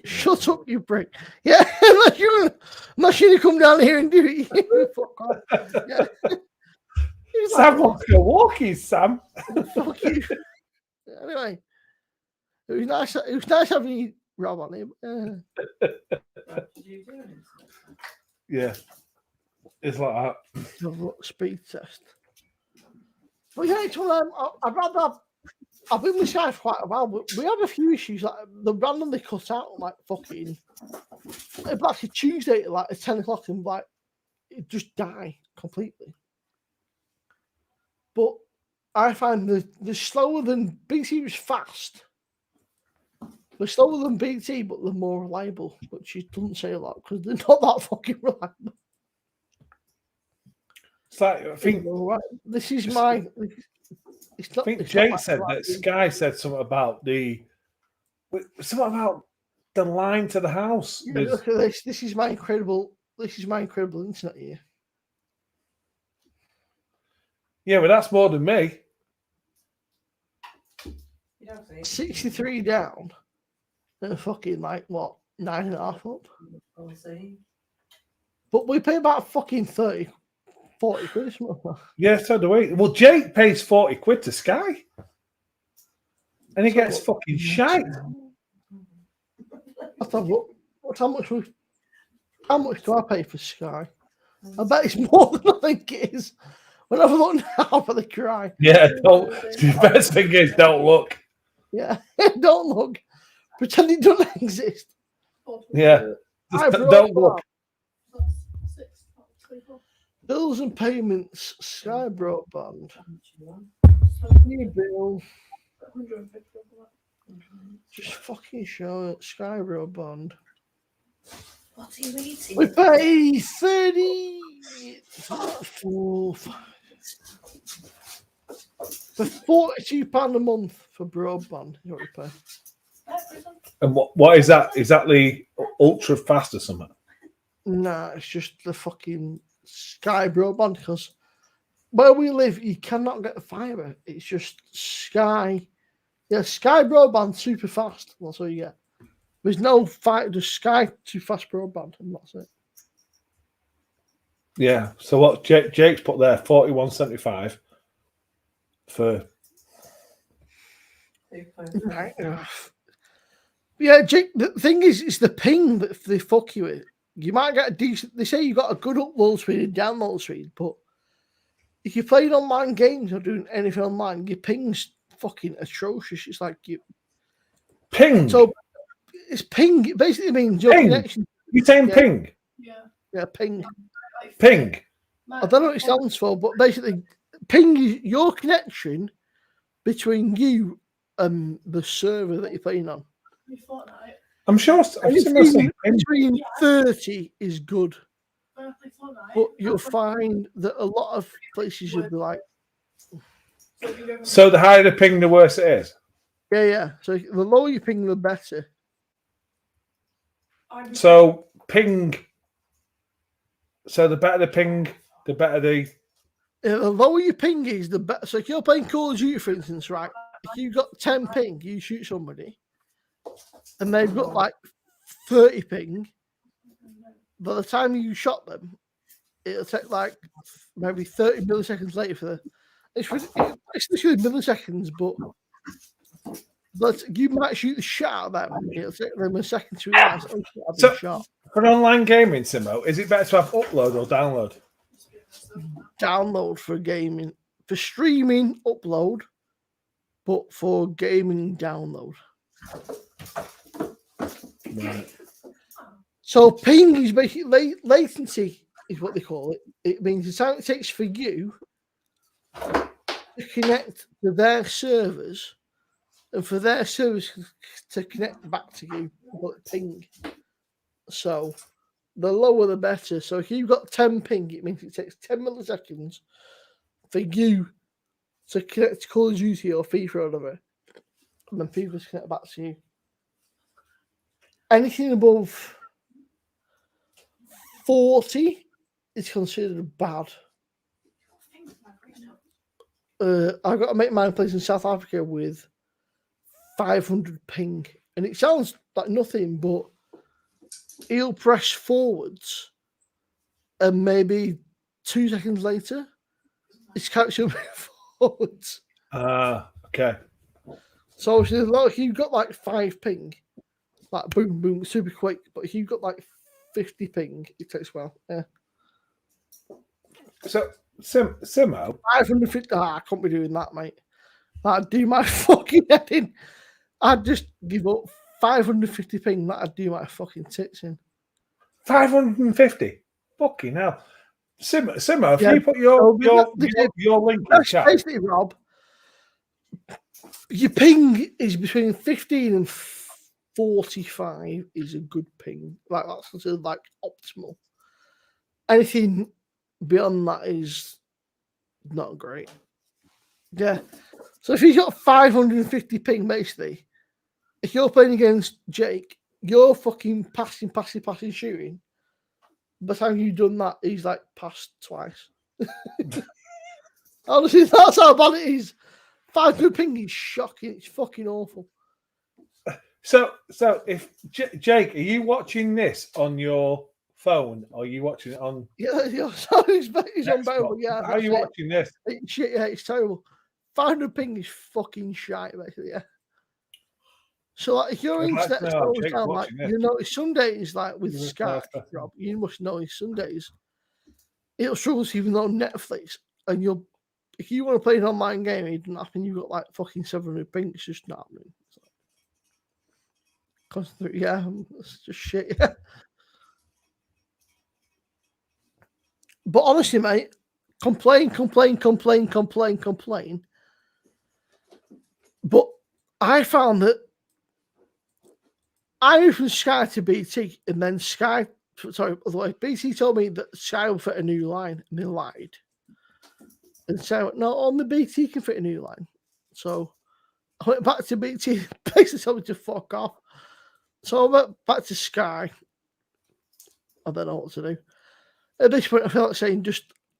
Shut up, you prick. Yeah, I'm not sure you come down here and do it. Fuck off. Yeah. Sam wants to go walkies, Sam. Fuck you. Anyway, it was nice having you, Rob, on him. Yeah. It's like that. Speed test. But yeah, it's one of them. I'd rather I've been with Sky for quite a while, but we had a few issues. Like the randomly cut out, like fucking. It'd like a Tuesday at like 10 o'clock, and like it just die completely. But I find the slower than BT was fast. They're slower than BT, but they're more reliable. Which she doesn't say a lot because they're not that fucking reliable. It's like, I think this is my. It's not, I think Jake said that Sky said something about the line to the house. Yeah, look at this. This is my incredible internet here. Yeah, but that's more than me. 63 down. And fucking like what? 9.5 up. But we pay about fucking 40 quid. Yeah, so do we. Well, Jake pays 40 quid to Sky. And he gets fucking shite. Let's have a look. How much do I pay for Sky? I bet it's more than I think it is. When I have a look now for the cry. Yeah, the best thing is don't look. Yeah, don't look. Pretend it doesn't exist. Yeah, don't look. Bills and payments, Sky broadband. New bill. Just fucking show it. Sky Road Bond. What are you eating? We pay 30 for £42 a month for broadband. You know what we pay. And what is that? Is that the ultra fast or something? Nah, it's just the fucking Sky broadband because where we live, you cannot get the fibre. It's just Sky. Yeah, Sky broadband super fast. That's all you get. There's no fight. Just Sky too fast broadband, and that's it. Yeah. So what Jake's put there, 41.75 for. Right. Yeah, Jake. The thing is, it's the ping that they fuck you with. You might get a decent. They say you got a good upload speed and download speed, but if you're playing online games or doing anything online, your ping's fucking atrocious. It's like you Ping. So it's ping. It basically means your connection. You saying ping? Yeah, ping. Ping. I don't know what it stands for, but basically, ping is your connection between you and the server that you're playing on. I'm sure. Between 30 is good, but you'll find that a lot of places you'll be like. So the higher the ping, the worse it is. Yeah. So the lower you ping, the better. So ping. So the better the ping, the better the. The lower your ping is, the better. So if you're playing Call of Duty, for instance, right? If you've got 10 ping, you shoot somebody, and they've got like 30 ping. By the time you shot them, it'll take like maybe 30 milliseconds later for the. It's literally milliseconds, but you might shoot the shot out of them. It'll take them a second to realize. Oh, shit, I've been shot. For online gaming, Simo, is it better to have upload or download? Download for gaming, for streaming, upload, but for gaming, download. Right. So ping is basically latency, is what they call it. It means the time it takes for you to connect to their servers, and for their servers to connect back to you. But ping. So the lower the better. So if you've got 10 ping, it means it takes 10 milliseconds for you to connect to Call of Duty or FIFA or whatever, and then people connect back to you. Anything above 40 is considered bad. I've got to make my place in South Africa with 500 ping, and it sounds like nothing, but he'll press forwards, and maybe 2 seconds later, it's catching forwards. Okay. So if you've got like 5 ping, like boom, boom, super quick, but if you've got like 50 ping, it takes a while. Yeah. So, Simo, 550. I can't be doing that, mate. I'd do my fucking head in. I'd just give up 550 ping. That'd do my fucking tits in. 550. Fucking hell. Simo, if you put your link in the chat. Basically, Rob, your ping is between 15 and 45 is a good ping. Like that's considered like optimal. Anything beyond that is not great. Yeah. So if you've got 550 ping, basically, if you're playing against Jake, you're fucking passing, shooting. By the time you've done that, he's like passed twice. Honestly, that's how bad it is. 500 ping is shocking. It's fucking awful. So if Jake, are you watching this on your phone, or are you watching it on? Yeah, so it's unbearable. Yeah, how are you watching this? Shit, yeah, it's terrible. 500 ping is fucking shite, basically. Yeah. So like, if your internet's always down, like you know, some days like with Sky, Rob, you must know some days it'll struggle to even on Netflix, and if you want to play an online game, it doesn't happen. You've got like fucking 700 ping. It's just not happening. Yeah, it's just shit. Yeah. But honestly, mate, complain. But I found that I moved from Sky to BT, and then otherwise BT told me that Sky will fit a new line, and they lied. And so, no, only BT can fit a new line. So I went back to BT, basically told me to fuck off. So I went back to Sky. I don't know what to do. At this point, I feel like saying,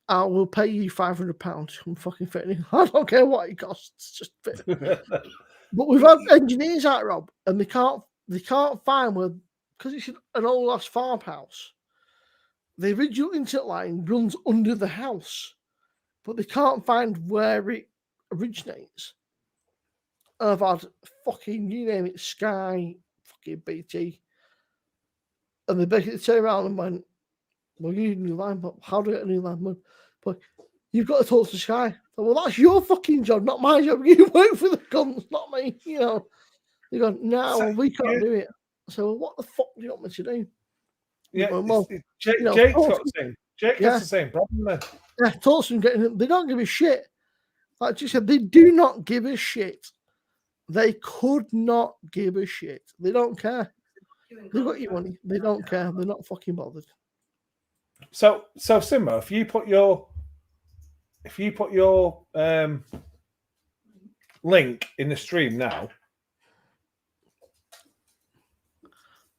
I will pay you £500 from fucking fitting. I don't care what it costs, just fit. But we've had engineers out, Rob, and they can't find where, because it's an old ass farmhouse. The original internet line runs under the house, but they can't find where it originates. And I've had fucking, you name it, Sky, fucking BT, and they basically turned around and went, well, you need a new line, but how do I get a new line? But you've got to talk to Sky. So, well, that's your fucking job, not my job. You work for the guns, not me. You know. They go, no, we can't do it. So, what the fuck do you want me to do? Yeah, well, Jake's got the same. Jake has the same problem then. Yeah, Torsten they don't give a shit. Like you said, they do not give a shit. They could not give a shit. They don't care. They've got your money. They don't care. They're not fucking bothered. So Simo, if you put your link in the stream now.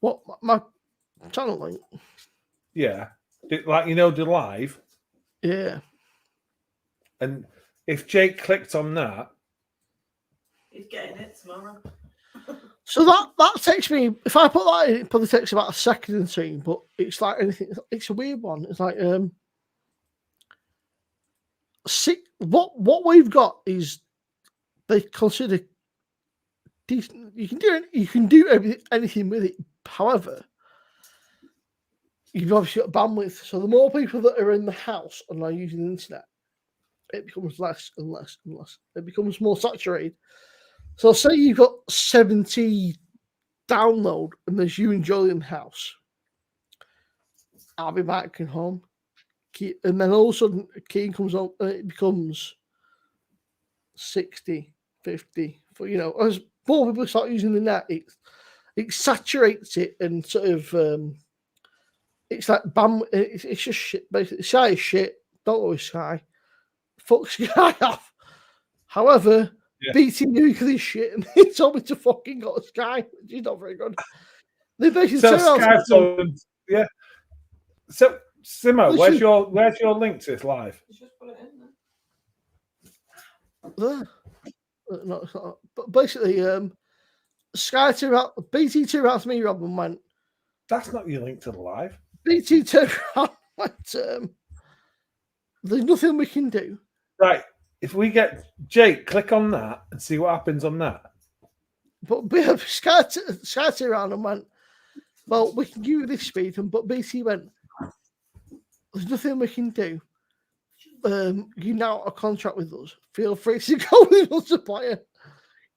What, my channel link? Yeah, like the live. Yeah. And if Jake clicked on that, he's getting it tomorrow. So that takes me. If I put that in, it probably takes about a second in stream. But it's like anything. It's a weird one. It's like what we've got is they consider decent. You can do anything with it. However, you've obviously got bandwidth. So the more people that are in the house and are using the internet, it becomes less and less and less. It becomes more saturated. So say you've got 70 download and there's you and Jolie in the house. I'll be back at home. And then all of a sudden Keane comes on and it becomes 60, 50. As more people start using the net, it saturates it and sort of it's like it's just shit basically. Sky is shit. Don't go with Sky. Fuck Sky off. However, BT knew this shit and he told me to fucking go to Sky, which is not very good. They basically Sky told them, yeah. So Simo, where's your link to this live? Just put it in there. No, it's not. But basically, Sky turned out, BT turned out to me, Rob, and went, that's not your link to the live. BT turned around and went, there's nothing we can do. Right. If we get Jake, click on that and see what happens on that. But Sky turned around and went, well, we can give you this speed. But BT went, there's nothing we can do. You now have a contract with us. Feel free to go with your supplier.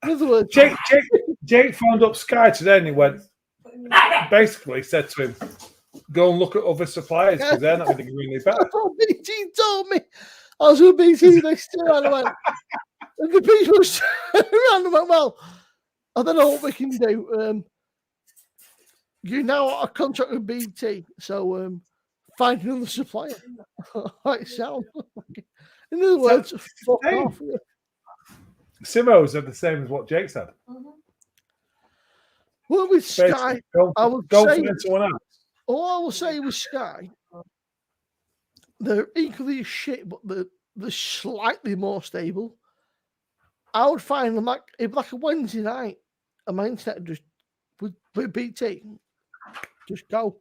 In other words, Jake phoned up Sky today and he went, basically said to him, go and look at other suppliers because they're not going to give you any better. BT told me. I was with BT next to her and I went, and the people around and went, well, I don't know what we can do. You now have a contract with BT, so find another supplier. Like sound. In other words, fuck off. Simo said the same as what Jake said. Well, with Sky, I would say someone else. All I will say with Sky, they're equally as shit, but they're slightly more stable. I would find them like a Wednesday night, and my internet just with BT, just go.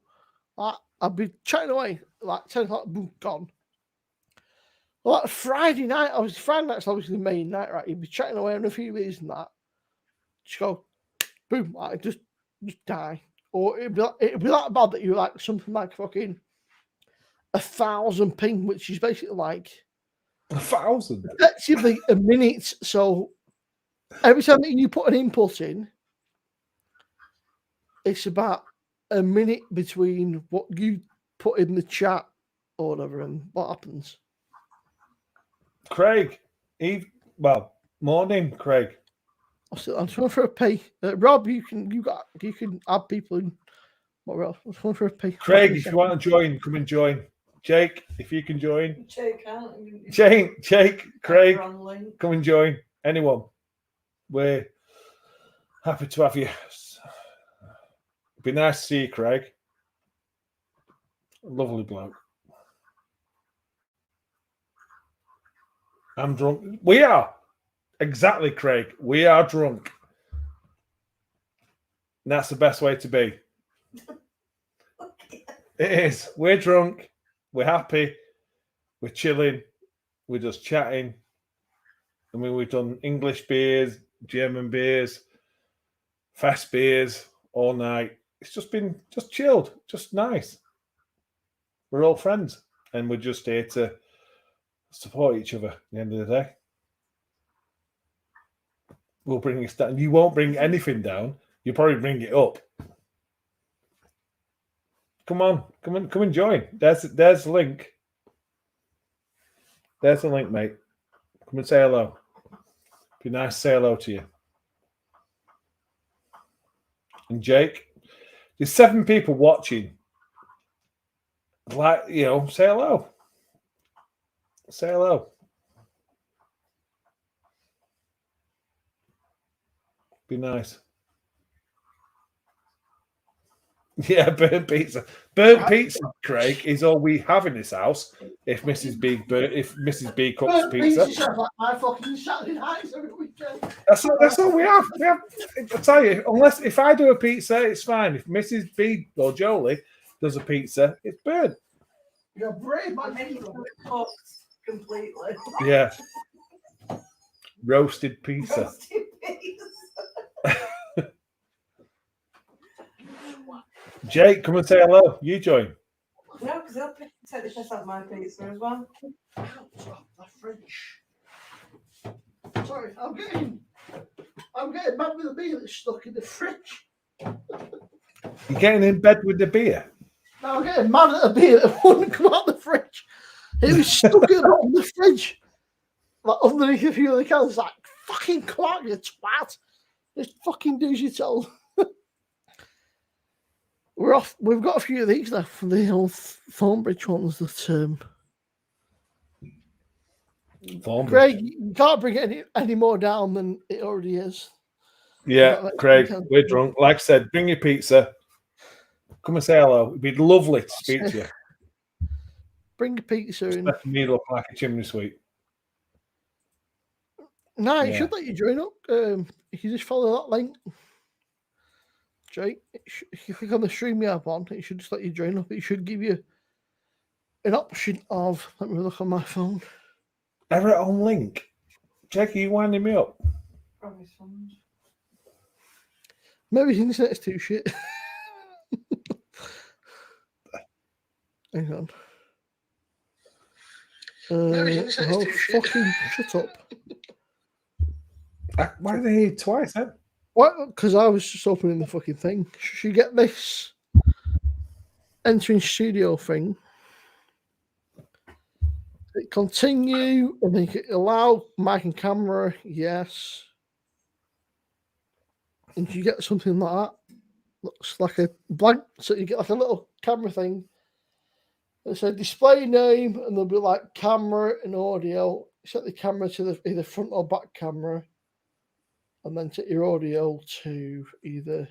I'd be chatting away like 10 o'clock, boom, gone. Like Friday night, Friday night's obviously the main night, right? You'd be chatting away on a few beers and that. Just go, boom, like just die. Or it'd be that bad that you're like something like fucking 1,000 ping, which is basically like 1,000. Effectively a minute. So every time that you put an input in, it's about a minute between what you put in the chat or whatever and what happens. Craig, morning, Craig. I'm just going for a pee. Rob, you can add people in. What else? I'm going for a pee. Craig, if you want to join, come and join. Jake, if you can join. Jake, can't. Jake, Craig, Wrong link. come and join. Anyone. We're happy to have you. It'd be nice to see you, Craig. Lovely bloke. I'm drunk. We are. Exactly, Craig. We are drunk. And that's the best way to be. It is. We're drunk. We're happy. We're chilling. We're just chatting. I mean, we've done English beers, German beers, fest beers all night. It's just been chilled, just nice. We're all friends, and we're just here to support each other at the end of the day. We'll bring us down. You won't bring anything down. You'll probably bring it up. Come on, come and join. There's the link. There's the link, mate. Come and say hello. Be nice to say hello to you. And Jake, there's 7 people watching. Like, say hello. Say hello. Be nice. Yeah, burnt pizza. Burnt pizza, Craig, is all we have in this house. If Mrs. B cooks pizza, like my fucking Saturday nights every weekend. That's all we have. I tell you, unless if I do a pizza, it's fine. If Mrs. B or Jolie does a pizza, it's burnt. You're brave, man. Cooked completely. Yeah. Roasted pizza. Roasted pizza. Jake, come and say hello. You join. No, because they'll take the piss out of my pizza as well. The fridge. Sorry, I'm getting mad with the beer that's stuck in the fridge. You're getting in bed with the beer. No, I'm getting mad at a beer that wouldn't come out of the fridge. It was stuck in the fridge. Like underneath a few of the cans, like, fucking come out, you twat. Just fucking do as you're told. We're off. We've got a few of these left from the old Thornbridge ones that Craig, you can't bring any more down than it already is. Yeah, Craig, we're drunk. Like I said, bring your pizza. Come and say hello. It'd be lovely to speak to you. Bring your pizza in. Let me look like a chimney sweep. No, it should let you join up. If you just follow that link, Jake, if you click on the StreamYard one, it should just let you join up. It should give you an option of, let me look on my phone. Error on link. Jake, are you winding me up? Probably some. Maybe the internet's too shit. Hang on. Fucking shut up. Why did I hear it twice then? What? Because I was just opening the fucking thing. Should you get this entering studio thing? Hit continue, and then you allow mic and camera, yes. And you get something like that. Looks like a blank, so you get like a little camera thing. It says display name, and there'll be like camera and audio. Set the camera to either front or back camera, and then set your audio to either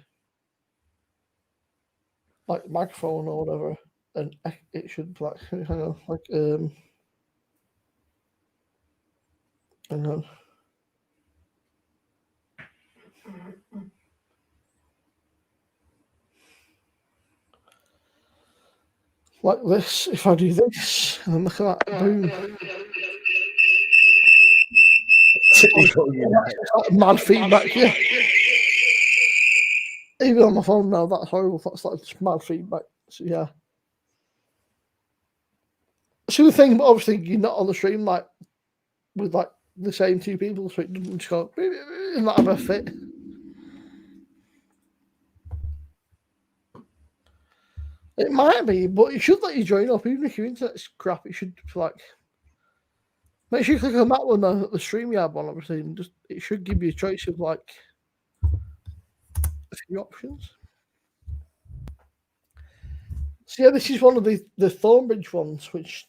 like microphone or whatever. And it should like hang on, like hang on. Like this, if I do this, and then look at that, boom. Mad feedback, yeah. Even on my phone now, that's horrible. That's like just mad feedback. So yeah. So the thing, but obviously you're not on the stream like with like the same two people, so it doesn't just go and not have a fit. It might be, but it should let you join up. Even if your internet's crap, it should like make sure you click on that one, the StreamYard one, obviously, and just it should give you a choice of like a few options. So yeah, this is one of the Thornbridge ones, which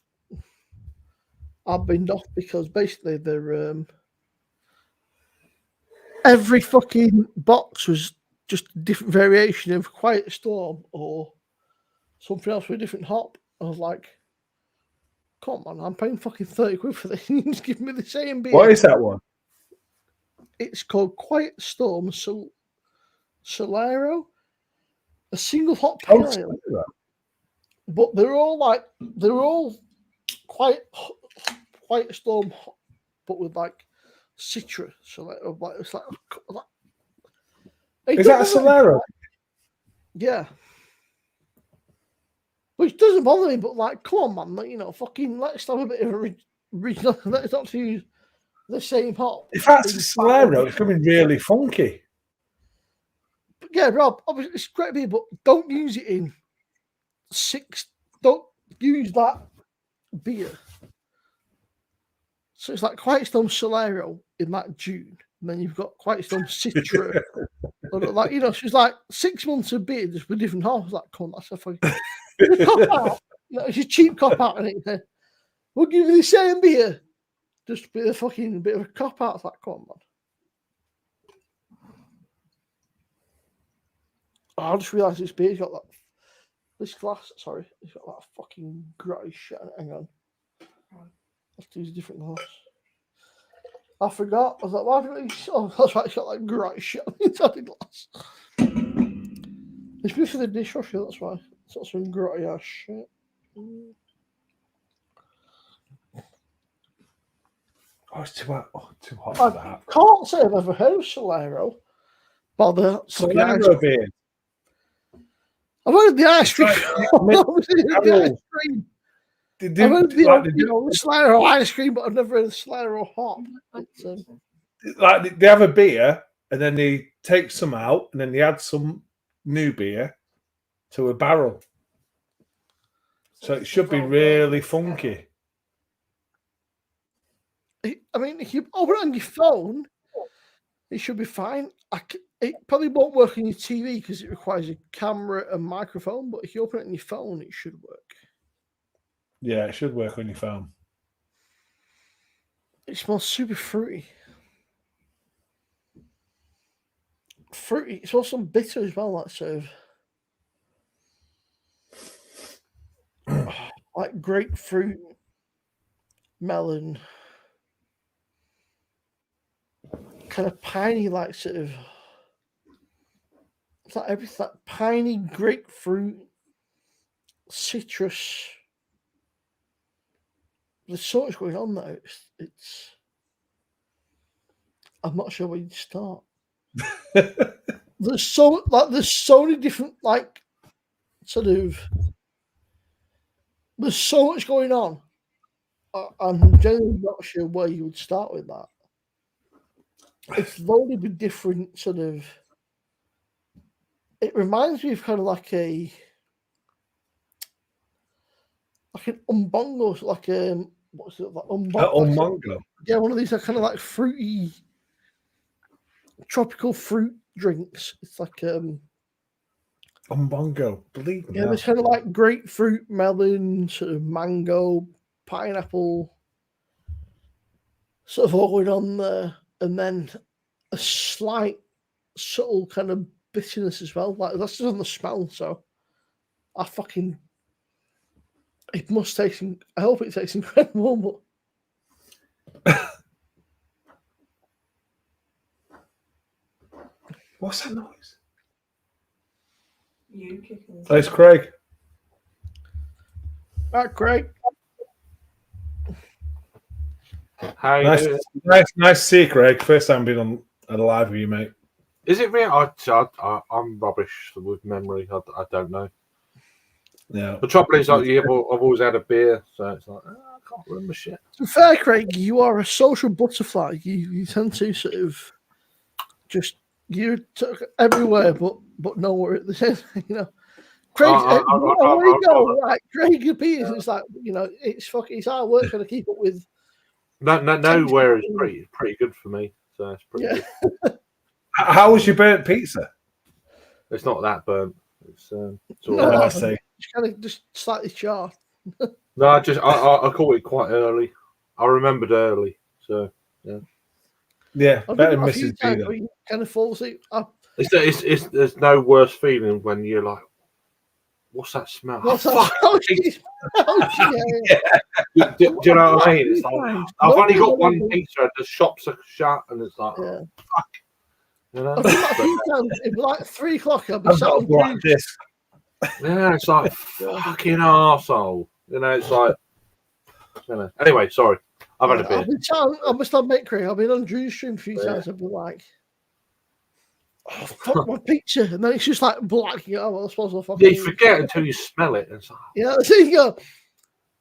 I've binned off because basically they're every fucking box was just a different variation of Quiet Storm or something else with a different hop. I was like, come on, I'm paying fucking 30 quid for this. You just give me the same beer. What is that one? It's called Quiet Storm Solero, a single hop pale ale. But they're all Quiet Storm, but with like Citra. So like it's like is that a Solero? Yeah. Which doesn't bother me, but like, come on, man, you know, fucking let's have a bit of original. Let's not use the same hop. If that's a Solero, it's coming really funky. But yeah, Rob, obviously it's great beer, but don't use it in don't use that beer. So it's like Quiet Storm Solero in that June, and then you've got Quiet Storm Citra. Like, you know, she's like 6 months of beer just with different hops. Like, come on, that's a fucking cop out. You know, it's a cheap cop out, and it we'll give you the same beer, just be a fucking bit of a cop out. It's like, come on, man. Oh, I just realised this beer's got that. This glass, sorry, it's got that fucking grotty shit. Hang on. Let's use a different glass. I forgot. I was like, why haven't you? Oh, that's right, it's got that grotty shit on inside the glass. It's good for the dishwasher, that's why. It's got some grotty ass shit. Oh, it's too hot for that. I can't say I've ever heard of Solero. Bother. Solero beer. I've heard the ice cream. I've heard the Solero ice cream, but I've never heard of Solero hop. Like they have a beer and then they take some out and then they add some new beer to a barrel. So it should be really funky. I mean, if you open it on your phone, it should be fine. It probably won't work on your TV because it requires a camera and microphone, but if you open it on your phone, it should work. Yeah, it should work on your phone. It smells super fruity. Fruity. It's also bitter as well, that sort of like grapefruit, melon, kind of piney, like sort of. It's like everything, like piney grapefruit, citrus. There's so much going on there. It's I'm not sure where you'd start. There's so many different there's so much going on. I'm generally not sure where you would start with that. It's loaded with different sort of. It reminds me of kind of like an umbongo, like what's it like umbongo? Yeah, one of these are kind of like fruity, tropical fruit drinks. It's like umbongo. Believe me. Yeah, there's kind of like grapefruit, melon, sort of mango, pineapple, sort of all going on there, and then a slight subtle kind of bitterness as well. Like that's just on the smell. So it must taste. I hope it tastes incredible. But what's that noise? You kicking. Thanks, Craig. Craig. How nice to see you, Craig. First time being on a live with you, mate. Is it real? I'm rubbish with memory. I don't know. Yeah. The trouble is, like, I've always had a beer, so it's like I can't remember shit. To be fair, Craig, you are a social butterfly. You tend to sort of just you're everywhere, but nowhere at the same. You know, Craig. Where you go, right? Craig appears. It's like it's hard work trying to keep up with. Nowhere is pretty good for me. So it's pretty good. How was your burnt pizza? It's not that burnt. It's all No, right. I see. It's kind of just slightly charred. No, I caught it quite early. I remembered early, so yeah. Yeah, I've better done it a few Mrs. B times then. where you kind of fall asleep. It's there's no worse feeling when you're like, what's that smell? What's Oh, that? fuck. Oh, jeez. Oh, yeah. Do you know what I mean? It's like, I've only got one Nobody- pizza, the shops are shut, and it's like, Yeah. fuck. You know? I've done that a few times. It'd be like 3 o'clock. I'll be I've sat got a on black cruise. disc. Yeah, it's like fucking arsehole. You know, it's like, you know. Anyway, sorry, I've had a I've beer. been telling, I must admit, Craig, I've been on Drew's stream a few Yeah. times. I've been like, oh, fuck my picture. And then it's just like black. You go, oh, well, I suppose I'll fucking. Yeah, you forget until you smell it. And it's like, Yeah, so you go,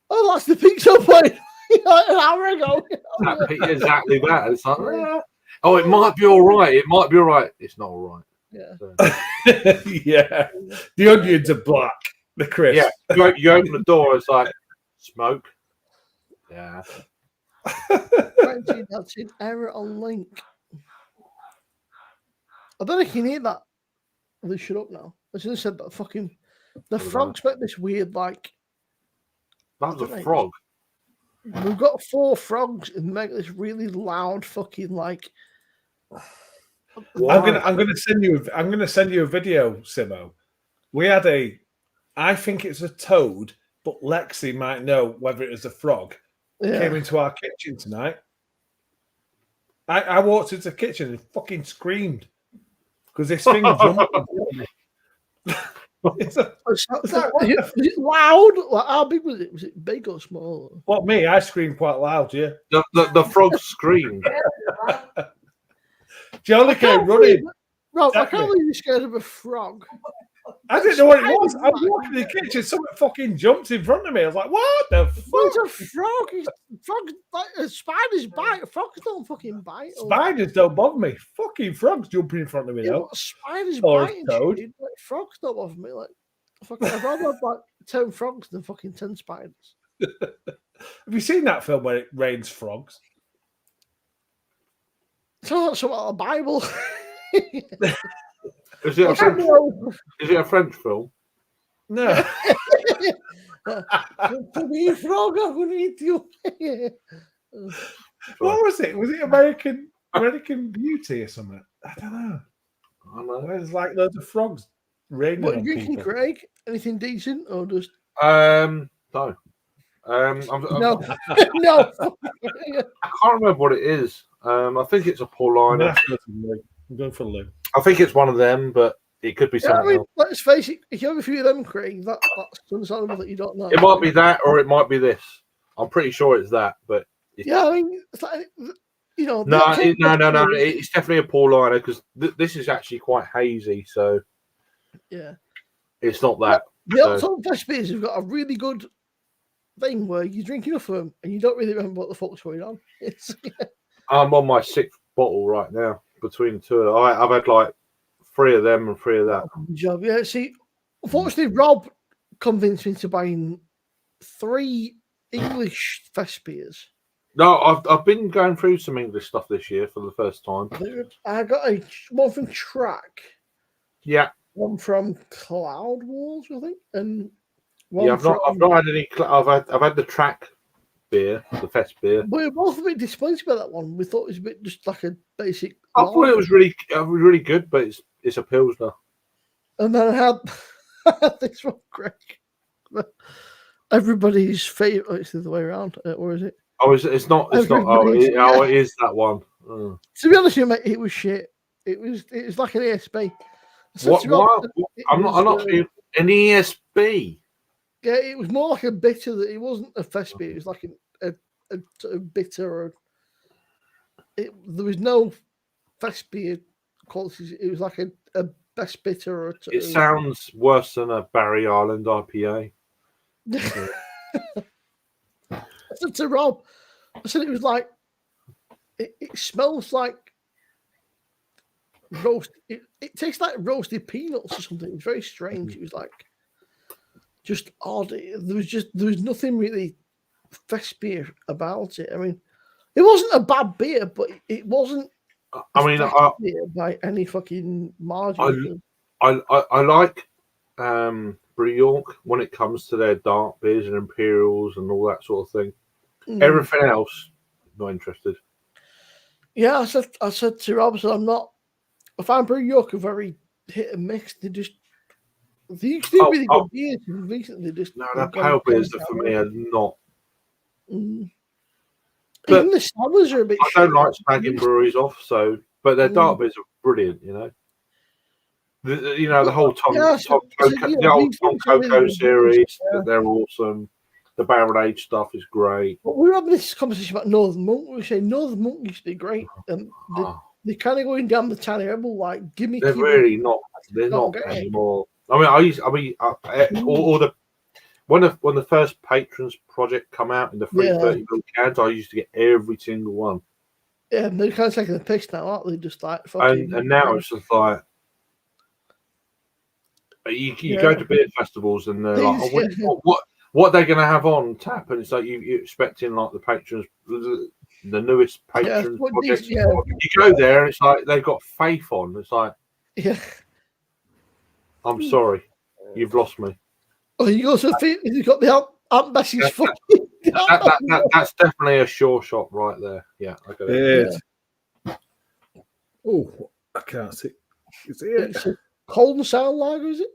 oh, that's the pizza point. An hour ago. exactly that. It's like, oh, it might be all right. It might be all right. It's not all right. Yeah. So, Yeah. The onions are black. The crisp. yeah, you open the door, it's like smoke. Yeah. That's an error on link. I don't know if you need that. They shut up now. I should have said that fucking. The frogs make this weird, like. That was a frog. We've got 4 frogs and make this really loud fucking like. Why? I'm gonna send you a video, Simo. We had I think it's a toad, but Lexi might know whether it was a frog. Came into our kitchen tonight. I walked into the kitchen and fucking screamed because this thing jumped. Was it loud? Like, how big was it? Was it big or small? What, me? I screamed quite loud, yeah. The frog screamed. Jolly came running. Rob, I can't believe you're scared of a frog. I didn't know what it was. I was walking in the kitchen, someone fucking jumped in front of me. I was like, what the fuck? It's a frog. Frogs, like, spiders bite. Frogs don't fucking bite. Spiders don't bother me. Fucking frogs jumping in front of me, though. Spiders Or a bite. toad. Like, frogs don't bother me. Like, fucking, I'd rather have like 10 frogs than fucking 10 spiders. Have you seen that film where it rains frogs? So that's about the Bible. Is it a French film? No. To be frog, I will eat you. What was it? Was it American Beauty or something? I don't know. I don't know. There's like loads of frogs raining What are on you drinking, people. Craig? Anything decent or just No. no? No. No. I can't remember what it is. I think it's a Paulina. I'm going for Lou. I think it's one of them, but it could be Yeah, I something mean, else. let's face it. If you have a few of them, Craig, that's understandable that you don't know. It might be that, or it might be this. I'm pretty sure it's that, but Yeah, I mean, it's like, you know. no. It's definitely a Paulina because this is actually quite hazy, so Yeah. it's not that. The Oktoberfest beers have got a really good thing where you drink enough of them and you don't really remember what the fuck's going on. I'm on my 6th bottle right now between the two. I've had like 3 of them and 3 of that. Good job. Yeah, see, unfortunately, Rob convinced me to buying 3 English fest beers. No, I've been going through some English stuff this year for the first time. I got one from Track, Yeah, one from Cloud Wars, I think, and one yeah. I've not had any. I've had the Track beer, the fest beer. We were both a bit disappointed by that one. We thought it was a bit just like a basic. I thought it was really good, but it's a Pilsner. And then I had this one, Greg. Everybody's favorite. Oh, it's the other way around, or is it? Oh, it's not. It's not. Oh, it is that one. To be honest with you, mate, it was shit. It was like an ESB. What? I'm not feeling an ESB. Yeah, it was more like a bitter. That it wasn't a fest beer. It was like a bitter. Or there was no fest beer qualities. It was like a best bitter. Or it sounds worse than a Barry Island IPA. I said to Rob, I said it was like it smells like roast. It tastes like roasted peanuts or something. It was very strange. It was like just odd. There was nothing really fest beer about it. I mean, it wasn't a bad beer, but it wasn't. I mean, beer by any fucking margin. I like BrewDog when it comes to their dark beers and imperials and all that sort of thing. Everything else, not interested. Yeah, I said to Rob, I find BrewDog are very hit and miss. They used to do really good beers, and recently the pale beers for me are not. Even the sours are a bit. I don't like snagging breweries off, but their dark beers are brilliant. The whole the old Tom Coco series, they're awesome. The barrel aged stuff is great. But we were having this conversation about Northern Monk. We were saying Northern Monk used to be great, and they're kind of going down the Tiny Rebel like gimmicky. They're really not. They're not anymore. I mean, all the when the first Patrons project come out in the 330 ml cans, I used to get every single one. Yeah, and they're kind of taking the piss now, aren't they? Just like fucking. And now it's just like. You go to beer festivals and they're like, what are they going to have on tap? And it's like you're expecting like the Patrons, the newest Patrons projects. You go there and it's like they've got faith on. It's like, I'm sorry, you've lost me. Oh, you also think you've got the Aunt Bessie's fucking. That's definitely a sure shot right there. Yeah, I got it. Oh, I can't see. Is it? Cold and sour lager, is it?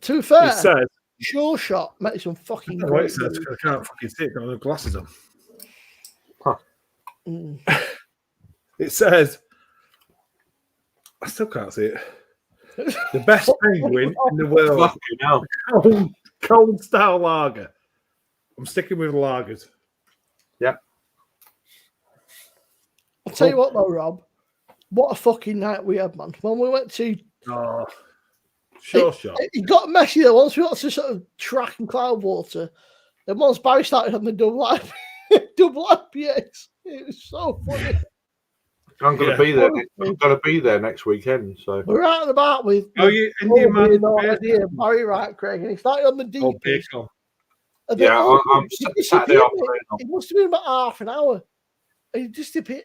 To be fair, it says, Sure Shot makes some fucking great. It says, I can't fucking see it. Got no glasses on. It says, I still can't see it. The best penguin in the world. Cold style lager. I'm sticking with lagers. Yeah. I'll tell you what, though, Rob. What a fucking night we had, man. When we went to Sure Shot. It got messy there once we got to sort of track and Cloudwater. And once Barry started on the double IPAs, it was so funny. I'm going to be there. I'm going to be there next weekend. So we're out and about with. You Indian man? Barry, right, Craig, and he started on the deep. I'm Saturday afternoon. It must have been about half an hour. And he just disappeared.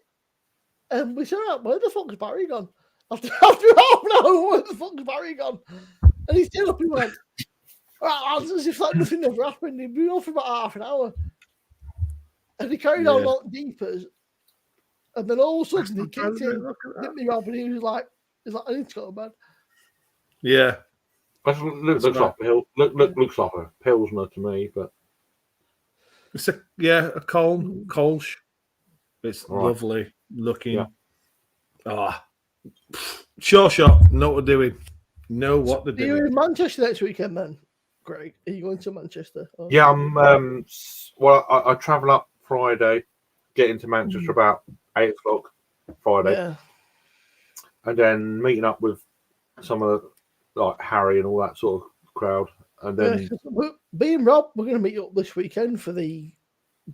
And we said, where the fuck is Barry gone? After half an hour, where the fuck is Barry gone? And he stood up and went, as if like nothing ever happened. He'd been on for about half an hour. And he carried on a lot deeper. And then all of a sudden he kicked in, hit me up, and he was like, I need to go to bed. Yeah. Looks like a Pilsner to me, but it's a Kolsch. It's lovely looking. Sure Shot. Know what they're doing. Know what they're doing. Are you in Manchester next weekend, then, Greg? Are you going to Manchester? Or? Yeah, I'm. I travel up Friday, get into Manchester about 8 o'clock Friday, and then meeting up with some of like Harry and all that sort of crowd, and then being Rob, we're going to meet up this weekend for the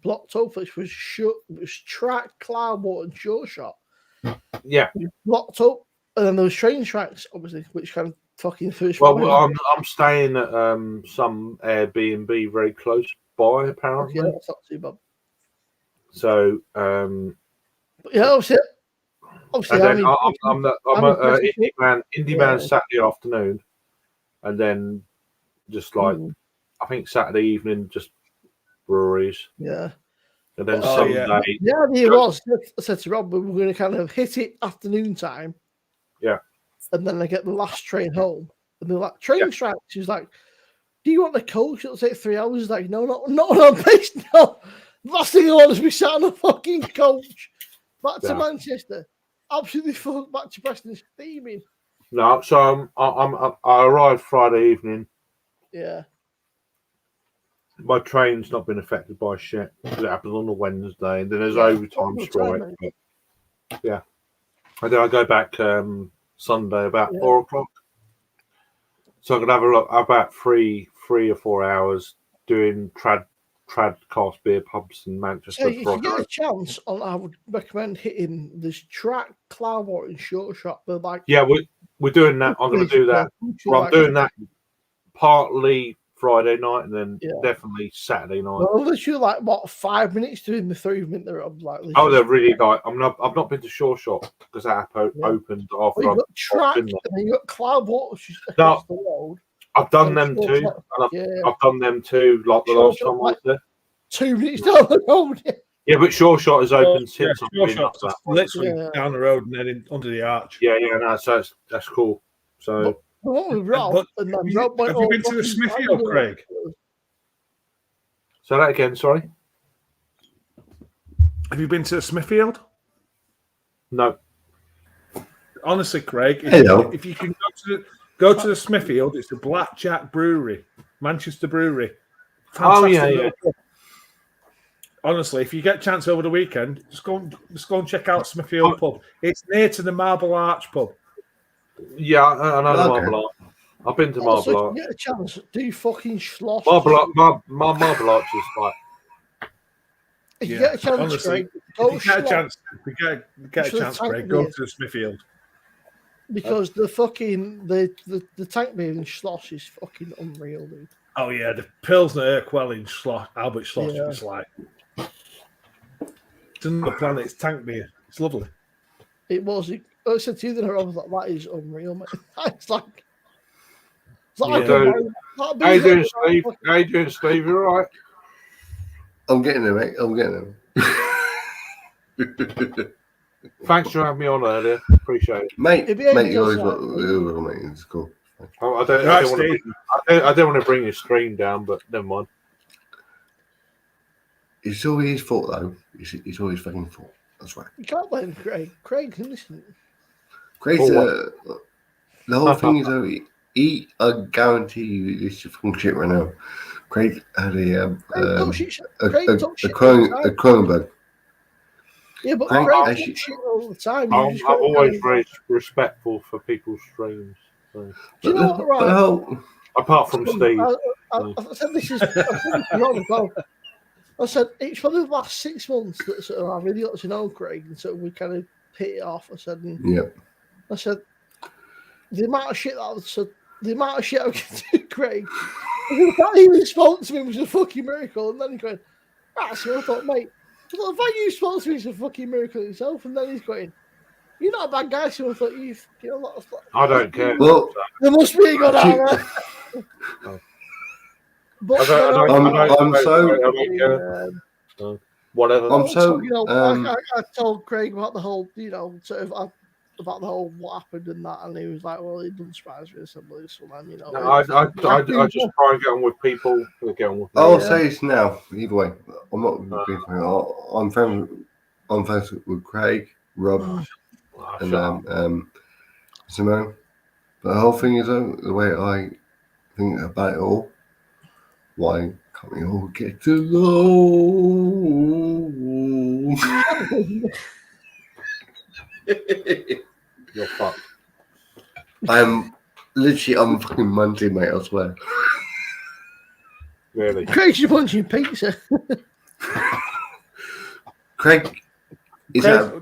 Blocktoberfest, which was Track, Cloudwater, and Sure Shot. Yeah, blocked up, and then there was train tracks, obviously, which kind of fucking first. Well, I'm staying at some Airbnb very close by, apparently. Yeah, that's not too bad. So, obviously, and then I'm at Indie Man Saturday afternoon, and then just like I think Saturday evening, just breweries. Yeah. And then Sunday. It was. I said to Rob, we were going to kind of hit it afternoon time. Yeah. And then I get the last train home. And they're like, train strike. She was like, do you want the coach? It'll take 3 hours. He's like, no, not on base. No. The last thing I want is to be sat on a fucking coach back to Manchester. Absolutely full back to Preston steaming. No, so I arrived Friday evening. Yeah. My train's not been affected by shit. It happens on a Wednesday, and then there's overtime strike. Yeah, and then I go back Sunday about 4 o'clock. So I'm gonna have a look about 3 or 4 hours doing trad cast beer pubs in Manchester. So if you get a chance, I would recommend hitting this Track, Cloudwater, and Short Shot. But we're doing that. I'm going to do that. Well, I'm doing that partly Friday night, and then definitely Saturday night. Well, literally like what 5 minutes to in the 3 minute they're up like. They're really like. I've not been to Sure Shot because that opened after. Well, you got Track, and then you got Cloudwater, which is across the road. I've done them too. I've done them too. Like the last time I was there. 2 minutes down the road. Yeah, but Sure Shot is open since Sure Shot's literally down the road and then under the arch. Yeah, no, so that's cool. So. Have you been to the Smithfield, Craig? Say that again, sorry. Have you been to Smithfield? No. Honestly, Craig, if you can go to the Smithfield, it's the Blackjack Brewery, Manchester Brewery. Fantastic. Honestly, if you get a chance over the weekend, just go and check out Smithfield Pub. It's near to the Marble Arch Pub. Yeah, I know the Marble Arch. I've been to Marble Arch. Get a chance, do fucking schloss. Marble Arch is like. If you get a chance, honestly, Craig, if you get a chance, Craig, go to the Smithfield. Because the fucking the tank beer in Schloss is fucking unreal, dude. Oh yeah, the Pilsner Urquell in Albert Schloss is like it's another planet. It's tank beer. It's lovely. It was. I said to you that I was like, that is unreal, man. It's like. How you doing, Steve? How you doing, Steve? You all right? I'm getting there, mate. I'm getting there. Thanks for having me on earlier. Appreciate it. Mate, you always mate. It's cool. I don't want to bring your screen down, but never mind. It's always his fault, though. It's always fucking fault. That's right. You can't blame Craig. Craig can listen. Craig's the whole thing is though. I guarantee you this is fucking shit right now. Craig had a Cronenberg. Yeah, but Craig shit all the time. I'm always very respectful for people's streams. So. Do you know what, right? Apart from Steve. I said this is wrong as well. I said it's probably the last 6 months that sort of I really got to know Craig, and so we kind of hit it off. I said, I said the amount of shit I can do, Craig. The fact he even spoke to me was a fucking miracle, and then he's going, so I thought, mate, the fact you spoke to me is a fucking miracle itself, and then he's going, you're not a bad guy, so I thought I don't care. Well, there must be a good hour. But I'm so whatever. I told Craig about the whole, about the whole what happened and that, and he was like, "Well, it doesn't surprise me." I just try and get on with people who get on with me. I'll say this now. Either way, I'm not. I'm friends with Craig, Rob, and Simone. But the whole thing is the way I think about it all. Why can't we all get along? You're fucked. I'm fucking munching, mate, I swear. Really? Craig's punching pizza. Craig, is that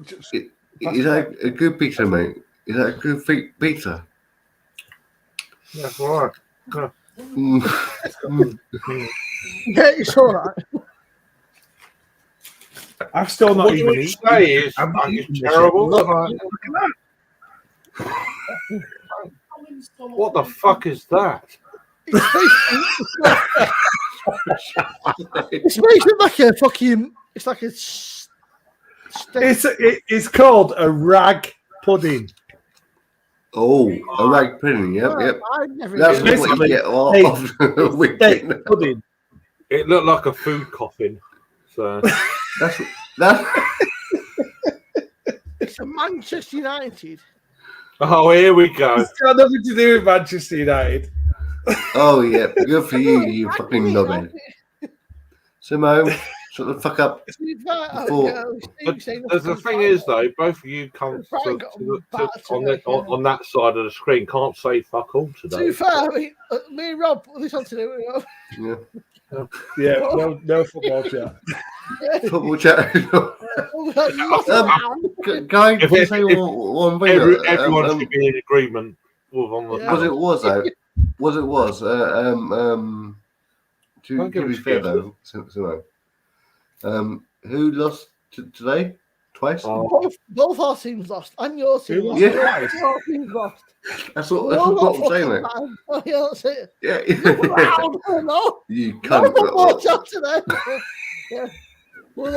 a good pizza, mate? Is that a good pizza? Yeah, all right. Yeah. Yeah, it's all right. I've still not even eaten. It's terrible. Look at that. What the fuck is that? It's basically like a fucking. It's like a. It's called a rag pudding. Oh, a rag pudding. Yep. That's what you get off the weekend. Pudding. It looked like a food coffin. So that's. It's a Manchester United. Oh, here we go. It's got nothing to do with Manchester United. Oh yeah, good for you, you fucking knobhead. Simone, shut the fuck up. The thing is, though, both of you come on that side of the screen can't say fuck all today. To be fair, I mean, me and Rob, this on to do. Yeah, no football chat. Football chat. Guy, if say one thing. Everyone should be in agreement with on the. Was to be fair though, Simo, who lost today? Twice? Both our teams lost, and your team lost. Yeah. Your team's lost. That's what I'm saying, mate. Oh, yeah, that's it. Yeah. No. You can't. No more chat today. Yeah. But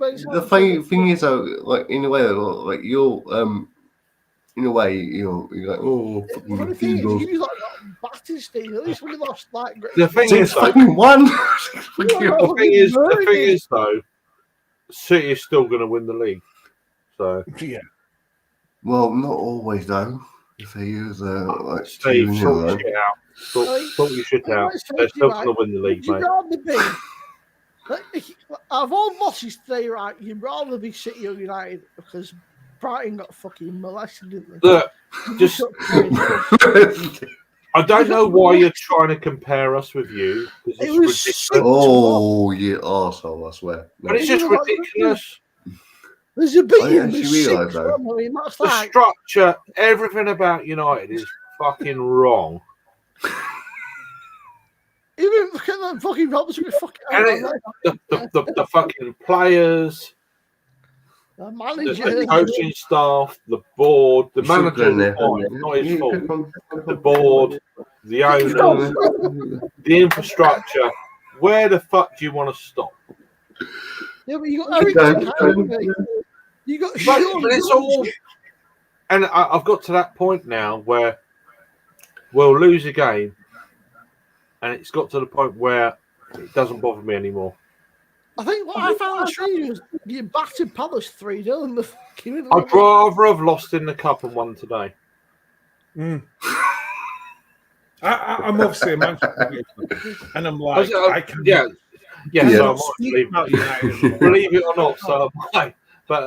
the funny thing is, though, like in a way, like you're, in a way, you're like, oh, fucking. The thing is, you like got battered, Steve. At least we lost like great. The thing is, fucking one. The thing is, though, City is still going to win the league. So yeah. Well, not always though. If they use like Steve, sort your shit out. Sort your shit out. They're still going to win the league, mate. I've all losses today, right? You'd rather be City or United because Brighton got fucking molested, didn't they? Look, just I don't know why you're trying to compare us with you. It was ridiculous. Oh, you arsehole, I swear. No. But it's just ridiculous. There's a bit in the structure, everything about United is fucking wrong. Even look at that fucking Robertson with fucking the fucking players, the manager, the coaching staff, the board, the manager, not his fault. The board, the owner, the infrastructure. Where the fuck do you want to stop? Yeah, but you got everything. You got but it's all, and I've got to that point now where we'll lose a game, and it's got to the point where it doesn't bother me anymore. I think what I found strange was you battered Palace 3-0 in the fucking. I'd rather have lost in the cup and won today. I'm obviously a Manchester and I'm like, yeah. So believe it or not, so am I. But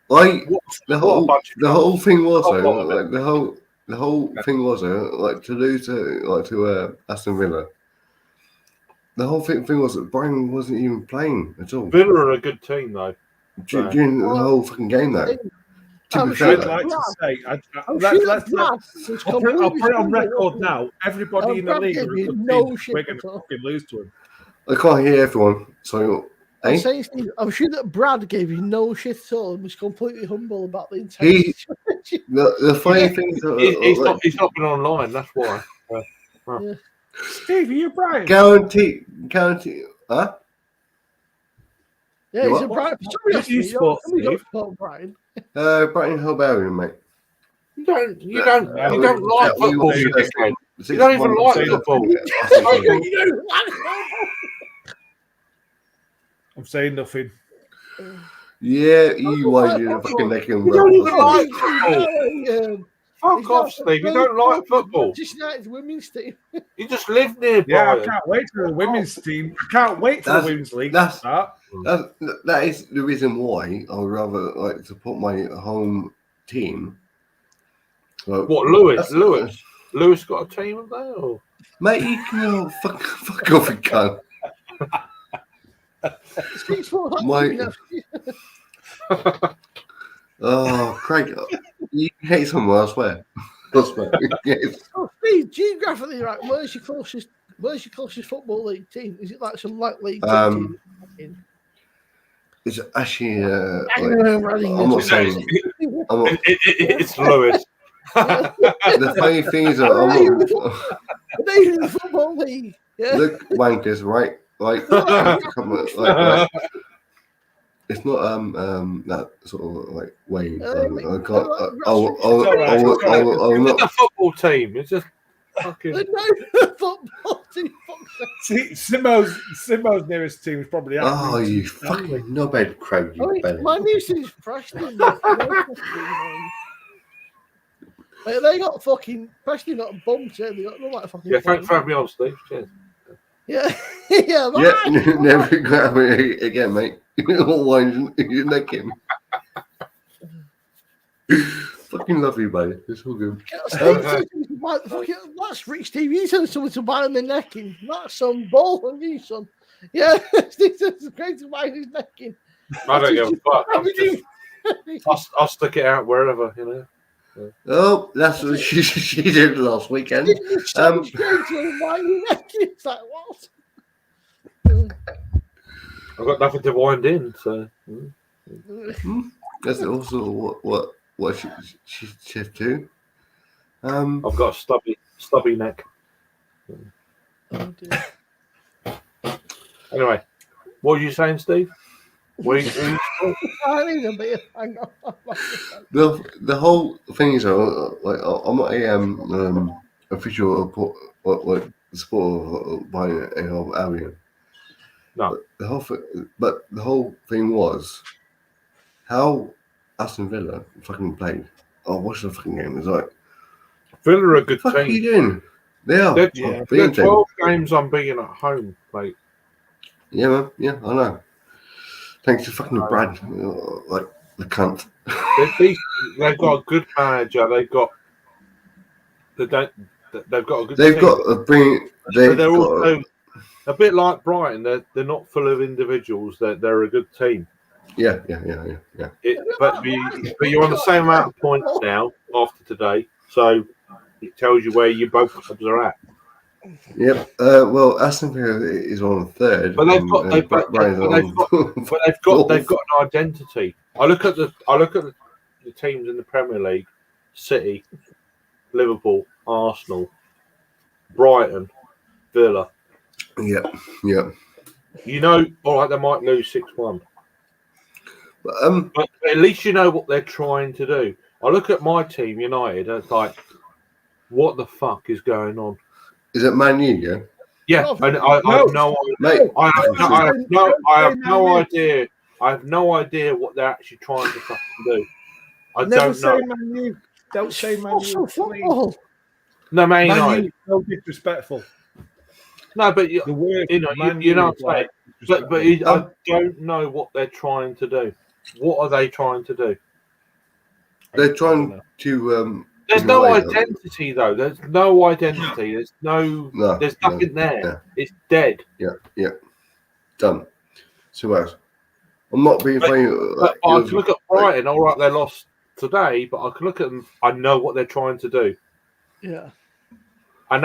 like the whole thing was though, like the whole thing was like to lose to Aston Villa. The whole thing was that Brian wasn't even playing at all. Villa are a good team though. During the whole fucking game though. I'd like to say, I'll put it on record now. Everybody in the league we're going to fucking lose to him. I can't hear everyone. So, I'm saying, Steve, I'm sure that Brad gave you no shit at all and was completely humble about the entire situation. The funny thing is, he's not been online. That's why. Yeah. Steve, are you Brian? Guarantee, huh? Yeah, he's a Brian. Brian. Brighton Hobarian, mate. You don't like football. You don't even like football. I'm saying nothing. Yeah, you want you fucking neck and you don't even like football. Fuck off, Steve. You don't like football. Just United's women's team. You just live nearby. Yeah, I can't wait for the women's team. I can't wait for the women's league. That is the reason why I would rather like support my home team. So, what, Lewis? Lewis got a team of that? Or? Mate, you can fuck off, you cunt. Oh, Craig, you hate someone, I swear. Yes. Oh, Steve, geographically, right? Where's your closest football league team? Is it like some league team? It's actually. I'm not saying. It's Lewis. The funny thing is, I'm not even the football league. Yeah. Look, wankers, right? Like, it's not that sort of like way. I can't. It's not a football team. It's just fucking football team. See, Simo's nearest team is probably. Oh, you fucking knobhead, Craig! My new team's Preston. They got fucking Preston got bumped. They got like fucking. Yeah, thanks for having me on, Steve. Cheers. Yeah, never grab me again, mate. You're necking. Fucking love you, buddy. It's all good. That's Rich TV telling someone to buy him the necking. That's some bull on you, son. Yeah, it's great to buy his necking. I don't give a fuck. I'll stick it out wherever, you know. Oh, that's what she did last weekend. It's like what? I've got nothing to wind in, so. That's also what she said too. I've got a stubby neck. Oh dear. Anyway, what were you saying, Steve? I need a beer. Hang on. The whole thing is like I'm not a official supporter by Albion. No. But the whole thing was how Aston Villa fucking played. I watched the fucking game. It's like Villa are a good what the fuck team. are you doing? They are. They're 12 games unbeaten at home, mate. Yeah, man. Yeah, I know. Thanks to fucking Brad, like the cunt. They've got a good manager. They've got a good. They've team. got a bring. They're also a bit like Brighton. They're not full of individuals. They're a good team. Yeah. But you're on the same amount of points now after today, so it tells you where you both clubs are at. Yep. Well, Aston Villa is on third, but they've got an identity. I look at the teams in the Premier League: City, Liverpool, Arsenal, Brighton, Villa. Yeah. You know, all right, they might lose 6-1. But at least you know what they're trying to do. I look at my team, United, and it's like, what the fuck is going on? Is it Man U? Yeah. Yeah, and I have no idea. I have no idea what they're actually trying to fucking do. I don't know. Man U. Don't say Man U. No, Man United. United. Is so disrespectful. No, but you know what I'm saying. But I don't know what they're trying to do. What are they trying to do? They're trying to. There's no identity, though. There's no identity. There's there's nothing there. Yeah. It's dead. Yeah. Done. So else? I'm not being funny. But I can look at Brighton. All right, they lost today, but I can look at them. I know what they're trying to do. Yeah. And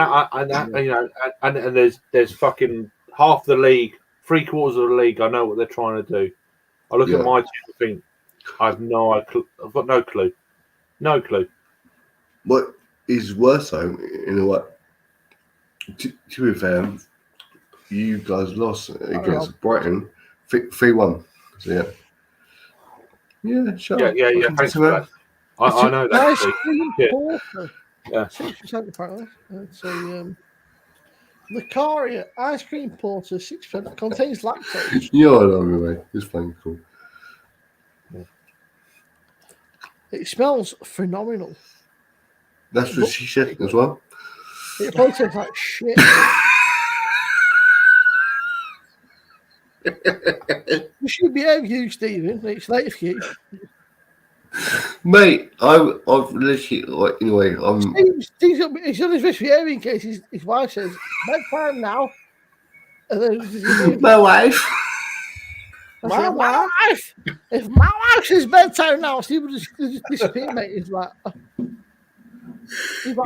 there's fucking half the league, 3/4 of the league. I know what they're trying to do. I look at my team and think, I've got no clue. No clue. What is worse though, in a way, to be fair, you guys lost against Brighton 3-1. So yeah, sure. Yeah. Thanks for that. I know that. Yeah. 6% apparently. So the Caria ice cream porter 6% contains lactose. You know what I mean, mate. It's fine, cool. It smells phenomenal. That's what she said as well. It probably tastes like shit. You should be out, you, Stephen. It's late for you. Mate, I've literally, like, anyway, Steve's on his best behaviour in case his wife says, bedtime now. And then my wife. My wife. If my wife says bedtime now, Steve will just disappear, mate. He's like,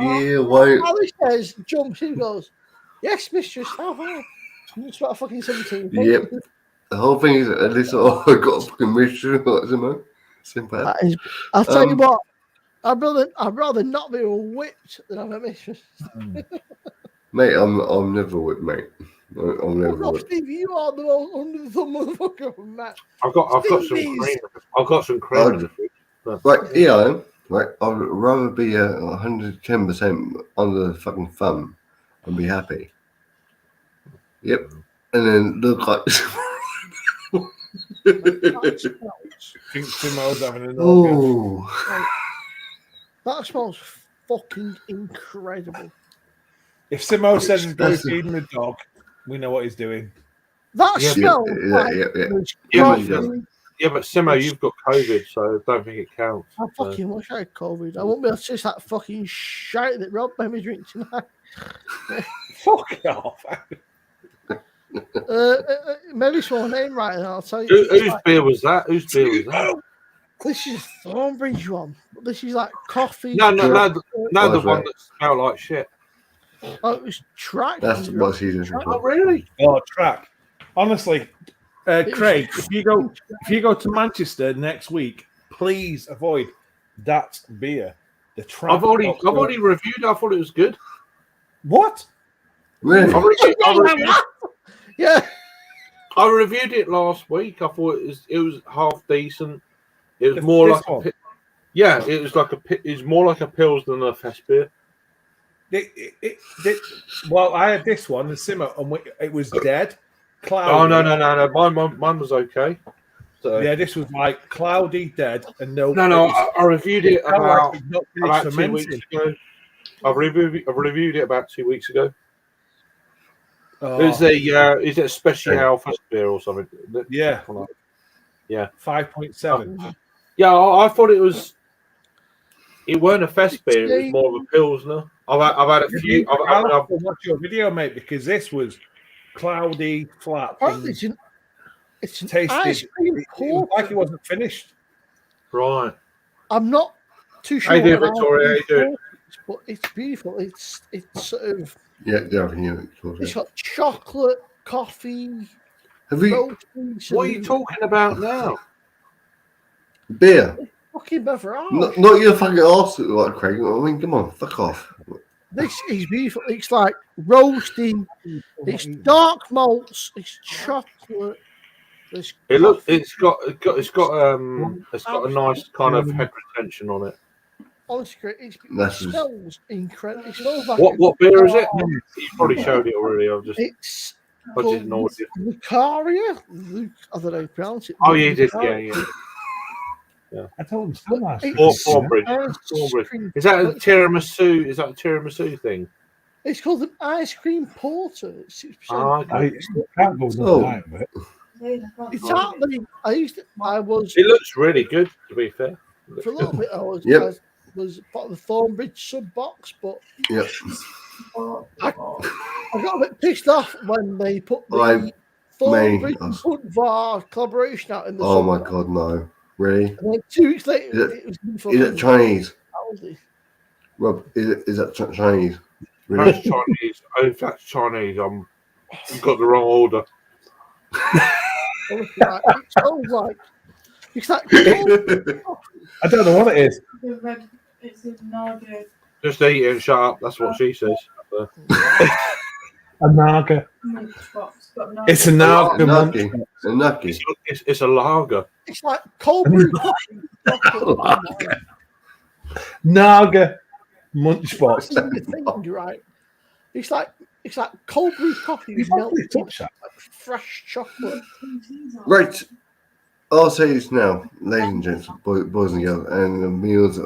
yeah, why? Alice says, jumps in, goes, yes, mistress, how far? It's about fucking 17. Yep. The whole thing is, at least I got a fucking mistress or something. Simple. I'll tell you what, I'd rather not be whipped than have a mistress. Mate, I'm never whipped, mate. I'm never whipped. Steve, you are the most under the thumb motherfucker from that. I've got some cream. I've got some cream in the fridge. Right, Ian, right, I'd rather be 110% under the fucking thumb and be happy. Yep. And then look like I think Simo's having an oh. That smells fucking incredible. If Simo says he's going to feed him a dog, we know what he's doing. That smells Yeah, but Simo, you've got COVID, so I don't think it counts. I fucking wish I had COVID. I won't be able to taste that fucking shite that Rob made me drink tonight. Fuck off. Maybe it's my name right now. I'll tell you. Whose beer was that? This is Thornbridge one. This is like coffee. No, the one that smelled like shit. Oh, it was Track. That's what she's drinking. Oh, really? Oh, Track. Honestly, Craig, if you go to Manchester next week, please avoid that beer. The Track. I've already reviewed it. I thought it was good. What? Really? Yeah. I reviewed it last week. I thought it was half decent. It was more like it was more like a Pils than a Festbier. Well, I had this one, the Simmer, and it was dead, cloudy. Oh no! Mine was okay. So, yeah, this was like cloudy, dead, and no. I reviewed it about 2 weeks fermenting. ago. I've reviewed it about 2 weeks ago. Oh. Is it a special Festbier or something? Yeah. Yeah. 5.7. Yeah, I thought it was. It weren't a Festbier. It was more of a Pilsner. I've had a few. I'll watch your video, mate, because this was cloudy, flat. It's an tasted. ice cream It was like it wasn't finished. Right. I'm not too sure. How you doing, Victoria? How you doing? But it's beautiful. It's sort of. Yeah, Victoria. It's got chocolate, coffee. Have you? What are you talking about now? Beer. Fucking beverage. Not your fucking arse, like Craig. I mean, come on, fuck off. This is beautiful. It's like roasting. It's dark malts. It's chocolate. It's got a nice kind of head retention on it. Honestly, it smells incredible. It smells like what beer is it? You probably showed it already. I just ignored it. Lucaria. I don't know how to pronounce it. Oh, you did, yeah. I told him still last. Thornbridge. Is that a tiramisu? Is that a tiramisu thing? It's called an ice cream porter. It's 6%. Can't go no but. It's happening. It looks really good, to be fair. For a little bit, I was part of the Thornbridge sub box, but I got a bit pissed off when they put the Thornbridge Budvar collaboration out in the Oh my god, no. Really? And then 2 weeks later, is it Chinese? Rob, is that Chinese? Really? That's Chinese. Oh, if that's Chinese, you've got the wrong order. It smells like it's like I don't know what it is. It's a Naga. Just eat it and shut up. That's what she says. A Naga. It's a Naga. It's a lager. It's like cold brew. Naga Munchbox. Right? It's like cold brew coffee with melted like fresh chocolate. Right. I'll say this now, ladies and gents, boys and girls, and the meals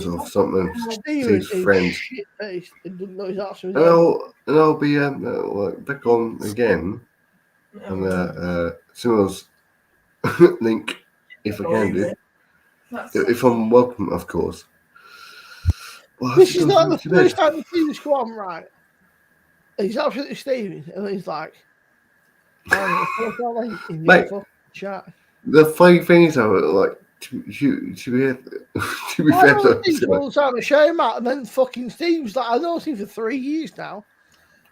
of something Steve's friends. And I'll be back on again on Simmel's link if I can do. If I'm welcome, of course. Well, this is not the first time the team's come on, right? He's absolutely steaming, and he's like, mate, chat. The funny thing is, like, to be fair, all the time to show him out, and then fucking Steve's like, I know him for 3 years now.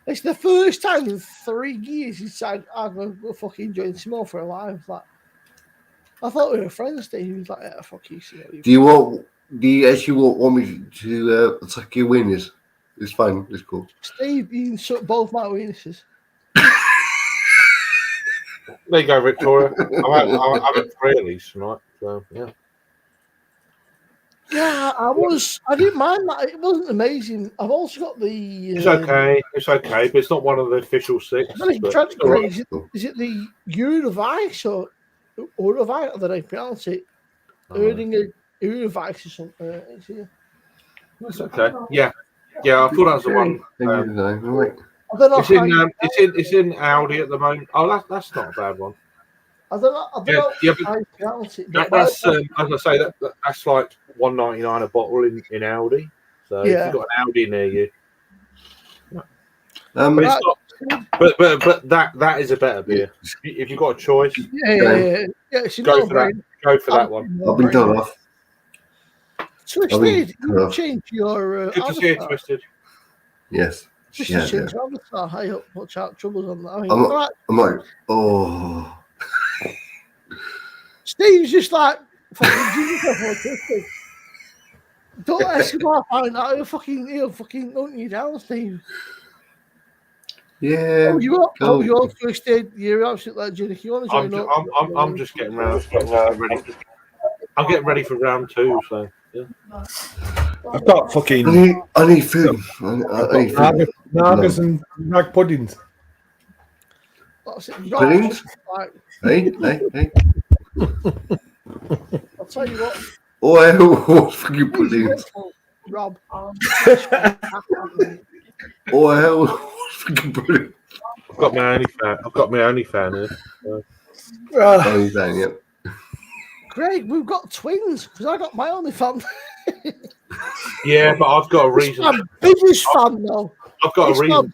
It's the first time in 3 years he said, I'm going to fucking join Small for a live. Like, I thought we were friends, Steve. He was like, yeah, fuck you. Do you actually want me to attack your winners? It's fine. It's cool. Steve, you can suck both my witnesses. There you go, Victoria. I'm having 3 of these tonight. So yeah. Yeah, I didn't mind that. It wasn't amazing. I've also got the. It's okay, but it's not one of the official 6. Is it the Eurovice or Eurovice? That I pronounce it. Earning a Eurovice or something. That's okay. Yeah. I thought that was the one. It's in Audi at the moment. Oh, that's not a bad one. I don't know. I pronounce it. That's as I say, that's like $1.99 a bottle in Audi. So if you've got an Audi near you, but it's not. But that is a better beer. If you've got a choice, go for that. Go for that one. I'll be done off. Twisted, you changed your Good to see you, Twisted. Yes. Just Yeah, change your avatar. Hey, watch out, troubles on that. I mean, I'm like, oh. Steve's just like fucking Twisted. Don't ask him how I find out. He'll fucking hunt you down, Steve. Yeah. You're Twisted. You're absolute legend. If you want to join up, I'm just getting ready. I'm getting ready for round 2. So yeah. I've got fucking. I need food. I need food. Nagas and rag puddings. Puddings? Hey. I'll tell you what. Oh, fucking puddings. Rob. Oh, fucking puddings. I've got my only fan here. Only fan, yep. Craig, we've got twins because I got my only fan. Yeah, but I've got a reason. It's my biggest fan, though. I've got a reason.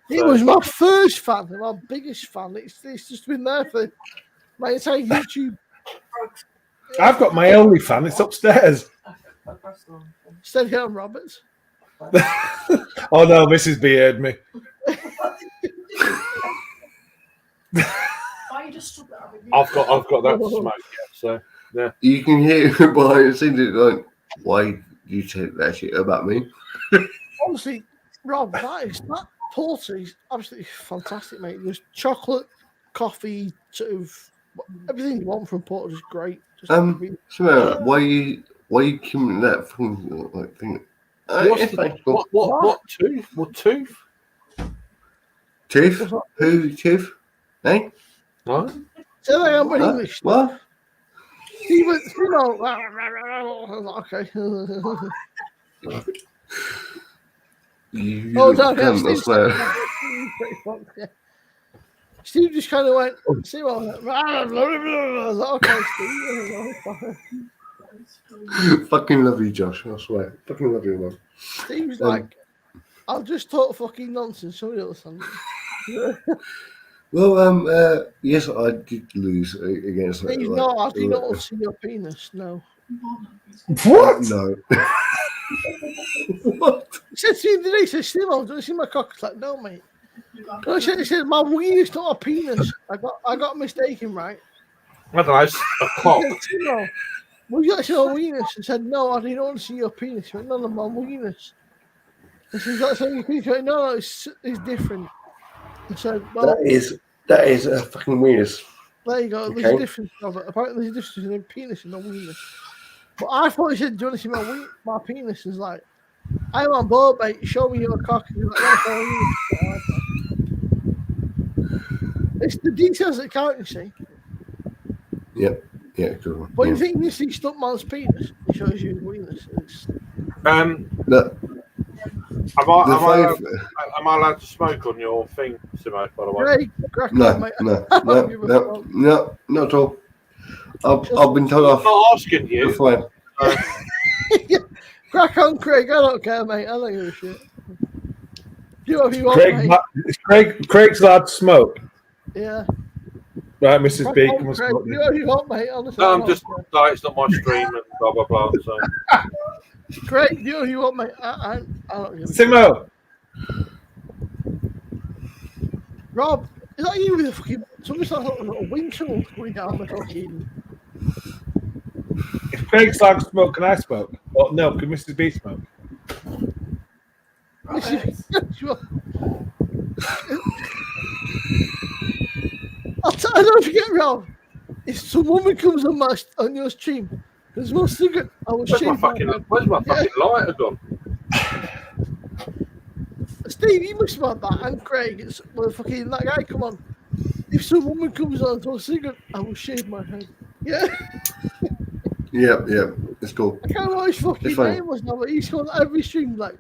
It was my first fan, and my biggest fan. It's just been there for my entire YouTube. I've got my only fan. It's upstairs. Steady on, Roberts. Oh no, Mrs. B heard me. I've got that to smoke. So yeah. You can hear behind the scenes like, why did you take that shit about me? Honestly, Rob, that porter is absolutely fantastic, mate. There's chocolate, coffee, sort of everything you want from porter is great. So why you keeping that from like thing? What tooth? What tooth? Tooth? Who tooth? Hey? What? So I am in English. What? He went, okay. Steve just kind of went, see what okay, Steve. Fucking love you, Josh. I swear. Fucking love you, man. Steve's like, I'll just talk fucking nonsense. Somebody else. Well, yes, I did lose against. I do not want to see your penis. No. What? No. What? He said to me today, he said, Steve, don't you see my cock? It's like, no, mate. He said, my ween's not a penis. I got mistaken, right? I don't know, it's a cock. Well, you got to see my weenus. I said, no, I didn't want to see your penis. He went, no, my weenus. I said, you got to see your penis. He went, no, it's different. I said, well, that is a fucking weenus. There you go. Okay. There's a difference of it. Apparently, there's a difference between a penis and a weenus. But I thought he said, do you want to see my penis? Is like, I'm on board, mate. Show me your cock. He's like, no, it's the details that count, you see. Yep. Yeah, cool. But you think you see Stuntman's penis? It shows you his weenus. Look. Am I allowed to smoke on your thing, Simo, by the way? No, not at all. I've been told off. I'm not asking you. Crack on, Craig. I don't care, mate. I don't give a shit. Do whatever you want, mate. Craig's allowed to smoke. Yeah. Right, Mrs. B. Craig, do whatever you want, mate. Honestly, no, I'm just like, it's not my stream and blah blah blah. So. Craig, do whatever you want, mate. I don't give a Simo. Rob, is that you with a fucking somebody's like a little wind tunnel going down the fucking? If Craig's allowed to smoke, can I smoke? Well, no, can Mrs. B smoke? I don't forget, Rob. If some woman comes on your stream, there's no cigarette. I will shave my head. Where's my fucking lighter gone? Steve, you must have that. And Craig, it's fucking that guy. Come on. If some woman comes on to a cigarette, I will shave my head. Yeah. Yeah. It's cool. I can't remember what his fucking name was now, but he's on every stream like.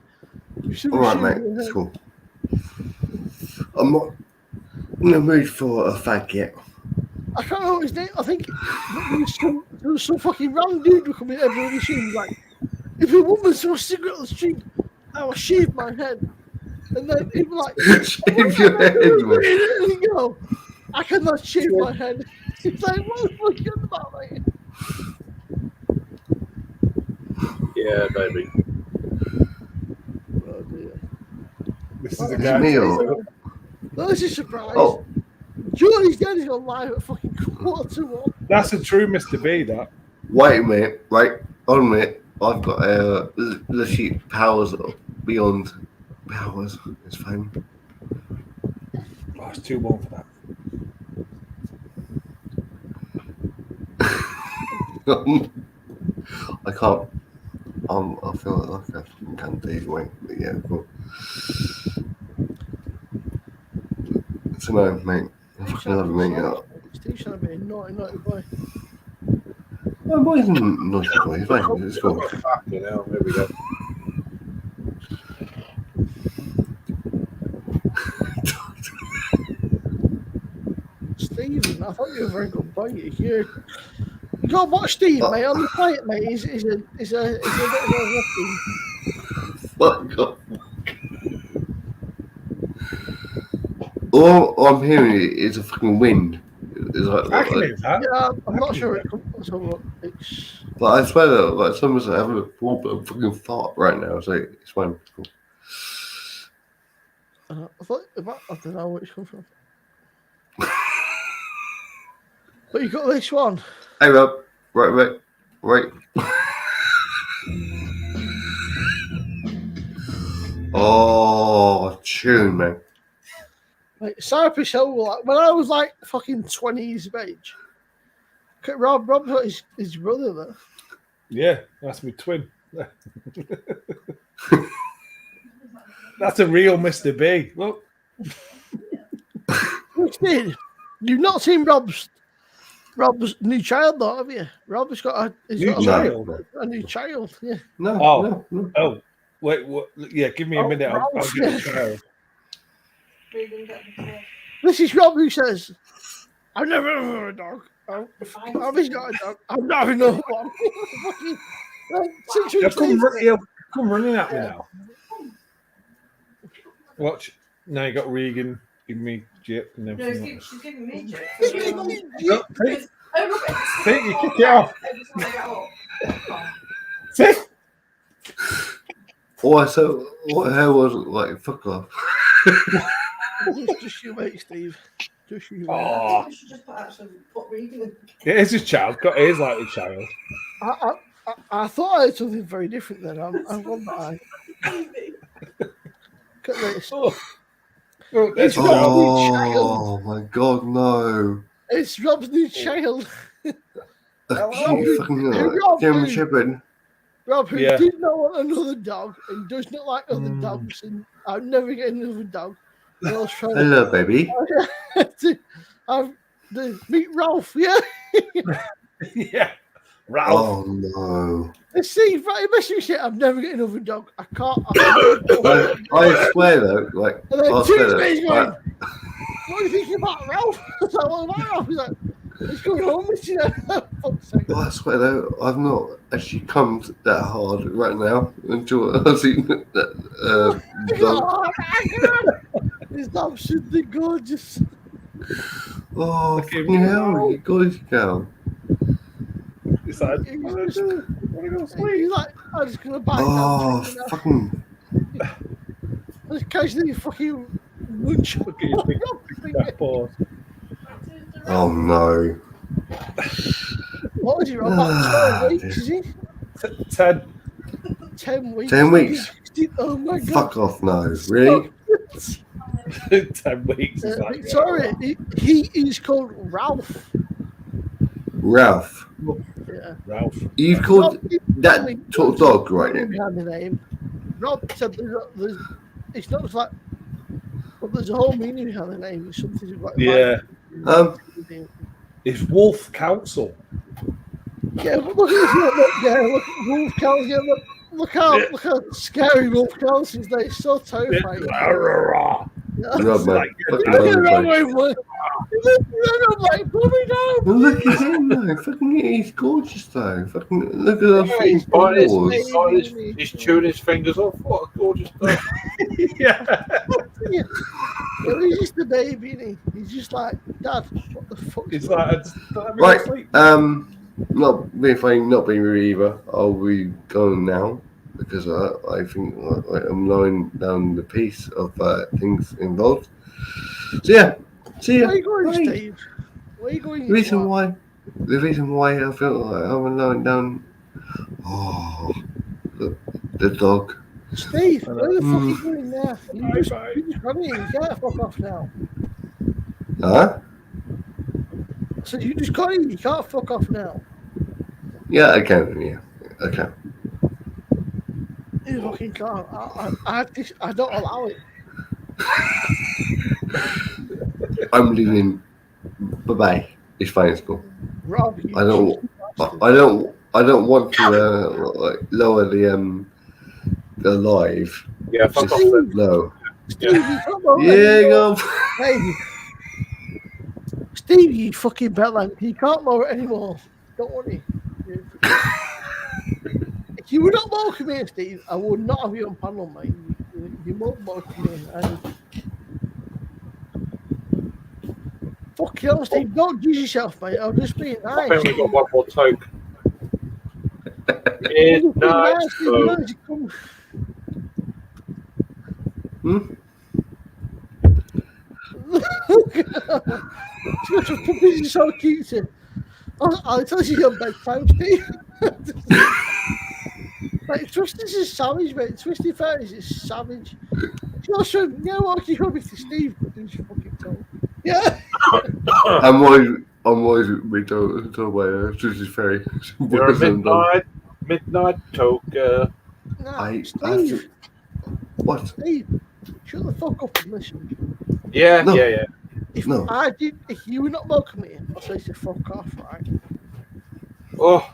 All right, mate. It's cool. I'm not in the mood for a fag yet. I can't remember his name. I think there was some fucking random dude who come in every stream like, if a woman saw a cigarette on the street, I will shave my head. And then he'd be like, shave your head, man. And he'd go, I cannot shave my head. He's like, what the fuck are you on about, mate? Yeah, baby. Oh dear. This is a Is it guy. me or? No, this is a surprise. Oh, Johnny's daddy's gone live at fucking 1:45. That's a true Mr. B, that. wait a minute. Right, hold on a minute. I've got literally powers beyond powers. It's fine. Oh, it's too warm for that. I can't. I feel like I can't do either way. But yeah, cool. Simone, mate. I fucking love you, mate. Steve's trying to be a naughty boy. My boy's a naughty boy. He's fine. It's cool. Fucking hell, there we go. Stephen, I thought you were a very good boy. You got to watch Steve, mate. On the plate, mate. He's a bit of a Fuck off. All I'm hearing is a fucking wind. It's like, I can hear that. Yeah, I'm not sure it comes. So it's. But I swear that like someone's having a fucking fart right now. So it's fine. Cool. I don't know where it's come from. But you got this one. Hey Rob, right. Oh, tune, man. Like, Cypress Hill, like, when I was like fucking 20 years of age, Rob's got his brother there. Yeah, that's my twin. That's a real Mr. B. Look. You've not seen Rob's new child, though, have you? Rob's got a new child. Yeah. No. Oh, wait. What? Yeah, give me a minute. I'll get a child. This is Rob who says, "I've never had a dog. I've got a dog. I'm not having another one." Come running at me now. Watch. Now you got Regan giving me Jip and everything. No, she's giving me Jip. No, take you kick it off. See? Oh, so what hair was like? Fuck off. Just you wait, Steve. Just you wait. Oh, We should just put Regan in. it is his child. It is like his child. I thought I had something very different then. I'm gone by. Look at this. It's Rob's new child. My god, no. It's Rob's new child. German Shepherd. Rob, who did not want another dog and does not like other dogs, and I'll never get another dog. Hello, baby. Meet Ralph, yeah? Yeah, Ralph. Oh, no. See, right, messing shit, I'm never getting another dog. I can't. I swear, though, like, and then I swear, Tuesday's going, like, what are you thinking about Ralph? I was like, what about Ralph? He's like, it's going home with you. I swear, though, I've not actually come that hard right now until I've seen that dog. Oh, my God. It's absolutely gorgeous. Oh, fucking hell, you gorgeous girl. He's like, I want to go sleep. He's like, I'm just going to buy Oh, fucking. Just occasionally fucking munch. Look at your big paws. Oh, no. What is he, Rob? About 12 weeks, is he? 10 weeks. 10 weeks. Oh, my God. Fuck off, no. Really? 10 weeks. Sorry, he is called Ralph. Ralph. Yeah. Ralph. You've called that sort of dog right now. The name. Rob said it's not like, but there's a whole meaning behind the name. It's something like It's Wolf Council. Yeah, but look at look at Wolf Council. Yeah, look how scary Wolf Council is. They're so terrifying. Rob, man. Look at him, though. Fucking, he's gorgeous, though. Fucking, look at those face paws. He's chewing his fingers off. What a gorgeous dog. Yeah. He's just a baby, isn't he? He's just like, Dad, what the fuck? It's like, Right. not being funny, not being rude either. I'll be going now because I think I'm knowing down the piece of things involved. So yeah, see ya. Where are you going, Bye. Steve? Where are you going? The reason why I feel like I'm knowing down. Oh, the dog. Steve, where the fuck are you going there? You just run in. You can't fuck off now. Huh? So you just got in. You can't fuck off now. Yeah, I can. Yeah, I can. You fucking can't. I don't allow it. I'm leaving. Bye bye. It's fine. It's cool. Rob, I don't want to lower the live. Yeah, fuck off. No. Steve, you can't lower Yeah, go. Hey, Steve, you fucking bellend. You can't lower it anymore. Don't worry. If you were not welcome here, Steve, I would not have you on panel, mate. You won't welcome me. Fuck you, Steve. Don't use yourself, mate. I'll just be I nice. think we've got one more toke. It's nice. This is so cute. I'll tell you your bedtime, Steve. Mate, Twisted is savage, mate. Twisted Fairies is savage. You know what? You come to Steve, but do your fucking talk. Yeah. I'm always we don't away. Twisted Fairy. You're a midnight toker. No, Steve. What? Steve, shut the fuck up and listen. Yeah, No. yeah. If you were not welcome here, I'll say to fuck off, right? Oh,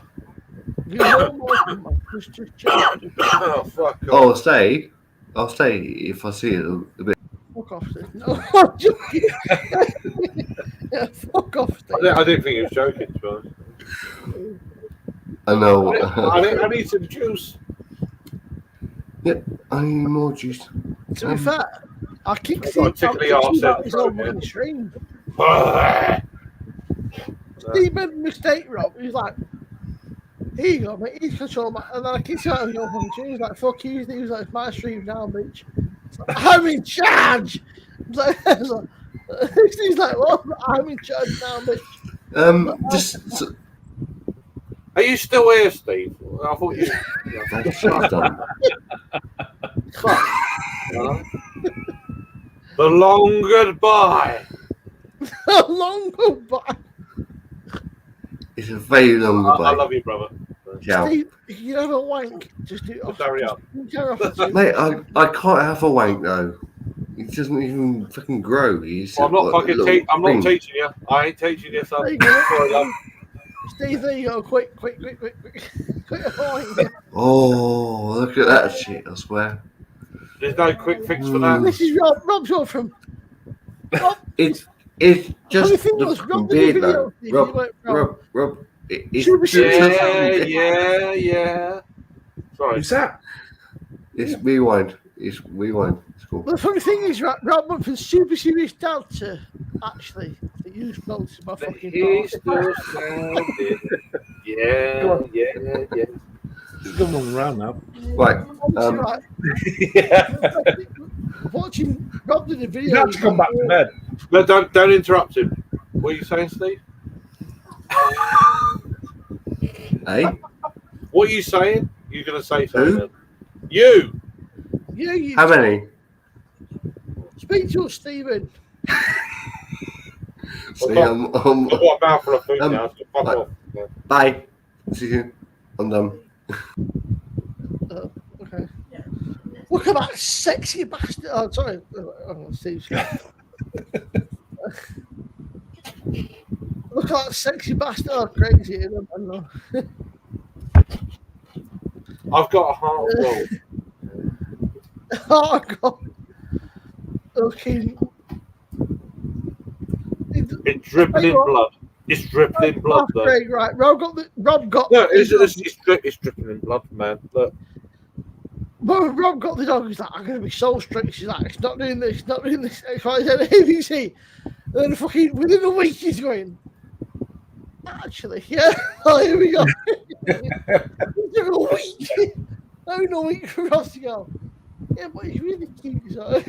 You're not welcome, man. Just chill. oh fuck off. I'll stay if I see it a bit. Fuck off, Steve. No, I'm joking. Yeah, fuck off, Steve. I didn't think he was joking, to be honest. I know. I need some juice. Yep, I need more juice. To be fair, I kicked I've got Steve a tickly arse out his own in fucking stream. So, Steve made a mistake, Rob. He was like, here you go, mate. He's control my. And then I kicked him out of his own fucking stream. He was like, fuck you. He was like, it's my stream now, bitch. Like, I'm in charge. He's like, well, I'm in charge now, bitch. Just. are you still here, Steve? I thought you. The long goodbye. Long goodbye. It's a very long I goodbye. love you, brother. Ciao. Steve, if you have a wank, just do it off. Hurry up. Mate, I can't have a wank though. He doesn't even fucking grow. He's I'm not fucking. I'm not teaching you. I ain't teaching you, son. There you go. Sorry, love. Steve, there you go. Quick. Oh, look at that shit! I swear. There's no quick fix for that. This is Rob. Rob's on from. Rob, It's just Only thing the was, fucking Rob did a beard video, though. Steve, you went, Rob. It's Super just Yeah. Sorry. Who's that? It's rewind. It's cool. the funny thing is, Rob went from super serious down to actually the use notes my fucking He's part. still standing. Yeah. He's going on around now. Right. Yeah. Watching Rob did a He's video. had to come back to bed. No, don't interrupt him. What are you saying, Steve? Hey. What are you saying? You're going to say something. Who? You. Yeah, you How many? speak to us, Stephen. See, I've got a mouthful of food now, so fuck off. Yeah. bye. See you. I'm done. Okay. Look at that sexy bastard. Oh, sorry. Steve's Look at that sexy bastard. Oh, crazy. I know. I've got a heart of gold. Oh, God. Okay. It's dripping in blood. It's dripping in blood, though. Great, right. Rob got No, it's dripping in blood, man. Look. Rob got the dog. He's like, I'm going to be so strict. She's like, it's not doing this, not doing this. XYZ, ABC. And then fucking within a week, he's going, Actually, yeah. Oh, here we go. A week. Only a week for us to go. Yeah, but he's really cute. So.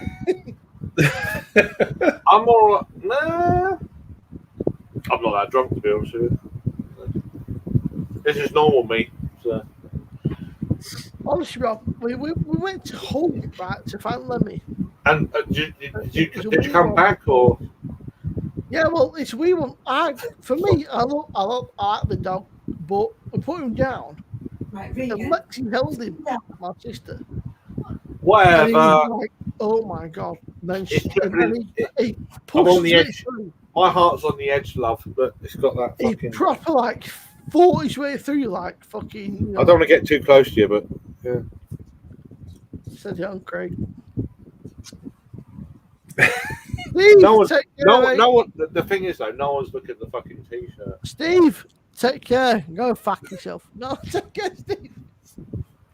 I'm all right. Nah, I'm not that drunk to be honest with you. This is normal me. So. Honestly, Rob, we went to Hull, right, to find Lemmy. And did you come back or? Yeah, well, it's a weird one. For me, I love the dog, but we put him down. Right, And Lexi held him, my sister. Whatever. And he was like, oh my god! Then he pushed I'm on the edge. Through. My heart's on the edge, love, but it's got that fucking. He proper like fought his way through, like fucking. You know, I don't want to get too close to you, but yeah. Said young Craig. No one. The thing is, though, no one's looking at the fucking t-shirt. Steve, take care. Go fuck yourself. No, take care, Steve.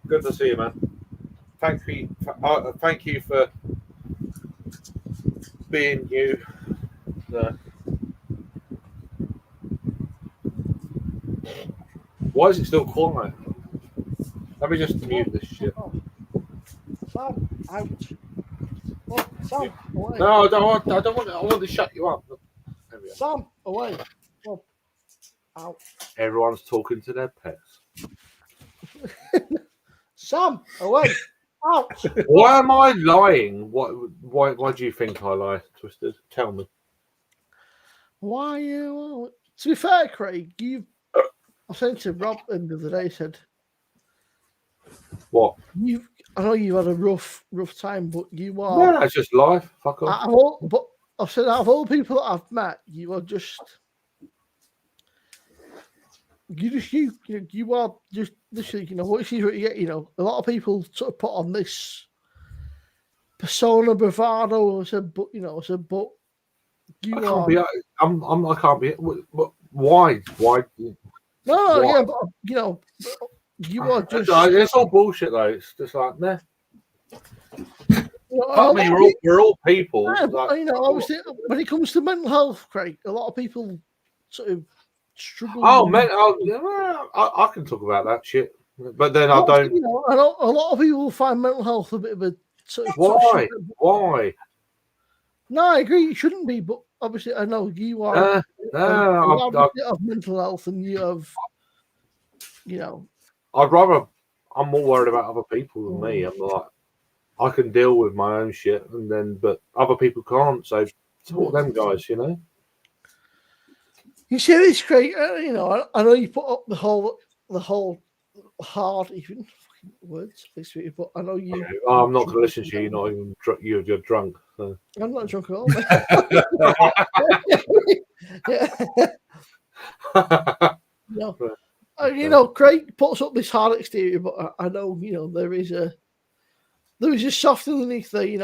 Good to see you, man. Thank you for being you. Why is it still quiet? Let me just mute this shit. Sam, out. Oh, Sam, away. No, I don't want. I want to shut you up. Sam, away. Oh, out. Everyone's talking to their pets. Sam, away. Out. Why am I lying? Why do you think I lie, Twisted? Tell me. Why? To be fair, Craig, I said to Rob the other day, said, what? I know you had a rough time, but you are. Yeah, it's just life. Fuck off. But I've said out of all people that I've met, you are just. You are just literally, what you see what you get. A lot of people sort of put on this persona bravado. I said, but you I can't be. I can't be. But why? Why? No, why? Yeah, but you are just. It's all bullshit though. It's just like nah. We're all people. Yeah, but, obviously, when it comes to mental health, Craig, a lot of people sort of struggle. Oh, I can talk about that shit, but then I don't. I know a lot of people find mental health a bit of a sort of. Why? No, I agree. It shouldn't be, but obviously, I know you are. Of mental health, and you have. I'm more worried about other people than me. I'm like, I can deal with my own shit, but other people can't. So talk them guys, You see this, Craig. I know you put up the whole hard even words, but I know you. I'm not going to listen to you. You're not even you're drunk. So. I'm not drunk at all. No. Craig puts up this hard exterior, but I know there is a soft underneath there. He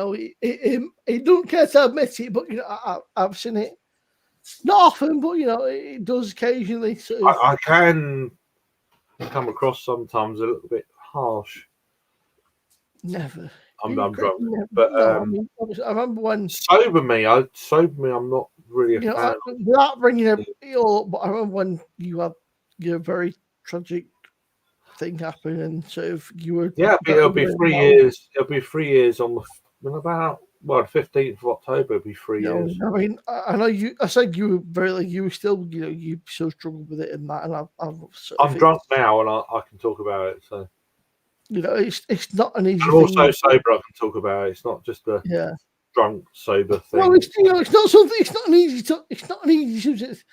don't care to admit it, but I've seen it. Not often, but it does occasionally. Sort of... I can come across sometimes a little bit harsh. Never. I'm drunk, but I remember when sober me. I'm not really a fan. Without bringing it up, but I remember when you had your very tragic thing happen, and sort of you were. Yeah, it'll be 3 years. It'll be 3 years on about. Well, 15th of October will be 3 years. I mean, I know you. I said you were very, you were still, you still struggled with it and that. And I'm drunk now, and I can talk about it. So, it's not an easy. I'm also sober. I can talk about it. It's not just a drunk sober thing. Well, it's not something. It's not an easy. It's not an easy subject.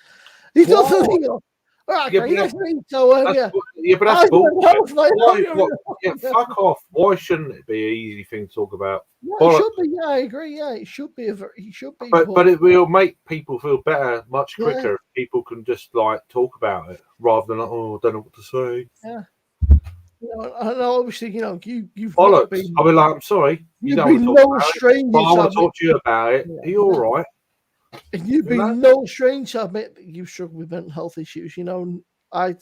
It's not something. Right, but that's bullshit. Fuck off. Why shouldn't it be an easy thing to talk about? No, it should be. Yeah, I agree. Yeah, it should be. It should be. But it will make people feel better much quicker if people can just talk about it rather than I don't know what to say. Yeah. I know. Obviously, you've bollocks. I'll be like, I'm sorry. You don't want to talk about it. But I want to talk to you about it. Are you all right? And you've been no strange to admit that you've struggled with mental health issues. I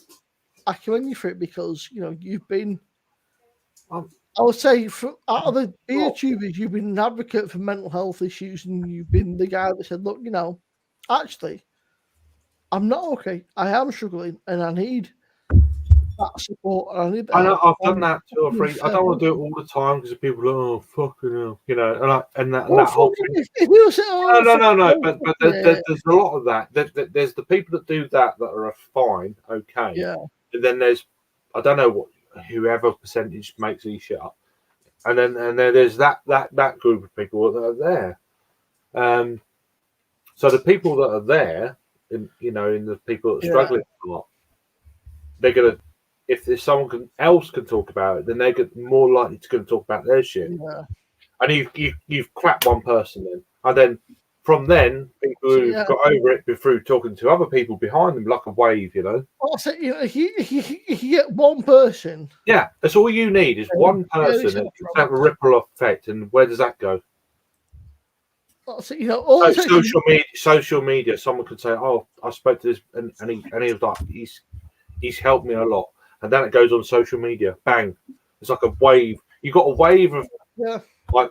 commend you for it because you've been. I would say, out of the beer tubers, you've been an advocate for mental health issues, and you've been the guy that said, "Look, actually, I'm not okay. I am struggling, and I need that support. And I need that. I know I've done that 2 or 3. I don't want to do it all the time because people are, oh fucking hell, you know, and that whole thing. No. But there's a lot of that. There's the people that do that are fine, okay. Yeah. And then there's, I don't know whoever percentage makes these shit up, and then there's that group of people that are there. So the people that are there, in the people that are struggling a lot, they're gonna. If someone else can talk about it, then they're more likely to talk about their shit. Yeah. And you've clapped one person then, and then from then people who've got over it through talking to other people behind them like a wave, you know. Also, if you get one person, that's all you need is one person that can have a ripple effect. And where does that go? Social media. Someone could say, "Oh, I spoke to this," and he was like, "He's helped me a lot." And then it goes on social media. Bang! It's like a wave. You got a wave of like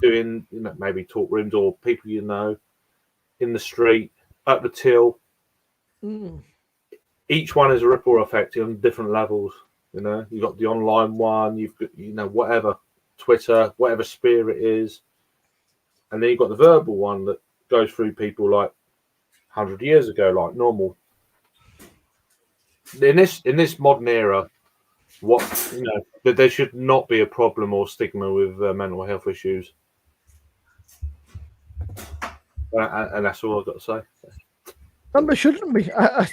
doing, maybe talk rooms or people in the street, at the till. Each one is a ripple effect on different levels. You know, you got the online one. You've got whatever Twitter, whatever sphere it is, and then you've got the verbal one that goes through people like 100 years ago, like normal. In this modern era, that there should not be a problem or stigma with mental health issues, and that's all I've got to say. And there shouldn't be. I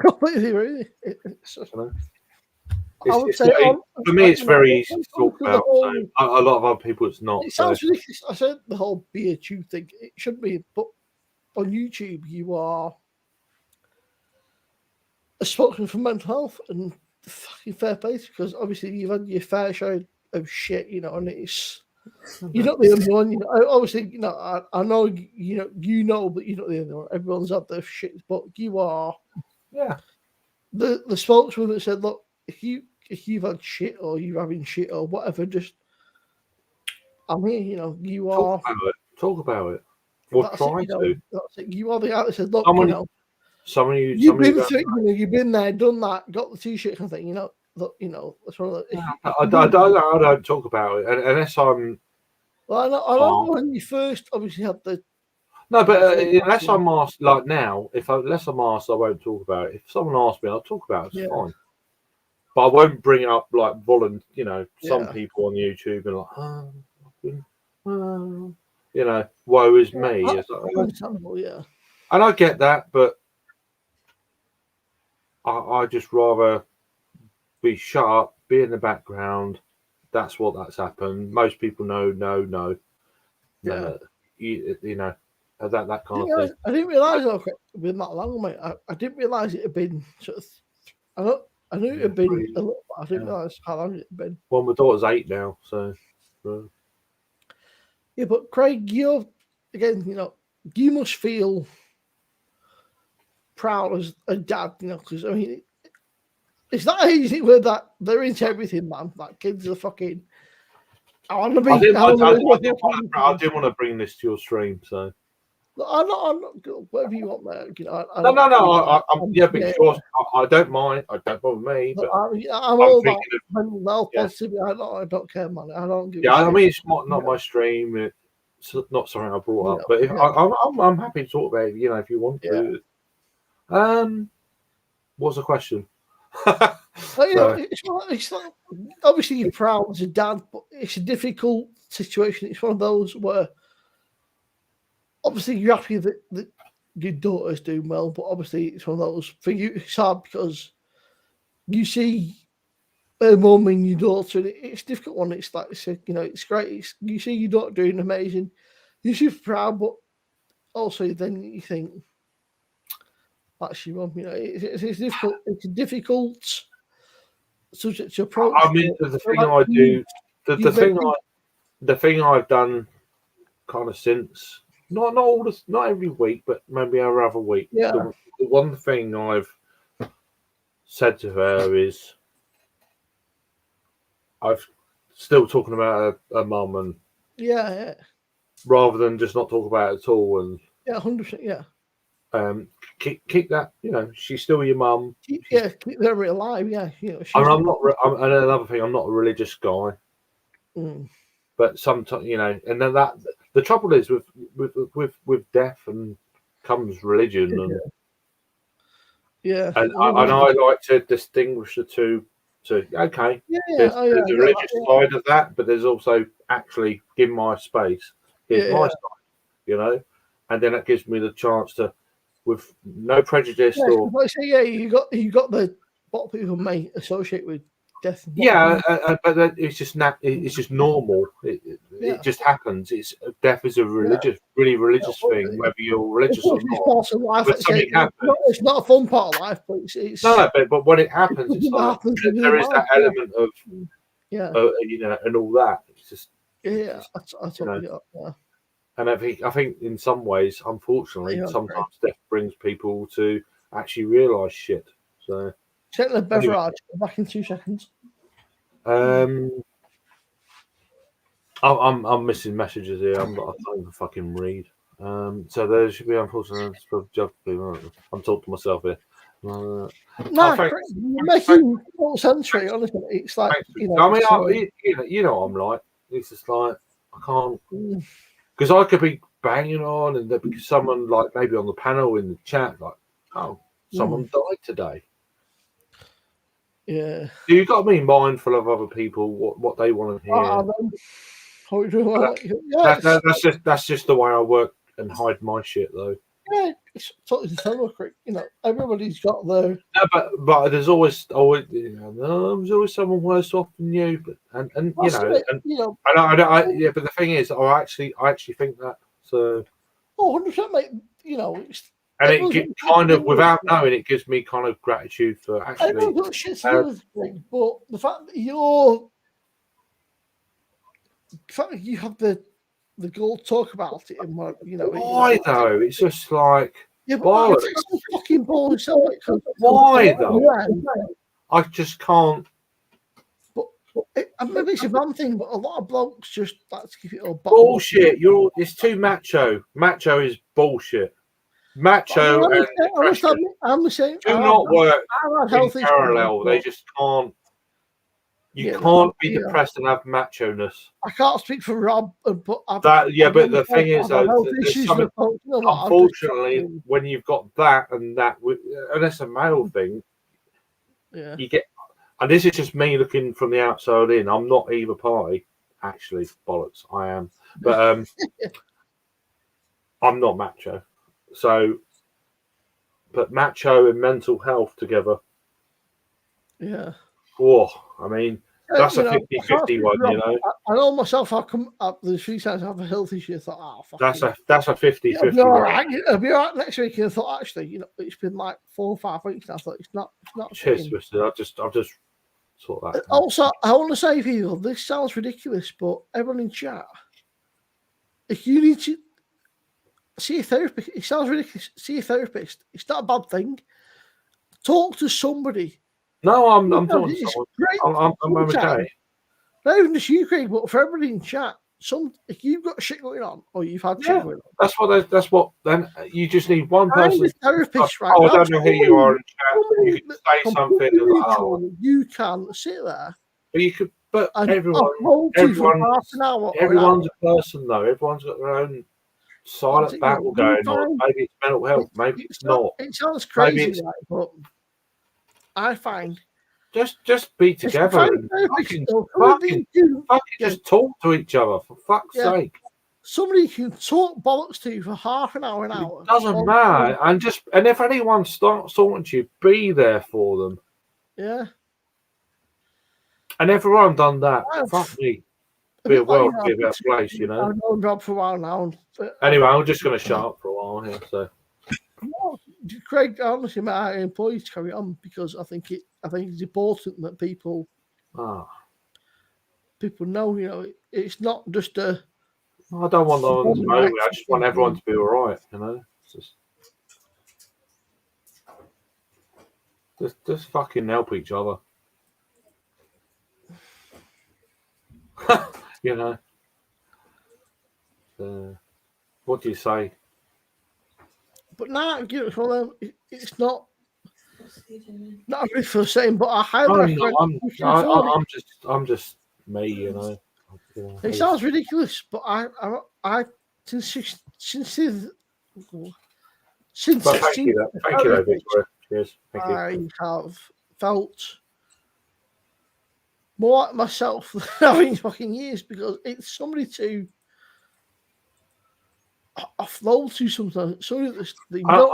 completely agree. For me, it's very easy to talk about. So a lot of other people, it's not. It sounds ridiculous. I said the whole beer tube thing. It should be, but on YouTube, you are a spokesman for mental health, and fucking fair play, because obviously you've had your fair share of shit, and it's you're not the only one. Obviously, I know but you're not the only one. Everyone's had their shit, but you are the spokesman that said, look, if you've had shit or you're having shit or whatever, just I'm here. You are talk about it. Or try to. That's it. You are the guy that said, look, you've been there, done that, got the t-shirt kind of thing. Look, that's one of the. I don't talk about it unless I'm. Well, I know when you first obviously had the. No, but unless I'm asked, like now, unless I'm asked, I won't talk about it. If someone asks me, I'll talk about it. It's fine. But I won't bring up like some people on YouTube and like, woe is me. Understandable, yeah. And I get that, but I just rather be shut up, be in the background. That's that's happened. Most people know. Yeah. That kind of thing. I didn't realise it had been that long, mate. I didn't realise it had been sort of. I knew it had been a little, but I didn't realise how long it had been. Well, my daughter's 8 now, so. Yeah, but Craig, you must feel proud as a dad, because it's that easy where they're into everything, man. Like kids are fucking. I didn't want to bring this to your stream, so. I'm not whatever you want, man. Because I don't mind. I don't bother me. But I'm all about mental health positivity. I don't care, man. I don't give. I mean, it's not my stream. It's not something I brought up. But if I'm happy to talk about it. If you want to. What's the question? It's like, obviously you're proud as a dad, but it's a difficult situation. It's one of those where obviously you're happy that your daughter's doing well, but obviously it's one of those for you. It's hard because you see her mum and your daughter, and it's a difficult one. It's like it's great. You see your daughter doing amazing. You're super proud, but also then you think, that's your mum. It's difficult. It's a difficult subject to approach. I mean, the thing I do, the thing I've done, kind of since not every week, but maybe every other week. Yeah. The one thing I've said to her is, I've still talking about her mum, and yeah, rather than just not talk about it at all, and 100%, yeah. keep that. You know, she's still your mum. Keep them alive. Yeah, you know. I'm not. And another thing, I'm not a religious guy. Mm. But sometimes, you know, and then the trouble is with death and comes religion, and and I like to distinguish the two. So okay, there's a religious side of that, but there's also actually give my space. Here's my side, you know, and then it gives me the chance to, with no prejudice or. Like I say, you got the what people may associate with death. But it's just it's just normal. It just happens. Death is a really religious thing, whether you're religious or not. It's not a fun part of life, but it's no. But when it happens, it's like there is that element of you know, and all that. It's just I totally get that. And I think in some ways, unfortunately, sometimes death brings people to actually realise shit. So. Check the beverage. Back in 2 seconds. I'm missing messages here. I don't even fucking read. So there should be unfortunately. I'm talking to myself here. You're making full sense, right? Honestly, it's like you know. I mean, you know, I'm like it's just like I can't because I could be banging on, and there be someone like maybe on the panel in the chat like, oh, someone died today. Yeah. So you've got to be mindful of other people, what they want to hear. That's just the way I work and hide my shit, though. Yeah, it's totally democratic. You know, everybody's got their. No, but there's always you know, there's always someone worse off than you. But and you know, but the thing is, I actually think that. So. 100%, mate. You know, and it kind of, without knowing, it gives me kind of gratitude for actually. Everyone's got shit to do with things, but the fact that you have the goal to talk about it and what you know. Why though? It's just like bollocks. Fucking bollocks. Why though? I just can't. But maybe it's a bad thing, but a lot of blokes just like to keep it all bullshit. It's too macho. Macho is bullshit. Macho and depression I'm the same. Do not work in parallel. They just can't. You can't be depressed and have macho-ness. I can't speak for Rob, but but the thing is, though, unfortunately, when you've got that, and that's a male thing, you get. And this is just me looking from the outside in. I'm not either party, actually. Bollocks, I am, but I'm not macho. So, but macho and mental health together. Yeah. Oh, I mean, that's a 50-50 one, you know. I know myself, I'll come up the 3 times I have a health issue. I thought, that's a 50-50. It'll be all right. It'll be all right next week. And I thought, actually, you know, it's been like 4 or 5 weeks now. I thought it's not. Cheers, Twisted. I've just sort that. Also, I want to say, people, this sounds ridiculous, but everyone in chat, if you need to see a therapist, it sounds ridiculous. See a therapist. It's not a bad thing. Talk to somebody. No, I'm talking to someone. I'm okay. Not even just you, Craig, but for everybody in chat. If you've got shit going on, or you've had shit going on, that's what. Then you just need one person. Therapist, right? I don't know who you are in chat. You can say something. You can sit there. But you could. But everyone's a person, though. Everyone's got their own silent battle going on. Maybe it's mental health. Maybe it's not. It sounds crazy, but I find just be together and fucking just talk to each other, for fuck's sake. Somebody can talk bollocks to you for half an hour, It doesn't matter. And if anyone starts talking to you, be there for them. Yeah. And everyone done that. Fuck me. Be a world, be a better place, you know. I've known Rob for a while now. Anyway, I'm just going to shut up for a while here. So, Craig, honestly, my employees carry on because I think it's important that people know. You know, it's not just a. I don't want them to know me. I just want everyone to be all right. You know, just fucking help each other. You know. What do you say? But now, you know, it's not good for saying, but I highly recommend. I'm just me, you know. It sounds ridiculous, but I since Thank you, Victoria. Cheers. Thank you. I have felt more like myself than having fucking years, because it's somebody to offload to sometimes. Somebody that you don't know.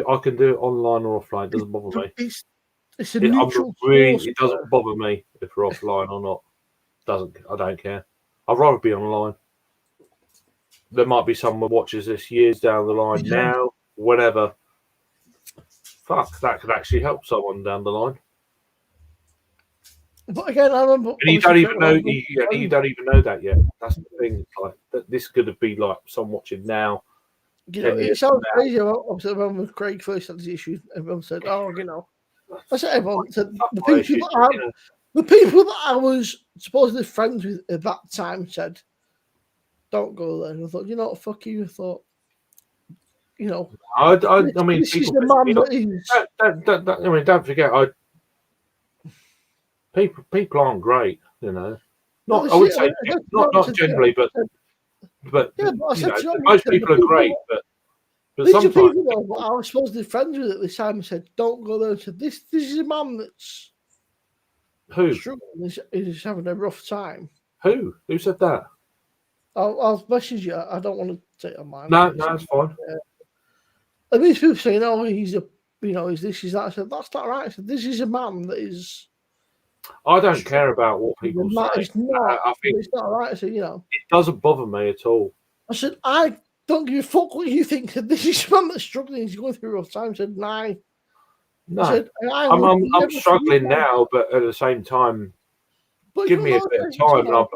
I can do it online or offline. It doesn't bother me. It's a neutral it doesn't bother me if we're offline or not. I don't care. I'd rather be online. There might be someone watches this years down the line now, whenever. Fuck, that could actually help someone down the line. But again, I remember. And you don't even know. You don't even know that yet. That's the thing. It's like this could be like someone watching now. You know, it sounds crazy. Obviously, when Craig first had this issue, everyone said, "Oh, you know," I said, "Everyone said the people that I was supposedly friends with at that time said, don't go there." And I thought, you know what, fuck you. I thought, you know, I mean, this is the man that is. I mean, don't forget, people aren't great, you know. I would say not generally, but most people are great, but sometimes people I was supposedly friends with at this time said, "Don't go there." And said, "This is a man that's struggling, is having a rough time." Who said that? I'll message you. I don't want to take it on mine. No, it's fine. And these people saying, "Oh, he's a, you know, is this, is that?" I said, "That's not right." I said, "This is a man that is." I don't care about what people say. I think it's not right. I said, you know, it doesn't bother me at all. I said, I don't give a fuck what you think. I said, this is a man that's struggling. He's going through a rough time. I said, no. I said, I'm struggling now, but at the same time, give me a bit of time, and I'm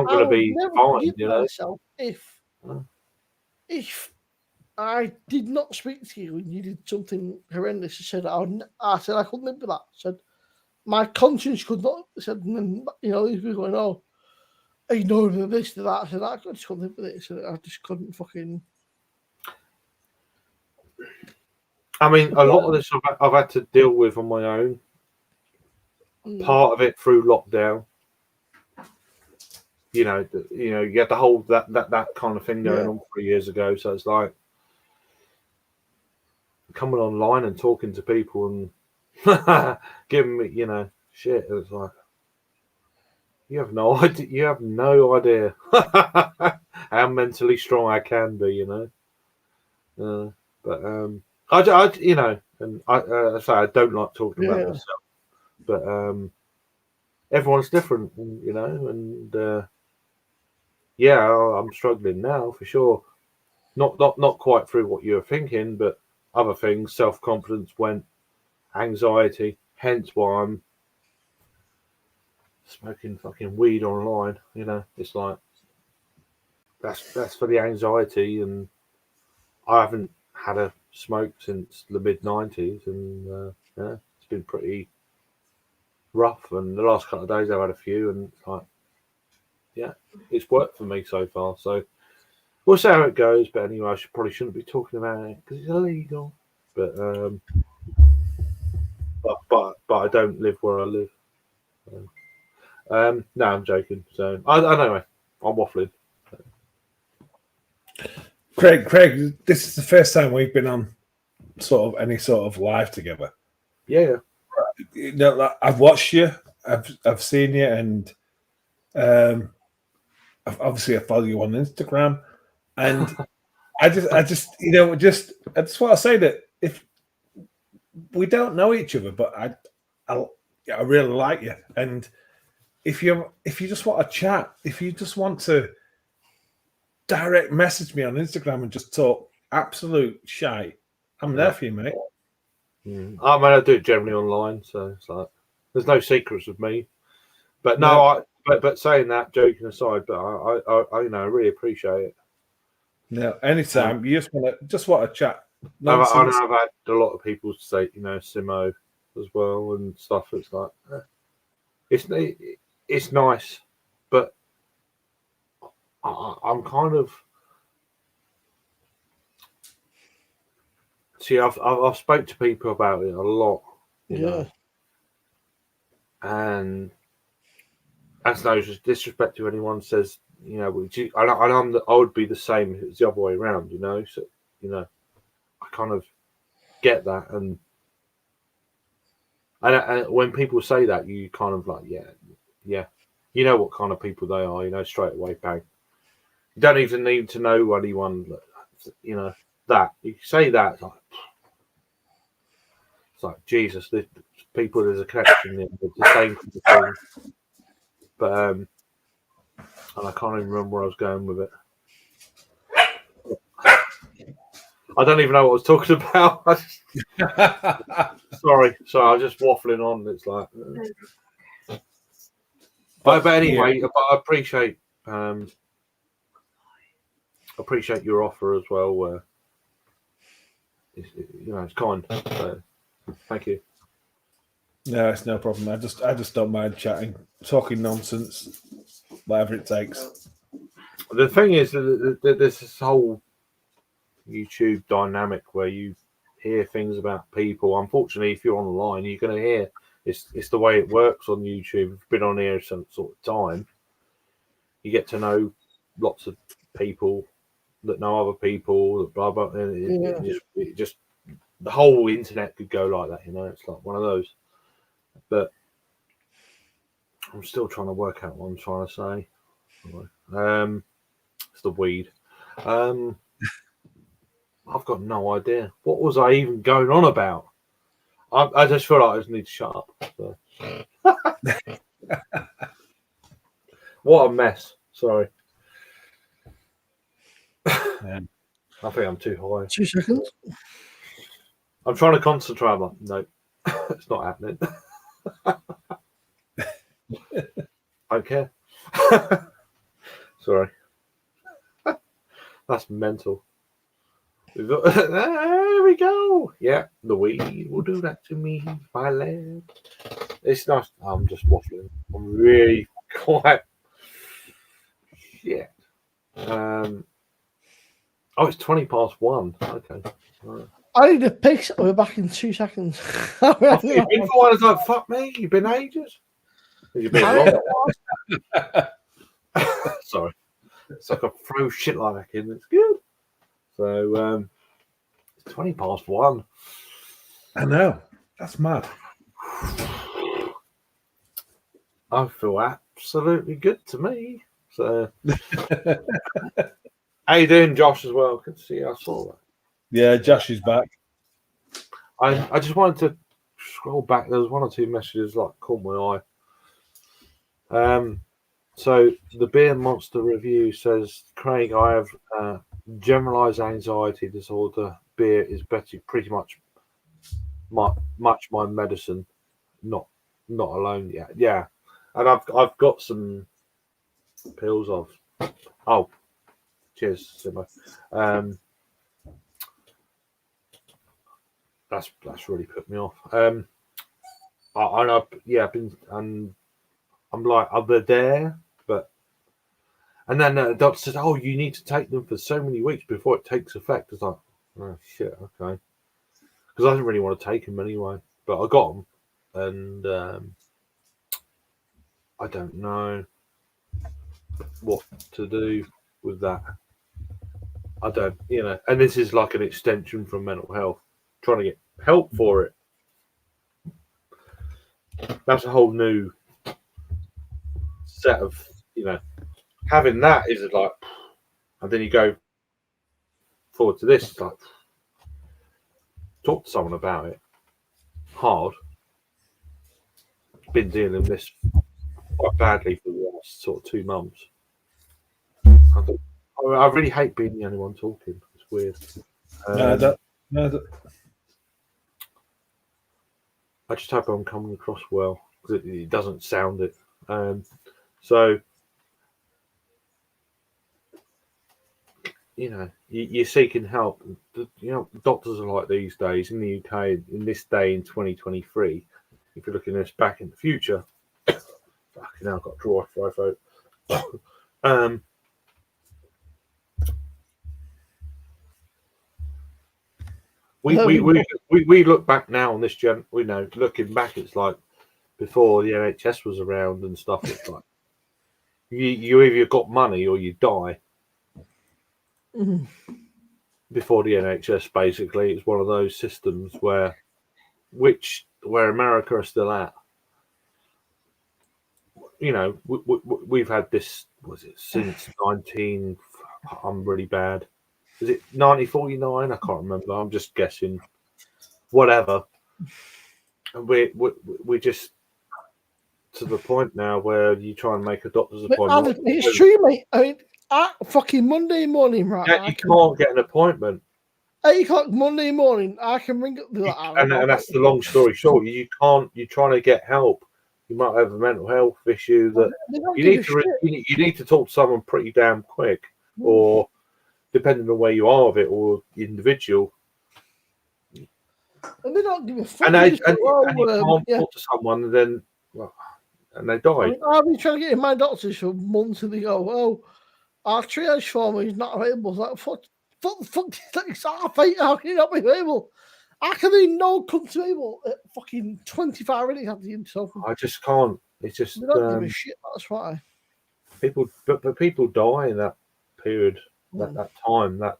going to be fine. You know, if I did not speak to you and you did something horrendous, I said I couldn't live with that. I said, my conscience could not. I said, you know, these people going, "Oh, ignore me, this to that." I said, I just couldn't live with it. So I just couldn't fucking. I mean, a lot of this I've had to deal with on my own. Part of it through lockdown. You know, you had the whole that kind of thing going on 3 years ago. So it's like coming online and talking to people and giving me, you know, shit. It's like you have no idea. You have no idea how mentally strong I can be. You know, but I you know, and I say I don't like talking about myself, but everyone's different, you know, and I'm struggling now for sure. Not quite through what you're thinking, but other things. Self-confidence went, anxiety. Hence why I'm smoking fucking weed online. You know, it's like that's for the anxiety, and I haven't had a smoke since the mid-90s, and it's been pretty rough. And the last couple of days I've had a few, and it's like, it's worked for me so far. So we'll see how it goes. But anyway, I probably shouldn't be talking about it because it's illegal. But I don't live where I live. No, I'm joking. So anyway, I'm waffling. Craig, this is the first time we've been on sort of any sort of live together. Yeah. You know, I've watched you, I've seen you, and I follow you on Instagram, and I just you know, I just want to say that if we don't know each other, but I really like you, and if you just want to chat, if you just want to direct message me on Instagram and just talk absolute shite, I'm there for you, mate. I mean, I do it generally online, so it's like there's no secrets with me. But no, but saying that, joking aside, but I you know, I really appreciate it. No, anytime you just want to chat. I've had a lot of people say, you know, Simo as well and stuff. It's like it's nice, but I'm kind of see, I've spoke to people about it a lot, you know, and that's no disrespect to anyone says, you know, I would be the same if it was the other way around, you know. So, you know, I kind of get that, and when people say that, you kind of like, yeah, you know what kind of people they are, you know, straight away, bang. You don't even need to know anyone, you know, that you say that, it's like Jesus, the people, there's a connection there, it's the same kind of thing. But and I can't even remember where I was going with it. I don't even know what I was talking about. Sorry, I was just waffling on. It's like, but anyway, but I appreciate your offer as well. You know, it's kind. So, thank you. No, it's no problem. I just don't mind chatting, talking nonsense, whatever it takes. The thing is, there's this whole YouTube dynamic where you hear things about people. Unfortunately, if you're online, you're going to hear it's the way it works on YouTube. If you've been on here some sort of time, you get to know lots of people that know other people, blah blah. And it just the whole internet could go like that, you know. It's like one of those. But I'm still trying to work out what I'm trying to say. It's the weed. I've got no idea. What was I even going on about? I just feel like I just need to shut up. So. What a mess. Sorry. I think I'm too high. 2 seconds. I'm trying to concentrate. I'm like, no, it's not happening. I don't care. Sorry. That's mental. There we go. Yeah, the weed will do that to me, my lad. It's nice. I'm just waffling. I'm really quite shit. Oh, it's 1:20. Okay. Right. I need a piss. We're back in 2 seconds. You've been for one. It's like, fuck me. You've been ages. You've been long. Sorry. It's like I throw shit like that in. It's good. So it's 1:20. I know. That's mad. I feel absolutely good to me. So how you doing, Josh, as well? Good to see you. I saw that. Yeah, Josh is back. I just wanted to scroll back. There was one or two messages like caught my eye. So the Beer Monster review says, Craig, I have generalized anxiety disorder. Beer is pretty much my medicine. Not alone yet. Yeah, and I've got some pills of. Oh, cheers, Simo. That's really put me off. I've been and I'm like, are they there? But and then the doctor says, oh, you need to take them for so many weeks before it takes effect. It's like, oh shit, okay, because I didn't really want to take them anyway, but I got them, and I don't know what to do with that. I don't, you know, and this is like an extension from mental health, trying to get help for it. That's a whole new set of, you know, having that is like, and then you go forward to this, it's like, talk to someone about it. Hard. Been dealing with this quite badly for the last sort of 2 months. I really hate being the only one talking. It's weird. I just hope I'm coming across well, because it doesn't sound it. So, you know, you're seeking help. You know, doctors are like these days in the UK, in this day in 2023. If you're looking at this back in the future, fucking hell, I've got a dry throat. We look back now on this gen. We know looking back, it's like before the NHS was around and stuff. It's like you either got money or you die. Mm-hmm. Before the NHS, basically, it's one of those systems where America are still at. You know, we've had this. Was it since 19? I'm really bad. Is it 1949? I can't remember. I'm just guessing. Whatever. And we're just to the point now where you try and make a doctor's appointment. It's true, mate. I mean, fucking Monday morning, right? Yeah, you can't get an appointment. 8 o'clock Monday morning, I can ring up and that's the long story short. You can't. You're trying to get help. You might have a mental health issue that you need to talk to someone pretty damn quick, or depending on where you are of it, or the individual. And they don't give a fuck. And you can't talk to someone, and then and they die. I mean, I've been trying to get in my doctors for months, and they go, "Oh, our triage form is not available." Like, fuck, it's half 8. How can you not be available? I can be no control at fucking 25 minutes after himself. I just can't. It's just they don't give a shit. That's why people die in that period, that time, that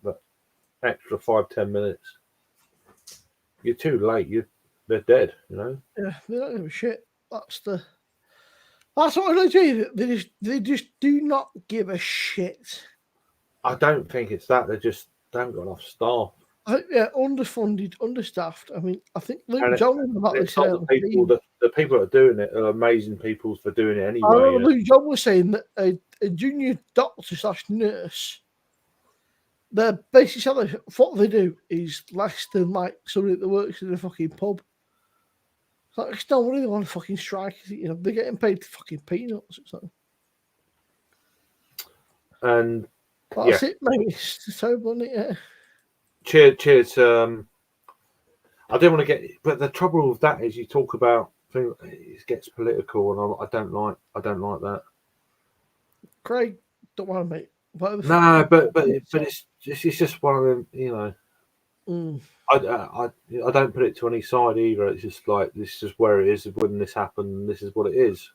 extra 5-10 minutes. You're too late. They're dead. You know. Yeah, they don't give a shit. That's what I do. They just do not give a shit. I don't think it's that. They just don't got enough staff. Underfunded, understaffed. I mean, I think Luke John about this. The people that are doing it are amazing people for doing it anyway. I remember Luke John was saying that a junior doctor / nurse, they're basically what they do is less than like somebody that works in a fucking pub. It's like it's not really on a fucking strike. You know, they're getting paid fucking peanuts. So. And that's it, mate. It's terrible, isn't it? Cheers. I don't want to get, but the trouble with that is you talk about things, it gets political, and I don't like that. Craig, don't want to mate. No, but it's just one of them, you know. I don't put it to any side either. It's just like this is just where it is when this happened, and this is what it is.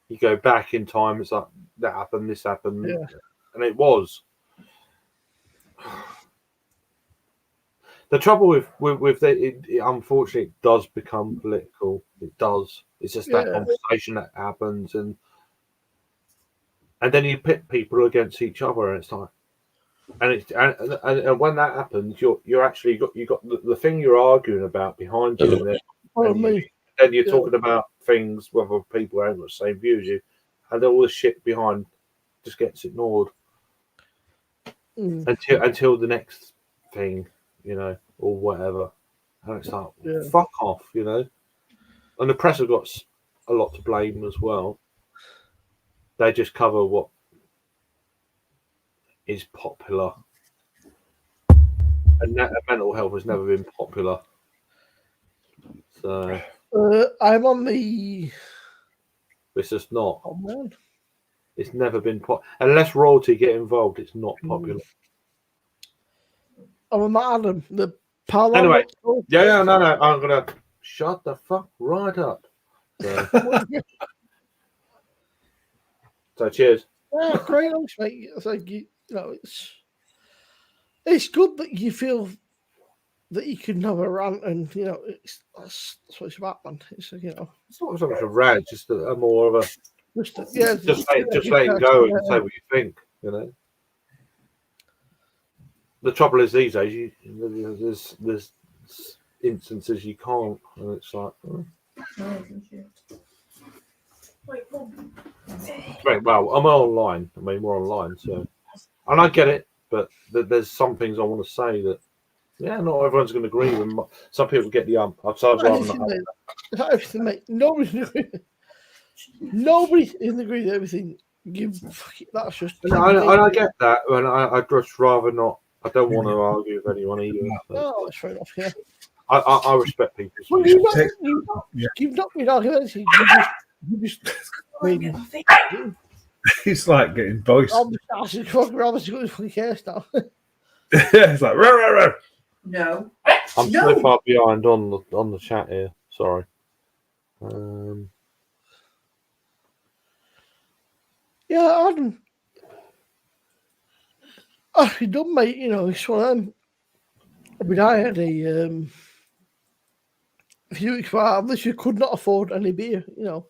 You go back in time, it's like that happened, this happened, and it was. The trouble with it, unfortunately, it does become political. It does. It's just that conversation that happens, and then you pit people against each other, and it's like, and when that happens, you're actually you got the thing you're arguing about behind you, and then you're talking about things whether people haven't got the same view as you, and all the shit behind just gets ignored until the next thing. You know, or whatever. And it's like, fuck off, you know. And the press have got a lot to blame as well. They just cover what is popular. And mental health has never been popular. So I'm on the. It's just not. Oh man! It's never been unless royalty get involved. It's not popular. I'm on Adam. The Parliament. Anyway, no. I'm gonna shut the fuck right up. So cheers. Yeah, great, mate. I think you know it's good that you feel that you can have a rant, and you know that's what it's about, man. It's you know, it's not so much a rant, just a more of a just let it go and say what you think. You know, the trouble is these days, there's instances you can't, and it's like. Well, I'm online. I mean, we're online, so and I get it, but there's some things I want to say that, not everyone's going to agree with. Some people get the ump. I'd rather not everything, mate. Nobody's in agree with everything. That's just. And I get that, and I'd just rather not. I don't want to argue with anyone either. No, that's fair enough. Yeah. I respect people. Well, you've not been argumentative. You just He's like getting voice. Robert's got his fucking hair now. It's like, rah, rah, rah. No. I'm so far behind on the chat here. Sorry. Yeah, I've done, mate. You know, it's one of them. I mean, I had a few weeks where I literally could not afford any beer. You know,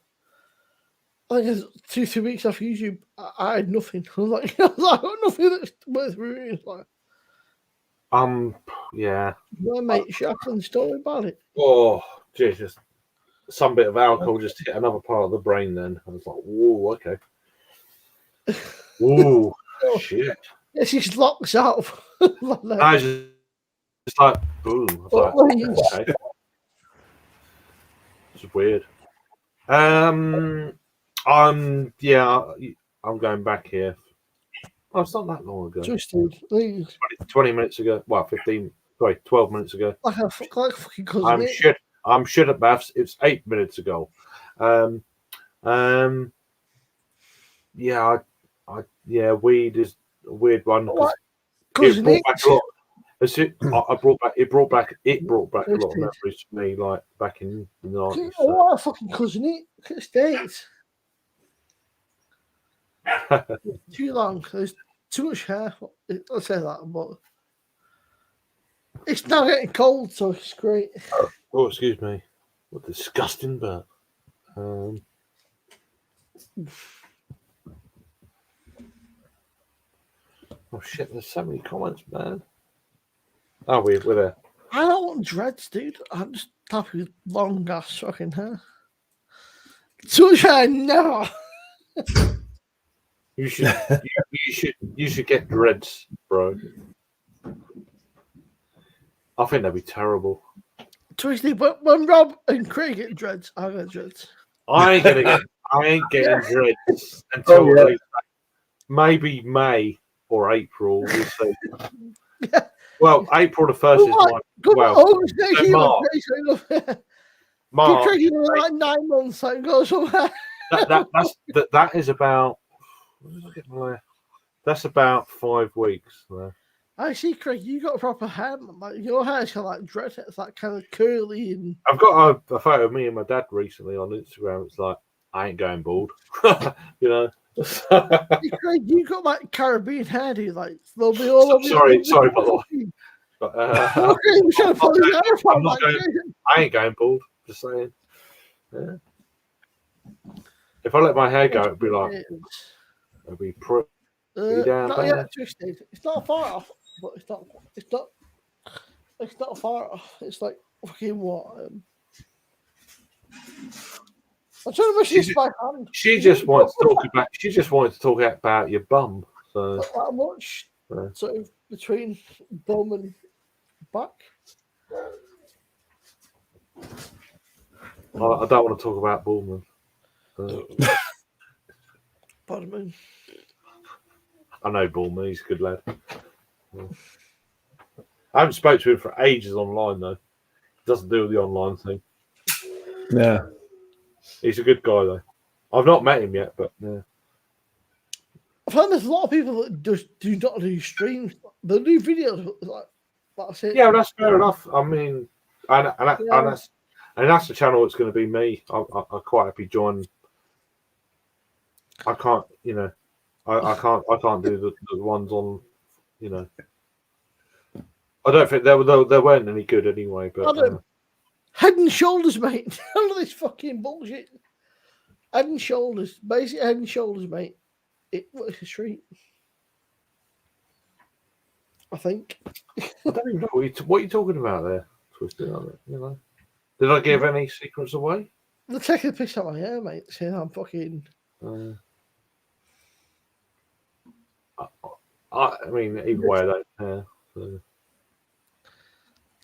I think 2-3 weeks after YouTube, I had nothing. I was like, I got nothing that's worth reading. Like, yeah. No, mate, Shacklin, story about it. Oh, Jesus. Some bit of alcohol just hit another part of the brain then. I was like, whoa, okay. Ooh, shit. It's just locks out. I just like, boom. I was like, okay. It's weird. I'm going back here. Oh, it's not that long ago. Just 20 minutes ago. Well, 12 minutes ago. Like a fucking cousin. I'm shit at maths. It's 8 minutes ago. Weed is a weird one. It brought back a lot. It brought back a lot of memories for me, like back in the 90s. So. What a fucking cousin it? Look at the States. Too long. There's too much hair. I'll say that, but it's now getting cold, so it's great. Oh, excuse me. What disgusting bird. Oh shit! There's so many comments, man. Oh, we're there. I don't want dreads, dude. I'm just happy with long ass fucking hair. Too much hair, never. You should get dreads, bro. I think that'd be terrible. Twisty, but when Rob and Craig get dreads, I get dreads. I ain't getting dreads until maybe May or April. We'll see. Yeah. Well, April the 1st is March. Craig, like 9 months, so go somewhere. That is about. That's about 5 weeks. I see, Craig. You got proper hair. Like your hair's kind of like dread. It's like kind of curly and. I've got a photo of me and my dad recently on Instagram. It's like I ain't going bald, you know. Craig, you got like Caribbean hairdo. Like they'll be all over. Sorry, by the way. But, I ain't going bald. Just saying. Yeah. If I let my hair go, it'd be like. It'll be pretty down there. It's not far off, but it's not far off. It's like fucking what? I'm trying to wish this by hand. She just wants to talk about. She just wanted to talk about your bum. So not that much, sort of between bum and back. I don't want to talk about Bullman. Pardon me. I know Bullman. He's a good lad. I haven't spoken to him for ages online though. He doesn't do the online thing. Yeah. He's a good guy though. I've not met him yet, but yeah. I find there's a lot of people that just do not do streams. They do videos, like that's it. Yeah, that's fair enough. I mean, and that's the channel that's going to be me. I'm quite happy join. I can't, you know, I can't do the ones on, you know. I don't think they weren't any good anyway. But Head and Shoulders, mate. None of this fucking bullshit. Head and Shoulders, basic Head and Shoulders, mate. It was a treat. I think. I don't even know what are you talking about there, Twisted. You know, did I give any secrets away? They're taking the piss out of my hair, mate. Saying I'm fucking. I mean, either way, I don't care. So.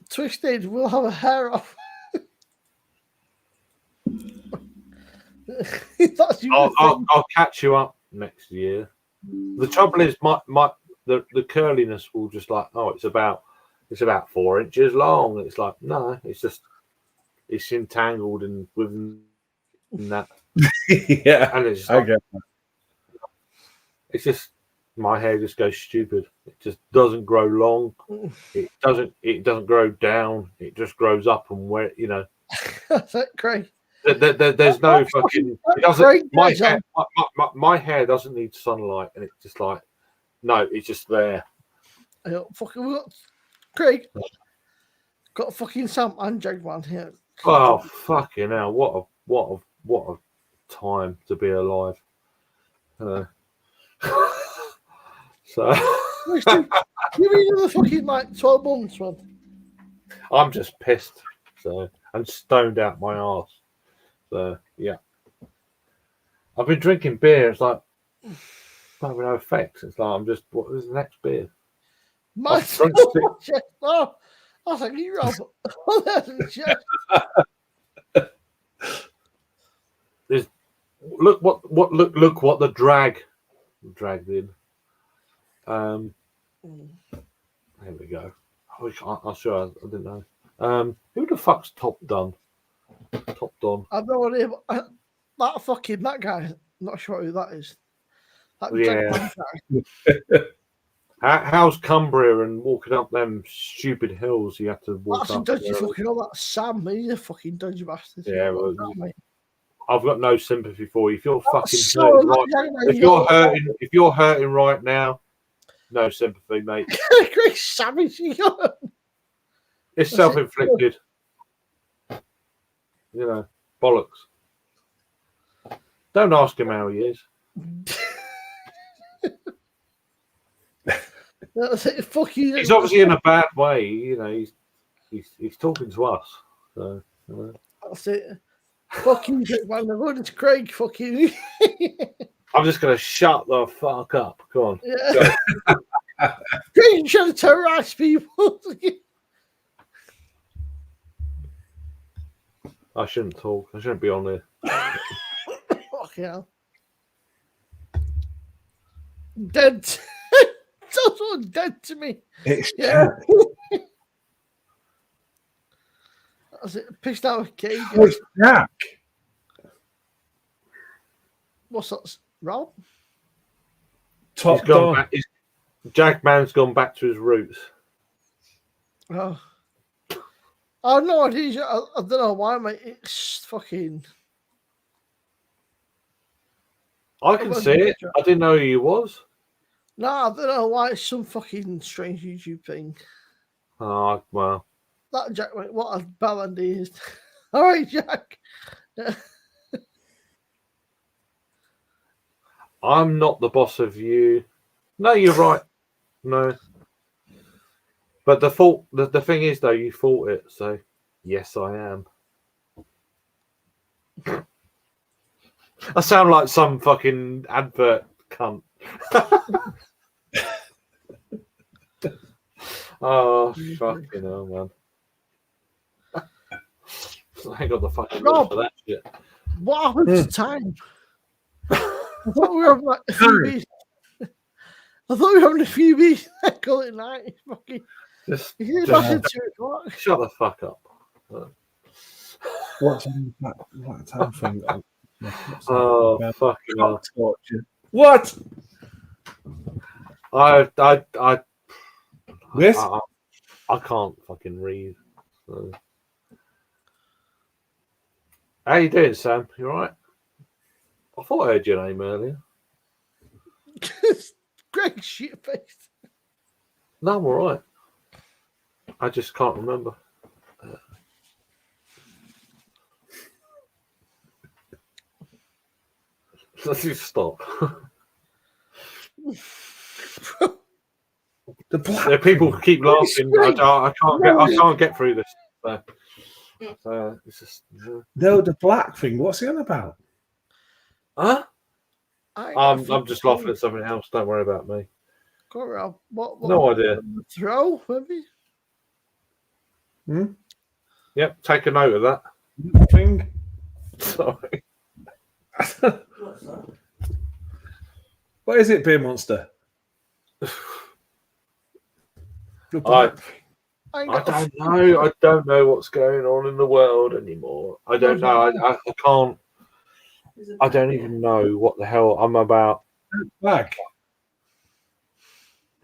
Twisted, we'll have a hair off. I'll catch you up next year. The trouble is, the curliness will just like, it's about 4 inches long. It's like, no, it's entangled within that. Yeah, and it's I get that. It's just my hair just goes stupid. It just doesn't grow long. It doesn't grow down. It just grows up and where That's it, Craig. There's no fucking. It doesn't. Craig, My hair doesn't need sunlight, and it's just like no, it's just there. Craig got fucking Sam and Jaguar here. Oh fucking hell! What a time to be alive. So you mean the fucking like 12 months, man? I'm just pissed. So I'm stoned out my arse. So yeah, I've been drinking beer. It's like having no effects. It's like I'm just. What is the next beer? My oh, I was like, you Rob. Look what the drag dragged in. There we go. I'm sure I didn't know. Who the fuck's Top Don? Top Don. I've no idea. That guy. I'm not sure who that is. Yeah. How's Cumbria and walking up them stupid hills you have to walk That's up? a dodgy fucking all that Sam. He's a fucking dodgy bastard. Yeah, well, I've got no sympathy for you. If you're fucking so hurting if you're hurting right now, no sympathy, mate. Great savage. It's self-inflicted. Bollocks. Don't ask him how he is. He's obviously in a bad way. He's talking to us. So that's it. Fucking man, I'm going to Craig. Fucking. I'm just gonna shut the fuck up. Go on. Yeah. Craig trying to terrorize people. I shouldn't talk. I shouldn't be on there. Fuck hell. Dead. That's all dead to me. It's That's it. Pissed out of Kegging. It's Jack. What's that, Rob? Top Don. Jack Man's gone back to his roots. Oh. Oh no, I don't know why, mate. It's fucking. I can see it. I didn't know who he was. No, I don't know why. It's some fucking strange YouTube thing. Oh well. That Jack, mate, what a ballad he is. All right, Jack. I'm not the boss of you. No, you're right. No. But the thing is, though, you fought it. So, yes, I am. I sound like some fucking advert cunt. Oh, fucking hell, man. I ain't got the fucking Rob, for that shit. What happened to time? I thought we were having like a few beers. I thought we were having a few beers. Call it night. Fucking. Just shut the fuck up. What's that time thing? Oh, fucking hell. What? I can't fucking read. So. How you doing, Sam? You alright? I thought I heard your name earlier. Great shit face. No, I'm alright. I just can't remember. Let's just stop. People keep laughing. I can't get through this. So it's just no, the black thing. What's he on about? Huh? I'm just laughing at something else. Don't worry about me. What, no idea. Throw, maybe? Yep, take a note of that. Thing. Sorry. What's that? What is it, Beer Monster? I don't know. I don't know what's going on in the world anymore. I don't know. I can't. I don't even know what the hell I'm about. Black.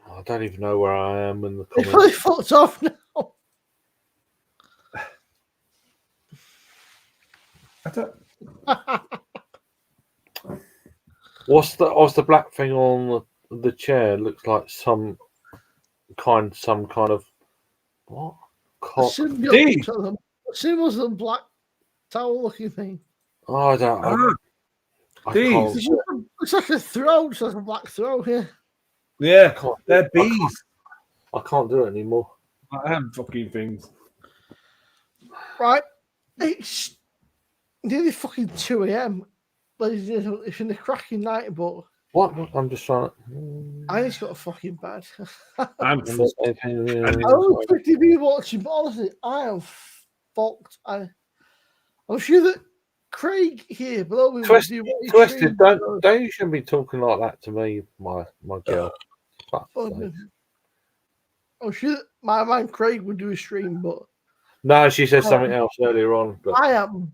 I don't even know where I am in the They comments. probably fucked off now. I don't. What's the black thing on the chair? Looks like some kind of what? Cock. Symbols of black towel looking thing. Oh, I don't. I can't. It's like a throat. It's like a black throat here. Yeah, they're bees. I can't do it anymore. I am fucking things. Right. It's nearly fucking 2 a.m. Ladies and gentlemen, it's in the cracking night, but What? I'm just trying to. I just got a fucking bed. I'm fucked. I only 50 people watching, but honestly, I am fucked. I'm sure that Craig here below me Twisted. Don't you shouldn't be talking like that to me, my girl. I'm sure that my man Craig would do a stream, but no, she said something else earlier on. But I am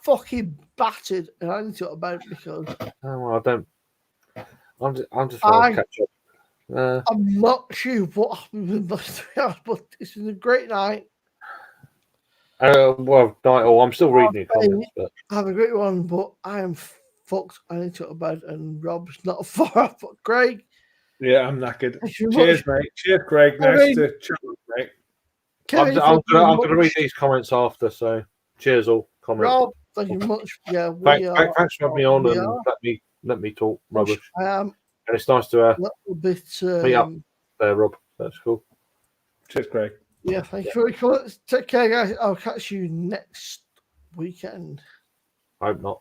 fucking battered, and I need to go to bed because I don't. I'm just trying to catch up. I'm not sure what happened with those 3 hours, but it's been a great night. Well, I'm still reading the comments, but Have a great one, but I am fucked. I need to go to bed, and Rob's not far off. But Craig, yeah, I'm knackered. Cheers, mate. Cheers, Craig. Nice to chat, mate. I'm gonna read these comments after. So, cheers, all comments. Rob, thank you much. Yeah, thanks for having me on and let me talk rubbish. I am, and it's nice to little bit meet up there, Rob. That's cool. Cheers, Craig. Yeah, thank you for your comments. Take care, guys. I'll catch you next weekend. I hope not.